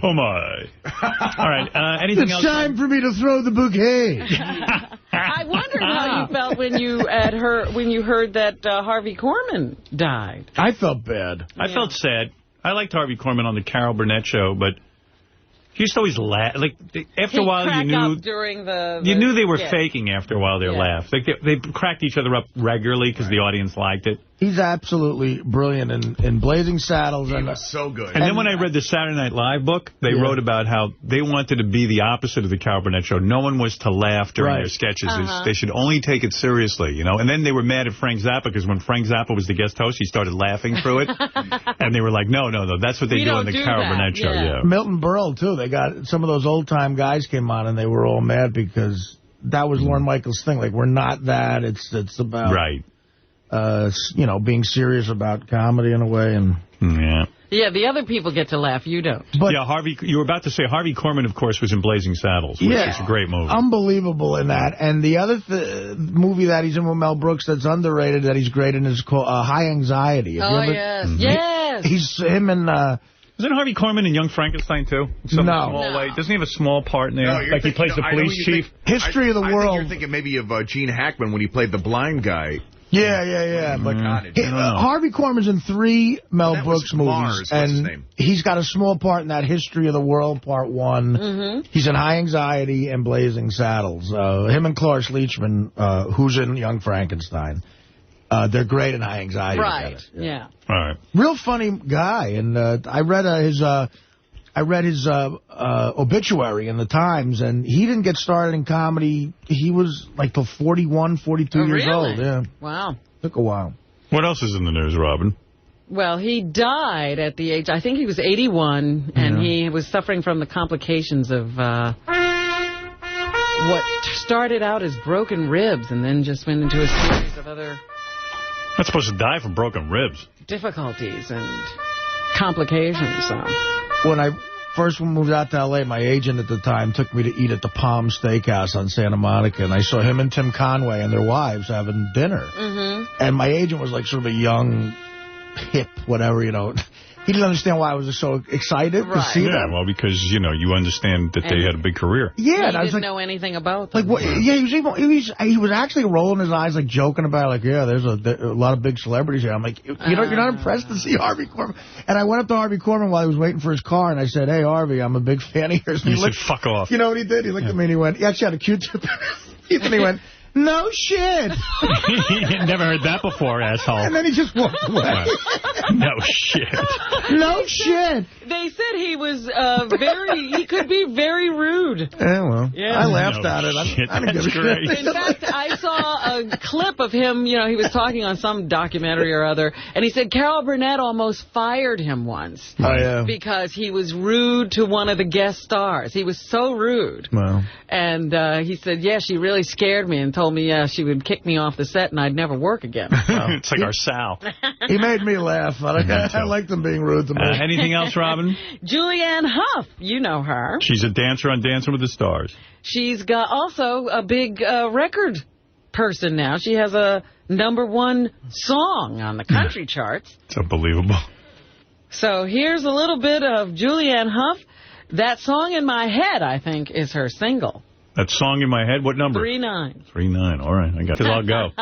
Oh, my. All right, anything else? It's time for me to throw the bouquet. I wondered how you felt when you heard that Harvey Korman died. I felt bad. I felt sad. I liked Harvey Korman on the Carol Burnett show, but he used to always laugh. Like, after a while, you knew during the you knew they were skit. faking after a while their laugh. Like, they cracked each other up regularly because the audience liked it. He's absolutely brilliant in Blazing Saddles. He was so good. And then when I read the Saturday Night Live book, they wrote about how they wanted to be the opposite of the Carol Burnett show. No one was to laugh during their sketches. They should only take it seriously, you know. And then they were mad at Frank Zappa because when Frank Zappa was the guest host, he started laughing through it. And they were like, no, that's what they do on the Carol Burnett show. Yeah. Milton Berle, too. They got some of those old-time guys came on, and they were all mad because that was Lorne Michaels' thing. Like, we're not that. It's about... Right. You know, being serious about comedy in a way. And Yeah, the other people get to laugh. You don't. But yeah, you were about to say Harvey Korman, of course, was in Blazing Saddles, which is a great movie. Unbelievable in that. And the other movie that he's in with Mel Brooks that's underrated that he's great in is called High Anxiety. Yes. He's him and... Isn't Harvey Korman in Young Frankenstein, too? Small way. Doesn't he have a small part in there? No, like he plays the police chief? History of the World. I think you're thinking maybe of Gene Hackman when he played the blind guy. Yeah. But Harvey Korman's in 3 Mel Brooks movies, and he's got a small part in that History of the World Part 1. He's in High Anxiety and Blazing Saddles. Him and Cloris Leachman, who's in Young Frankenstein. They're great in High Anxiety. Right, yeah. All right. Real funny guy, and I read his obituary in the Times, and he didn't get started in comedy. He was like till 41, 42 years old. Yeah. Wow. Took a while. What else is in the news, Robin? Well, he died at the age, I think he was 81, and he was suffering from the complications of what started out as broken ribs and then just went into a series of other... Not supposed to die from broken ribs. Difficulties and complications. So. When I first moved out to L.A., my agent at the time took me to eat at the Palm Steakhouse on Santa Monica, and I saw him and Tim Conway and their wives having dinner. And my agent was like sort of a young, hip, whatever, you know. He didn't understand why I was so excited to see them. Yeah, well, because, you know, you understand that they had a big career. Yeah. And I was didn't like, know anything about them. Like, what, yeah, he was actually rolling his eyes, like, joking about it, like, yeah, there's a lot of big celebrities here. I'm like, you're not impressed to see Harvey Korman? And I went up to Harvey Korman while he was waiting for his car, and I said, hey, Harvey, I'm a big fan of yours. And he said, fuck off. You know what he did? He looked at me and he went, he actually had a Q-tip in his teeth, and he went, no shit. Never heard that before, asshole. And then he just walked away. No shit. No shit. They said he was he could be very rude. Yeah, well, I laughed at it. I didn't give a shit. In fact, I saw a clip of him, you know, he was talking on some documentary or other, and he said Carol Burnett almost fired him once. Oh, yeah. Because he was rude to one of the guest stars. He was so rude. Wow. And he said, yeah, she really scared me and told me she would kick me off the set and I'd never work again. It's like our Sal. He made me laugh. I liked him being rude to me. Anything else, Robin? Julianne Hough, you know her. She's a dancer on Dancing with the Stars. She's got also a big record person now. She has a #1 song on the country charts. It's unbelievable. So here's a little bit of Julianne Hough. That Song in My Head, I think, is her single. That Song in My Head, what number? 39. 39, all right. I got it. I'll go.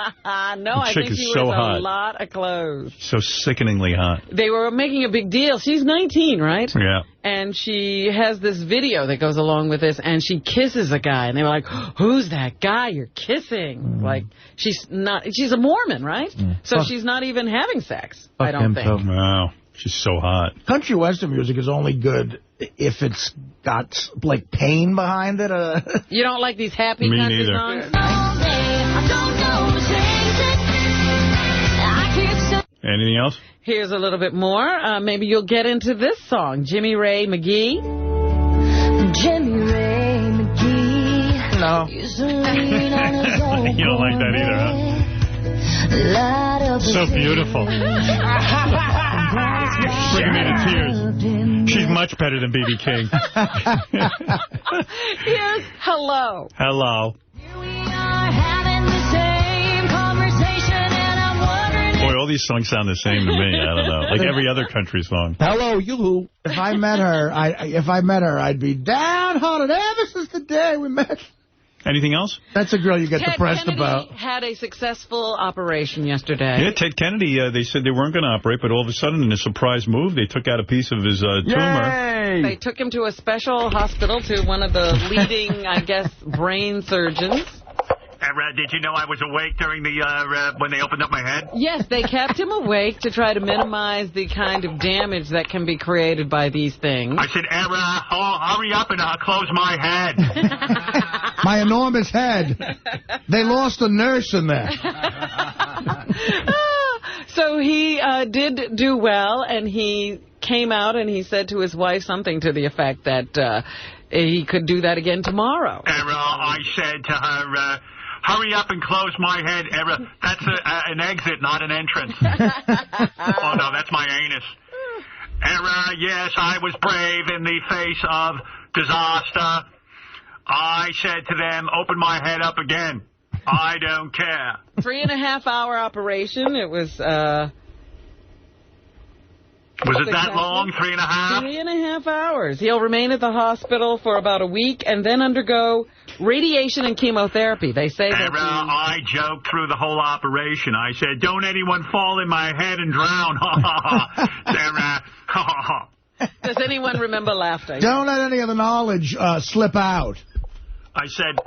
No, I think she wears a lot of clothes. So sickeningly hot. They were making a big deal. She's 19, right? Yeah. And she has this video that goes along with this, and she kisses a guy. And they were like, who's that guy you're kissing? Like, she's a Mormon, right? So she's not even having sex, I don't think. Wow. She's so hot. Country western music is only good if it's got, like, pain behind it. You don't like these happy country songs? Anything else? Here's a little bit more. Maybe you'll get into this song. Jimmy Ray McGee. Jimmy Ray McGee. No. You don't like that either, huh? So beautiful. Bringing me to tears. She's much better than B.B. King. Here's Hello. Hello. Boy, all these songs sound the same to me. I don't know. Like every other country song. Hello, you. If I met her, I'd be downhearted ever since the day we met. Anything else? That's a girl you get depressed about. Ted Kennedy had a successful operation yesterday. Yeah, Ted Kennedy, they said they weren't going to operate, but all of a sudden, in a surprise move, they took out a piece of his tumor. They took him to a special hospital, to one of the leading, I guess, brain surgeons. Did you know I was awake during the when they opened up my head? Yes, they kept him awake to try to minimize the kind of damage that can be created by these things. I said, hurry up and I'll close my head. My enormous head. They lost a nurse in there. So he did do well, and he came out and he said to his wife something to the effect that he could do that again tomorrow. I said to her, hurry up and close my head. That's an exit, not an entrance. Oh, no, that's my anus. Yes, I was brave in the face of disaster. I said to them, open my head up again. I don't care. 3.5-hour operation. It was... Was it that long? 3.5? 3.5 hours. He'll remain at the hospital for about a week and then undergo radiation and chemotherapy. They say that... I joked through the whole operation. I said, don't anyone fall in my head and drown. Does anyone remember laughter? Don't let any of the knowledge slip out. I said...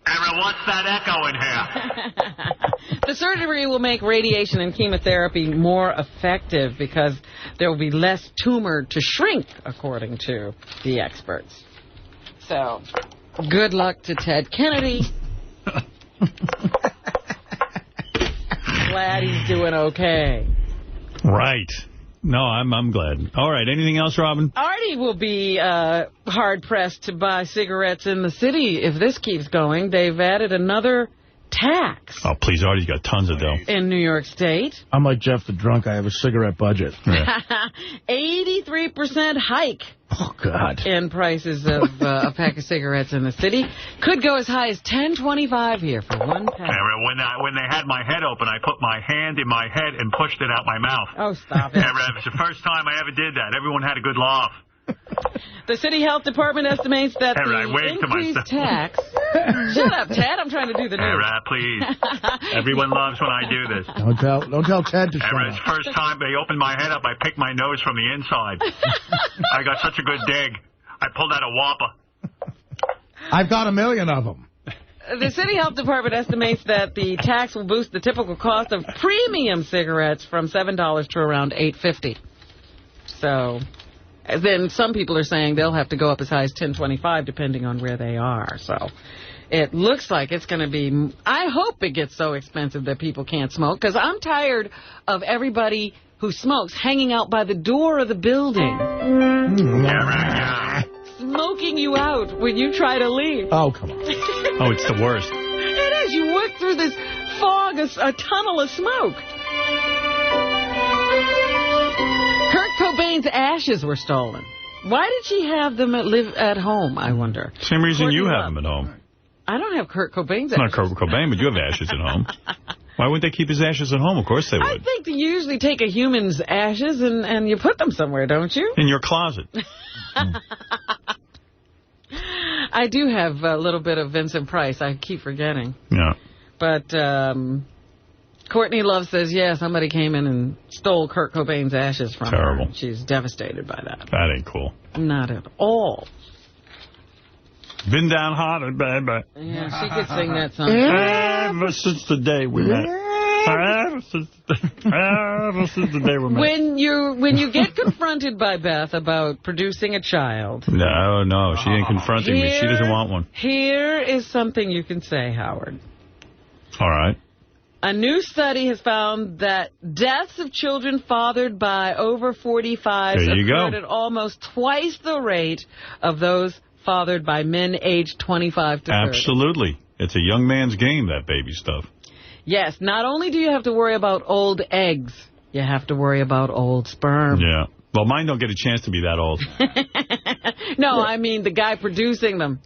what's that echo in here? The surgery will make radiation and chemotherapy more effective because there will be less tumor to shrink, according to the experts. So, good luck to Ted Kennedy. Glad he's doing okay. Right. No, I'm glad. All right. Anything else, Robin? Artie will be hard-pressed to buy cigarettes in the city if this keeps going. They've added another tax. Oh, please, Artie's got tons of dough. In New York State. I'm like Jeff the Drunk. I have a cigarette budget. Yeah. 83% hike. Oh, God. In prices of a pack of cigarettes in the city. Could go as high as $10.25 here for one pack. When they had my head open, I put my hand in my head and pushed it out my mouth. Oh, stop it. It was the first time I ever did that. Everyone had a good laugh. The city health department estimates that the increased tax... Shut up, Ted. I'm trying to do the news. Please. Everyone loves when I do this. Don't tell Ted to shut up. It's the first time they opened my head up, I picked my nose from the inside. I got such a good dig. I pulled out a Whopper. I've got 1 million of them. The city health department estimates that the tax will boost the typical cost of premium cigarettes from $7 to around $8.50. So... then some people are saying they'll have to go up as high as $10.25 depending on where they are. So it looks like it's going to be... I hope it gets so expensive that people can't smoke, because I'm tired of everybody who smokes hanging out by the door of the building. Smoking you out when you try to leave. Oh, come on. Oh, it's the worst. It is. You work through this fog, a tunnel of smoke. Kurt Cobain's ashes were stolen. Why did she have them live at home, I wonder? Same reason you have them at home. I don't have Kurt Cobain's ashes. Not Kurt Cobain, but you have ashes at home. Why wouldn't they keep his ashes at home? Of course they would. I think you usually take a human's ashes and you put them somewhere, don't you? In your closet. I do have a little bit of Vincent Price. I keep forgetting. Yeah. But... Courtney Love says, yeah, somebody came in and stole Kurt Cobain's ashes from her. She's devastated by that. That ain't cool. Not at all. Been downhearted, baby. Yeah, she could sing that song. Ever since the day we met. Ever since the day we met. When you get confronted by Beth about producing a child. No, she ain't confronting me. She doesn't want one. Here is something you can say, Howard. All right. A new study has found that deaths of children fathered by over 45s occurred at almost twice the rate of those fathered by men aged 25 to 30. Absolutely. It's a young man's game, that baby stuff. Yes. Not only do you have to worry about old eggs, you have to worry about old sperm. Yeah. Well, mine don't get a chance to be that old. No, I mean the guy producing them.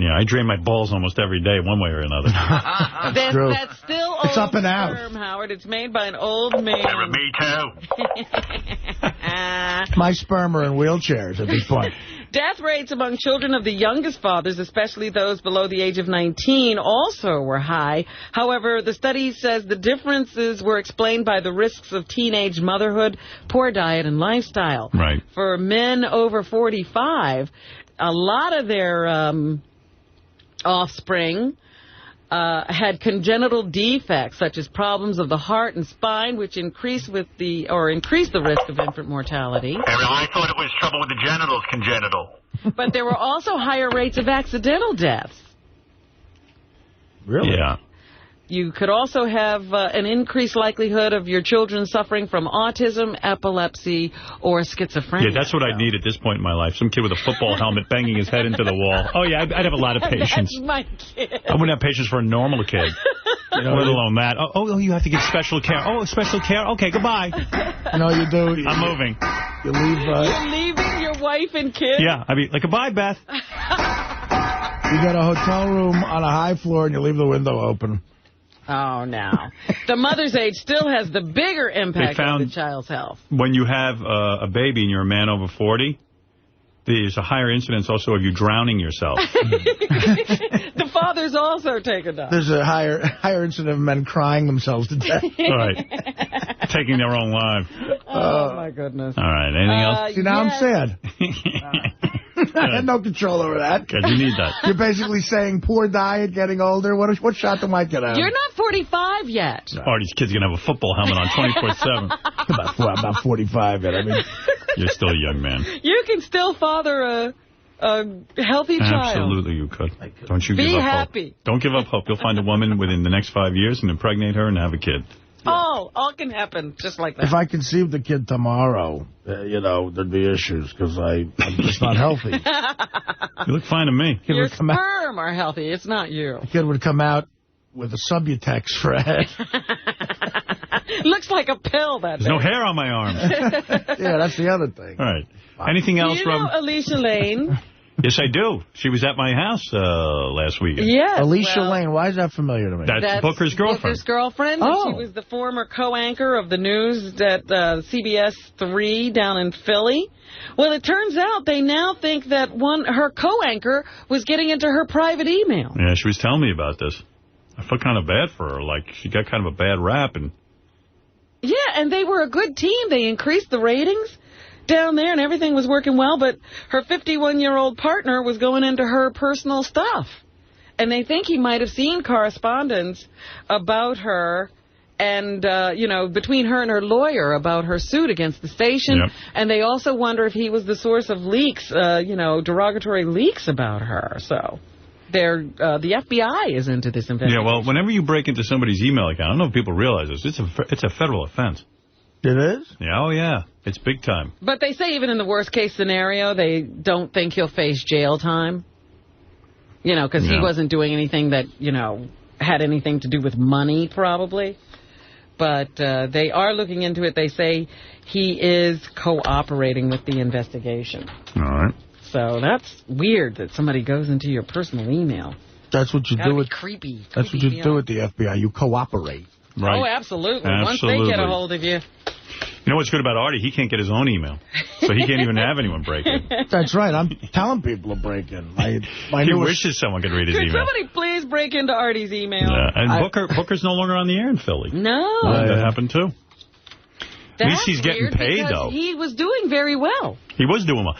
Yeah, I drain my balls almost every day, one way or another. That's true. That's still old. It's up and out. Sperm, Howard. It's made by an old man. Me too. My sperm are in wheelchairs at this point. Death rates among children of the youngest fathers, especially those below the age of 19, also were high. However, the study says the differences were explained by the risks of teenage motherhood, poor diet, and lifestyle. Right. For men over 45, a lot of their offspring had congenital defects, such as problems of the heart and spine, which increase the risk of infant mortality. I thought it was trouble with the genitals, congenital. But there were also higher rates of accidental deaths. Really? Yeah. You could also have an increased likelihood of your children suffering from autism, epilepsy, or schizophrenia. Yeah, that's what I'd need at this point in my life. Some kid with a football helmet banging his head into the wall. Oh, yeah, I'd have a lot of patience. That's my kid. I wouldn't have patience for a normal kid. Let alone that. Oh, you have to get special care. Oh, special care? Okay, goodbye. No, you do. I'm moving. You leave. You're leaving your wife and kids? Yeah, I'd be like, goodbye, Beth. You get a hotel room on a high floor and you leave the window open. Oh, no. The mother's age still has the bigger impact on the child's health. When you have a baby and you're a man over 40, there's a higher incidence also of you drowning yourself. The fathers also take a dive. There's a higher incidence of men crying themselves to death. Right. Taking their own life. Oh, my goodness. All right. Anything else? See, now I'm sad. I had no control over that. Because you need that. You're basically saying poor diet, getting older. What shot am I get out? You're not 45 yet. Artie's kid's going to have a football helmet on 24/7. I'm about 45 yet. I mean, you're still a young man. You can still father a healthy child. Absolutely you could. Don't you give up hope. Be happy. Don't give up hope. You'll find a woman within the next 5 years and impregnate her and have a kid. Yeah. Oh, all can happen just like that. If I conceived the kid tomorrow, there'd be issues because I'm just not healthy. You look fine to me. Your sperm are healthy. It's not you. The kid would come out with a Subutex for a head. Looks like a pill, that There's no hair on my arms. Yeah, that's the other thing. All right. Anything else, Rob? You know Alicia Lane? Yes, I do. She was at my house last weekend. Yes. Alicia Lane. Why is that familiar to me? That's Booker's girlfriend. Booker's girlfriend. Oh. She was the former co-anchor of the news at CBS 3 down in Philly. Well, it turns out they now think that her co-anchor was getting into her private email. Yeah, she was telling me about this. I felt kind of bad for her. Like, she got kind of a bad rap. Yeah, and they were a good team. They increased the ratings down there, and everything was working well, but her 51-year-old partner was going into her personal stuff. And they think he might have seen correspondence about her and, between her and her lawyer about her suit against the station. Yep. And they also wonder if he was the source of leaks, derogatory leaks about her. So the FBI is into this investigation. Yeah, well, whenever you break into somebody's email account, I don't know if people realize this, it's a federal offense. It is? Yeah, oh, yeah. It's big time. But they say even in the worst-case scenario, they don't think he'll face jail time. Because he wasn't doing anything that, had anything to do with money, probably. But they are looking into it. They say he is cooperating with the investigation. All right. So that's weird that somebody goes into your personal email. That's what you do with creepy. That's what you do with the FBI. You cooperate. Right. Oh, absolutely. Once they get a hold of you. You know what's good about Artie? He can't get his own email. So he can't even have anyone break in. That's right. I'm telling people to break in. He wishes someone could read his email. Could somebody please break into Artie's email? Yeah. And Booker's no longer on the air in Philly. No. That happened, too. At least he's getting paid, though. He was doing very well. He was doing well.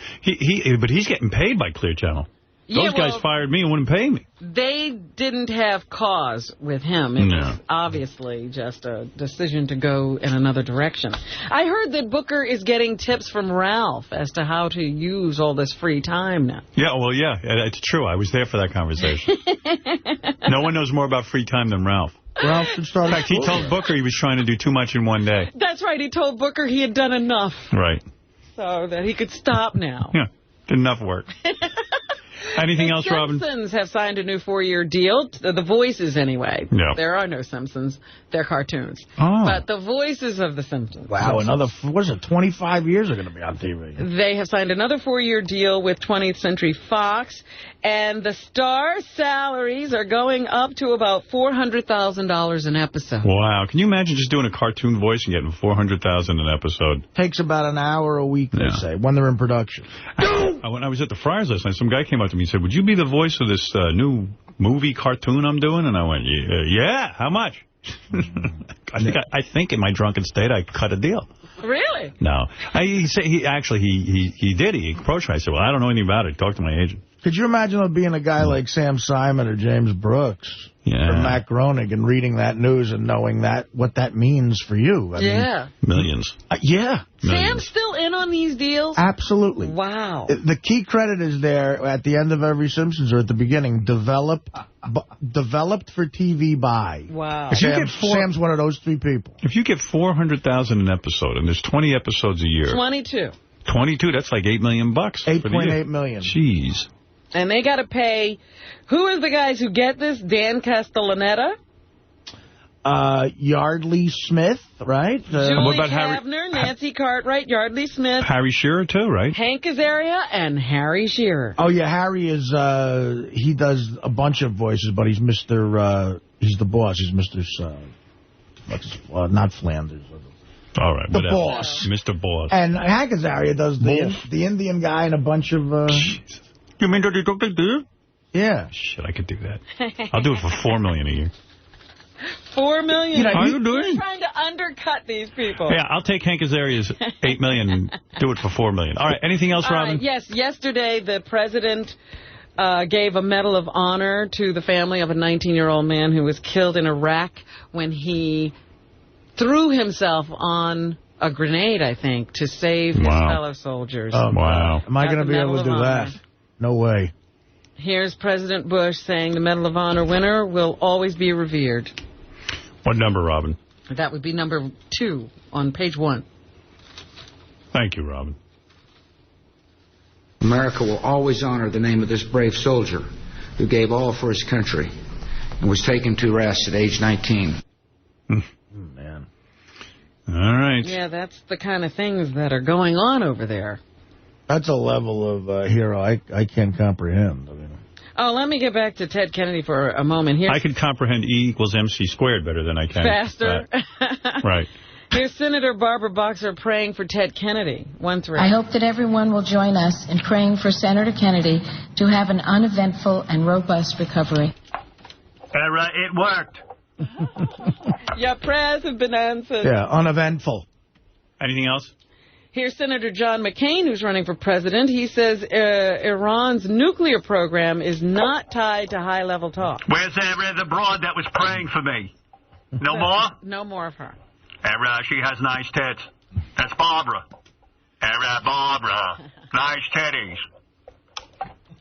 But he's getting paid by Clear Channel. Those guys fired me and wouldn't pay me. They didn't have cause with him. It was obviously just a decision to go in another direction. I heard that Booker is getting tips from Ralph as to how to use all this free time now. Yeah, well, yeah, it's true. I was there for that conversation. No one knows more about free time than Ralph. Ralph should start. In fact, he told Booker he was trying to do too much in one day. That's right. He told Booker he had done enough. Right. So that he could stop now. Yeah, did enough work. Anything else, Robin? The Simpsons have signed a new 4-year deal. The voices, anyway. No. There are no Simpsons. They're cartoons. Oh. But the voices of the Simpsons. Wow, another, what is it, 25 years are going to be on TV. They have signed another 4-year deal with 20th Century Fox, and the star salaries are going up to about $400,000 an episode. Wow. Can you imagine just doing a cartoon voice and getting $400,000 an episode? Takes about an hour a week, they say, when they're in production. When I was at the Friars last night, some guy came up to me and said, would you be the voice of this new movie cartoon I'm doing? And I went, yeah, how much? I think in my drunken state I cut a deal. Really? No. He did. He approached me. I said, well, I don't know anything about it. Talk to my agent. Could you imagine being a guy like Sam Simon or James Brooks or Matt Groening and reading that news and knowing what that means for you? I mean, millions. Yeah. Sam's still in on these deals? Absolutely. Wow. The key credit is there at the end of every Simpsons or at the beginning. Developed for TV by. Wow. Sam's one of those 3 people. If you get $400,000 an episode and there's 20 episodes a year. 22. 22, that's like $8 million. $8.8 million. Jeez. And they got to pay, who is the guys who get this? Dan Castellaneta? Yardley Smith, right? Julie Kavner, Nancy Cartwright, Yardley Smith. Harry Shearer, too, right? Hank Azaria and Harry Shearer. Oh, yeah, Harry is, he does a bunch of voices, but he's Mr., he's the boss. He's Mr., not Flanders. All right, the boss. Mr. Boss. And Hank Azaria does the Indian guy and a bunch of... You mean that he took the deal? Yeah. Shit, I could do that. I'll do it for $4 million a year. $4 million? How are you doing? You're trying to undercut these people. Yeah, I'll take Hank Azaria's $8 million and do it for $4 million. All right, anything else, Robin? Yes, yesterday the president gave a Medal of Honor to the family of a 19-year-old man who was killed in Iraq when he threw himself on a grenade, I think, to save his fellow soldiers. Oh, wow. Am I going to be able to do that? No way. Here's President Bush saying the Medal of Honor winner will always be revered. What number, Robin? That would be number 2 on page 1. Thank you, Robin. America will always honor the name of this brave soldier who gave all for his country and was taken to rest at age 19. Man. All right. Yeah, that's the kind of things that are going on over there. That's a level of hero I can't comprehend. Oh, let me get back to Ted Kennedy for a moment here. I can comprehend E = MC squared better than I can. Faster? Right. Here's Senator Barbara Boxer praying for Ted Kennedy. 1-3. I hope that everyone will join us in praying for Senator Kennedy to have an uneventful and robust recovery. It worked. Your prayers have been answered. Yeah, uneventful. Anything else? Here's Senator John McCain, who's running for president. He says Iran's nuclear program is not tied to high-level talk. Where's the broad that was praying for me? No more? No more of her. She has nice tits. That's Barbara. Barbara. Nice titties.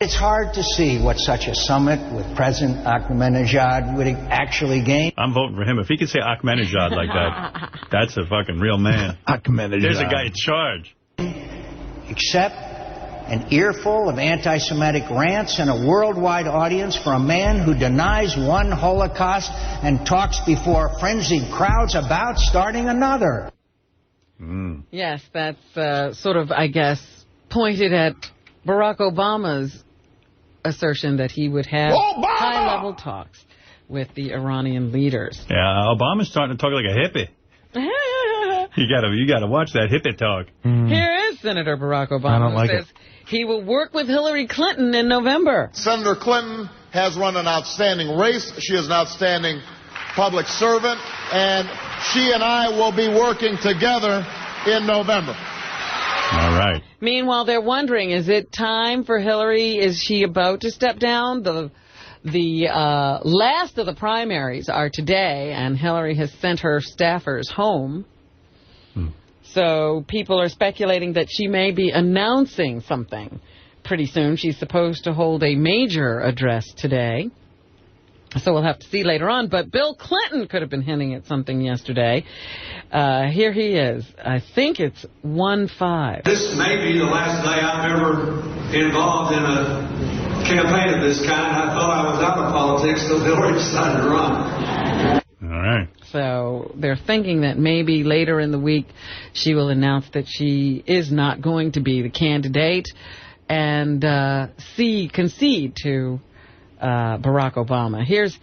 It's hard to see what such a summit with President Ahmadinejad would actually gain. I'm voting for him. If he could say Ahmadinejad like that, that's a fucking real man. Ahmadinejad. There's a guy in charge. Except an earful of anti-Semitic rants and a worldwide audience for a man who denies one Holocaust and talks before frenzied crowds about starting another. Yes, that's sort of, I guess, pointed at Barack Obama's assertion that he would have high-level talks with the Iranian leaders. Yeah, Obama's starting to talk like a hippie. You gotta watch that hippie talk. Here is Senator Barack Obama, who says he will work with Hillary Clinton in November. Senator Clinton has run an outstanding race. She is an outstanding public servant, and she and I will be working together in November. All right. Meanwhile, they're wondering, is it time for Hillary? Is she about to step down? The last of the primaries are today, and Hillary has sent her staffers home. So people are speculating that she may be announcing something pretty soon. She's supposed to hold a major address today. So we'll have to see later on. But Bill Clinton could have been hinting at something yesterday. Here he is. I think it's 1-5. This may be the last day I'm ever involved in a campaign of this kind. I thought I was out of politics until Hillary decided to run. All right. So they're thinking that maybe later in the week she will announce that she is not going to be the candidate and concede to Barack Obama. Here's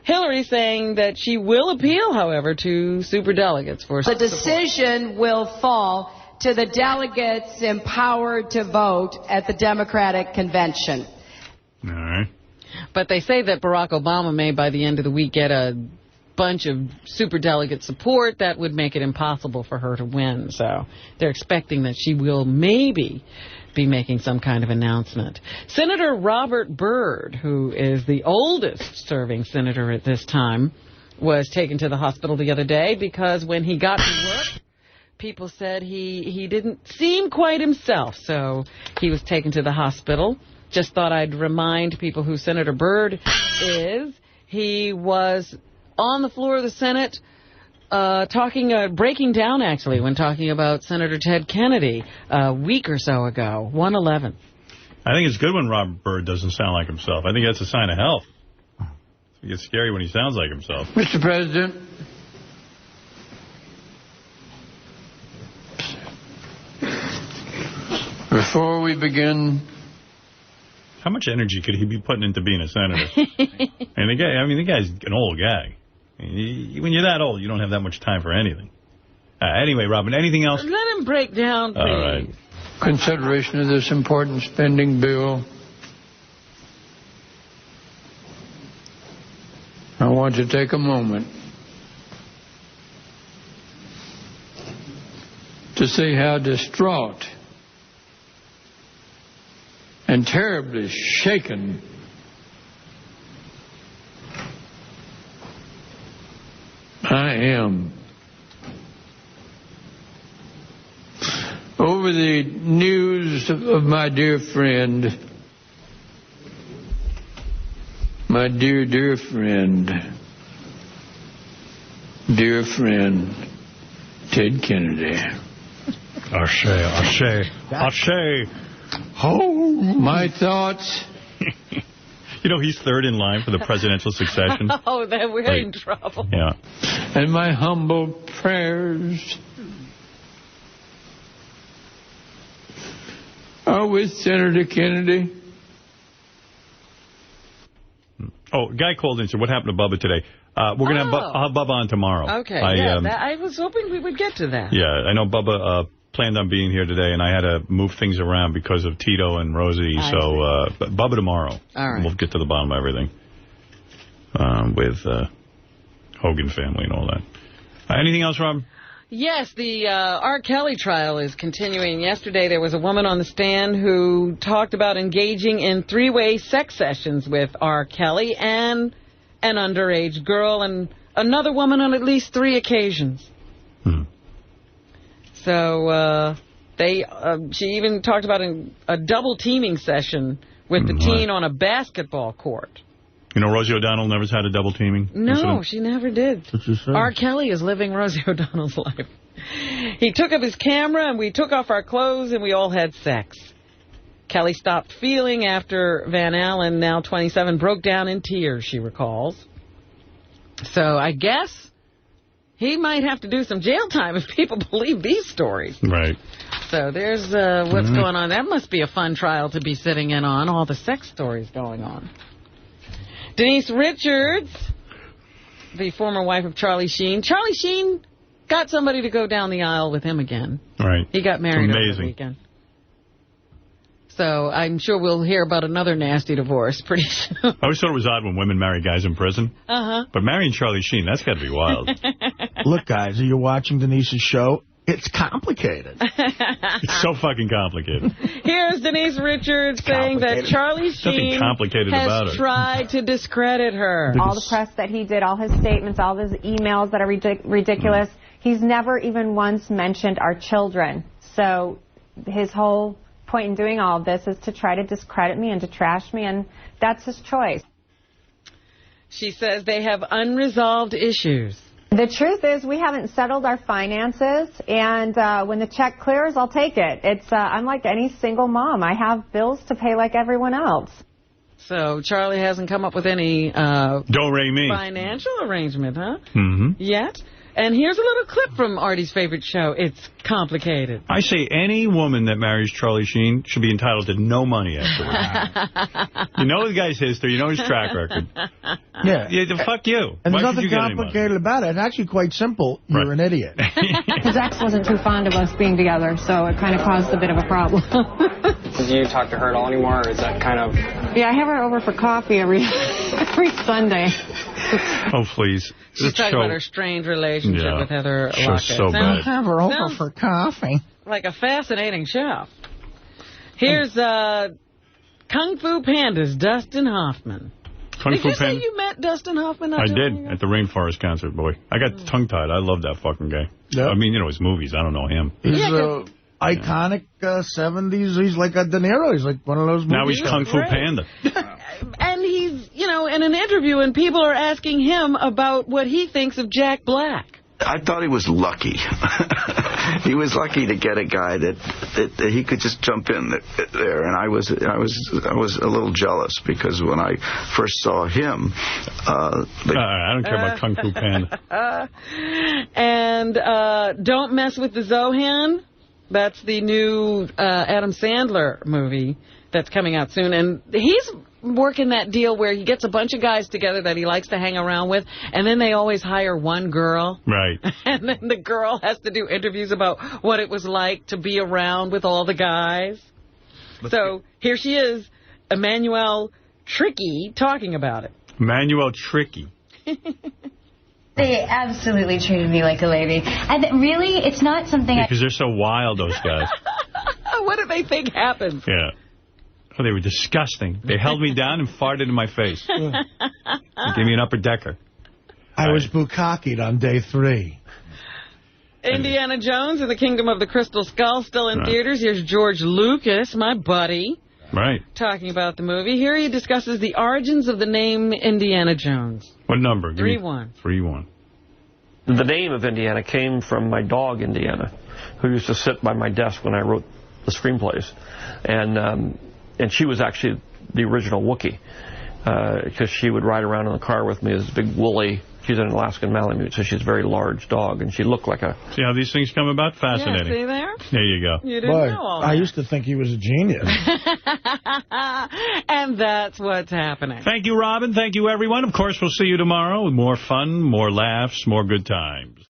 Hillary saying that she will appeal, however, to superdelegates for the decision will fall to the delegates empowered to vote at the Democratic Convention. All right. But they say that Barack Obama may, by the end of the week, get a bunch of superdelegate support. That would make it impossible for her to win. So they're expecting that she will maybe be making some kind of announcement. Senator Robert Byrd, who is the oldest serving senator at this time, was taken to the hospital the other day because when he got to work, people said he didn't seem quite himself. So he was taken to the hospital. Just thought I'd remind people who Senator Byrd is. He was on the floor of the Senate breaking down, actually, when talking about Senator Ted Kennedy a week or so ago, 111. I think it's good when Robert Byrd doesn't sound like himself. I think that's a sign of health. It gets scary when he sounds like himself. Mr. President, before we begin... How much energy could he be putting into being a senator? And the guy's an old guy. When you're that old, you don't have that much time for anything. Anyway, Robin, anything else? Let him break down, please. All right. Consideration of this important spending bill. I want to take a moment to say how distraught and terribly shaken I am over the news of my dear friend, my dear friend, Ted Kennedy. Ashe. Oh, my thoughts. You know, he's third in line for the presidential succession. Oh, then we're in trouble. Yeah. And my humble prayers are with Senator Kennedy. Oh, guy called in and said, what happened to Bubba today? We're going to have Bubba on tomorrow. Okay, I was hoping we would get to that. Yeah, I know Bubba planned on being here today, and I had to move things around because of Tito and Rosie. Bubba tomorrow. All right. We'll get to the bottom of everything with Hogan family and all that. Anything else, Rob? Yes, the R. Kelly trial is continuing. Yesterday, there was a woman on the stand who talked about engaging in three-way sex sessions with R. Kelly and an underage girl and another woman on at least 3 occasions. So she even talked about a double teaming session with the teen on a basketball court. You know, Rosie O'Donnell never had a double teaming incident? She never did. R. Kelly is living Rosie O'Donnell's life. He took up his camera, and we took off our clothes, and we all had sex. Kelly stopped feeling after Van Allen, now 27, broke down in tears, she recalls. So I guess he might have to do some jail time if people believe these stories. Right. So there's what's going on. That must be a fun trial to be sitting in on, all the sex stories going on. Denise Richards, the former wife of Charlie Sheen. Charlie Sheen got somebody to go down the aisle with him again. Right. He got married over the weekend. So I'm sure we'll hear about another nasty divorce pretty soon. I always thought it was odd when women marry guys in prison. But marrying Charlie Sheen, that's got to be wild. Look, guys, are you watching Denise's show? It's complicated. It's so fucking complicated. Here's Denise Richards saying that Charlie Sheen has tried to discredit her. All the press that he did, all his statements, all his emails that are ridiculous, he's never even once mentioned our children. So his whole point in doing all of this is to try to discredit me and to trash me, and that's his choice. She says they have unresolved issues. The truth is we haven't settled our finances, and when the check clears, I'll take it. I'm like any single mom. I have bills to pay like everyone else. So Charlie hasn't come up with any financial arrangement, huh? Yet. And here's a little clip from Artie's favorite show. It's complicated. I say any woman that marries Charlie Sheen should be entitled to no money afterwards. You know the guy's history. You know his track record. Yeah. Fuck you. And Why there's should you nothing get any money? complicated about it. It's actually quite simple. You're an idiot. His ex wasn't too fond of us being together, so it kind of caused a bit of a problem. Do you talk to her at all anymore, or is that kind of... Yeah, I have her over for coffee every Sunday. Oh, please. She's talking about her strained relationship with Heather Lockett. So bad. Have her over for coffee. Like a fascinating show. Here's Kung Fu Panda's Dustin Hoffman. Did you say you met Dustin Hoffman? I did, at the Rainforest concert, boy. I got tongue-tied. I love that fucking guy. Yep. I mean, you know, his movies. I don't know him. He's iconic 70s. He's like a De Niro. He's like one of those movies. Now he's Kung Fu Panda. And he's, you know, in an interview, and people are asking him about what he thinks of Jack Black. I thought he was lucky. He was lucky to get a guy that he could just jump in there, and I was a little jealous because when I first saw him, I don't care about Kung Fu Panda. And Don't Mess with the Zohan. That's the new Adam Sandler movie that's coming out soon, and he's working that deal where he gets a bunch of guys together that he likes to hang around with, and then they always hire one girl. Right. And then the girl has to do interviews about what it was like to be around with all the guys. So here she is, Emmanuel Tricky, talking about it. Emmanuel Tricky. They absolutely treated me like a lady. And really, it's not something Because they're so wild, those guys. What do they think happened? Yeah. Oh, they were disgusting. They held me down and farted in my face. They gave me an upper decker. I was bukkakied on day 3. Indiana Jones and the Kingdom of the Crystal Skull still in theaters. Here's George Lucas, my buddy. Right. Talking about the movie. Here he discusses the origins of the name Indiana Jones. What number? 3-1. 3-1. The name of Indiana came from my dog, Indiana, who used to sit by my desk when I wrote the screenplays. And she was actually the original Wookiee, because she would ride around in the car with me as a big woolly. She's an Alaskan Malamute, so she's a very large dog, and she looked like a... See how these things come about? Fascinating. Yeah, see there? There you go. You didn't know all that. I used to think he was a genius. And that's what's happening. Thank you, Robin. Thank you, everyone. Of course, we'll see you tomorrow with more fun, more laughs, more good times.